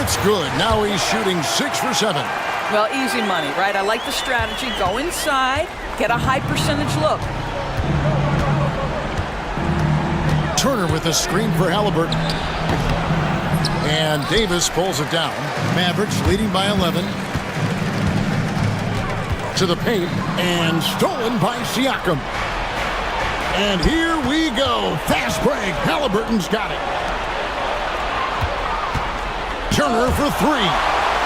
It's good. Now he's shooting 6 for 7. Well, easy money, right? I like the strategy. Go inside, get a high percentage look. Turner with a screen for Halliburton. And Davis pulls it down. Mavericks leading by 11. To the paint, and stolen by Siakam. And here we go. Fast break. Halliburton's got it. Turner for 3.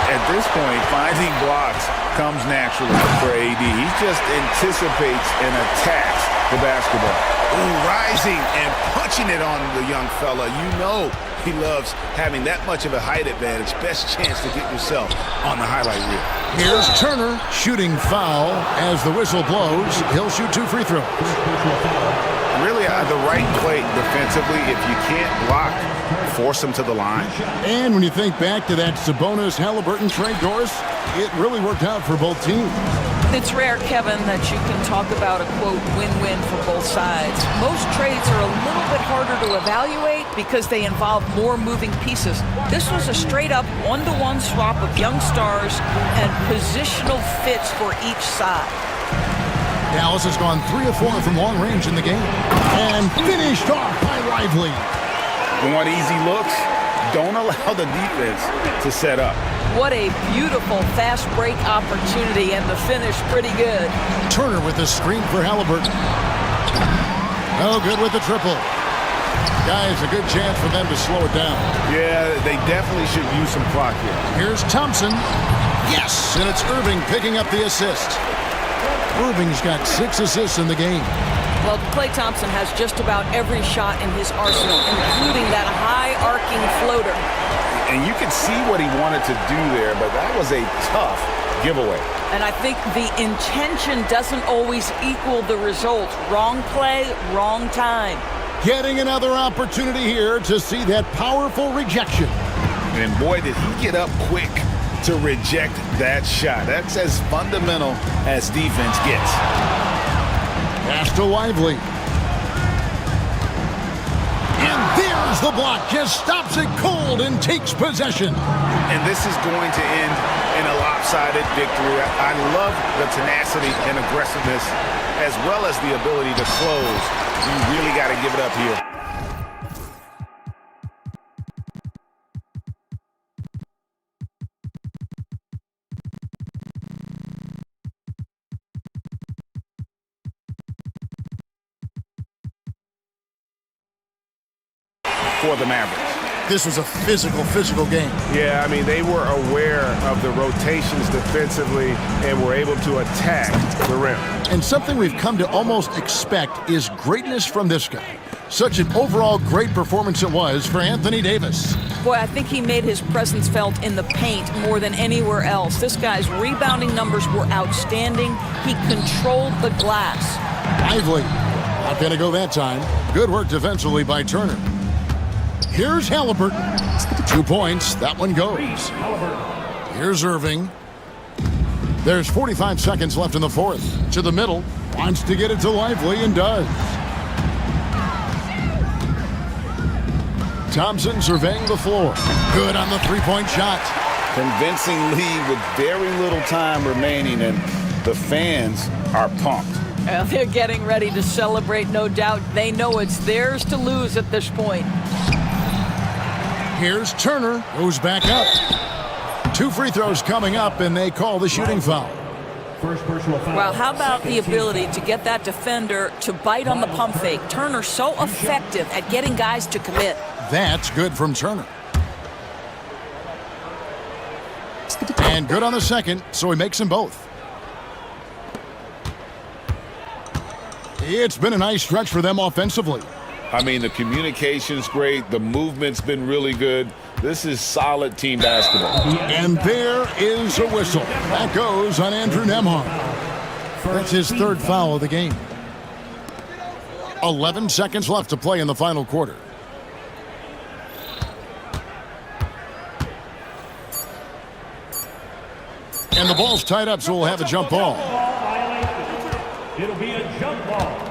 At this point, finding blocks comes naturally for AD. He just anticipates and attacks the basketball. Ooh, rising and punching it on the young fella. You know he loves having that much of a height advantage. Best chance to get yourself on the highlight reel. Here's Turner shooting foul as the whistle blows. He'll shoot 2 free throws. Really the right play defensively. If you can't block, force him to the line. And when you think back to that Sabonis-Halliburton trade, Doris, it really worked out for both teams. It's rare, Kevin, that you can talk about a, quote, win-win for both sides. Most trades are a little bit harder to evaluate because they involve more moving pieces. This was a straight-up one-to-one swap of young stars and positional fits for each side. Dallas has gone 3 of 4 from long range in the game. And finished off by Lively. Want easy looks? Don't allow the defense to set up. What a beautiful fast break opportunity, and the finish pretty good. Turner with the screen for Halliburton. No good with the triple. Guys, a good chance for them to slow it down. Yeah, they definitely should use some clock here. Here's Thompson. Yes, and it's Irving picking up the assist. Irving's got 6 assists in the game. Well, Klay Thompson has just about every shot in his arsenal, including that high arcing floater. And you can see what he wanted to do there, but that was a tough giveaway. And I think the intention doesn't always equal the result. Wrong play, wrong time. Getting another opportunity here to see that powerful rejection. And boy, did he get up quick to reject that shot. That's as fundamental as defense gets. Pass to Lively. And there's the block. Just stops it cold and takes possession. And this is going to end in a lopsided victory. I love the tenacity and aggressiveness as well as the ability to close. You really got to give it up here. for the Mavericks. This was a physical game. Yeah, I mean, they were aware of the rotations defensively and were able to attack the rim. And something we've come to almost expect is greatness from this guy. Such an overall great performance it was for Anthony Davis. Boy, I think he made his presence felt in the paint more than anywhere else. This guy's rebounding numbers were outstanding. He controlled the glass. Lively. Not going to go that time. Good work defensively by Turner. Here's Halliburton. 2 points. That one goes. Here's Irving. There's 45 seconds left in the fourth. To the middle. Wants to get it to Lively and does. Thompson surveying the floor. Good on the three-point shot. Convincing lead with very little time remaining, and the fans are pumped. Well, they're getting ready to celebrate, no doubt. They know it's theirs to lose at this point. Here's Turner. Goes back up. 2 free throws coming up, and they call the shooting foul. First personal foul. Well, how about the ability to get that defender to bite on the pump fake? Turner so effective at getting guys to commit. That's good from Turner. And good on the second, so he makes them both. It's been a nice stretch for them offensively. I mean, the communication's great. The movement's been really good. This is solid team basketball. And there is a whistle. That goes on Andrew Nembhard. That's his 3rd foul of the game. 11 seconds left to play in the final quarter. And the ball's tied up, so we'll have a jump ball. It'll be a jump ball.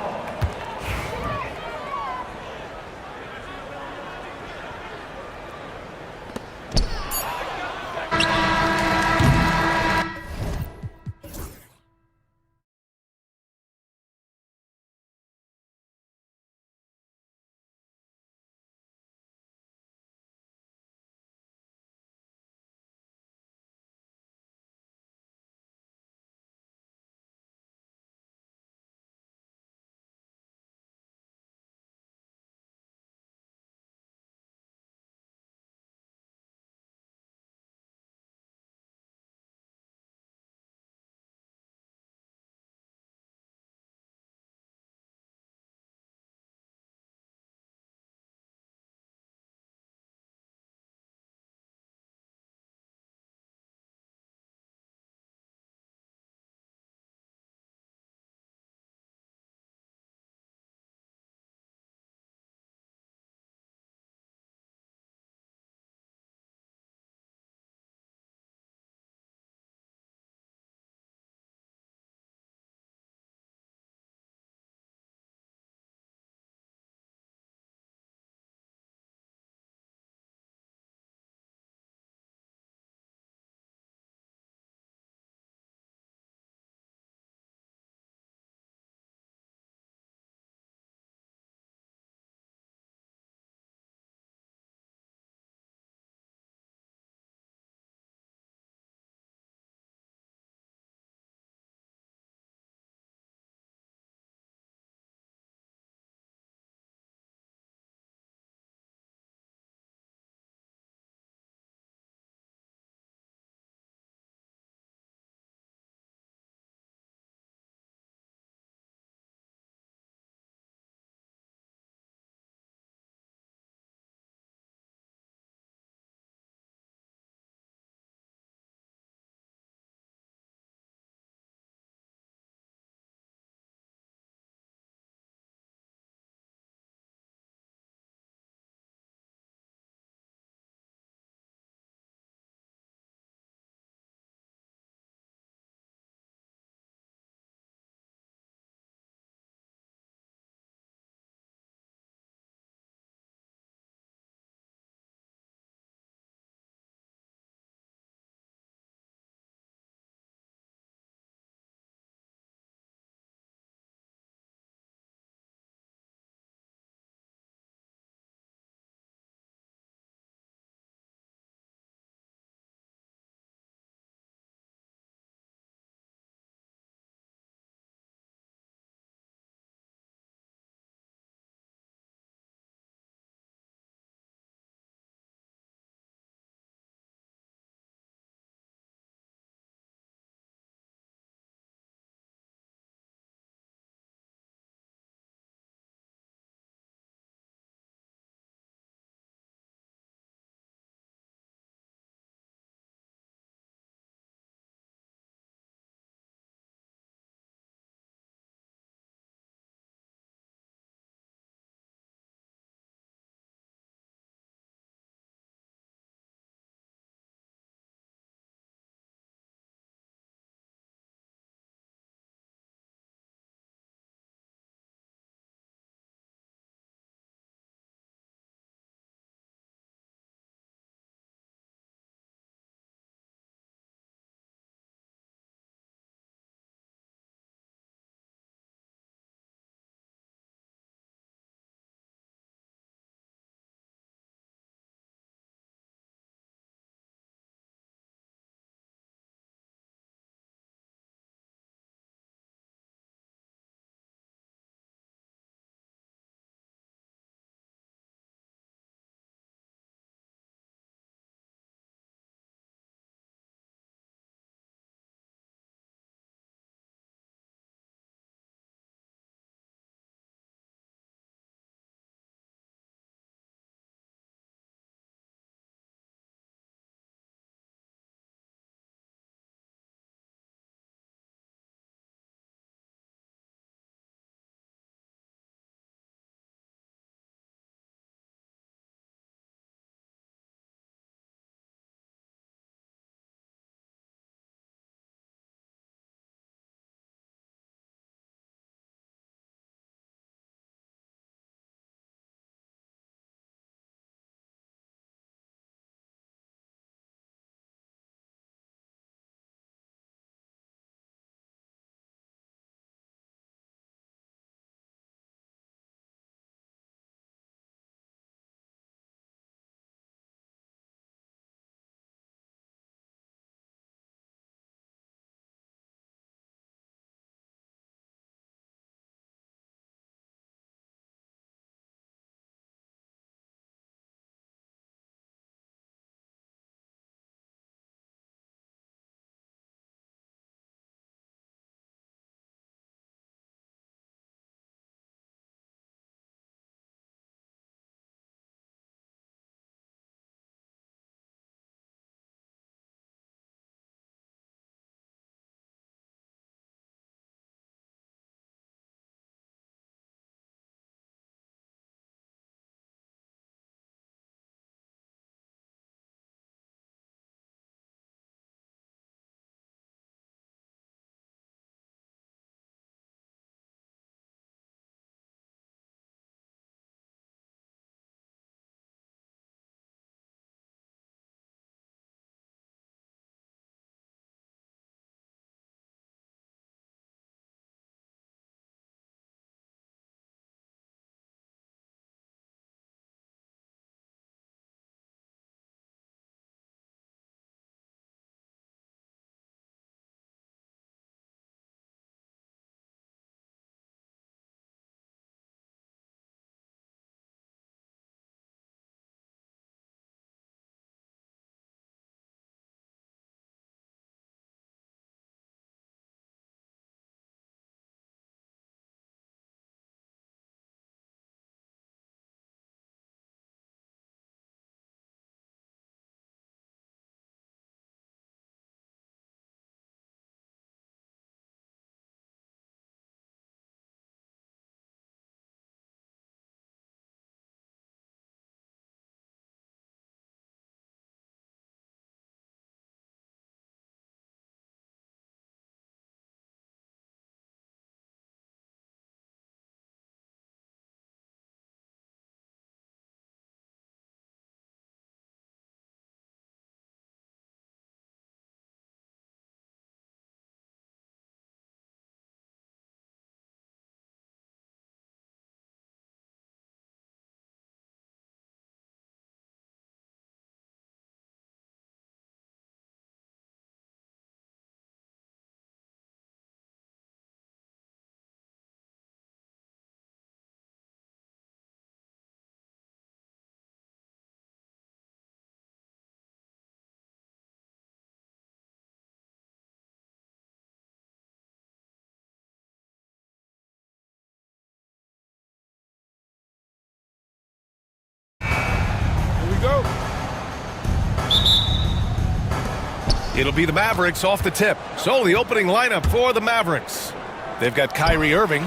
It'll be the Mavericks off the tip. So the opening lineup for the Mavericks. They've got Kyrie Irving.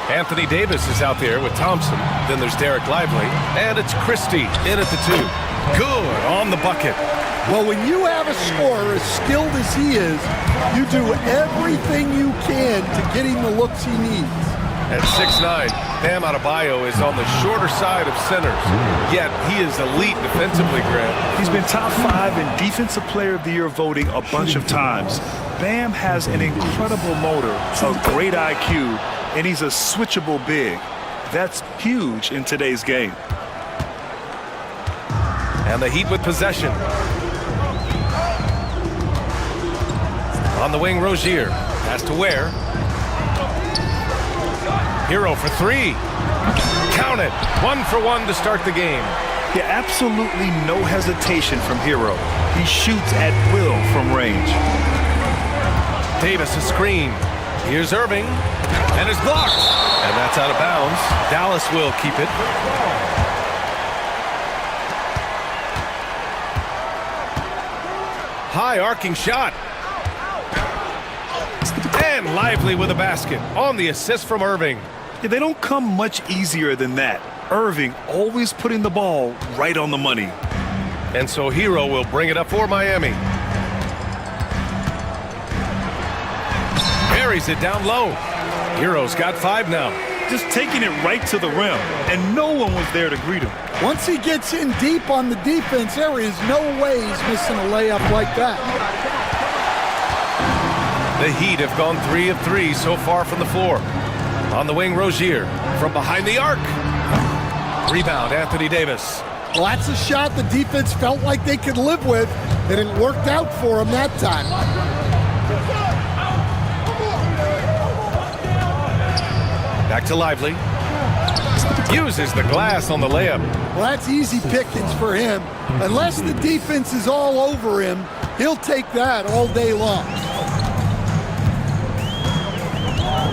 Anthony Davis is out there with Thompson. Then there's Derek Lively. And it's Christie in at the 2. Good on the bucket. Well, when you have a scorer as skilled as he is, you do everything you can to get him the looks he needs. At 6'9", Bam Adebayo is on the shorter side of centers, yet he is elite defensively, Grant. He's been top 5 in Defensive Player of the Year voting a bunch of times. Bam has an incredible motor, a great IQ, and he's a switchable big. That's huge in today's game. And the Heat with possession. On the wing, Rozier. Pass to Ware. Hero for 3. Count it. 1 for 1 to start the game. Yeah, absolutely no hesitation from Hero. He shoots at will from range. Davis a screen. Here's Irving. And it's blocked. And that's out of bounds. Dallas will keep it. High arcing shot. And Lively with a basket on the assist from Irving. Yeah, they don't come much easier than that. Irving always putting the ball right on the money. And so Hero will bring it up for Miami. Buries it down low. Hero's got 5 now. Just taking it right to the rim, and no one was there to greet him. Once he gets in deep on the defense, there is no way he's missing a layup like that. The Heat have gone 3 of 3 so far from the floor. On the wing, Rozier from behind the arc. Rebound, Anthony Davis. Well, that's a shot the defense felt like they could live with, and it worked out for him that time. Back to Lively. Uses the glass on the layup. Well, that's easy pickings for him. Unless the defense is all over him, he'll take that all day long.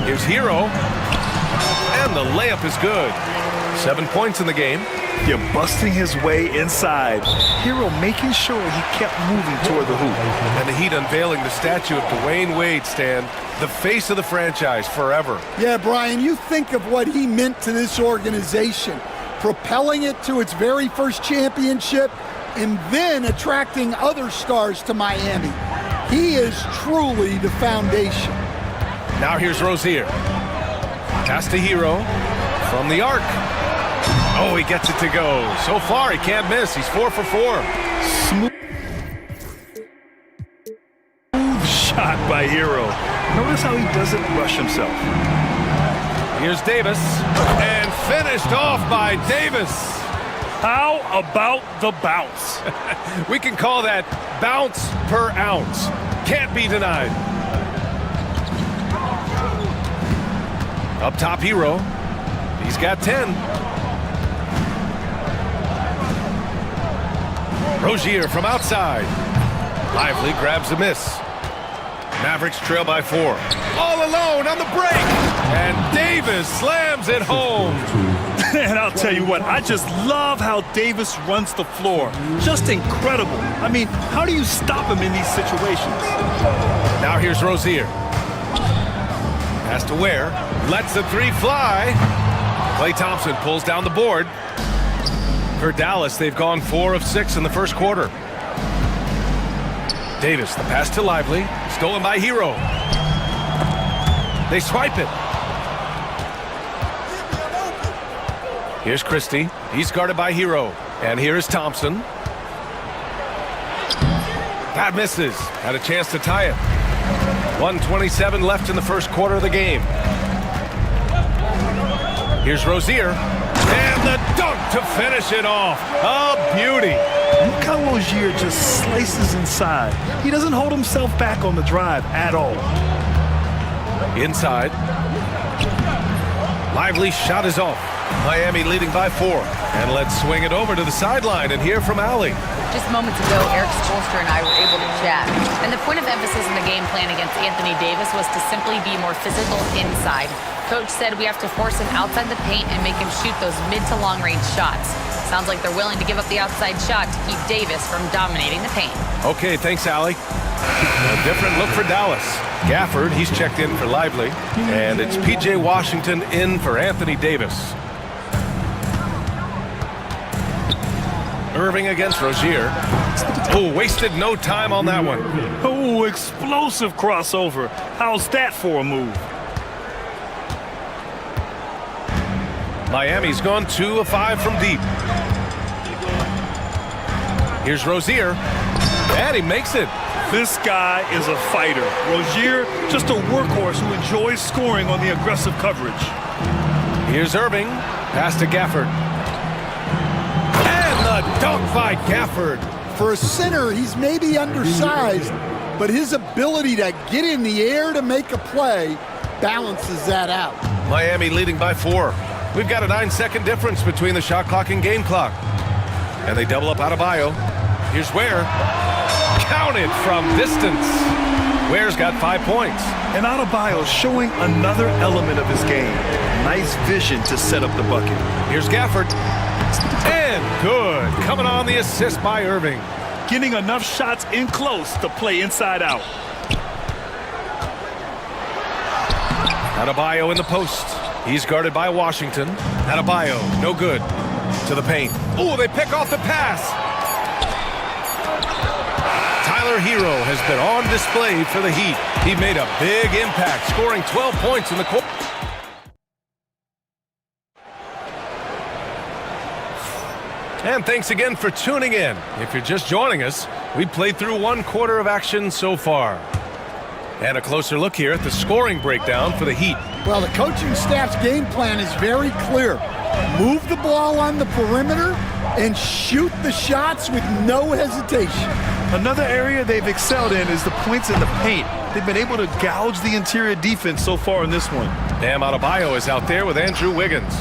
Here's Hero. And the layup is good. 7 points in the game. You're busting his way inside. Hero making sure he kept moving toward the hoop. And the Heat unveiling the statue of Dwayne Wade, Stan, the face of the franchise forever. Yeah, Brian, you think of what he meant to this organization, propelling it to its very first championship and then attracting other stars to Miami. He is truly the foundation. Now here's Rozier. Pass to Hero from the arc. Oh, he gets it to go. So far, he can't miss. He's 4 for 4. Smooth shot by Hero. Notice how he doesn't rush himself. Here's Davis. And finished off by Davis. How about the bounce? We can call that bounce per ounce. Can't be denied. Up top, Hero. He's got 10. Rozier from outside. Lively grabs a miss. Mavericks trail by 4. All alone on the break. And Davis slams it home. And I'll tell you what, I just love how Davis runs the floor. Just incredible. I mean, how do you stop him in these situations? Now here's Rozier. Pass to Ware. Lets the 3 fly. Klay Thompson pulls down the board. For Dallas, they've gone 4 of 6 in the first quarter. Davis, the pass to Lively. Stolen by Hero. They swipe it. Here's Christie. He's guarded by Hero. And here's Thompson. That misses. Had a chance to tie it. 1:27 left in the first quarter of the game. Here's Rozier. And the dunk to finish it off. A beauty. Look how Rozier just slices inside. He doesn't hold himself back on the drive at all. Inside. Lively shot is off. Miami leading by 4. And let's swing it over to the sideline and hear from Allie. Just moments ago, Eric Spoelstra and I were able to chat. And the point of emphasis in the game plan against Anthony Davis was to simply be more physical inside. Coach said we have to force him outside the paint and make him shoot those mid to long range shots. Sounds like they're willing to give up the outside shot to keep Davis from dominating the paint. Okay, thanks, Allie. A different look for Dallas. Gafford, he's checked in for Lively. And it's P.J. Washington in for Anthony Davis. Irving against Rozier. Oh, wasted no time on that one. Oh, explosive crossover. How's that for a move? Miami's gone 2 of 5 from deep. Here's Rozier. And he makes it. This guy is a fighter. Rozier, just a workhorse who enjoys scoring on the aggressive coverage. Here's Irving. Pass to Gafford. And the dunk by Gafford. For a center, he's maybe undersized, but his ability to get in the air to make a play balances that out. Miami leading by 4. We've got a 9-second difference between the shot clock and game clock. And they double up Adebayo. Here's Ware. Counted from distance. Ware's got 5 points. And Adebayo showing another element of his game. Nice vision to set up the bucket. Here's Gafford. And good. Coming on the assist by Irving. Getting enough shots in close to play inside out. Adebayo in the post. He's guarded by Washington. Adebayo, no good. To the paint. Oh, they pick off the pass. Tyler Hero has been on display for the Heat. He made a big impact, scoring 12 points in the quarter. And thanks again for tuning in. If you're just joining us, we played through 1 quarter of action so far. And a closer look here at the scoring breakdown for the Heat. Well, the coaching staff's game plan is very clear. Move the ball on the perimeter and shoot the shots with no hesitation. Another area they've excelled in is the points in the paint. They've been able to gouge the interior defense so far in this one. Bam Adebayo is out there with Andrew Wiggins.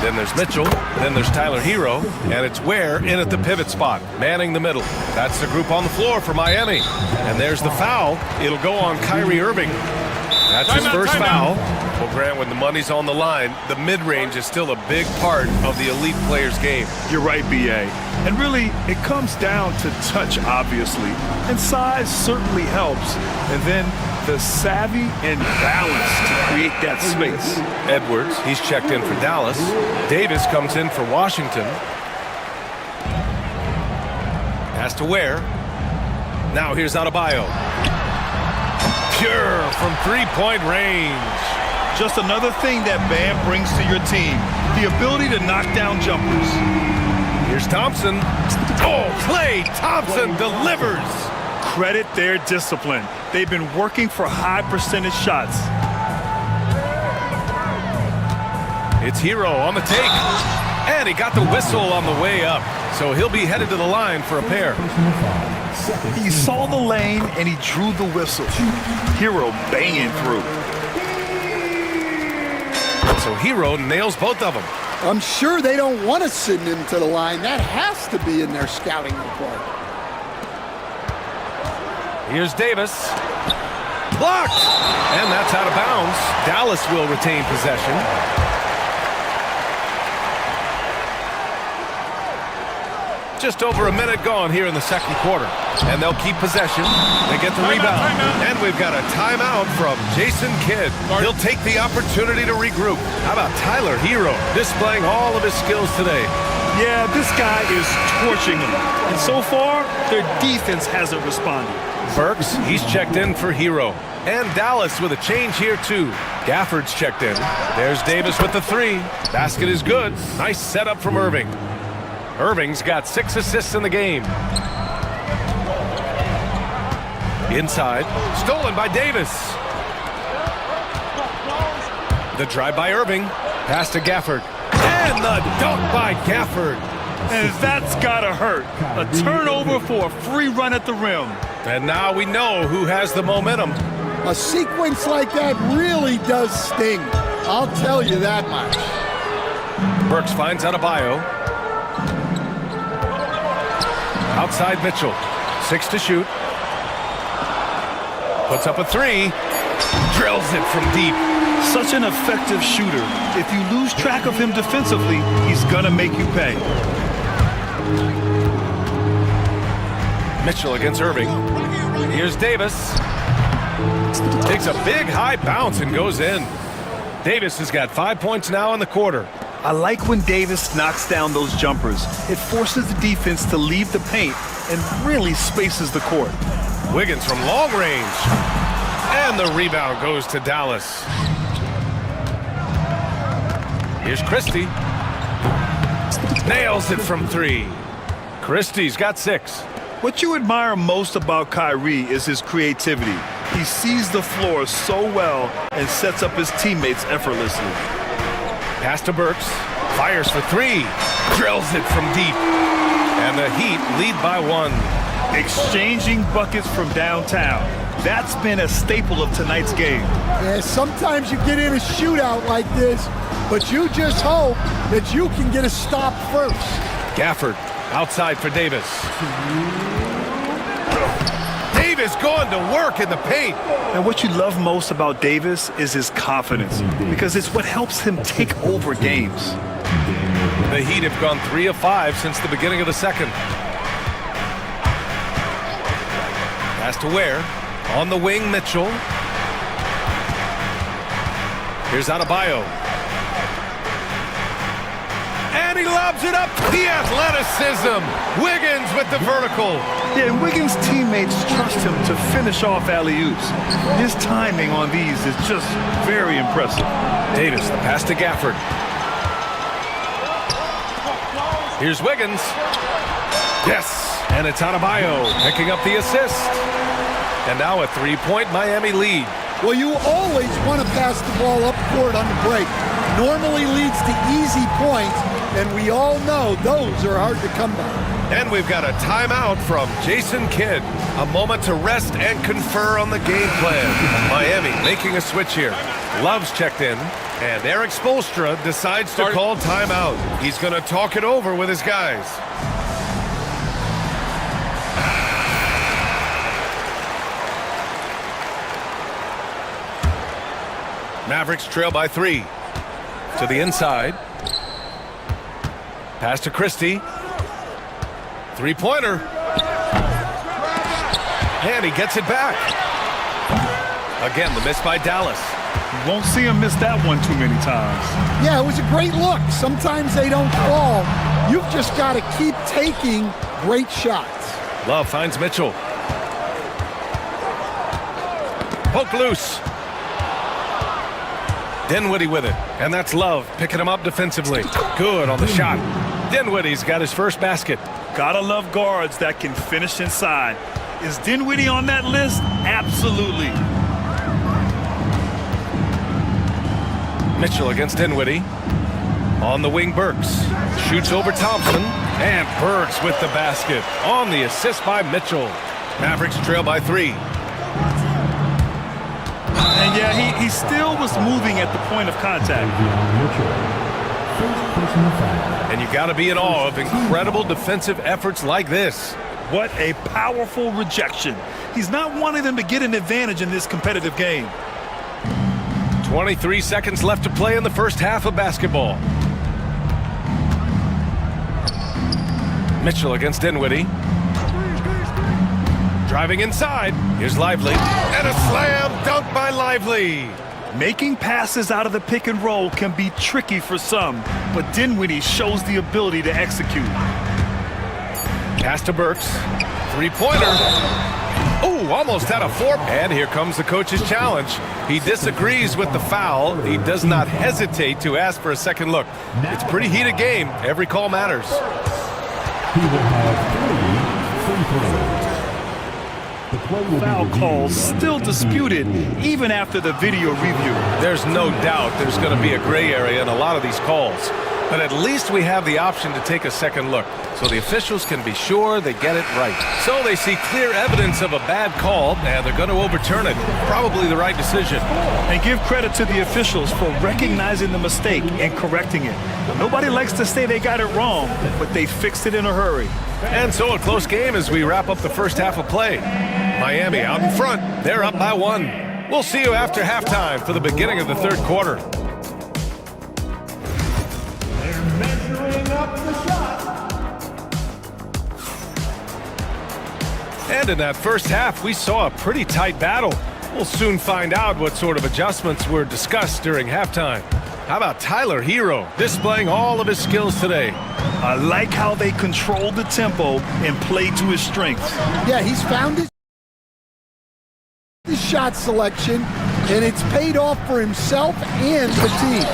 Then there's Mitchell, then there's Tyler Hero, and it's Ware in at the pivot spot, manning the middle. That's the group on the floor for Miami. And there's the foul. It'll go on Kyrie Irving. That's his first foul. Well, Grant, when the money's on the line, the mid-range is still a big part of the elite player's game. You're right, B.A. And really, it comes down to touch, obviously. And size certainly helps. And then the savvy and balance to create that space. Edwards, he's checked in for Dallas. Davis comes in for Washington. Pass to Ware. Now here's Adebayo. Pure from three-point range. Just another thing that Bam brings to your team. The ability to knock down jumpers. Here's Thompson. Oh, Klay Thompson delivers. Credit their discipline. They've been working for high percentage shots. It's Hero on the take. And he got the whistle on the way up. So he'll be headed to the line for a pair. He saw the lane and he drew the whistle. Hero banging through. So Hero nails both of them. I'm sure they don't want to send him to the line. That has to be in their scouting report. Here's Davis. Blocked! And that's out of bounds. Dallas will retain possession. Just over a minute gone here in the second quarter. And they'll keep possession. They get the rebound. And we've got a timeout from Jason Kidd. He'll take the opportunity to regroup. How about Tyler Hero displaying all of his skills today? Yeah, this guy is torching them. And so far, their defense hasn't responded. Burks, he's checked in for Hero. And Dallas with a change here too. Gafford's checked in. There's Davis with the three. Basket is good. Nice setup from Irving. Irving's got 6 assists in the game. Inside, stolen by Davis. The drive by Irving. Pass to Gafford. And the dunk by Gafford. And that's gotta hurt. A turnover for a free run at the rim. And now we know who has the momentum. A sequence like that really does sting. I'll tell you that much. Burks finds Adebayo. Outside Mitchell. 6 to shoot. Puts up a 3. Drills it from deep. Such an effective shooter. If you lose track of him defensively, he's gonna make you pay. Mitchell against Irving. Here's Here's Davis. Takes a big high bounce and goes in. Davis has got 5 points now in the quarter. I like when Davis knocks down those jumpers. It forces the defense to leave the paint and really spaces the court. Wiggins from long range. And the rebound goes to Dallas. Here's Christie. Nails it from 3. Christie's got 6. What you admire most about Kyrie is his creativity. He sees the floor so well and sets up his teammates effortlessly. Pass to Burks. Fires for 3. Drills it from deep. And the Heat lead by 1. Exchanging buckets from downtown. That's been a staple of tonight's game. Yeah, sometimes you get in a shootout like this, but you just hope that you can get a stop first. Gafford outside for Davis. Davis going to work in the paint. And what you love most about Davis is his confidence, because it's what helps him take over games. The Heat have gone 3 of 5 since the beginning of the second. Pass to Ware. On the wing, Mitchell. Here's Adebayo. And he lobs it up. The athleticism. Wiggins with the vertical. Yeah, and Wiggins' teammates trust him to finish off alley-oops. His timing on these is just very impressive. Davis, the pass to Gafford. Here's Wiggins. Yes, and it's Adebayo picking up the assist. And now a 3-point Miami lead. Well, you always want to pass the ball up court on the break. Normally leads to easy points, and we all know those are hard to come by. And we've got a timeout from Jason Kidd. A moment to rest and confer on the game plan. Miami making a switch here. Love's checked in, and Eric Spoelstra decides to call timeout. He's going to talk it over with his guys. Mavericks trail by 3. To the inside. Pass to Christie. 3-pointer. And he gets it back. Again, the miss by Dallas. You won't see him miss that one too many times. Yeah, it was a great look. Sometimes they don't fall. You've just got to keep taking great shots. Love finds Mitchell. Poke loose. Dinwiddie with it, and that's Love picking him up defensively. Good on the shot. Dinwiddie's got his first basket. Gotta love guards that can finish inside. Is Dinwiddie on that list? Absolutely. Mitchell against Dinwiddie. On the wing, Burks. Shoots over Thompson, and Burks with the basket. On the assist by Mitchell. Mavericks trail by 3. And yeah, he still was moving at the point of contact. And you got to be in awe of incredible defensive efforts like this. What a powerful rejection. He's not wanting them to get an advantage in this competitive game. 23 seconds left to play in the first half of basketball. Mitchell against Dinwiddie. Driving inside. Here's Lively. And a slam dunk by Lively. Making passes out of the pick and roll can be tricky for some, but Dinwiddie shows the ability to execute. Pass to Burks. 3-pointer. Ooh, almost had a 4. And here comes the coach's challenge. He disagrees with the foul. He does not hesitate to ask for a second look. It's a pretty heated game. Every call matters. He will have 3 free throws. Foul calls still disputed even after the video review. There's no doubt there's going to be a gray area in a lot of these calls. But at least we have the option to take a second look, so the officials can be sure they get it right. So they see clear evidence of a bad call, and they're going to overturn it. Probably the right decision. And give credit to the officials for recognizing the mistake and correcting it. Nobody likes to say they got it wrong, but they fixed it in a hurry. And so a close game as we wrap up the first half of play. Miami out in front. They're up by 1. We'll see you after halftime for the beginning of the third quarter. They're measuring up the shot. And in that first half, we saw a pretty tight battle. We'll soon find out what sort of adjustments were discussed during halftime. How about Tyler Hero displaying all of his skills today? I like how they controlled the tempo and played to his strengths. Yeah, he's found his shot selection, and it's paid off for himself and the team.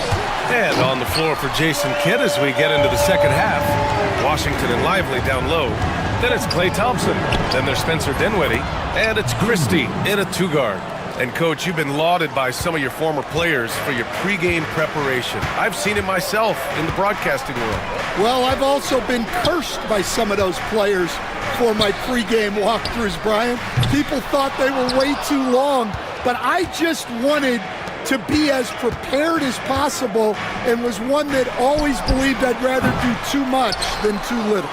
And on the floor for Jason Kidd as we get into the second half. Washington and Lively down low. Then it's Klay Thompson. Then there's Spencer Dinwiddie. And it's Christie in a two-guard. And, Coach, you've been lauded by some of your former players for your pregame preparation. I've seen it myself in the broadcasting world. Well, I've also been cursed by some of those players for my pregame walkthroughs, Brian. People thought they were way too long, but I just wanted to be as prepared as possible and was one that always believed I'd rather do too much than too little.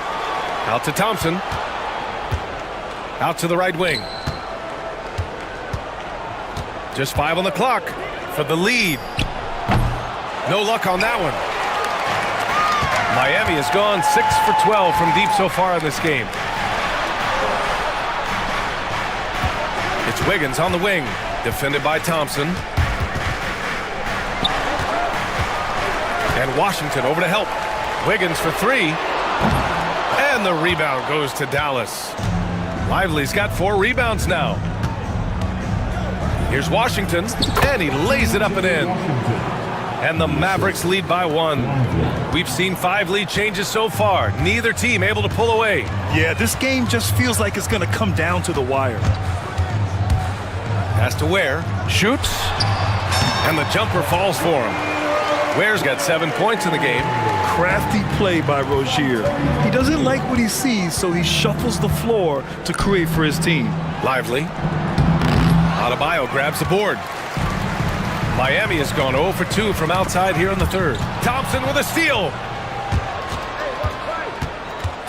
Out to Thompson. Out to the right wing. Just 5 on the clock for the lead. No luck on that one. Miami has gone 6 for 12 from deep so far in this game. It's Wiggins on the wing, defended by Thompson. And Washington over to help. Wiggins for 3. And the rebound goes to Dallas. Lively's got 4 rebounds now. Here's Washington, and he lays it up and in. And the Mavericks lead by 1. We've seen 5 lead changes so far. Neither team able to pull away. Yeah, this game just feels like it's going to come down to the wire. Has to Ware, shoots, and the jumper falls for him. Ware's got 7 points in the game. Crafty play by Rozier. He doesn't like what he sees, so he shuffles the floor to create for his team. Lively. Adebayo grabs the board. Miami has gone 0 for 2 from outside here in the third. Thompson with a steal.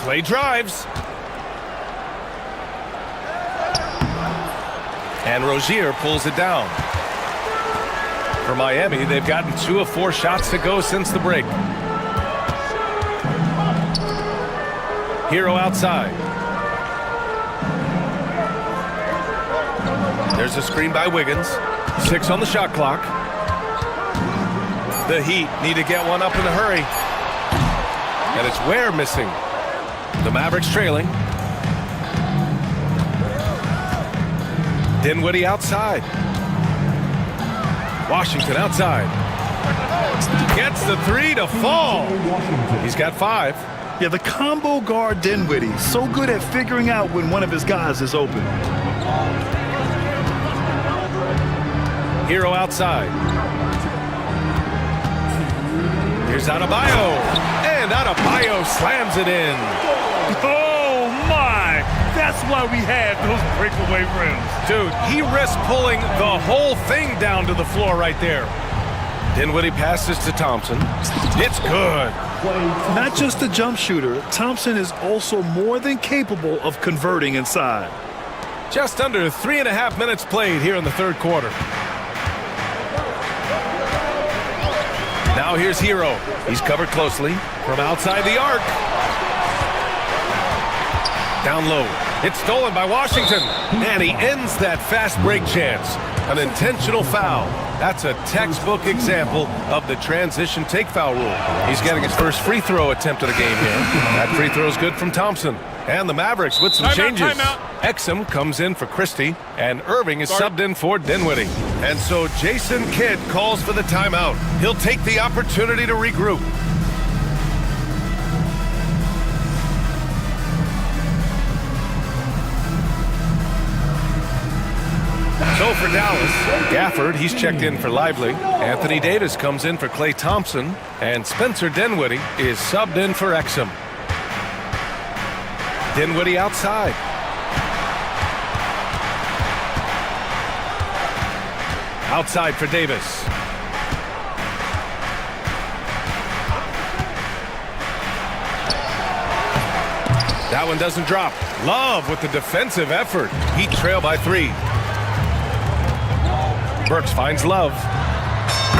Klay drives. And Rozier pulls it down. For Miami, they've gotten 2 of 4 shots to go since the break. Hero outside. There's a screen by Wiggins. 6 on the shot clock. The Heat need to get one up in a hurry. And it's Ware missing. The Mavericks trailing. Dinwiddie outside. Washington outside. Gets the 3 to fall. He's got 5. Yeah, the combo guard Dinwiddie, so good at figuring out when one of his guys is open. Hero outside. Here's Adebayo. And Adebayo slams it in. Oh, my! That's why we have those breakaway rims. Dude, he risked pulling the whole thing down to the floor right there. Dinwiddie passes to Thompson. It's good. Not just a jump shooter, Thompson is also more than capable of converting inside. Just under 3.5 minutes played here in the third quarter. Now here's Hero. He's covered closely from outside the arc. Down low. It's stolen by Washington. And he ends that fast break chance. An intentional foul. That's a textbook example of the transition take foul rule. He's getting his first free throw attempt of the game here. That free throw is good from Thompson. And the Mavericks with some changes. Exum comes in for Christie, and Irving is subbed in for Dinwiddie. And so Jason Kidd calls for the timeout. He'll take the opportunity to regroup. So for Dallas, Gafford, he's checked in for Lively. Anthony Davis comes in for Klay Thompson. And Spencer Dinwiddie is subbed in for Exum. Dinwiddie outside. Outside for Davis. That one doesn't drop. Love with the defensive effort. Heat trail by 3. Burks finds Love.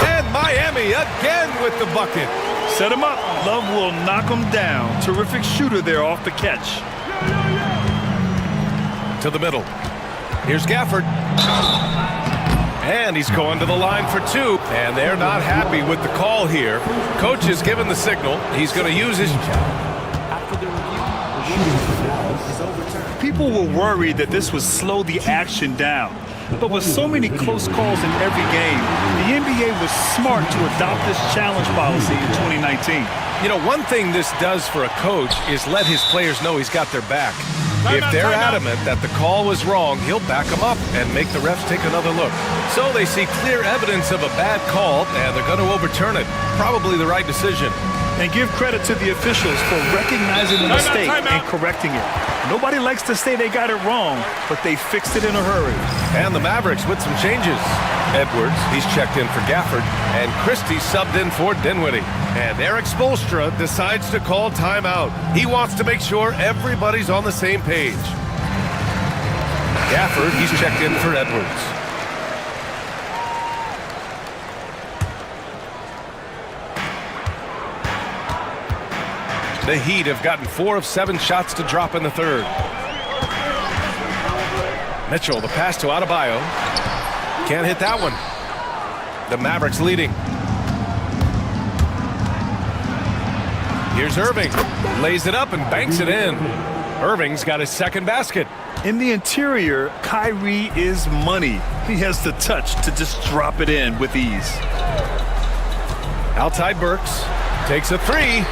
And Miami again with the bucket. Set him up. Love will knock him down. Terrific shooter there off the catch. to the middle. Here's Gafford. And he's going to the line for two. And they're not happy with the call here. Coach has given the signal. He's going to use his... People were worried that this would slow the action down. But with so many close calls in every game, the NBA was smart to adopt this challenge policy in 2019. You know, one thing this does for a coach is let his players know he's got their back. If they're adamant that the call was wrong, he'll back them up and make the refs take another look. So they see clear evidence of a bad call, and they're going to overturn it. Probably the right decision. And give credit to the officials for recognizing the mistake and correcting it. Nobody likes to say they got it wrong, but they fixed it in a hurry. And the Mavericks with some changes. Edwards, he's checked in for Gafford, and Christie subbed in for Dinwiddie. And Eric Spoelstra decides to call timeout. He wants to make sure everybody's on the same page. Gafford, he's checked in for Edwards. The Heat have gotten 4 of 7 shots to drop in the third. Mitchell, the pass to Adebayo. Can't hit that one. The Mavericks leading. Here's Irving. Lays it up and banks it in. Irving's got his second basket. In the interior, Kyrie is money. He has the touch to just drop it in with ease. Outside Burks. Takes a three.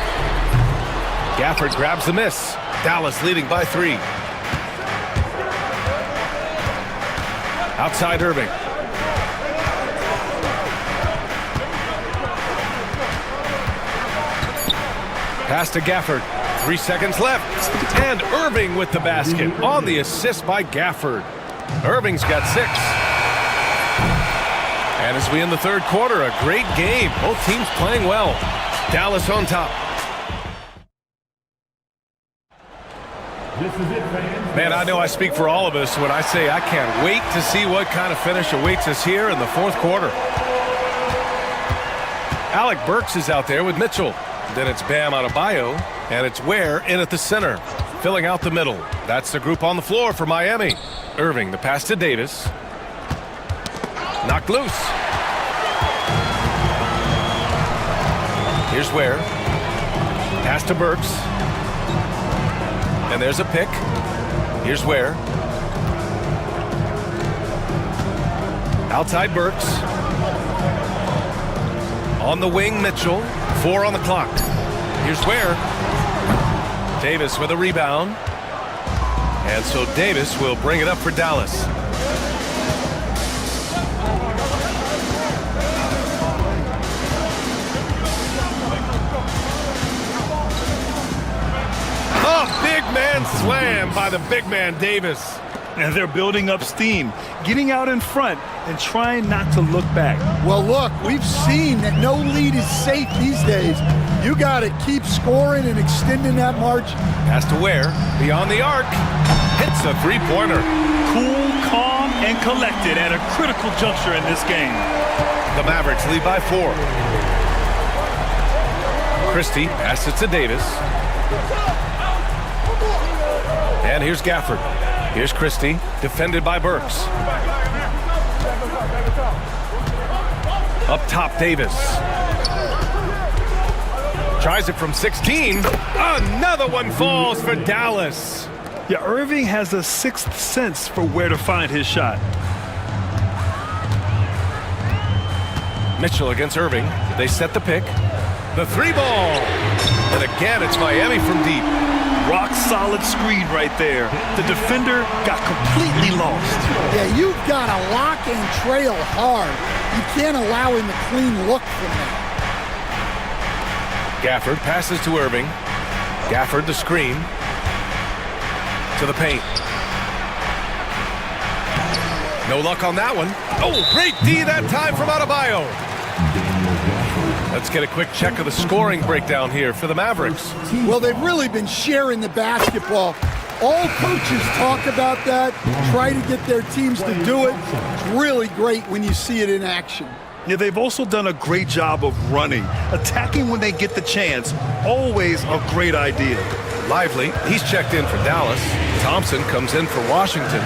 Gafford grabs the miss. Dallas leading by 3. Outside Irving. Pass to Gafford. 3 seconds left. And Irving with the basket on the assist by Gafford. Irving's got 6. And as we end the third quarter, a great game. Both teams playing well. Dallas on top. Man, I know I speak for all of us when I say I can't wait to see what kind of finish awaits us here in the fourth quarter. Alec Burks is out there with Mitchell. Then it's Bam Adebayo, and it's Ware in at the center, filling out the middle. That's the group on the floor for Miami. Irving, the pass to Davis. Knocked loose. Here's Ware. Pass to Burks. And there's a pick. Here's Ware. Outside Burks. On the wing, Mitchell. 4 on the clock. Here's Ware. Davis with a rebound. And so Davis will bring it up for Dallas. Big man slam by the big man Davis. And they're building up steam, getting out in front and trying not to look back. Well, look, we've seen that no lead is safe these days. You got to keep scoring and extending that margin. Pass to Ware, beyond the arc, hits a three-pointer. Cool, calm, and collected at a critical juncture in this game. The Mavericks lead by 4. Christie passes to Davis. And here's Gafford. Here's Christie, defended by Burks. Up top, Davis. Tries it from 16. Another one falls for Dallas. Yeah, Irving has a sixth sense for where to find his shot. Mitchell against Irving. They set the pick. The 3-ball. And again, it's Miami from deep. Rock solid screen right there. The defender got completely lost. Yeah, you've got to lock and trail hard. You can't allow him a clean look from that. Gafford passes to Irving. Gafford the screen. To the paint. No luck on that one. Oh, great D that time from Adebayo. Let's get a quick check of the scoring breakdown here for the Mavericks. Well, they've really been sharing the basketball. All coaches talk about that, try to get their teams to do it. It's really great when you see it in action. Yeah, they've also done a great job of running. Attacking when they get the chance, always a great idea. Lively, he's checked in for Dallas. Thompson comes in for Washington.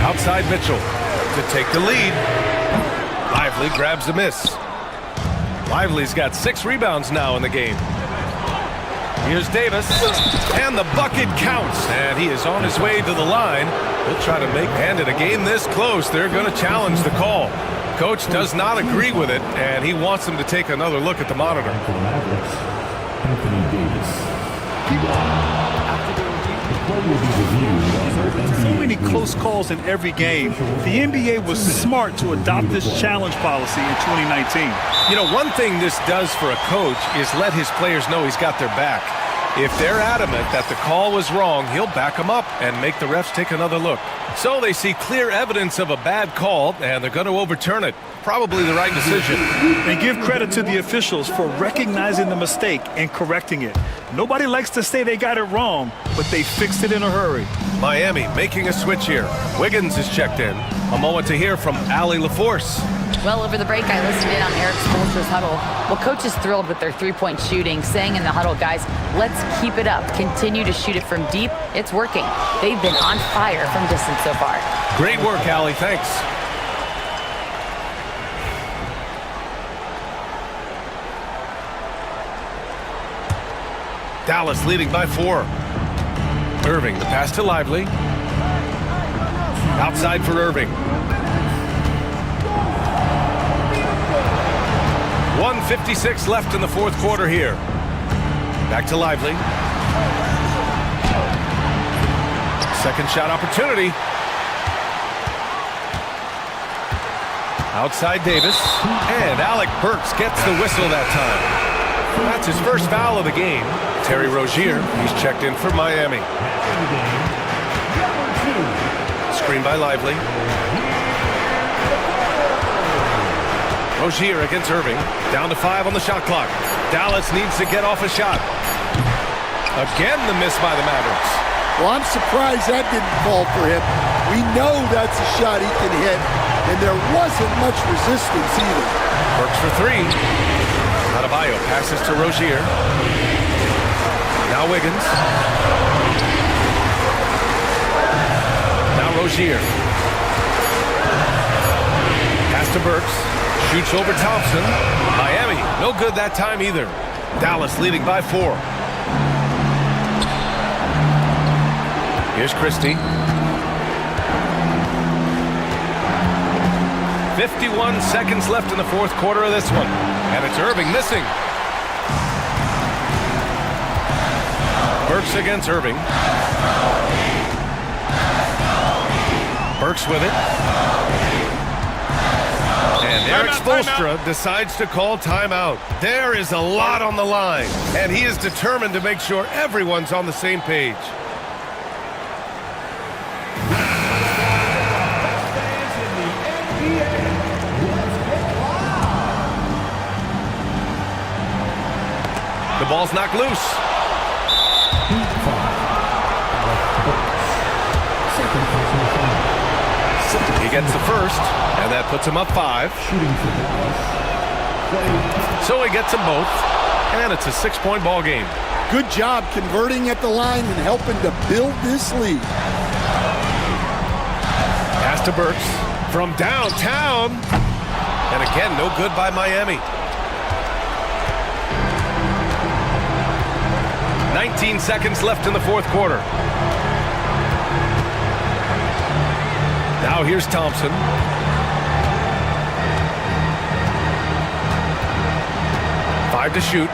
Outside Mitchell to take the lead. Lively grabs the miss. Lively's got 6 rebounds now in the game. Here's Davis, and the bucket counts, and he is on his way to the line. He'll try to make, and in a game this close, they're going to challenge the call. Coach does not agree with it, and he wants them to take another look at the monitor. So many close calls in every game. The NBA was smart to adopt this challenge policy in 2019. You know, one thing this does for a coach is let his players know he's got their back. If they're adamant that the call was wrong, he'll back them up and make the refs take another look. So they see clear evidence of a bad call, and they're going to overturn it. Probably the right decision. And give credit to the officials for recognizing the mistake and correcting it. Nobody likes to say they got it wrong, but they fixed it in a hurry. Miami making a switch here. Wiggins is checked in. A moment to hear from Allie LaForce. Well, over the break, I listened in on Eric Spoelstra's huddle. Well, coach is thrilled with their three-point shooting, saying in the huddle, guys, let's keep it up. Continue to shoot it from deep. It's working. They've been on fire from distance so far. Great work, Allie. Thanks. Dallas leading by 4. Irving, the pass to Lively. Outside for Irving. 1:56 left in the fourth quarter here. Back to Lively. Second shot opportunity. Outside Davis. And Alec Burks gets the whistle that time. That's his first foul of the game. Terry Rozier, he's checked in for Miami. Screen by Lively. Rozier against Irving. Down to 5 on the shot clock. Dallas needs to get off a shot. Again, the miss by the Mavericks. Well, I'm surprised that didn't fall for him. We know that's a shot he can hit, and there wasn't much resistance either. Works for 3. Adebayo passes to Rozier. Now Wiggins. Now Rozier. Pass to Burks. Shoots over Thompson. Miami, no good that time either. Dallas leading by 4. Here's Christie. 51 seconds left in the fourth quarter of this one. And it's Irving missing. Burks against Irving. Burks with it. And Eric Spoelstra decides to call timeout. There is a lot on the line, and he is determined to make sure everyone's on the same page. The ball's knocked loose. He gets the first, and that puts him up 5. So he gets them both, and it's a 6-point ball game. Good job converting at the line and helping to build this lead. Pass to Burks from downtown, and again, no good by Miami. 19 seconds left in the fourth quarter. Now here's Thompson. 5 to shoot.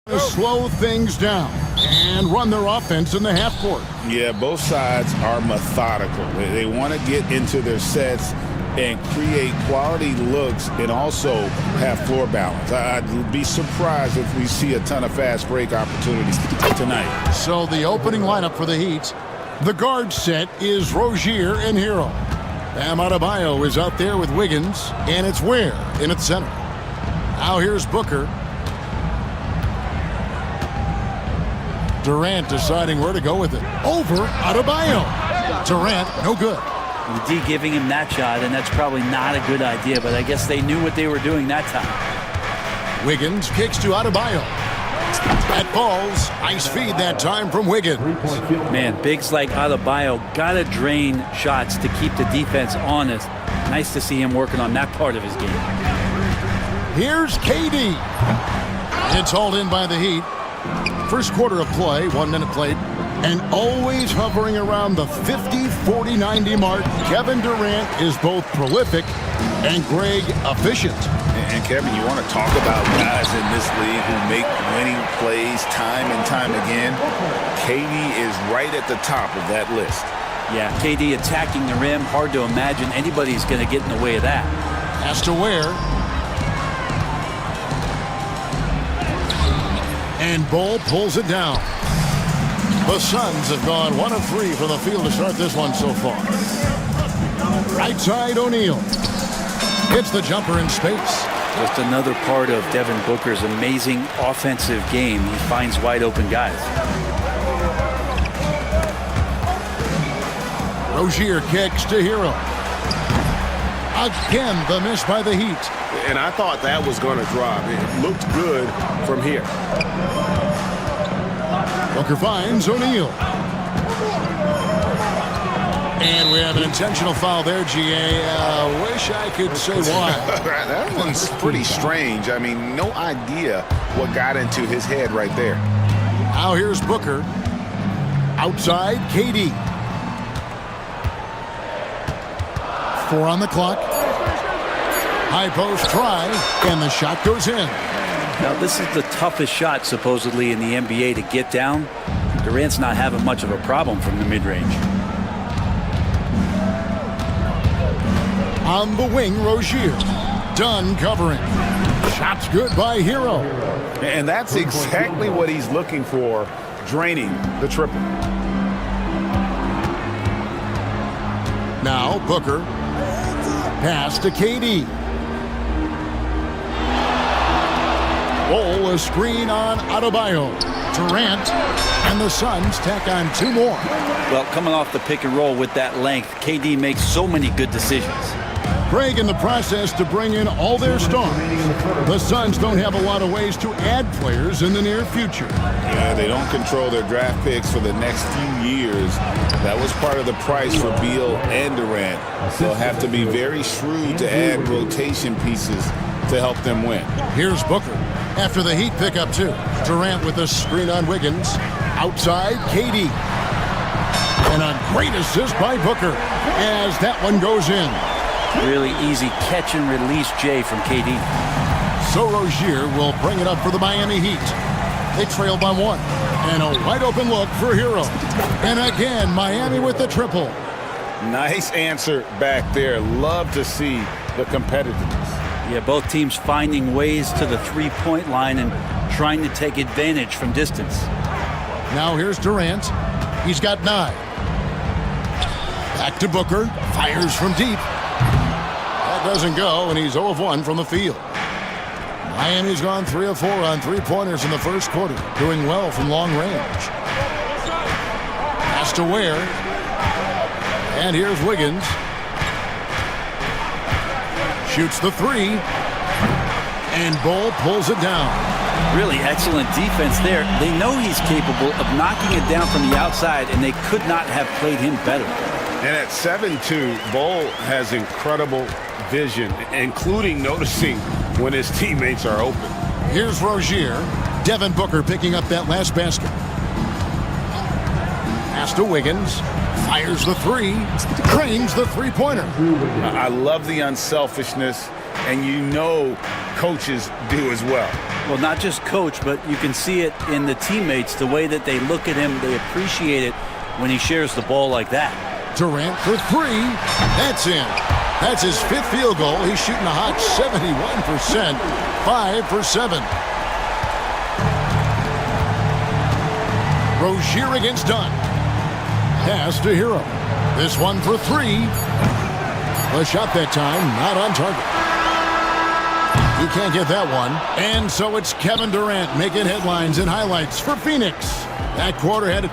To slow things down and run their offense in the half court. Yeah, both sides are methodical. They want to get into their sets and create quality looks and also have floor balance. I'd be surprised if we see a ton of fast break opportunities tonight. So the opening lineup for the Heat, the guard set is Rozier and Hero. Bam Adebayo is out there with Wiggins, and it's Ware in at center. Now here's Booker. Durant deciding where to go with it. Over Adebayo. Durant, no good. The D giving him that shot, and that's probably not a good idea, but I guess they knew what they were doing that time. Wiggins kicks to Adebayo. That falls. Nice feed that time from Wiggins. Man, bigs like Adebayo gotta drain shots to keep the defense honest. Nice to see him working on that part of his game. Here's KD. It's hauled in by the Heat. First quarter of play, 1 minute played, and always hovering around the 50, 40, 90 mark. Kevin Durant is both prolific and Greg efficient. And Kevin, you want to talk about guys in this league who make winning plays time and time again. KD is right at the top of that list. Yeah, KD attacking the rim. Hard to imagine anybody's going to get in the way of that. Has to Ware. And Bull pulls it down. The Suns have gone 1 of 3 from the field to start this one so far. Right side O'Neal. Hits the jumper in space. Just another part of Devin Booker's amazing offensive game. He finds wide open guys. Rozier kicks to Hero. Again, the miss by the Heat. And I thought that was going to drop. It looked good from here. Booker finds O'Neal. And we have an intentional foul there, GA. Wish I could say why. That one's pretty strange. I mean, no idea what got into his head right there. Now here's Booker. Outside, KD. 4 on the clock. High post try, and the shot goes in. Now, this is the toughest shot, supposedly, in the NBA to get down. Durant's not having much of a problem from the mid-range. On the wing, Rozier. Done covering. Shot's good by Hero. And that's exactly what he's looking for, draining the triple. Now, Booker. Pass to KD. Bull, a screen on Adebayo. Durant, and the Suns tack on 2 more. Well, coming off the pick and roll with that length, KD makes so many good decisions. Craig in the process to bring in all their stars. The Suns don't have a lot of ways to add players in the near future. Yeah, they don't control their draft picks for the next few years. That was part of the price for Beal and Durant. They'll have to be very shrewd to add rotation pieces to help them win. Here's Booker. After the Heat pick up 2. Durant with a screen on Wiggins. Outside, KD. And a great assist by Booker as that one goes in. Really easy catch and release, Jay, from KD. So Rozier will bring it up for the Miami Heat. They trail by 1. And a wide open look for Hero. And again, Miami with the triple. Nice answer back there. Love to see the competitiveness. Yeah, both teams finding ways to the three-point line and trying to take advantage from distance. Now here's Durant. He's got 9. Back to Booker. Fires from deep. That doesn't go, and he's 0 of 1 from the field. Miami's gone 3 of 4 on 3-pointers in the first quarter, doing well from long range. Pass to Ware. And here's Wiggins. Shoots the 3. And Bull pulls it down. Really excellent defense there. They know he's capable of knocking it down from the outside, and they could not have played him better. And at 7'2", Bull has incredible vision, including noticing when his teammates are open. Here's Rozier. Devin Booker picking up that last basket. Pass to Wiggins. Fires the 3. Drains the 3-pointer. I love the unselfishness, and you know coaches do as well. Well, not just coach, but you can see it in the teammates, the way that they look at him. They appreciate it when he shares the ball like that. Durant for three. That's in. That's his fifth field goal. He's shooting a hot 71%. 5 for 7. Rozier against Dunn. Pass to Hero. This one for three. The shot that time, not on target. He can't get that one. And so it's Kevin Durant making headlines and highlights for Phoenix. That quarter had it.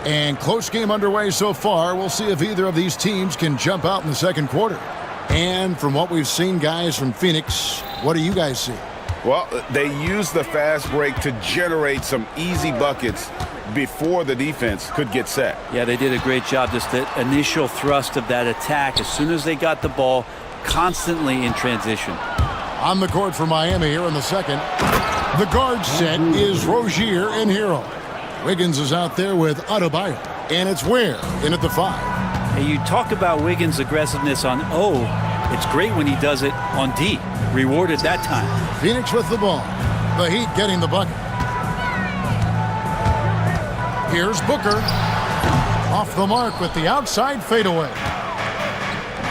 And close game underway so far. We'll see if either of these teams can jump out in the second quarter. And from what we've seen, guys, from Phoenix, what do you guys see? Well, they use the fast break to generate some easy buckets before the defense could get set. Yeah, they did a great job. Just the initial thrust of that attack, as soon as they got the ball, constantly in transition. On the court for Miami here in the second. The guard set is Rozier and Hero. Wiggins is out there with Adebayo. And it's Ware in at the 5. Hey, you talk about Wiggins' aggressiveness on O. It's great when he does it on D. Rewarded that time. Phoenix with the ball. The Heat getting the bucket. Here's Booker. Off the mark with the outside fadeaway.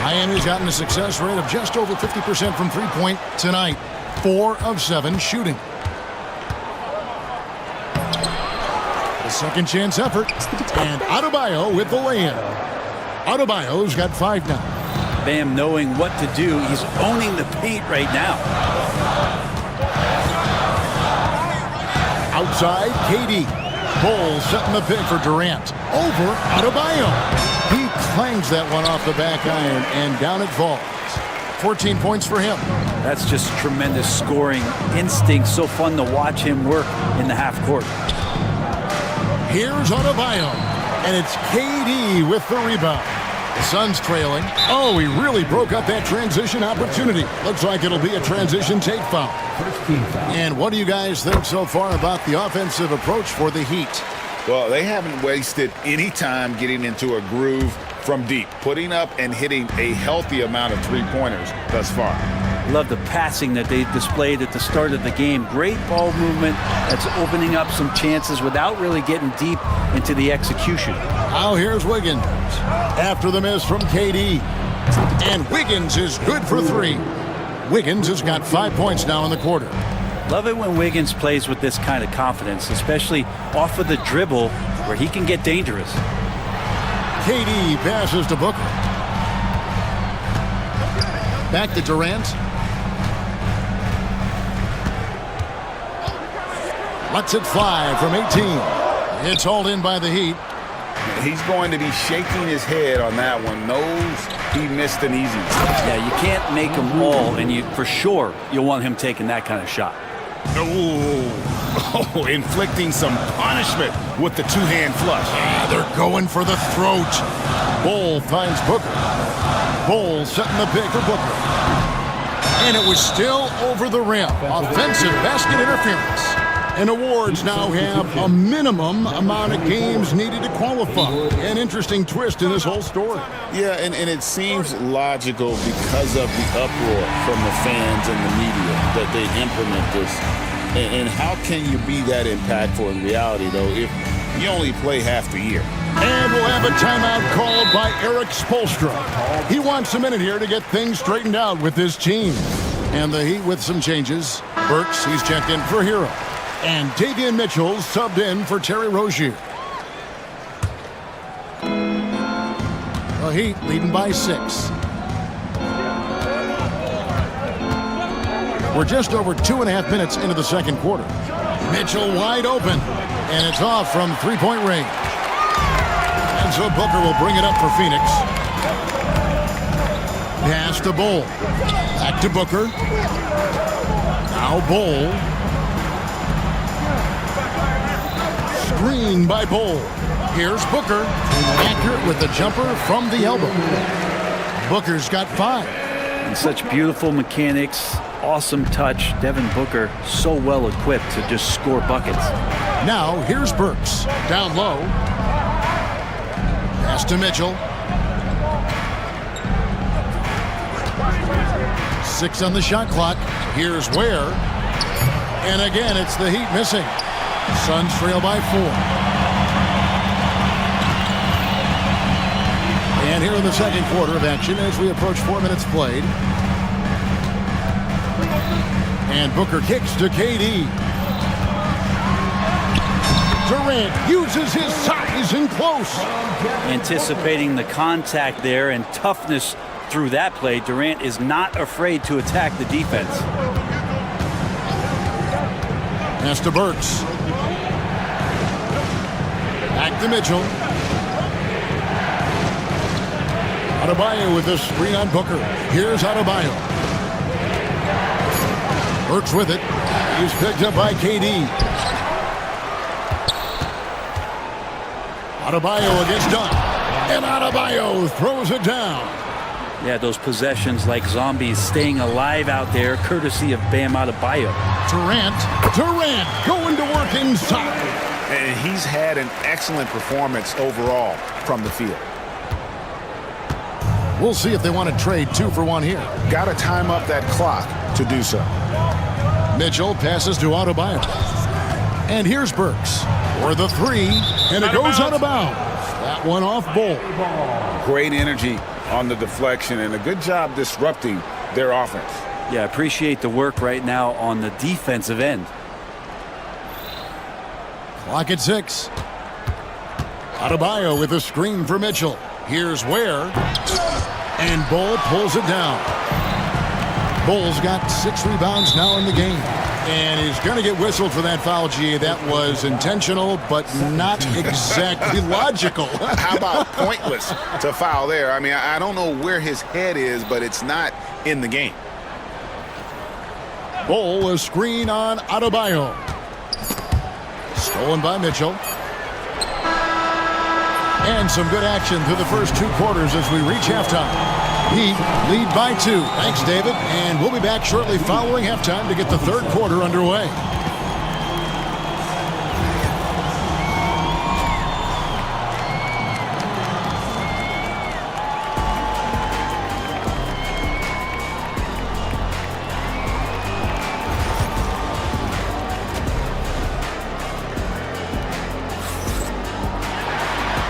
Miami's gotten a success rate of just over 50% from three-point tonight. 4 of 7 shooting. The second chance effort. And Adebayo with the lay-in. Adebayo's got 5 now. Bam knowing what to do. He's owning the paint right now. Outside, KD. Ball setting the pick for Durant. Over Adebayo. He clangs that one off the back iron, and down it falls. 14 points for him. That's just tremendous scoring instinct. So fun to watch him work in the half court. Here's Adebayo, and it's KD with the rebound. The Suns trailing. Oh, he really broke up that transition opportunity. Looks like it'll be a transition take foul. And what do you guys think so far about the offensive approach for the Heat? Well, they haven't wasted any time getting into a groove from deep, putting up and hitting a healthy amount of three-pointers thus far. Love the passing that they displayed at the start of the game. Great ball movement that's opening up some chances without really getting deep into the execution. Now here's Wiggins after the miss from KD. And Wiggins is good for 3. Wiggins has got 5 points now in the quarter. Love it when Wiggins plays with this kind of confidence, especially off of the dribble where he can get dangerous. KD passes to Booker. Back to Durant. Lets it fly from 18. It's hauled in by the Heat. He's going to be shaking his head on that one. Knows he missed an easy one. Yeah, you can't make them all, and for sure you'll want him taking that kind of shot. Oh, inflicting some punishment with the two-hand flush. Yeah, they're going for the throat. Bull finds Booker. Bull setting the pick for Booker. And it was still over the rim. Offensive basket interference. And awards now have a minimum amount of games needed to qualify. An interesting twist in this whole story. Yeah, and it seems logical because of the uproar from the fans and the media that they implement this. And how can you be that impactful in reality, though, if you only play half the year? And we'll have a timeout called by Eric Spoelstra. He wants a minute here to get things straightened out with his team. And the Heat with some changes. Burks, he's checked in for Hero. And Davion Mitchell subbed in for Terry Rozier. The Heat leading by 6. We're just over 2.5 minutes into the second quarter. Mitchell wide open, and it's off from three-point range. And so Booker will bring it up for Phoenix. Pass to Bull. Back to Booker. Now Bull. Screen by Bull. Here's Booker. Accurate with the jumper from the elbow. Booker's got 5. And such beautiful mechanics. Awesome touch. Devin Booker so well equipped to just score buckets. Now here's Burks. Down low. Pass to Mitchell. 6 on the shot clock. Here's Ware. And again, it's the Heat missing. Suns trail by 4. And here in the second quarter of action as we approach 4 minutes played. And Booker kicks to KD. Durant uses his size in close. Anticipating the contact there and toughness through that play, Durant is not afraid to attack the defense. Pass to Burks. Back to Mitchell. Adebayo with a screen on Booker. Here's Adebayo. Burks with it. He's picked up by KD. Adebayo against Dunn. And Adebayo throws it down. Yeah, those possessions like zombies staying alive out there, courtesy of Bam Adebayo. Durant going to work inside. And he's had an excellent performance overall from the field. We'll see if they want to trade 2 for 1 here. Got to time up that clock to do so. Mitchell passes to Adebayo. And here's Burks for the 3, and it goes out of bounds. That one off Bull. Great energy on the deflection and a good job disrupting their offense. Yeah, appreciate the work right now on the defensive end. Clock at 6. Adebayo with a screen for Mitchell. Here's Ware. And Bull pulls it down. Bull's got 6 rebounds now in the game. And he's going to get whistled for that foul, G. That was intentional, but not exactly logical. How about pointless to foul there? I mean, I don't know where his head is, but it's not in the game. Bull, a screen on Adebayo. Stolen by Mitchell. And some good action through the first 2 quarters as we reach halftime. Heat lead by 2. Thanks, David. And we'll be back shortly following halftime to get the third quarter underway.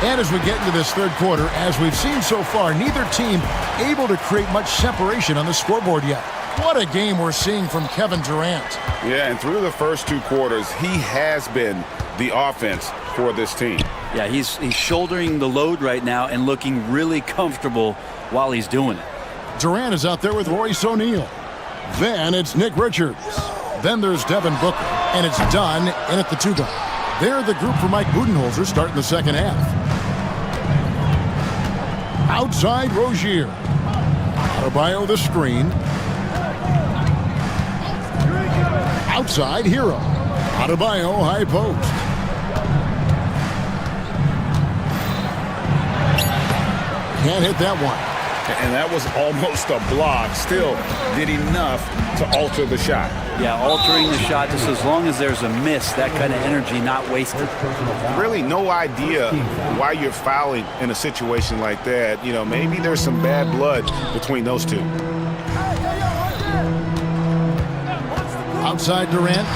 And as we get into this third quarter, as we've seen so far, neither team able to create much separation on the scoreboard yet. What a game we're seeing from Kevin Durant. Yeah, and through the first 2 quarters, he has been the offense for this team. Yeah, he's shouldering the load right now and looking really comfortable while he's doing it. Durant is out there with Royce O'Neal. Then it's Nick Richards. Then there's Devin Booker. And it's Dunn in at the 2 guard. They're the group for Mike Budenholzer starting the second half. Outside Rozier. Adebayo the screen. Outside Hero. Adebayo high post. Can't hit that one. And that was almost a block. Still did enough to alter the shot. Yeah, altering the shot just as long as there's a miss, that kind of energy not wasted. Really no idea why you're fouling in a situation like that. You know, maybe there's some bad blood between those 2. Outside Durant.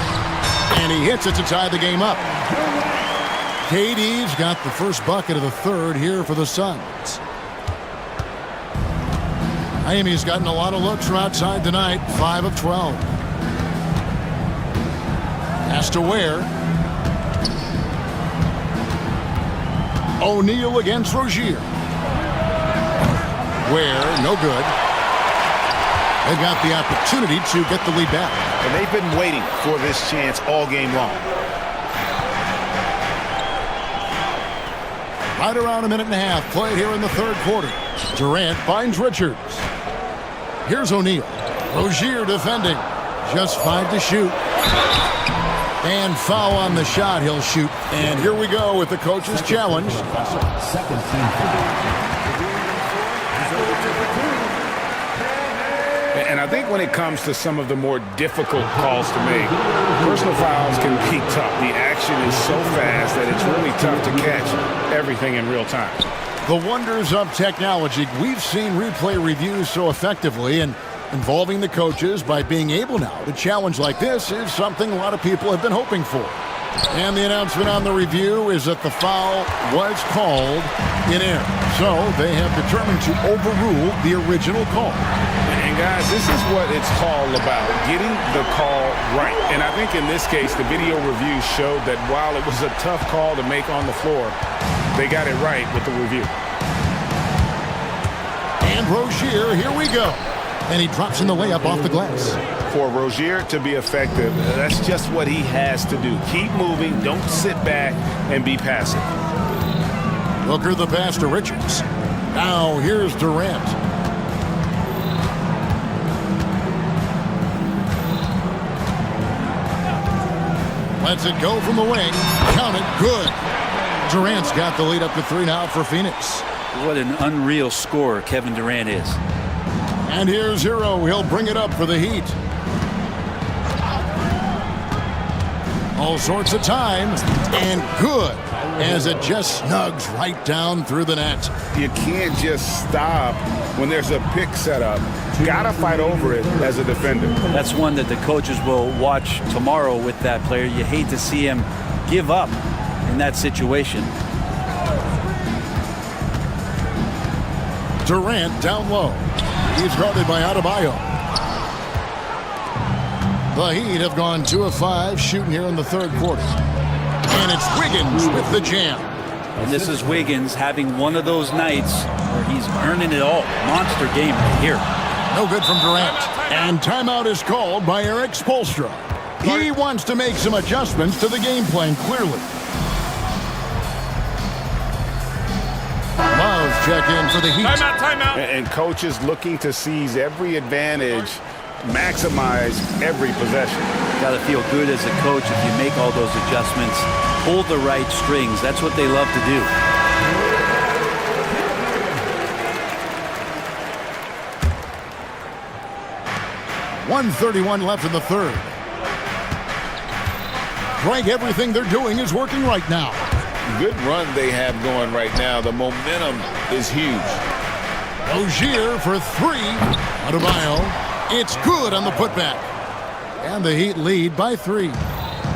And he hits it to tie the game up. KD's got the first bucket of the third here for the Suns. Miami's gotten a lot of looks from outside tonight. 5 of 12. Pass to Ware. O'Neal against Rozier. Ware, no good. They've got the opportunity to get the lead back. And they've been waiting for this chance all game long. Right around a minute and a half played here in the third quarter. Durant finds Richards. Here's O'Neal. Rozier defending. Just 5 to shoot. And foul on the shot. He'll shoot. And here we go with the coach's challenge. And I think when it comes to some of the more difficult calls to make, personal fouls can be tough. The action is so fast that it's really tough to catch everything in real time. The wonders of technology. We've seen replay reviews so effectively, and Involving the coaches by being able now to challenge like this is something a lot of people have been hoping for. And the announcement on the review is that the foul was called in error. So they have determined to overrule the original call. And guys, this is what it's all about, getting the call right. And I think in this case, the video review showed that while it was a tough call to make on the floor, they got it right with the review. And Rozier, here we go. And he drops in the layup off the glass. For Rozier to be effective, that's just what he has to do. Keep moving, don't sit back and be passive. Booker the pass to Richards. Now here's Durant. Lets it go from the wing. Count it, good. Durant's got the lead up to 3 now for Phoenix. What an unreal scorer Kevin Durant is. And here's Hero. He'll bring it up for the Heat. All sorts of time, and good, as it just snugs right down through the net. You can't just stop when there's a pick set up. Gotta fight over it as a defender. That's one that the coaches will watch tomorrow with that player. You hate to see him give up in that situation. Durant down low. He's guarded by Adebayo. The Heat have gone 2 of 5 shooting here in the third quarter. And it's Wiggins with the jam. And this is Wiggins having one of those nights where he's earning it all. Monster game right here. No good from Durant. And timeout is called by Eric Spoelstra. He wants to make some adjustments to the game plan, clearly. Love check in for the Heat. Timeout. And coaches looking to seize every advantage, maximize every possession. Got to feel good as a coach if you make all those adjustments. Hold the right strings. That's what they love to do. .131 left in the third. Greg, everything they're doing is working right now. Good run they have going right now. The momentum is huge. Rozier for 3. Adebayo. It's good on the putback. And the Heat lead by 3.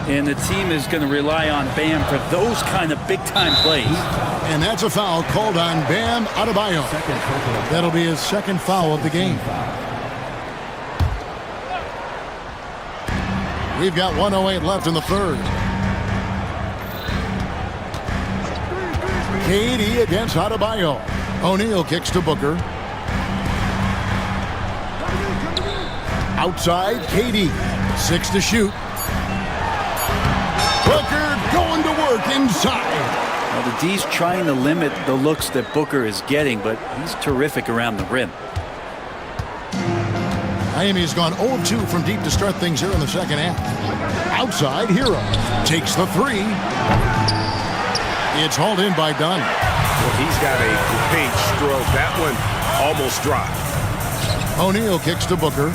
And the team is going to rely on Bam for those kind of big-time plays. And that's a foul called on Bam Adebayo. That'll be his second foul of the game. We've got 1:08 left in the third. KD against Adebayo. O'Neal kicks to Booker. Outside, KD. 6 to shoot. Booker going to work inside. Well, the D's trying to limit the looks that Booker is getting, but he's terrific around the rim. Miami's gone 0-2 from deep to start things here in the second half. Outside, Hero takes the 3. It's hauled in by Dunn. Well, he's got a great stroke. That one almost dropped. O'Neal kicks to Booker.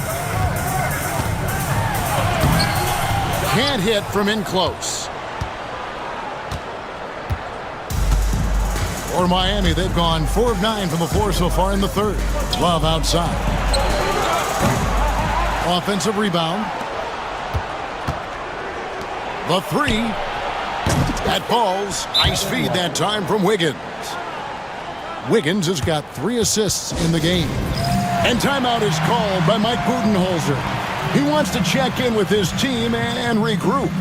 Can't hit from in close. For Miami, they've gone 4 of 9 from the floor so far in the third. Love outside. Offensive rebound. The 3. That falls. Nice feed that time from Wiggins. Wiggins has got 3 assists in the game. And timeout is called by Mike Budenholzer. He wants to check in with his team and regroup.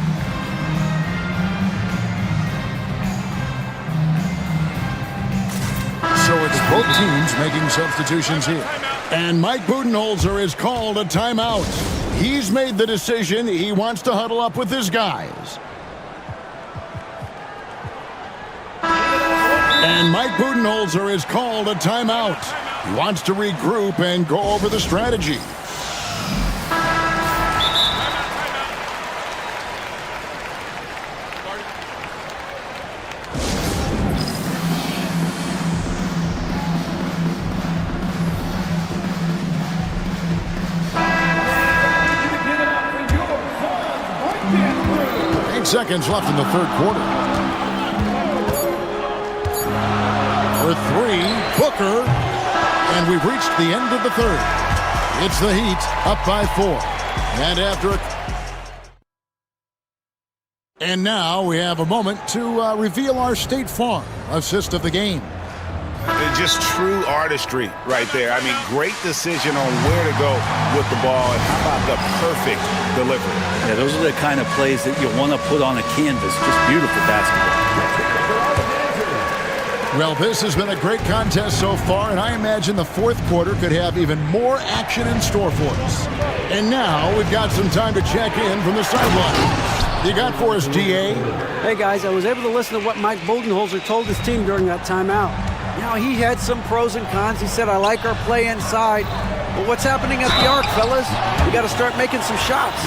So it's both teams making substitutions here. And Mike Budenholzer has called a timeout. He's made the decision. He wants to huddle up with his guys. And Mike Budenholzer has called a timeout. He wants to regroup and go over the strategy. Seconds left in the third quarter. For 3, Booker, and we've reached the end of the third. It's the Heat up by 4. And after And now we have a moment to reveal our State Farm assist of the game. Just true artistry right there. I mean, great decision on where to go with the ball, and how about the perfect delivery? Yeah, those are the kind of plays that you want to put on a canvas. Just beautiful basketball. Well, this has been a great contest so far, and I imagine the fourth quarter could have even more action in store for us. And now we've got some time to check in from the sideline. You got for us, DA? Hey, guys, I was able to listen to what Mike Budenholzer told his team during that timeout. You know, he had some pros and cons. He said, I like our play inside. But what's happening at the arc, fellas? We got to start making some shots.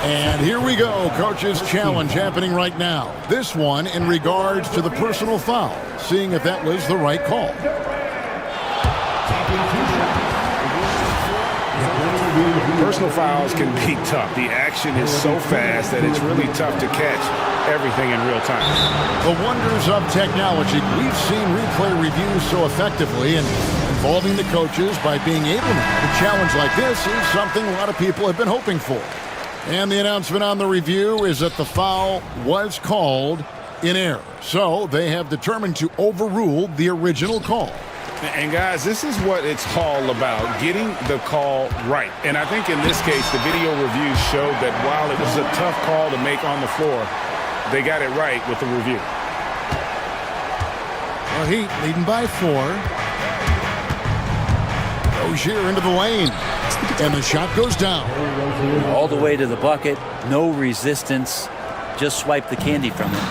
And here we go, Coach's challenge happening right now. This one in regards to the personal foul, seeing if that was the right call. Personal fouls can be tough. The action is so fast that it's really tough to catch everything in real time. The wonders of technology. We've seen replay reviews so effectively, and involving the coaches by being able to challenge like this is something a lot of people have been hoping for. And the announcement on the review is that the foul was called in error. So they have determined to overrule the original call. And guys, this is what it's all about, getting the call right. And I think in this case, the video review showed that while it was a tough call to make on the floor, they got it right with the review. Well, Heat leading by 4. Rozier into the lane. And the shot goes down. All the way to the bucket. No resistance. Just swipe the candy from it.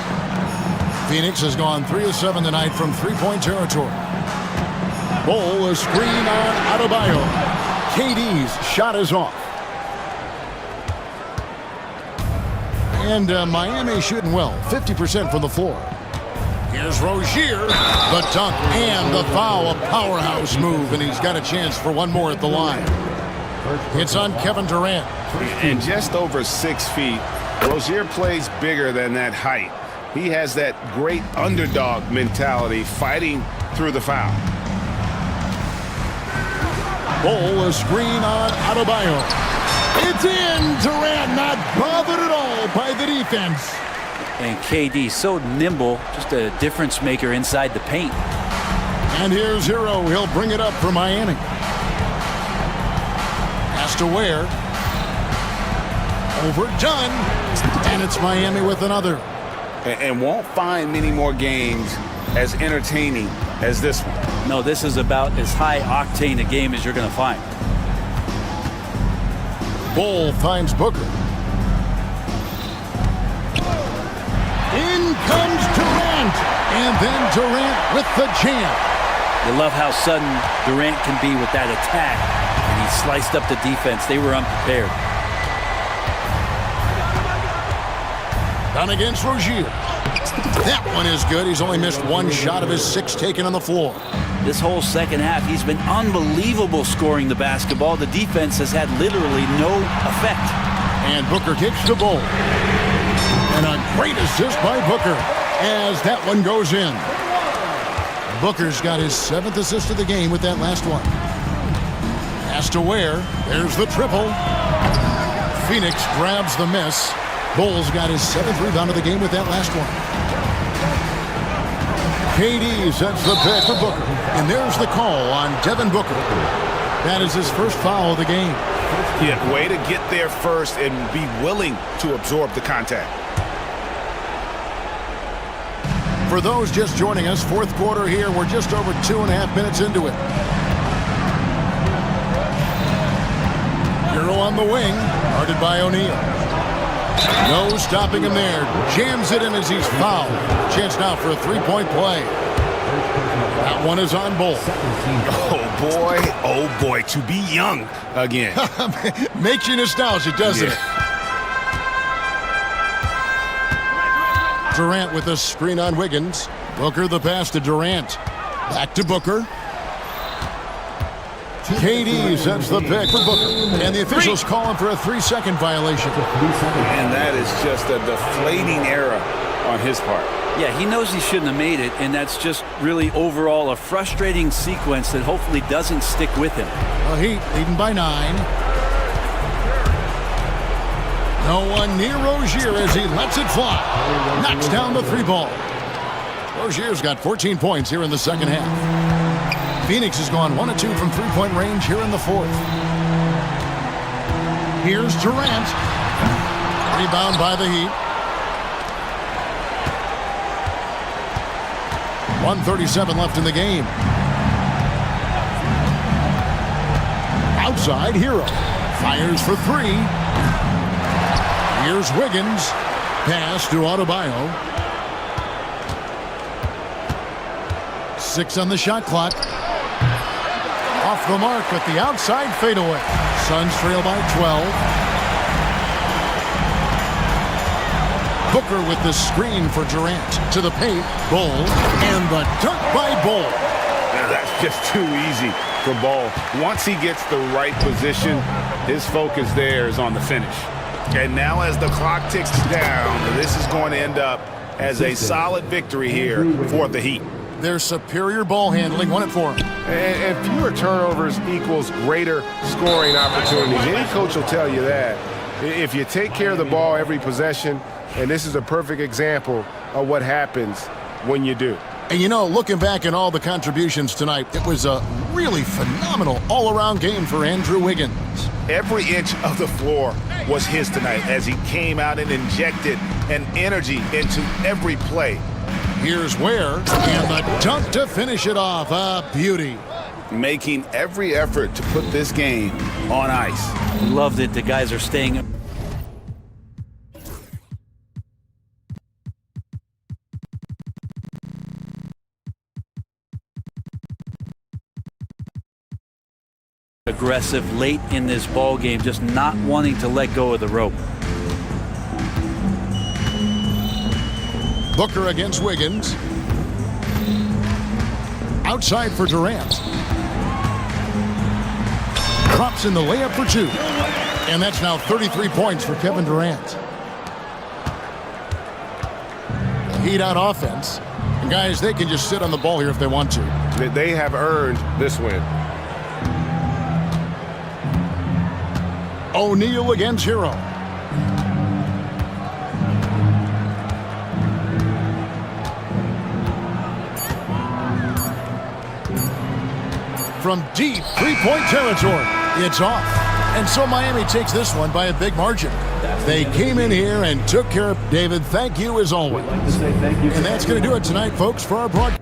Phoenix has gone 3 of 7 tonight from three-point territory. Ball, a screen on Adebayo. KD's shot is off. And Miami shooting well, 50% from the floor. Here's Rozier, the dunk and the foul, a powerhouse move, and he's got a chance for one more at the line. It's on Kevin Durant. And just over 6 feet, Rozier plays bigger than that height. He has that great underdog mentality, fighting through the foul. Ball, a screen on Adebayo. It's in. Durant not bothered at all by the defense. And KD so nimble, just a difference maker inside the paint. And here's Hero. He'll bring it up for Miami. Has to wear. Overdone. And it's Miami with another. And won't find many more games as entertaining as this one. No, this is about as high octane a game as you're going to find. Bull finds Booker. In comes Durant. And then Durant with the jam. You love how sudden Durant can be with that attack. And he sliced up the defense. They were unprepared. Down against Rozier. That one is good. He's only missed one shot of his 6 taken on the floor. This whole second half, he's been unbelievable scoring the basketball. The defense has had literally no effect. And Booker kicks the ball. And a great assist by Booker as that one goes in. Booker's got his 7th assist of the game with that last one. Has to wear. There's the triple. Phoenix grabs the miss. Bulls got his 7th rebound of the game with that last one. KD sets the pick for Booker. And there's the call on Devin Booker. That is his first foul of the game. Yeah, way to get there first and be willing to absorb the contact. For those just joining us, fourth quarter here. We're just over 2.5 minutes into it. Euro on the wing, guarded by O'Neal. No stopping him there. Jams it in as he's fouled. Chance now for a three-point play. That one is on Bull. Oh boy, to be young again. Makes you nostalgic, doesn't it? Durant with a screen on Wiggins. Booker the pass to Durant. Back to Booker. KD sets the pick for Booker. And the officials calling for a 3-second violation. And that is just a deflating error on his part. Yeah, he knows he shouldn't have made it, and that's just really overall a frustrating sequence that hopefully doesn't stick with him. The Heat leading by 9. No one near Rozier as he lets it fly. Knocks down the 3 ball. Rozier's got 14 points here in the second half. Phoenix has gone 1 of 2 from 3-point range here in the 4th. Here's Durant. Rebound by the Heat. 1:37 left in the game. Outside, Hero. Fires for 3. Here's Wiggins. Pass to Adebayo. 6 on the shot clock. Off the mark with the outside fadeaway. Suns trail by 12. Booker with the screen for Durant. To the paint. Ball. And the dunk by Ball. That's just too easy for Ball. Once he gets the right position, his focus there is on the finish. And now as the clock ticks down, this is going to end up as a solid victory here for the Heat. Their superior ball handling won it for them. And fewer turnovers equals greater scoring opportunities. Any coach will tell you that. If you take care of the ball every possession, and this is a perfect example of what happens when you do. And you know, looking back at all the contributions tonight, it was a really phenomenal all-around game for Andrew Wiggins. Every inch of the floor was his tonight as he came out and injected an energy into every play. Here's Ware, and the dunk to finish it off. A beauty. Making every effort to put this game on ice. Loved it. The guys are staying. Aggressive late in this ball game, just not wanting to let go of the rope. Booker against Wiggins. Outside for Durant. Drops in the layup for 2. And that's now 33 points for Kevin Durant. Heat out offense. And guys, they can just sit on the ball here if they want to. They have earned this win. O'Neal against Hero. From deep three-point territory, it's off. And so Miami takes this one by a big margin. They came in here and took care of David. Thank you as always. And that's going to do it tonight, folks, for our broadcast.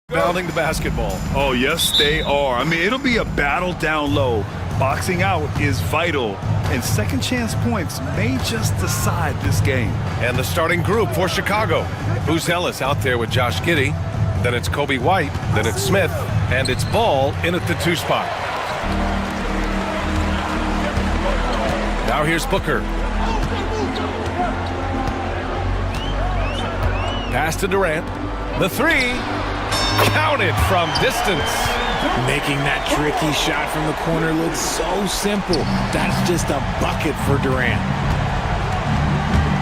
Bounding the basketball. Oh, yes, they are. I mean, it'll be a battle down low. Boxing out is vital, and second chance points may just decide this game. And the starting group for Chicago. Booz Ellis out there with Josh Giddey. Then it's Kobe White. Then it's Smith. And it's Ball in at the 2 spot. Now here's Booker. Pass to Durant. The 3. Counted from distance. Making that tricky shot from the corner look so simple. That's just a bucket for Durant.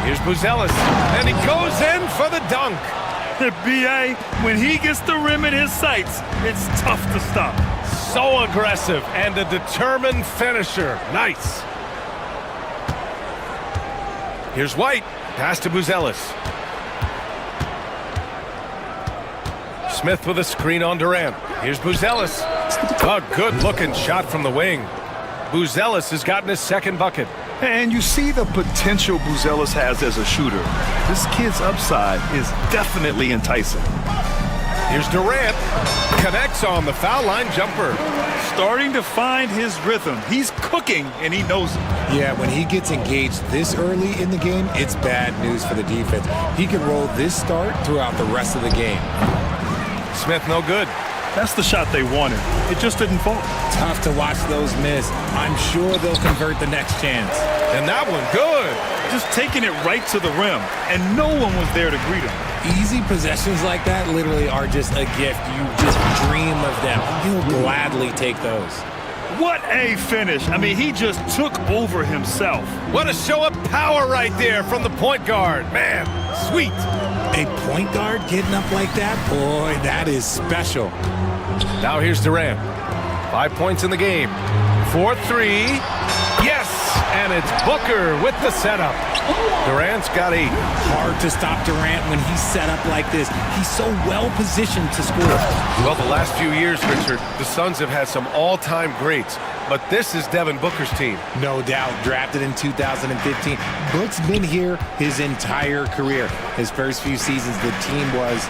Here's Booz Ellis, and he goes in for the dunk. B.A., when he gets the rim in his sights, it's tough to stop. So aggressive and a determined finisher. Nice. Here's White. Pass to Booz Ellis. Smith with a screen on Durant. Here's Booz Ellis. A good-looking shot from the wing. Booz Ellis has gotten his second bucket. And you see the potential Booz Ellis has as a shooter. This kid's upside is definitely enticing. Here's Durant. Connects on the foul line jumper. Starting to find his rhythm. He's cooking, and he knows it. Yeah, when he gets engaged this early in the game, it's bad news for the defense. He can roll this start throughout the rest of the game. Smith no good. That's the shot they wanted. It just didn't fall. Tough to watch those miss. I'm sure they'll convert the next chance. And that one good. Just taking it right to the rim, and no one was there to greet him. Easy possessions like that literally are just a gift. You just dream of them. He'll gladly take those. What a finish. I mean, he just took over himself. What a show of power right there from the point guard. Man, sweet. A point guard getting up like that? Boy, that is special. Now here's Durant. 5 points in the game. 4-3. Yes! And it's Booker with the setup. Durant's got 8. Hard to stop Durant when he's set up like this. He's so well positioned to score. Well, the last few years, Richard, the Suns have had some all-time greats. But this is Devin Booker's team. No doubt. Drafted in 2015. Book's been here his entire career. His first few seasons, the team was,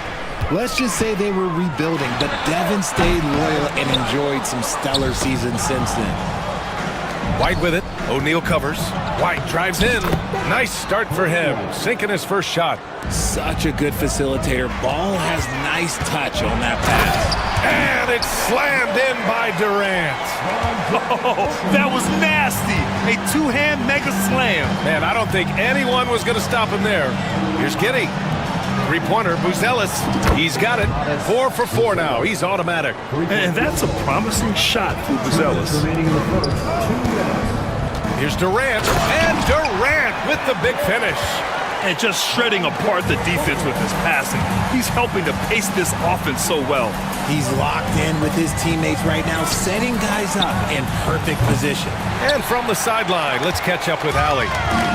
let's just say they were rebuilding. But Devin stayed loyal and enjoyed some stellar seasons since then. White with it. O'Neal covers. White drives in. Nice start for him. Sinking his first shot. Such a good facilitator. Ball has nice touch on that pass. And it's slammed in by Durant. Oh, that was nasty. A two-hand mega slam. Man, I don't think anyone was going to stop him there. Here's Giddey. Three-pointer, Booz Ellis. He's got it. 4 for 4 now. He's automatic. And that's a promising shot for Booz Ellis. Here's Durant. And Durant with the big finish. And just shredding apart the defense with his passing. He's helping to pace this offense so well. He's locked in with his teammates right now, setting guys up in perfect position. And from the sideline, let's catch up with Allie.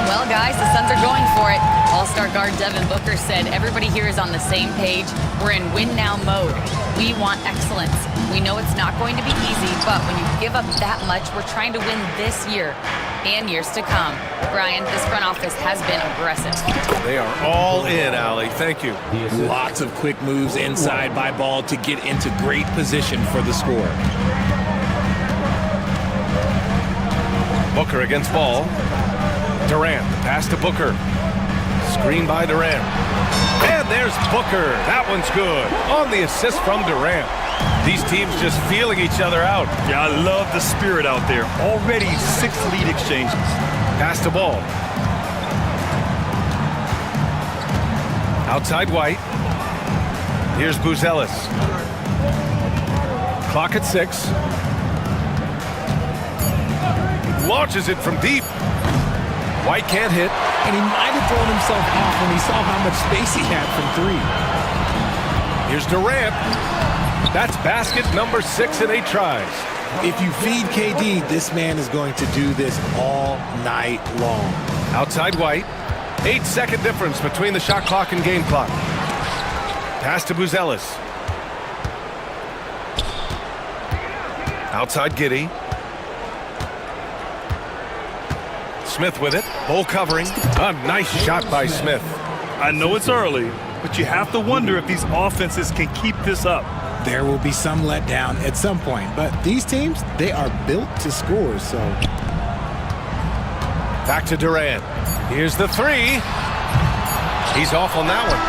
Well, guys, the Suns are going for it. All-star guard Devin Booker said everybody here is on the same page. We're in win-now mode. We want excellence. We know it's not going to be easy, but when you give up that much, we're trying to win this year and years to come. Brian, this front office has been aggressive. They are all in, Allie. Thank you. Lots of quick moves inside by Ball to get into great position for the score. Booker against Ball. Durant, pass to Booker. Screen by Durant. And there's Booker. That one's good. On the assist from Durant. These teams just feeling each other out. Yeah, I love the spirit out there. Already 6 lead exchanges. Pass to Ball. Outside White. Here's Booz Ellis. Clock at 6. Launches it from deep. White can't hit. And he might have thrown himself off when he saw how much space he had from 3. Here's Durant. That's basket number 6 in 8 tries. If you feed KD, this man is going to do this all night long. Outside White. 8-second difference between the shot clock and game clock. Pass to Booz Ellis. Outside Giddey. Smith with it. Bull covering. A nice shot by Smith. I know it's early, but you have to wonder if these offenses can keep this up. there will be some letdown at some point. But these teams, they are built to score, so. Back to Durant. Here's the three. He's off on that one.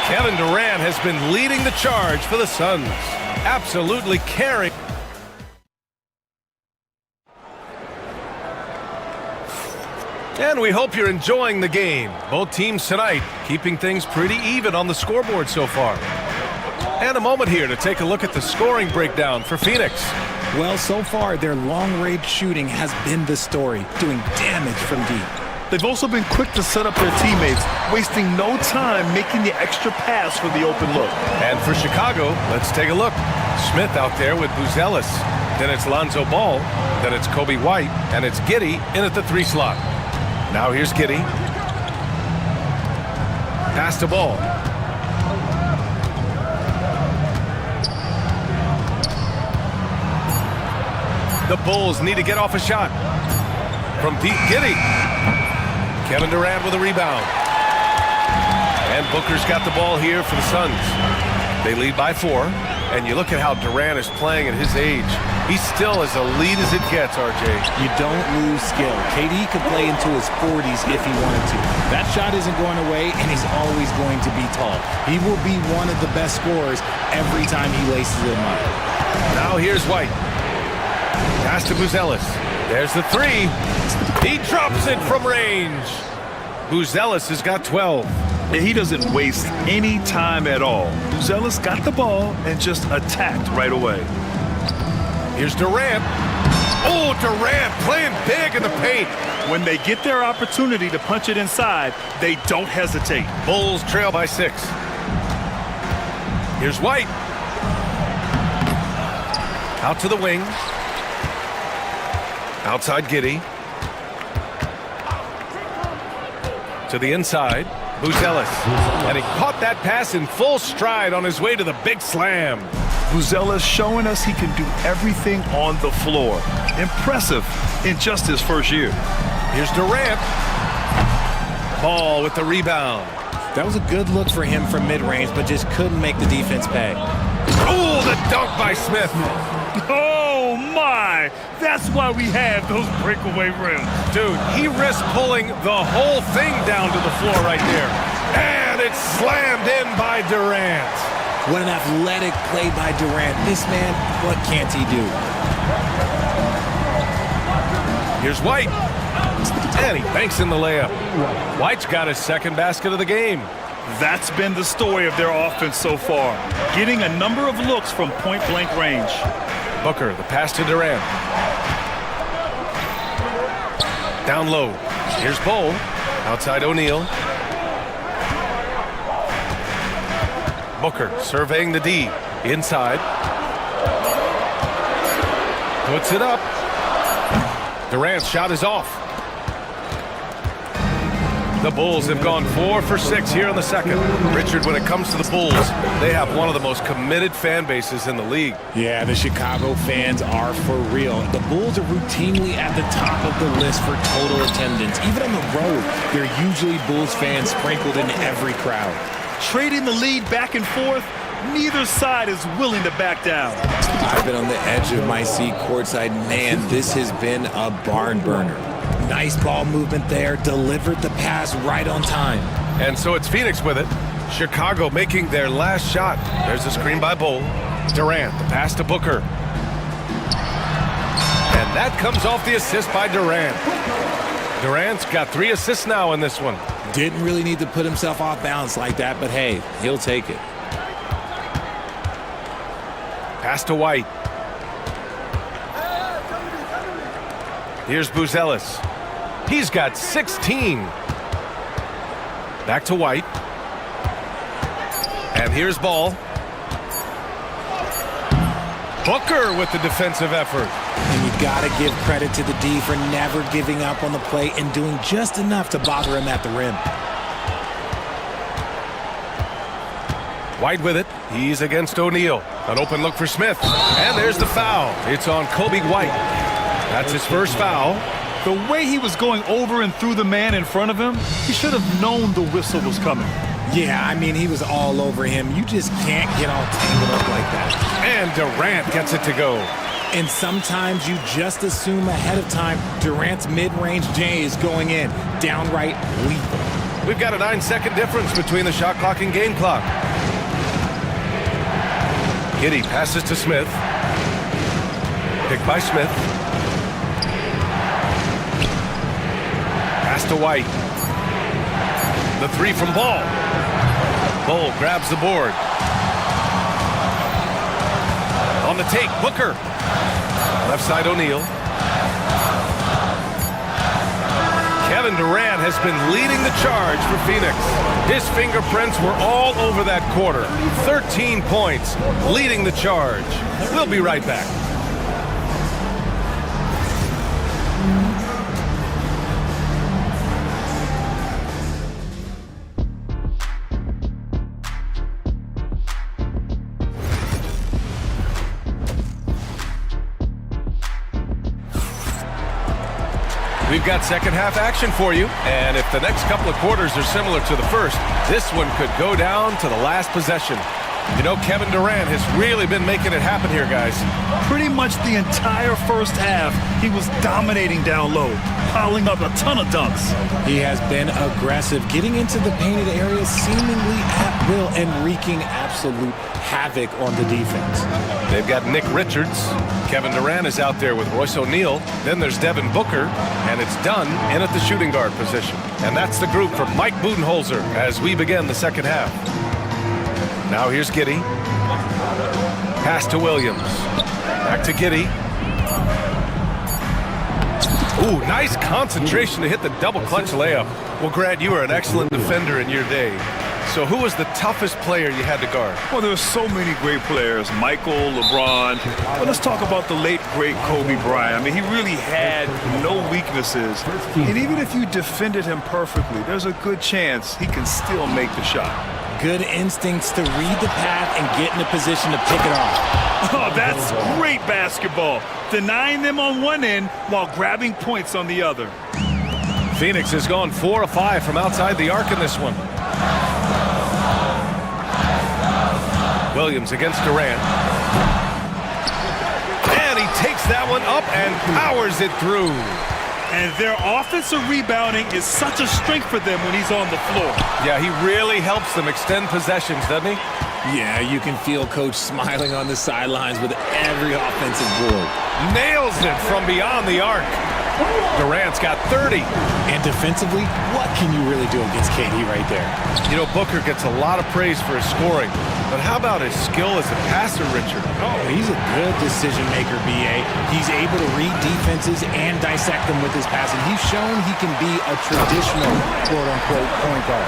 Kevin Durant has been leading the charge for the Suns. Absolutely carrying. And we hope you're enjoying the game. Both teams tonight keeping things pretty even on the scoreboard so far. And a moment here to take a look at the scoring breakdown for Phoenix. Well, so far, their long-range shooting has been the story, doing damage from deep. They've also been quick to set up their teammates, wasting no time making the extra pass for the open look. And for Chicago, let's take a look. Smith out there with Buzelis. Then it's Lonzo Ball. Then it's Kobe White. And it's Giddey in at the 3 slot. Now here's Giddey. Pass to Ball. The Bulls need to get off a shot. From deep, Giddey. Kevin Durant with a rebound. And Booker's got the ball here for the Suns. They lead by 4. And you look at how Durant is playing at his age. He's still as elite as it gets, RJ. You don't lose skill. KD could play into his 40s if he wanted to. That shot isn't going away, and he's always going to be tall. He will be one of the best scorers every time he laces them up. Now here's White. Pass to Buzelis. There's the 3. He drops it from range. Buzelis has got 12. He doesn't waste any time at all. Buzelis got the ball and just attacked right away. Here's Durant. Oh, Durant playing big in the paint. When they get their opportunity to punch it inside, they don't hesitate. Bulls trail by 6. Here's White. Out to the wing. Outside Giddey. To the inside. Buzelis. And he caught that pass in full stride on his way to the big slam. Buzelis showing us he can do everything on the floor. Impressive in just his first year. Here's Durant. Ball with the rebound. That was a good look for him from mid-range, but just couldn't make the defense pay. Oh, the dunk by Smith. Oh, my. That's why we have those breakaway rims. Dude, he risked pulling the whole thing down to the floor right there. And it's slammed in by Durant. What an athletic play by Durant. This man, what can't he do? Here's White. And he banks in the layup. White's got his second basket of the game. That's been the story of their offense so far. Getting a number of looks from point-blank range. Booker, the pass to Durant. Down low. Here's Bol. Outside O'Neal. Booker surveying the D. Inside. Puts it up. Durant's shot is off. The Bulls have gone 4 for 6 here in the second. Richard, when it comes to the Bulls, they have one of the most committed fan bases in the league. Yeah, the Chicago fans are for real. The Bulls are routinely at the top of the list for total attendance. Even on the road, there are usually Bulls fans sprinkled in every crowd. Trading the lead back and forth, neither side is willing to back down. I've been on the edge of my seat courtside. Man, this has been a barn burner. Nice ball movement there, delivered the pass right on time. And so it's Phoenix with it. Chicago making their last shot. There's a screen by Bol. Durant, the pass to Booker. And that comes off the assist by Durant. Durant's got 3 assists now in this one. Didn't really need to put himself off balance like that, but hey, he'll take it. Pass to White. Here's Buzelis. He's got 16. Back to White. And here's Ball. Booker with the defensive effort. And you got to give credit to the D for never giving up on the play and doing just enough to bother him at the rim. White with it. He's against O'Neal. An open look for Smith. And there's the foul. It's on Kobe White. That's his first foul. The way he was going over and through the man in front of him, he should have known the whistle was coming. Yeah, I mean, he was all over him. You just can't get all tangled up like that. And Durant gets it to go. And sometimes you just assume ahead of time Durant's mid-range J is going in. Downright lethal. We've got a 9-second difference between the shot clock and game clock. Giddey passes to Smith. Picked by Smith. Pass to White. The three from Ball. Ball grabs the board. On the take, Booker. Left side, O'Neal. Kevin Durant has been leading the charge for Phoenix. His fingerprints were all over that quarter. 13 points, leading the charge. We'll be right back. We've got second half action for you, and if the next couple of quarters are similar to the first, this one could go down to the last possession. You know, Kevin Durant has really been making it happen here, guys. Pretty much the entire first half, he was dominating down low, piling up a ton of dunks. He has been aggressive, getting into the painted areas seemingly at will and wreaking absolute havoc on the defense. They've got Nick Richards. Kevin Durant is out there with Royce O'Neal. Then there's Devin Booker, and it's Dunn in at the shooting guard position. And that's the group from Mike Budenholzer as we begin the second half. Now here's Giddey. Pass to Williams. Back to Giddey. Ooh, nice concentration to hit the double clutch layup. Well, Grant, you were an excellent defender in your day. So who was the toughest player you had to guard? Well, there's so many great players, Michael, LeBron. But let's talk about the late, great Kobe Bryant. I mean, he really had no weaknesses. And even if you defended him perfectly, there's a good chance he can still make the shot. Good instincts to read the path and get in a position to pick it off. Oh, that's great basketball. Denying them on one end while grabbing points on the other. Phoenix has gone 4 of 5 from outside the arc in this one. Williams against Durant. And he takes that one up and powers it through. And their offensive rebounding is such a strength for them when he's on the floor. Yeah, he really helps them extend possessions, doesn't he? Yeah, you can feel Coach smiling on the sidelines with every offensive board. Nails it from beyond the arc. Durant's got 30. And defensively, what can you really do against KD right there? You know, Booker gets a lot of praise for his scoring. But how about his skill as a passer, Richard? Oh, he's a good decision maker, B.A. He's able to read defenses and dissect them with his passing. He's shown he can be a traditional, quote-unquote, point guard.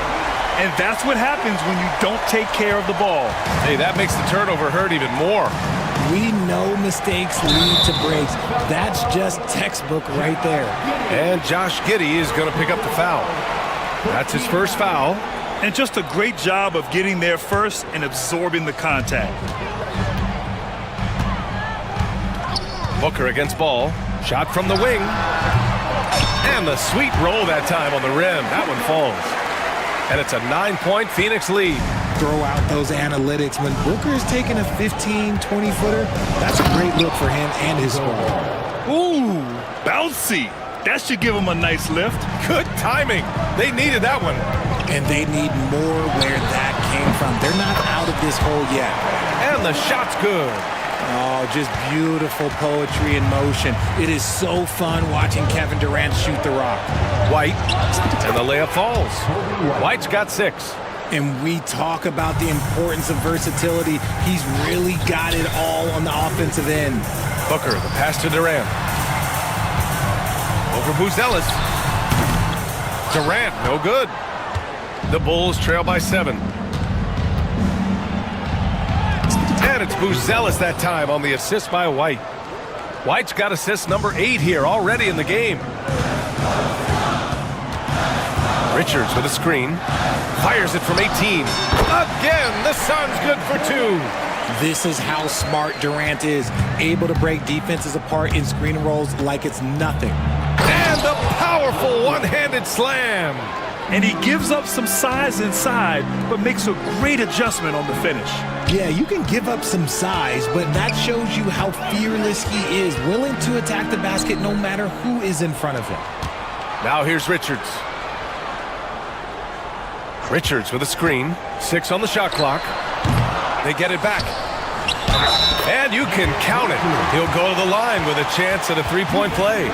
And that's what happens when you don't take care of the ball. Hey, that makes the turnover hurt even more. We know mistakes lead to breaks. That's just textbook right there. And Josh Giddey is going to pick up the foul. That's his first foul. And just a great job of getting there first and absorbing the contact. Booker against Ball. Shot from the wing. And the sweet roll that time on the rim. That one falls. And it's a 9-point Phoenix lead. Throw out those analytics. When Booker is taking a 15, 20-footer, that's a great look for him and his squad. Ooh, bouncy. That should give him a nice lift. Good timing. They needed that one. And they need more where that came from. They're not out of this hole yet. And the shot's good. Oh, just beautiful poetry in motion. It is so fun watching Kevin Durant shoot the rock. White, and the layup falls. White's got 6. And we talk about the importance of versatility. He's really got it all on the offensive end. Booker, the pass to Durant. Over Buzelis. Durant, no good. The Bulls trail by 7. And it's Buzelis that time on the assist by White. White's got assist number 8 here already in the game. Richards with a screen. Fires it from 18. Again, the Suns good for 2. This is how smart Durant is. Able to break defenses apart in screen rolls like it's nothing. And the powerful one-handed slam. And he gives up some size inside, but makes a great adjustment on the finish. Yeah, you can give up some size, but that shows you how fearless he is, willing to attack the basket no matter who is in front of him. Now here's Richards. Richards with a screen. 6 on the shot clock. They get it back. And you can count it. He'll go to the line with a chance at a three-point play.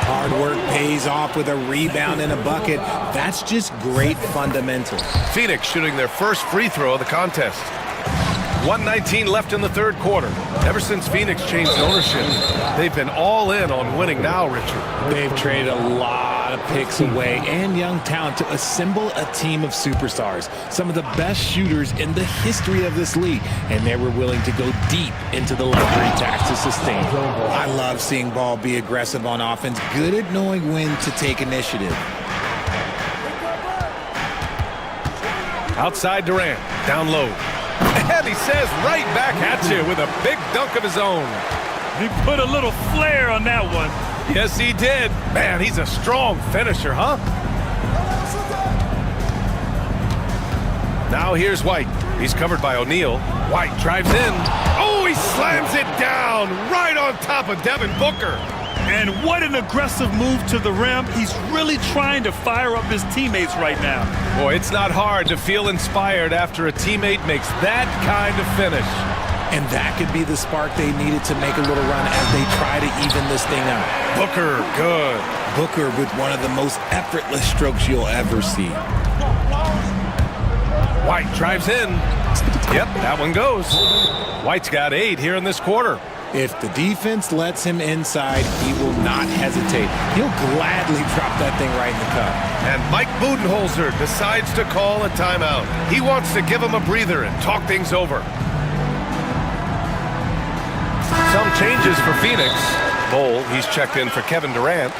Hard work pays off with a rebound and a bucket. That's just great fundamentals. Phoenix shooting their first free throw of the contest. 1:19 left in the third quarter. Ever since Phoenix changed ownership, they've been all in on winning now, Richard. They've traded a lot of picks away and young talent to assemble a team of superstars, some of the best shooters in the history of this league, and they were willing to go deep into the luxury tax to sustain. I love seeing Ball be aggressive on offense, good at knowing when to take initiative. Outside Durant, down low. And he says right back at you with a big dunk of his own. He put a little flair on that one. Yes, he did. Man, he's a strong finisher, huh? Now here's White. He's covered by O'Neal. White drives in. Oh, he slams it down right on top of Devin Booker. And what an aggressive move to the rim. He's really trying to fire up his teammates right now. Boy, it's not hard to feel inspired after a teammate makes that kind of finish. And that could be the spark they needed to make a little run as they try to even this thing up. Booker, good. Booker with one of the most effortless strokes you'll ever see. White drives in. Yep, that one goes. White's got 8 here in this quarter. If the defense lets him inside, he will not hesitate. He'll gladly drop that thing right in the cup. And Mike Budenholzer decides to call a timeout. He wants to give him a breather and talk things over. Some changes for Phoenix. Bowl, he's checked in for Kevin Durant.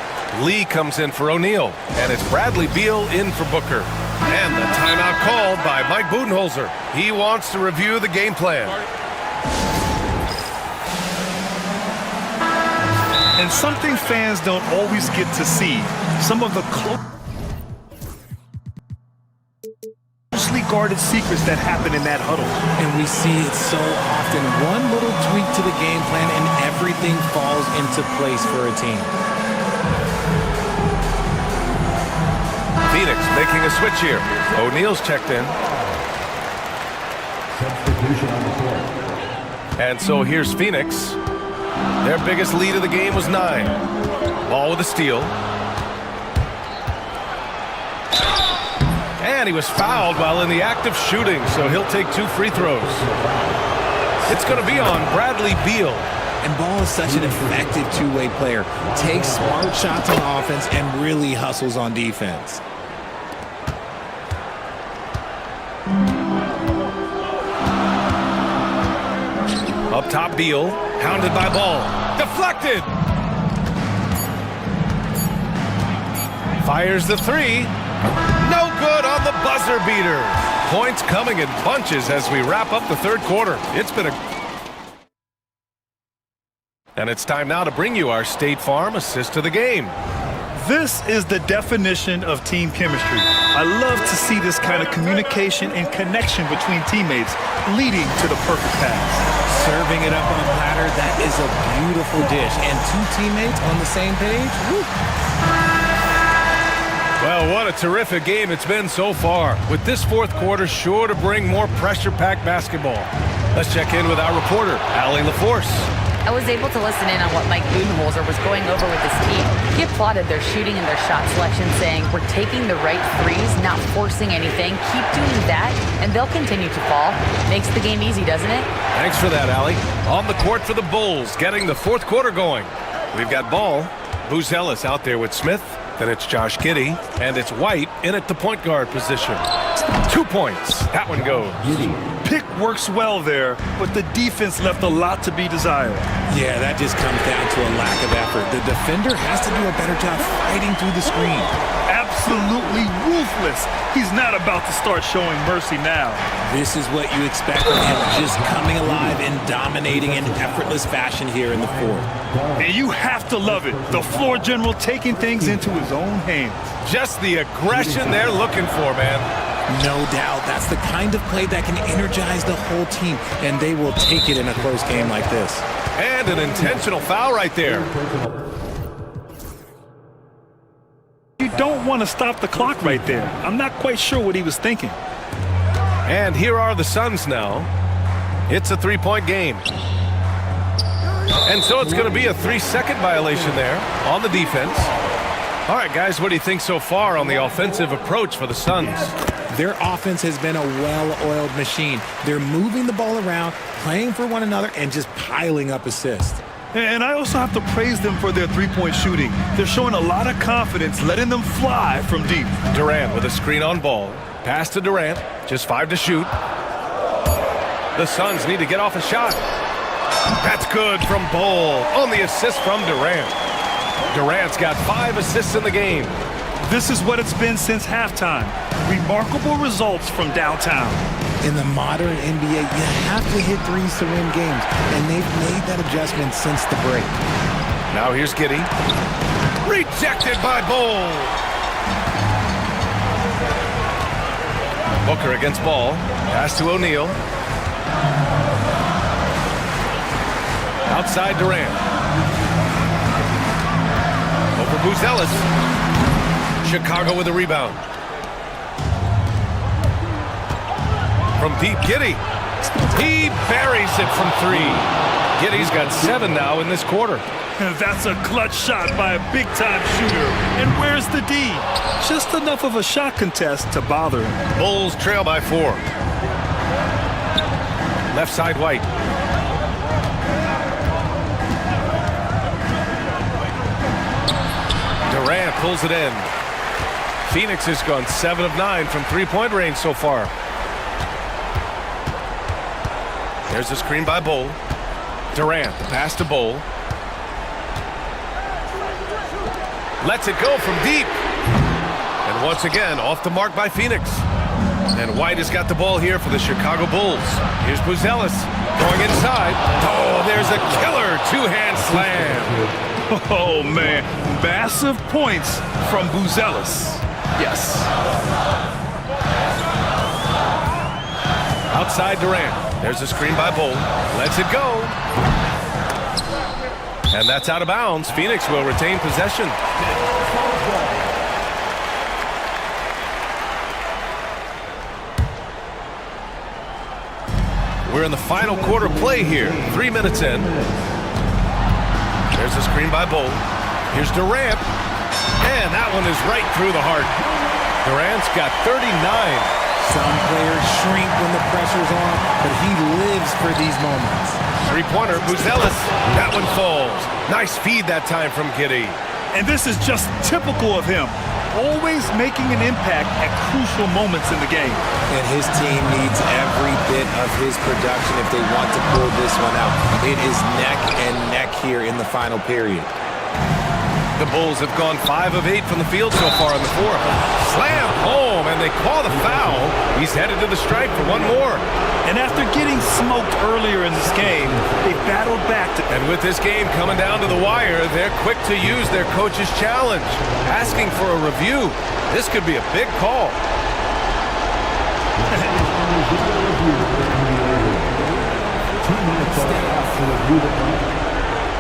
Lee comes in for O'Neal. And it's Bradley Beal in for Booker. And the timeout called by Mike Budenholzer. He wants to review the game plan. And something fans don't always get to see, some of the closely guarded secrets that happen in that huddle. And we see it so often. One little tweak to the game plan and everything falls into place for a team. Phoenix making a switch here. O'Neal's checked in. Substitution on the floor. And so here's Phoenix. Their biggest lead of the game was 9. Ball with a steal. And he was fouled while in the act of shooting, so he'll take 2 free throws. It's going to be on Bradley Beal. And Ball is such an effective two-way player. Takes smart shots on offense and really hustles on defense. Up top, Beal. Pounded by Ball. Deflected! Fires the 3. No good on the buzzer beater. Points coming in bunches as we wrap up the third quarter. It's been a... And it's time now to bring you our State Farm assist to the game. This is the definition of team chemistry. I love to see this kind of communication and connection between teammates leading to the perfect pass. Serving it up on a platter, that is a beautiful dish. And 2 teammates on the same page? Woo. Well, what a terrific game it's been so far, with this fourth quarter sure to bring more pressure-packed basketball. Let's check in with our reporter, Allie LaForce. I was able to listen in on what Mike Budenholzer was going over with his team. He applauded their shooting and their shot selection, saying, we're taking the right threes, not forcing anything. Keep doing that, and they'll continue to fall. Makes the game easy, doesn't it? Thanks for that, Allie. On the court for the Bulls, getting the fourth quarter going. We've got Ball, Booz Ellis out there with Smith. Then it's Josh Giddey, and it's White in at the point guard position. 2 points. That one goes. Pick works well there, but the defense left a lot to be desired. Yeah, that just comes down to a lack of effort. The defender has to do a better job fighting through the screen. absolutely ruthless. He's not about to start showing mercy now. This is what you expect from him, just coming alive and dominating in effortless fashion here in the fourth. And you have to love it. The floor general taking things into his own hands. Just the aggression they're looking for, man. No doubt. That's the kind of play that can energize the whole team, and they will take it in a close game like this. And an intentional foul right there. You don't want to stop the clock right there. I'm not quite sure what he was thinking. And here are the Suns now. It's a three-point game. And so it's going to be a 3-second violation there on the defense. All right, guys, what do you think so far on the offensive approach for the Suns? Their offense has been a well-oiled machine. They're moving the ball around, playing for one another, and just piling up assists. And I also have to praise them for their three-point shooting. They're showing a lot of confidence, letting them fly from deep. Durant with a screen on ball. Pass to Durant. Just 5 to shoot. The Suns need to get off a shot. That's good from Bol on the assist from Durant. Durant's got 5 assists in the game. This is what it's been since halftime. Remarkable results from downtown. In the modern NBA, you have to hit threes to win games, and they've made that adjustment since the break. Now here's Giddey. Rejected by Bol. Booker against Ball. Pass to O'Neal. Outside Durant. Over Buzelis. Chicago with a rebound. From deep, Giddey. He buries it from 3. Giddey's got 7 now in this quarter. That's a clutch shot by a big-time shooter. And where's the D? Just enough of a shot contest to bother him. Bulls trail by 4. Left side, White. Durant pulls it in. Phoenix has gone 7 of 9 from three-point range so far. There's a screen by Bol. Durant, the pass to Bol. Lets it go from deep. And once again, off the mark by Phoenix. And White has got the ball here for the Chicago Bulls. Here's Buzelis going inside. Oh, there's a killer two-hand slam. Oh, man. Massive points from Buzelis. Yes. Outside Durant. There's a screen by Bol. Lets it go. And that's out of bounds. Phoenix will retain possession. We're in the final quarter play here. 3 minutes in. There's a screen by Bol. Here's Durant. And that one is right through the heart. Durant's got 39. Some players shrink when the pressure's on, but he lives for these moments. Three-pointer, Buzelis. That one falls. Nice feed that time from Giddey. And this is just typical of him. Always making an impact at crucial moments in the game. And his team needs every bit of his production if they want to pull this one out. It is neck and neck here in the final period. The Bulls have gone 5 of 8 from the field so far in the fourth. Slam home, and they call the foul. He's headed to the stripe for one more. And after getting smoked earlier in this game, they battled back. And with this game coming down to the wire, they're quick to use their coach's challenge, asking for a review. This could be a big call.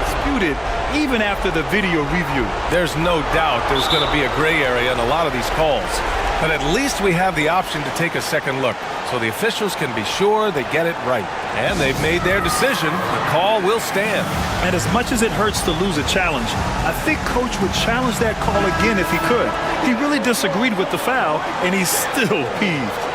Disputed even after the video review. There's no doubt there's going to be a gray area in a lot of these calls. But at least we have the option to take a second look, so the officials can be sure they get it right. And they've made their decision. The call will stand. And as much as it hurts to lose a challenge, I think Coach would challenge that call again if he could. He really disagreed with the foul, and he's still peeved.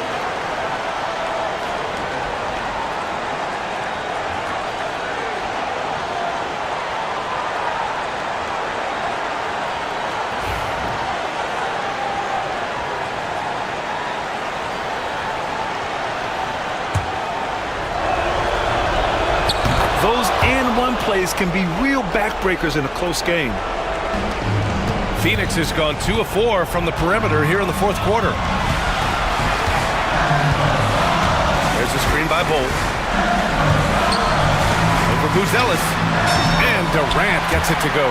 Those and one plays can be real backbreakers in a close game. Phoenix has gone 2 of 4 from the perimeter here in the fourth quarter. There's a screen by Bull. Over Buzelis. And Durant gets it to go.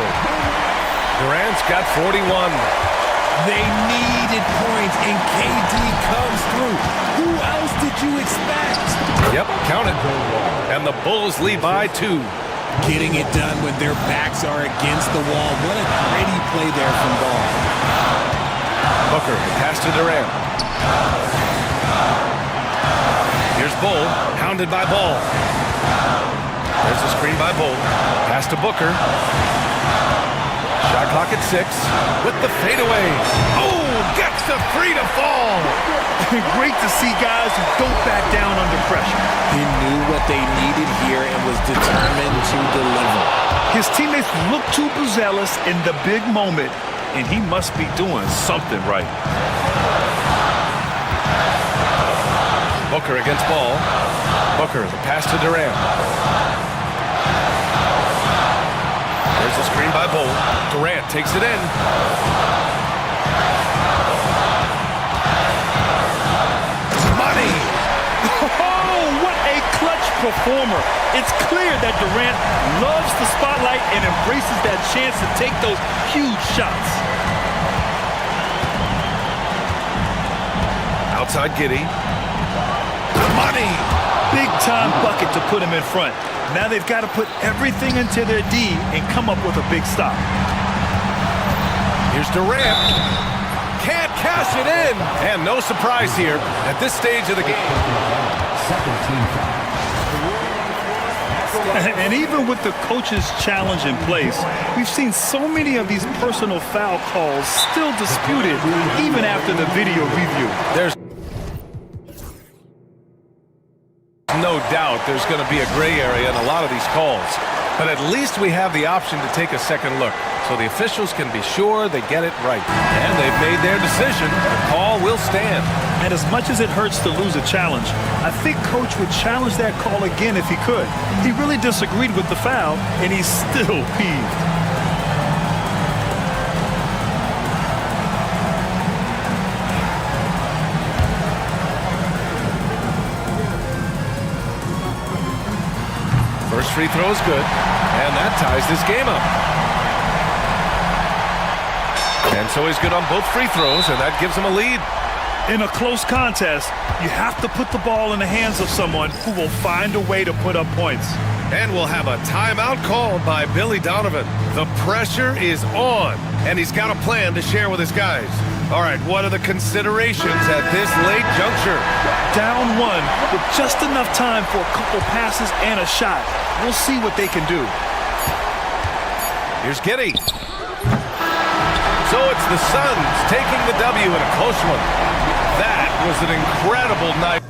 Durant's got 41. They needed points, and KD comes through. Who else did you expect? Yep, count it. And the Bulls lead by 2. Getting it done when their backs are against the wall. What a pretty play there from Ball. Booker, pass to Durant. Here's Bull, hounded by Ball. There's a screen by Bull. Pass to Booker. Shot clock at 6 with the fadeaway. Oh, gets the 3 to fall. Great to see guys who don't back down under pressure. He knew what they needed here and was determined to deliver. His teammates look to Buzelis in the big moment, and he must be doing something right. Booker against Ball. Booker, the pass to Durant. There's a screen by Bull. Durant takes it in. Money! Oh, what a clutch performer. It's clear that Durant loves the spotlight and embraces that chance to take those huge shots. Outside Giddey. Money! Big time bucket to put him in front. Now they've got to put everything into their D and come up with a big stop. Here's Durant. Can't cash it in. And no surprise here at this stage of the game. And even with the coach's challenge in place, we've seen so many of these personal foul calls still disputed even after the video review. There's no doubt there's going to be a gray area in a lot of these calls. But at least we have the option to take a second look, so the officials can be sure they get it right. And they've made their decision. The call will stand. And as much as it hurts to lose a challenge, I think Coach would challenge that call again if he could. He really disagreed with the foul, and he's still peeved. First free throw is good, and that ties this game up. And so he's good on both free throws, and that gives him a lead. In a close contest, you have to put the ball in the hands of someone who will find a way to put up points. And we'll have a timeout called by Billy Donovan. The pressure is on, and he's got a plan to share with his guys. All right, what are the considerations at this late juncture? Down 1 with just enough time for a couple passes and a shot. We'll see what they can do. Here's Giddey. So it's the Suns taking the W in a close one. That was an incredible night.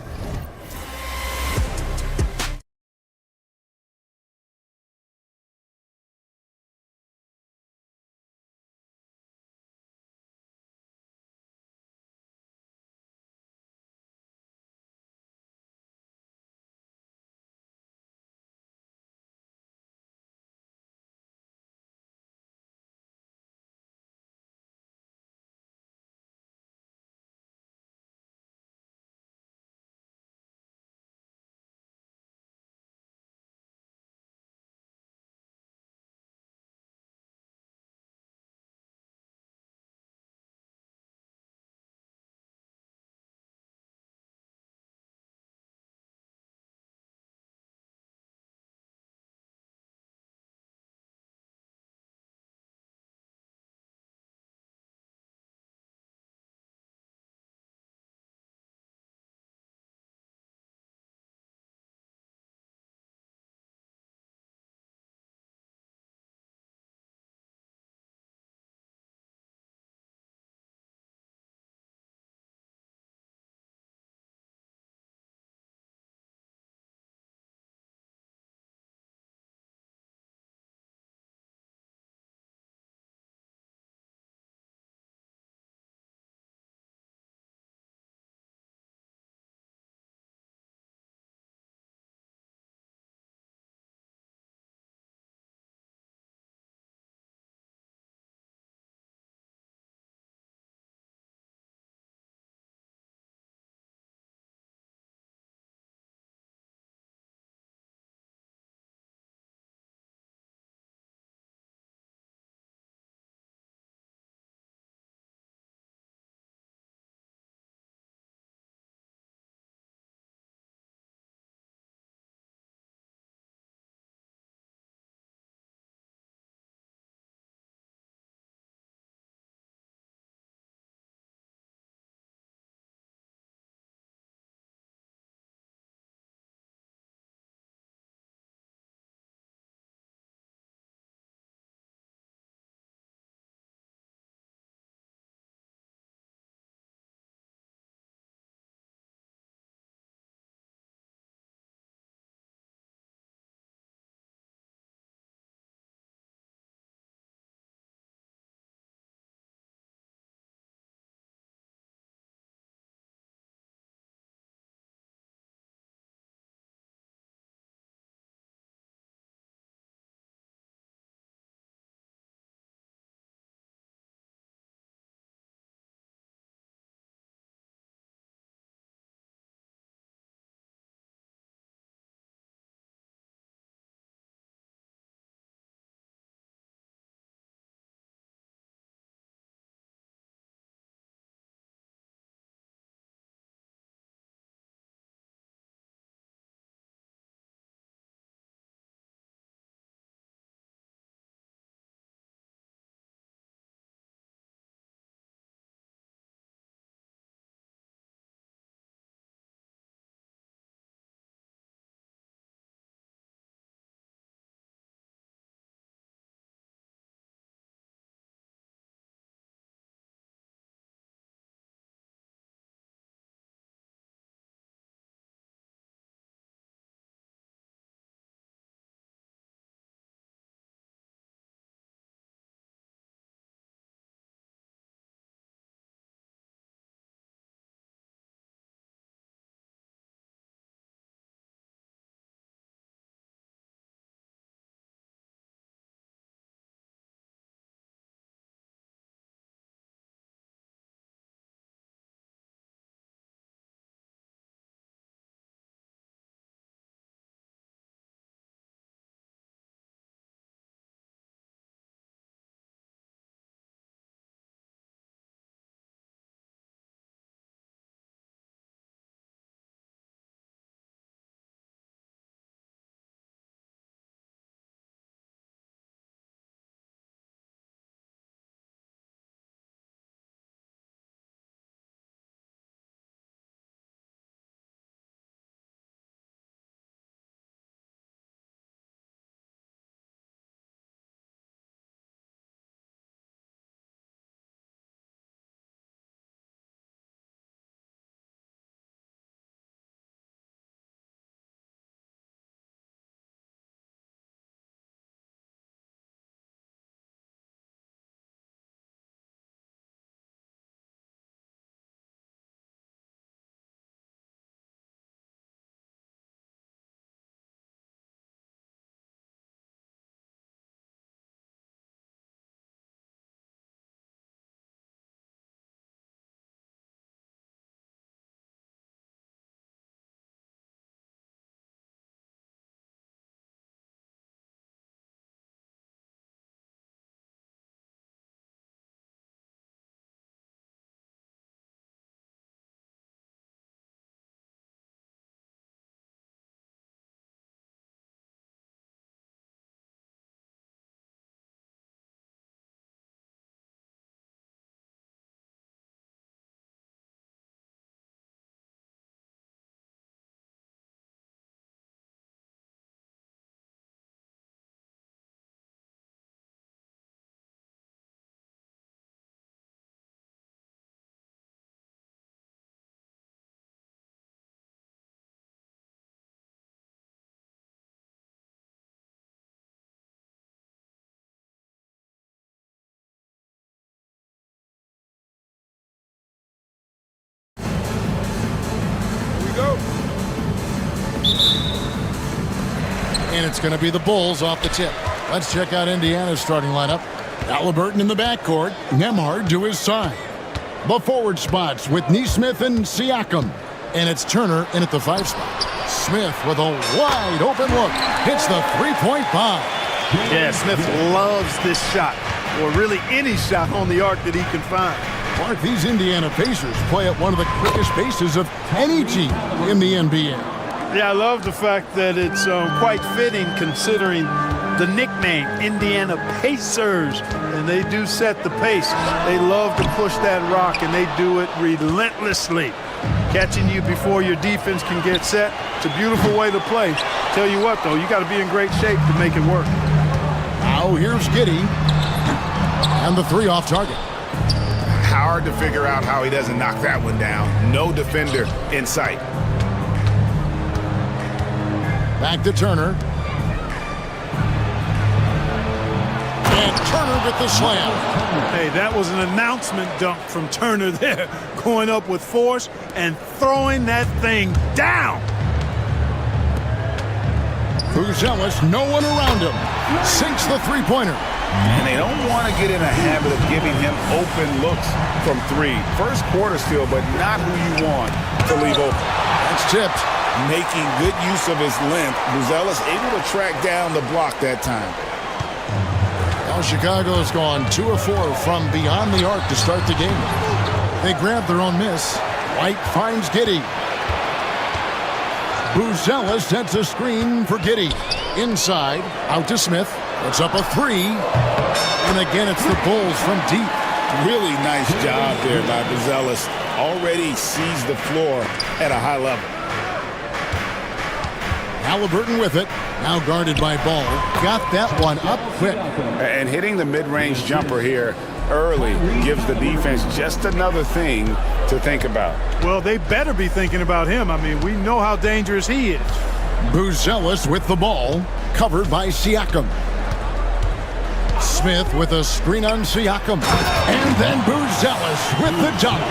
it's going to be the Bulls off the tip. Let's check out Indiana's starting lineup. Halliburton in the backcourt. Nembhard to his side. The forward spots with Nesmith and Siakam. And it's Turner in at the 5 spot. Smith with a wide open look. Hits the three-point bomb. Yeah, Smith loves this shot, or really any shot on the arc that he can find. Clark, these Indiana Pacers play at one of the quickest paces of any team in the NBA. Yeah, I love the fact that it's quite fitting considering the nickname, Indiana Pacers. And they do set the pace. They love to push that rock, and they do it relentlessly. Catching you before your defense can get set. It's a beautiful way to play. Tell you what, though, you got to be in great shape to make it work. Now here's Giddey. And the 3 off target. Hard to figure out how he doesn't knock that one down. No defender in sight. Back to Turner. And Turner with the slam. Hey, that was an announcement dunk from Turner there. Going up with force and throwing that thing down. Buzelis, no one around him. Sinks the three-pointer. And they don't want to get in a habit of giving him open looks from 3. First quarter still, but not who you want to leave open. That's tipped. Making good use of his length. Buzelis able to track down the block that time. Now Chicago's gone 2 of 4 from beyond the arc to start the game. They grab their own miss. White finds Giddey. Buzelis sets a screen for Giddey. Inside, out to Smith. It's up a 3. And again, it's the Bulls from deep. Really nice job there by Buzelis. Already sees the floor at a high level. Halliburton with it. Now guarded by Ball. Got that one up quick. And hitting the mid-range jumper here early gives the defense just another thing to think about. Well, they better be thinking about him. I mean, we know how dangerous he is. Buzelis with the ball. Covered by Siakam. Smith with a screen on Siakam. And then Buzelis with the dunk.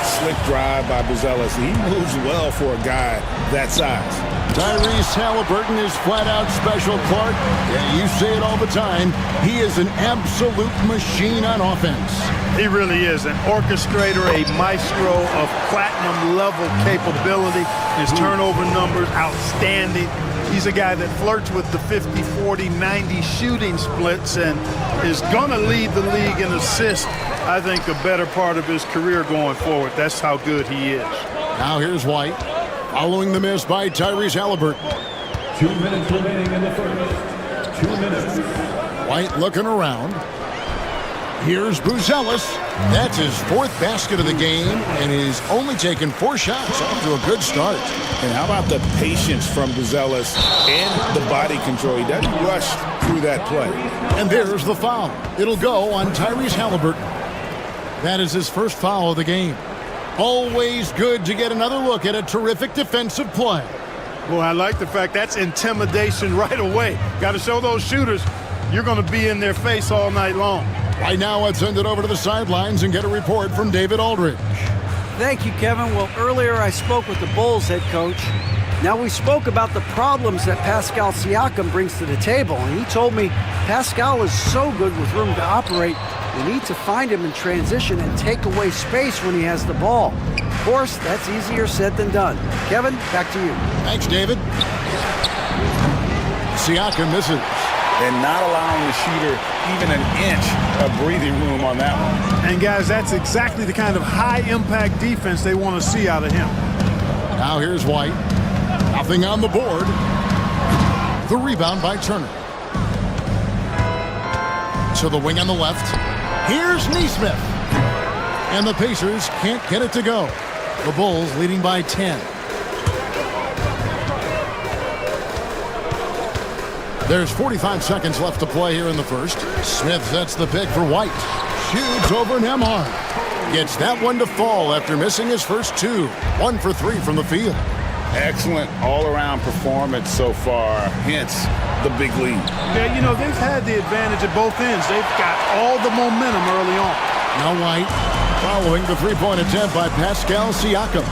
Slick drive by Buzelis. He moves well for a guy that size. Tyrese Halliburton is flat-out special, Clark. Yeah, you say it all the time. He is an absolute machine on offense. He really is an orchestrator, a maestro of platinum-level capability. His turnover numbers, outstanding. He's a guy that flirts with the 50, 40, 90 shooting splits and is going to lead the league in assists, I think, a better part of his career going forward. That's how good he is. Now here's White. Following the miss by Tyrese Halliburton. 2 minutes remaining in the first. 2 minutes. White looking around. Here's Buzelis. That's his 4th basket of the game, and he's only taken 4 shots. Off to a good start. And how about the patience from Buzelis and the body control? He doesn't rush through that play. And there's the foul. It'll go on Tyrese Halliburton. That is his first foul of the game. Always good to get another look at a terrific defensive play. Well, I like the fact that's intimidation right away. Got to show those shooters you're going to be in their face all night long. Right now, let's send it over to the sidelines and get a report from David Aldridge. Thank you, Kevin. Well, earlier I spoke with the Bulls head coach. Now we spoke about the problems that Pascal Siakam brings to the table, and he told me Pascal is so good with room to operate. We need to find him in transition and take away space when he has the ball. Of course, that's easier said than done. Kevin, back to you. Thanks, David. Siakam misses. And not allowing the shooter even an inch of breathing room on that one. And guys, that's exactly the kind of high-impact defense they want to see out of him. Now here's White. Nothing on the board. The rebound by Turner. To the wing on the left. Here's Nesmith. And the Pacers can't get it to go. The Bulls leading by 10. There's 45 seconds left to play here in the first. Smith sets the pick for White. Shoots over Nembhard. Gets that one to fall after missing his first 2. 1 for 3 from the field. Excellent all-around performance so far. Hence the big lead. Yeah, you know, they've had the advantage at both ends. They've got all the momentum early on. Now White following the three-point attempt by Pascal Siakam.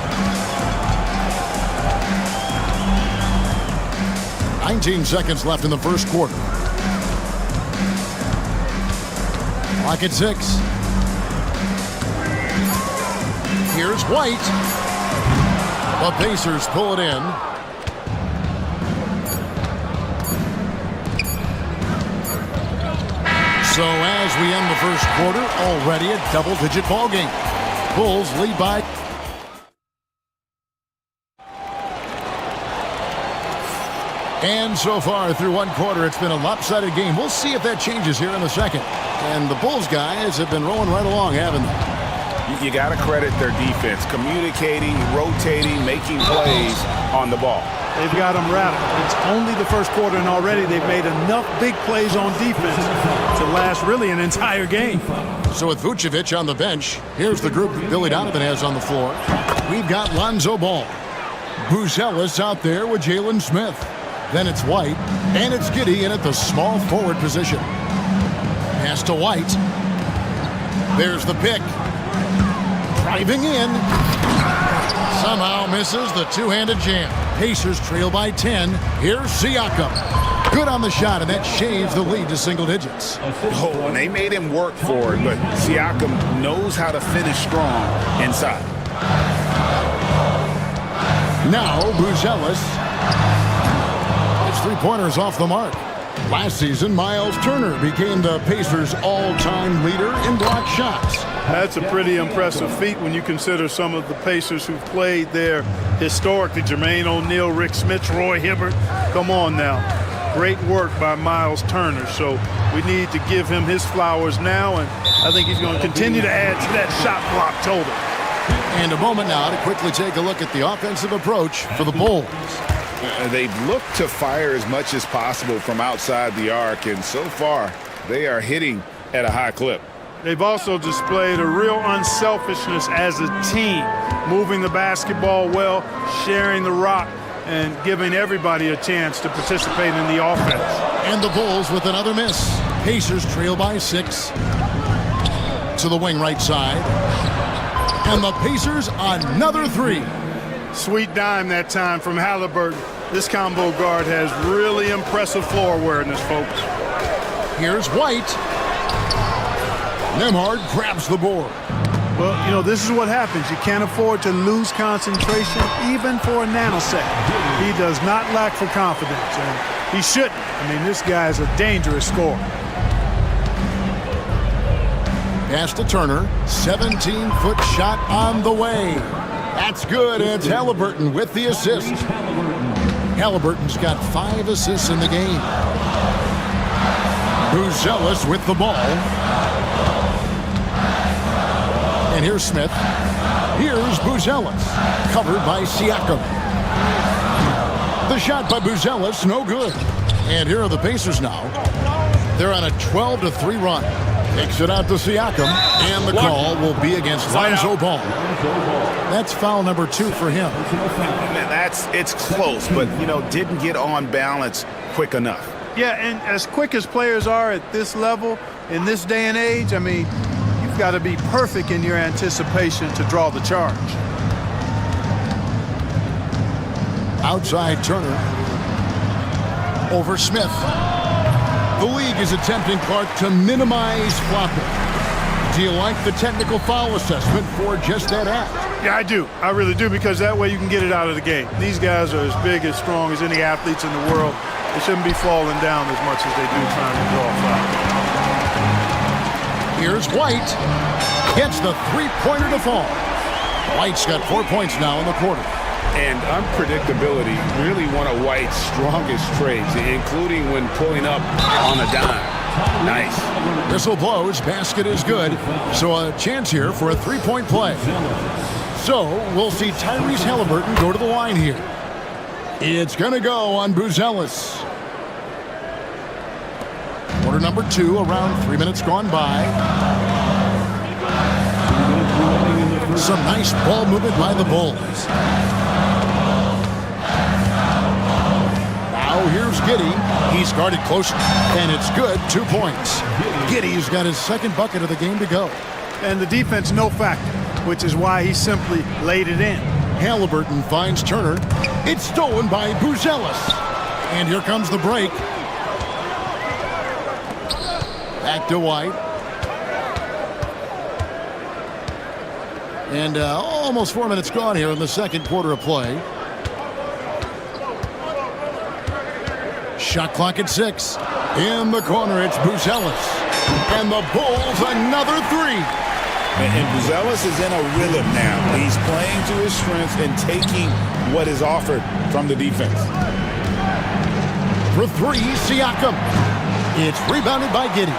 19 seconds left in the first quarter. Clock at 6. Here's White. The Pacers pull it in. So as we end the first quarter, already a double-digit ball game. Bulls lead by. And so far through one quarter, it's been a lopsided game. We'll see if that changes here in the second. And the Bulls guys have been rolling right along, haven't they? You got to credit their defense, communicating, rotating, making plays on the ball. They've got them rattled. It's only the first quarter, and already they've made enough big plays on defense to last really an entire game. So with Vucevic on the bench, here's the group Billy Donovan has on the floor. We've got Lonzo Ball. Buzelis out there with Jalen Smith. Then it's White, and it's Giddey in at the small forward position. Pass to White. There's the pick. Driving in. Somehow misses the two-handed jam. Pacers trail by 10. Here's Siakam. Good on the shot, and that shaves the lead to single digits. Oh, and they made him work for it, but Siakam knows how to finish strong inside. Now Buzelis. His three-pointers off the mark. Last season, Miles Turner became the Pacers' all-time leader in block shots. That's a pretty impressive feat when you consider some of the Pacers who've played there historically. Jermaine O'Neal, Rick Smith, Roy Hibbert. Come on now. Great work by Miles Turner. So we need to give him his flowers now, and I think he's going to continue to add to that shot block total. And a moment now to quickly take a look at the offensive approach for the Bulls. They've looked to fire as much as possible from outside the arc, and so far they are hitting at a high clip. They've also displayed a real unselfishness as a team, moving the basketball well, sharing the rock, and giving everybody a chance to participate in the offense. And the Bulls with another miss. Pacers trail by 6. To the wing right side. And the Pacers another 3. Sweet dime that time from Halliburton. This combo guard has really impressive floor awareness, folks. Here's White. Nembhard grabs the board. Well, you know, this is what happens. You can't afford to lose concentration even for a nanosecond. He does not lack for confidence, and he shouldn't. I mean, this guy's a dangerous scorer. Pass to Turner. 17-foot shot on the way. That's good. It's Halliburton with the assist. Halliburton's got 5 assists in the game. Buzelis with the ball. And here's Smith. Here's Buzelis. Covered by Siakam. The shot by Buzelis, no good. And here are the Pacers now. They're on a 12-3 run. Takes it out to Siakam. And the call will be against Lonzo Ball. That's foul number 2 for him. It's close, but, you know, didn't get on balance quick enough. Yeah, and as quick as players are at this level, in this day and age, I mean, you've got to be perfect in your anticipation to draw the charge. Outside Turner. Over Smith. The league is attempting, Clark, to minimize flopping. Do you like the technical foul assessment for just that act? Yeah, I do. I really do, because that way you can get it out of the game. These guys are as big, as strong as any athletes in the world. They shouldn't be falling down as much as they do trying to draw a foul. Here's White. Gets the three-pointer to fall. White's got 4 points now in the quarter. And unpredictability, really one of White's strongest traits, including when pulling up on a dime. Nice. Whistle blows, basket is good. So a chance here for a three-point play. So we'll see Tyrese Halliburton go to the line here. It's going to go on Buzelis. Quarter number 2, around 3 minutes gone by. Some nice ball movement by the Bulls. Now here's Giddey. He's guarded close, and it's good. 2 points. Giddey's got his second bucket of the game to go. And the defense no factor, which is why he simply laid it in. Halliburton finds Turner. It's stolen by Buzelis. And here comes the break. Back to White. And almost 4 minutes gone here in the second quarter of play. Shot clock at 6. In the corner, it's Buzelis. And the Bulls another three. And Buzelis is in a rhythm now. He's playing to his strengths and taking what is offered from the defense. For three, Siakam. It's rebounded by Giddey.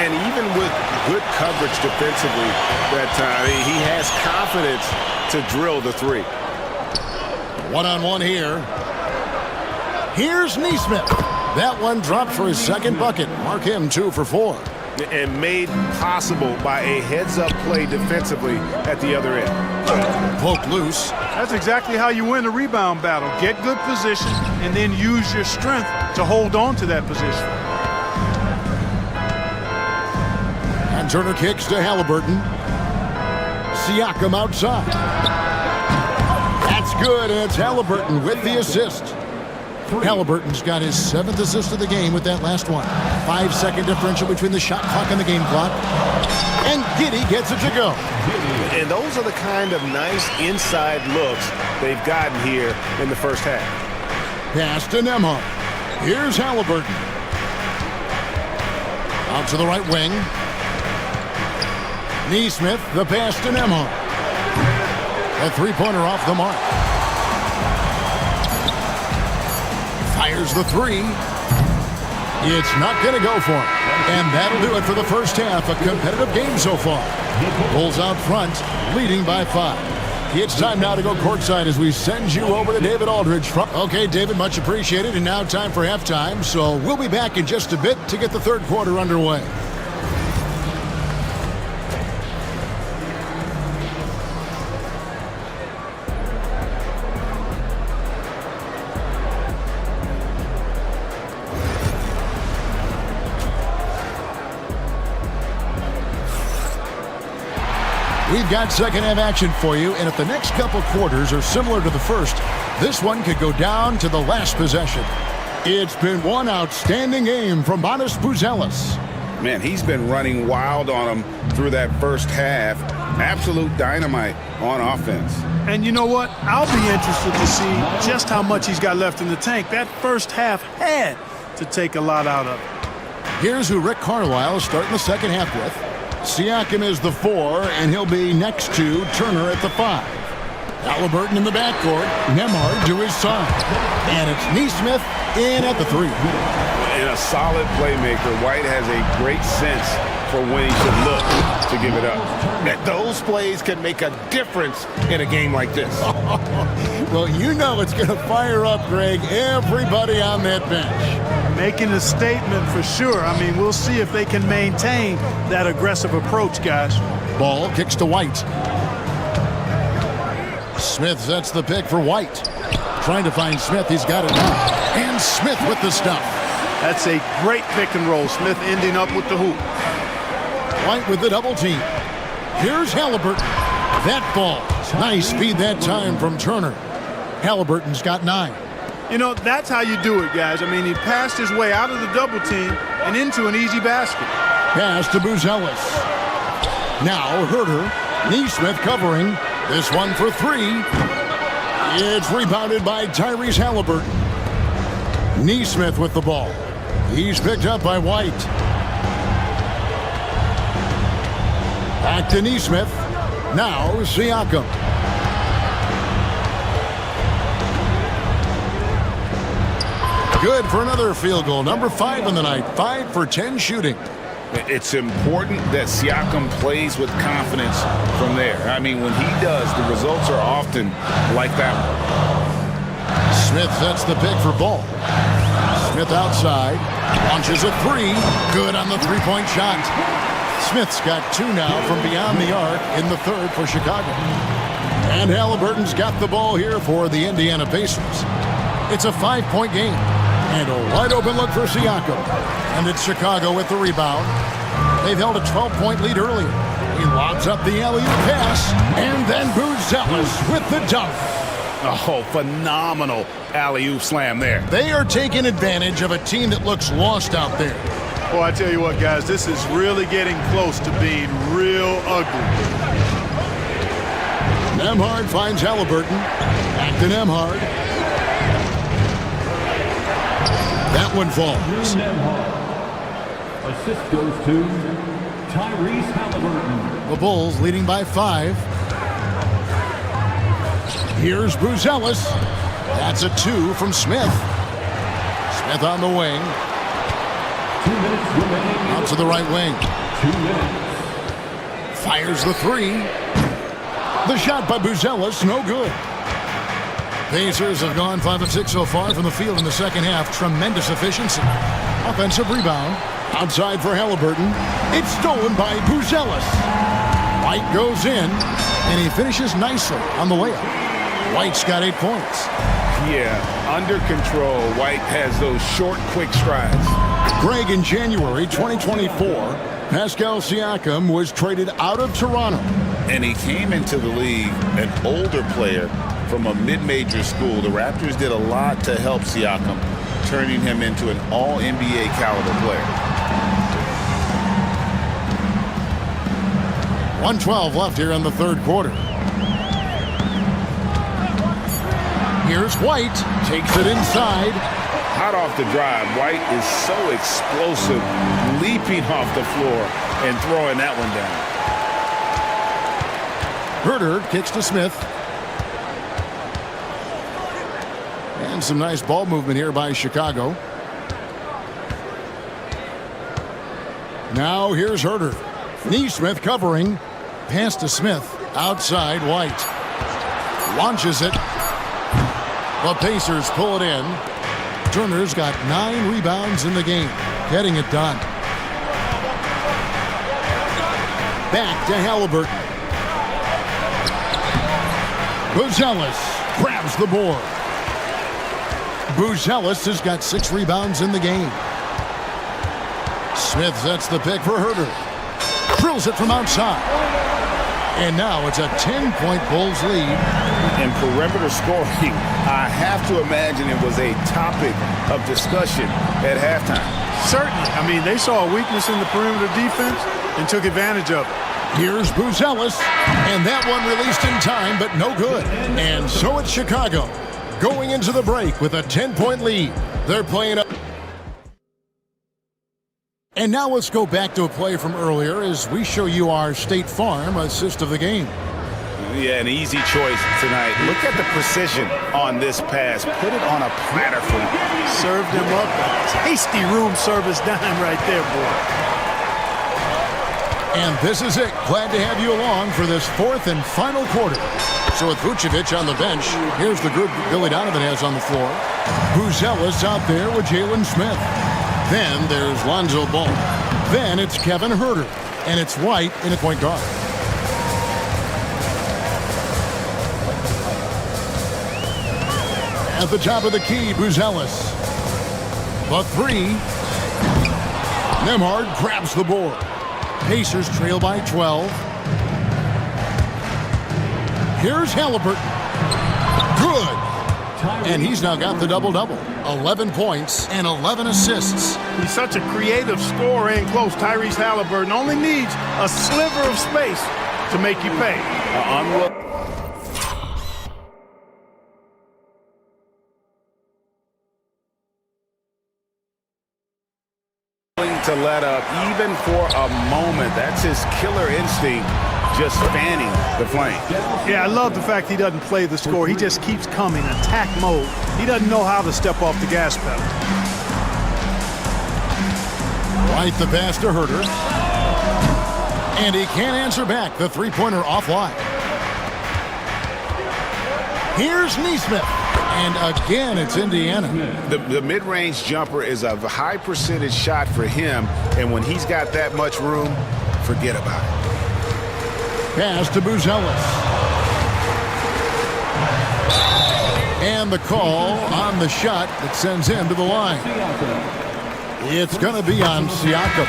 And even with good coverage defensively that time, he has confidence to drill the three. One-on-one here. Here's Neesmith. That one dropped for his second bucket. Mark him 2 for 4. And made possible by a heads-up play defensively at the other end. Poke loose. That's exactly how you win the rebound battle. Get good position and then use your strength to hold on to that position. And Turner kicks to Halliburton. Siakam outside. That's good, and it's Halliburton with the assist. Halliburton's got his 7th assist of the game with that last one. 5-second differential between the shot clock and the game clock. And Giddey gets it to go. And those are the kind of nice inside looks they've gotten here in the first half. Pass to Nembhard. Here's Halliburton. Out to the right wing. Neesmith, the pass to Nembhard. A three-pointer off the mark. Fires the three. It's not going to go for him. And that'll do it for the first half. A competitive game so far. Bulls out front, leading by 5. It's time now to go courtside as we send you over to David Aldridge. Okay, David, much appreciated. And now time for halftime. So we'll be back in just a bit to get the third quarter underway. We've got second half action for you, and if the next couple quarters are similar to the first, this one could go down to the last possession. It's been one outstanding game from Matas Buzelis. Man, he's been running wild on him through that first half. Absolute dynamite on offense. And you know what? I'll be interested to see just how much he's got left in the tank. That first half had to take a lot out of it. Here's who Rick Carlisle is starting the second half with. Siakam is the 4, and he'll be next to Turner at the 5. Halliburton in the backcourt. Nembhard to his side. And it's Neesmith in at the 3. And a solid playmaker. White has a great sense for when he should look to give it up. That those plays can make a difference in a game like this. Well, you know it's going to fire up, Greg, everybody on that bench. Making a statement for sure. I mean, we'll see if they can maintain that aggressive approach, guys. Ball kicks to White. Smith sets the pick for White. Trying to find Smith. He's got it now. And Smith with the stuff. That's a great pick and roll. Smith ending up with the hoop. White with the double team. Here's Halliburton. That ball. Nice speed that time from Turner. Halliburton's got 9. You know, that's how you do it, guys. I mean, he passed his way out of the double team and into an easy basket. Pass to Buzelis. Now Herter. Neesmith covering. This one for 3. It's rebounded by Tyrese Halliburton. Neesmith with the ball. He's picked up by White. Back to Neesmith. Now Siakam. Good for another field goal. Number 5 in the night. 5 for 10 shooting. It's important that Siakam plays with confidence from there. I mean, when he does, the results are often like that one. Smith sets the pick for Ball. Smith outside. Launches a 3. Good on the three-point shot. Smith's got 2 now from beyond the arc in the third for Chicago. And Halliburton's got the ball here for the Indiana Pacers. It's a 5-point game. And a wide-open look for Siakam. And it's Chicago with the rebound. They've held a 12-point lead earlier. He lobs up the alley-oop pass. And then Buzelis with the dunk. Oh, phenomenal alley-oop slam there. They are taking advantage of a team that looks lost out there. Well, I tell you what, guys, this is really getting close to being real ugly. Nemhard finds Halliburton. Back to Nemhard. That one falls. Assist goes to Tyrese Halliburton. The Bulls leading by 5. Here's Buzelis. That's a 2 from Smith. Smith on the wing. 2 minutes remaining. Out to the right wing. 2 minutes. Fires the 3. The shot by Buzelis, no good. Pacers have gone 5 of 6 so far from the field in the second half. Tremendous efficiency. Offensive rebound. Outside for Halliburton. It's stolen by Buzelis. White goes in, and he finishes nicely on the layup. White's got 8 points. Yeah, under control. White has those short, quick strides. Greg, in January 2024, Pascal Siakam was traded out of Toronto. And he came into the league an older player from a mid-major school. The Raptors did a lot to help Siakam, turning him into an all-NBA caliber player. 1:12 left here in the third quarter. Here's White. Takes it inside. Hot off the drive. White is so explosive, leaping off the floor and throwing that one down. Herter kicks to Smith. And some nice ball movement here by Chicago. Now here's Herter. Neesmith covering. Pass to Smith. Outside White. Launches it. The Pacers pull it in. Turner's got 9 rebounds in the game. Getting it done. Back to Halliburton. Buzelis grabs the board. Buzelis has got 6 rebounds in the game. Smith sets the pick for Herter. Drills it from outside. And now it's a 10-point Bulls lead. In perimeter scoring, I have to imagine it was a topic of discussion at halftime. Certainly. I mean, they saw a weakness in the perimeter defense and took advantage of it. Here's Buzelis, and that one released in time, but no good. And so it's Chicago going into the break with a 10-point lead. They're playing up. And now let's go back to a play from earlier as we show you our State Farm assist of the game. Yeah, an easy choice tonight. Look at the precision on this pass. Put it on a platter for him. Served him up. Tasty room service dime right there, boy. And this is it. Glad to have you along for this 4th and final quarter. So with Vucevic on the bench, here's the group Billy Donovan has on the floor. Buzelis out there with Jalen Smith. Then there's Lonzo Ball. Then it's Kevin Herter. And it's White in a point guard. At the top of the key, Buzelis. The 3. Nemhard grabs the board. Pacers trail by 12. Here's Halliburton. Good. And he's now got the double-double. 11 points and 11 assists. He's such a creative scorer in close. Tyrese Halliburton only needs a sliver of space to make you pay. To let up even for a moment. That's his killer instinct, just fanning the flame. Yeah, I love the fact he doesn't play the score. He just keeps coming, attack mode. He doesn't know how to step off the gas pedal. Right the pass to Herter. And he can't answer back. The three-pointer offline. Here's Neesmith. And again, it's Indiana. The mid-range jumper is a high percentage shot for him, and when he's got that much room, forget about it. Pass to Buzelis. And the call on the shot that sends him to the line. It's going to be on Siakam.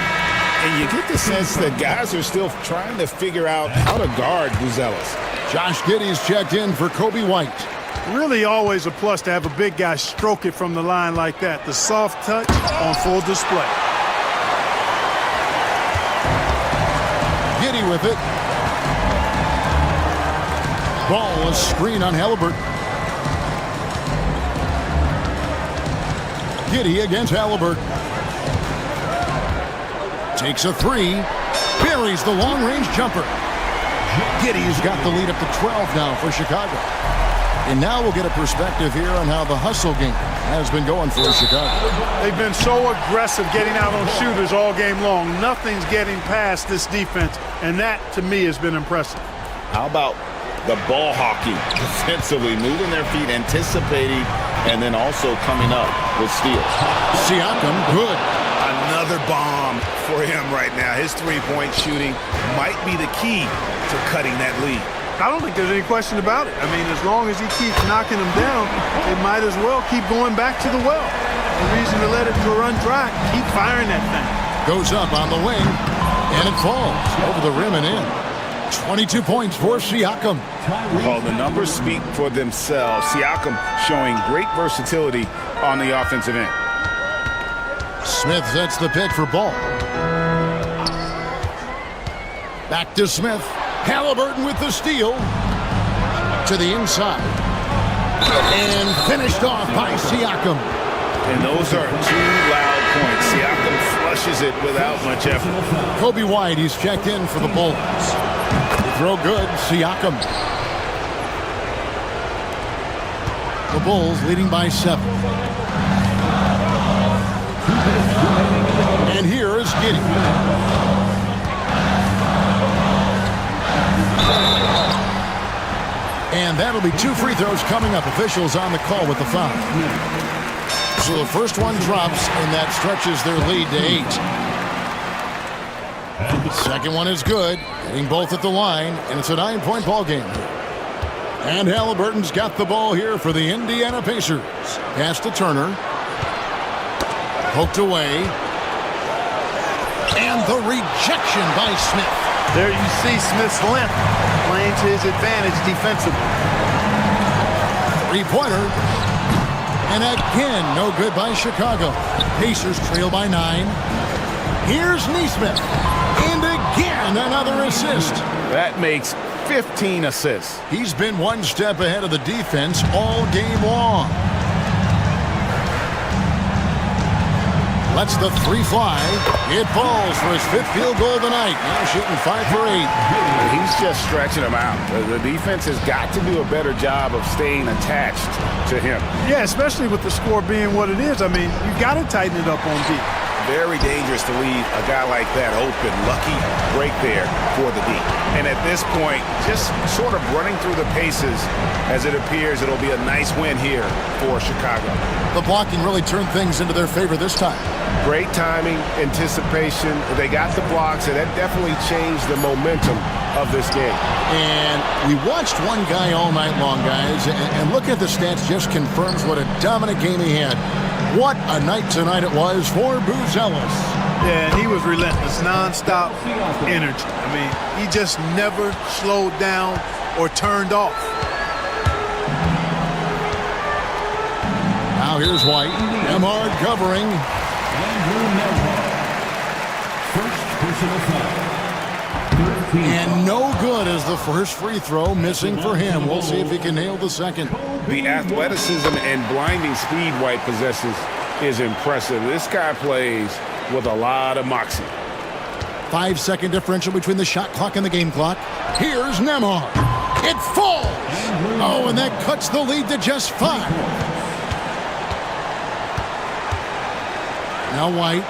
And you get the sense that guys are still trying to figure out how to guard Buzelis. Josh Giddey's checked in for Kobe White. Really always a plus to have a big guy stroke it from the line like that. The soft touch on full display. Giddy with it. Ball, a screen on Halliburton. Giddy against Halliburton. Takes a three. Buries the long-range jumper. Giddy's got the lead up to 12 now for Chicago. And now we'll get a perspective here on how the hustle game has been going for Chicago. They've been so aggressive getting out on shooters all game long. Nothing's getting past this defense, and that, to me, has been impressive. How about the ball hockey defensively, moving their feet, anticipating, and then also coming up with steals. Siakam, good. Another bomb for him right now. His three-point shooting might be the key to cutting that lead. I don't think there's any question about it. I mean, as long as he keeps knocking them down, they might as well keep going back to the well. No reason to let it run dry. Keep firing that thing. Goes up on the wing, and it falls over the rim and in. 22 points for Siakam. Well, the numbers speak for themselves. Siakam showing great versatility on the offensive end. Smith sets the pick for Ball. Back to Smith. Halliburton with the steal. To the inside. And finished off by Siakam. And those are two loud points. Siakam flushes it without much effort. Kobe White, he's checked in for the Bulls. Throw good, Siakam. The Bulls leading by 7. And here is Giddy. And that'll be 2 free throws coming up. Officials on the call with the foul. So the first one drops, and that stretches their lead to 8. Second one is good, hitting both at the line, and it's a 9-point ball game. And Halliburton's got the ball here for the Indiana Pacers. Pass to Turner. Poked away. And the rejection by Smith. There you see Smith's length playing to his advantage defensively. 3-pointer. And again, no good by Chicago. Pacers trail by 9. Here's Nesmith. And again, another assist. That makes 15 assists. He's been one step ahead of the defense all game long. Lets the 3 fly. It falls for his 5th field goal of the night. Now shooting 5 for 8. He's just stretching them out. The defense has got to do a better job of staying attached to him. Yeah, especially with the score being what it is. I mean, you got to tighten it up on D. Very dangerous to leave a guy like that open. Lucky break there for the D. And at this point, just sort of running through the paces as it appears it'll be a nice win here for Chicago. The blocking really turned things into their favor this time. Great timing, anticipation. They got the blocks, and that definitely changed the momentum of this game. And we watched one guy all night long, guys, and looking at the stats just confirms what a dominant game he had. What a night tonight it was for Booz Ellis. Yeah, and he was relentless, nonstop energy. I mean, he just never slowed down or turned off. Now here's White. Nemhard covering. And no good as the first free throw missing for him. We'll see if he can nail the second. The athleticism and blinding speed White possesses is impressive. This guy plays with a lot of moxie. 5-second differential between the shot clock and the game clock. Here's Nemhard. It falls. Oh, and that cuts the lead to just 5. Now White.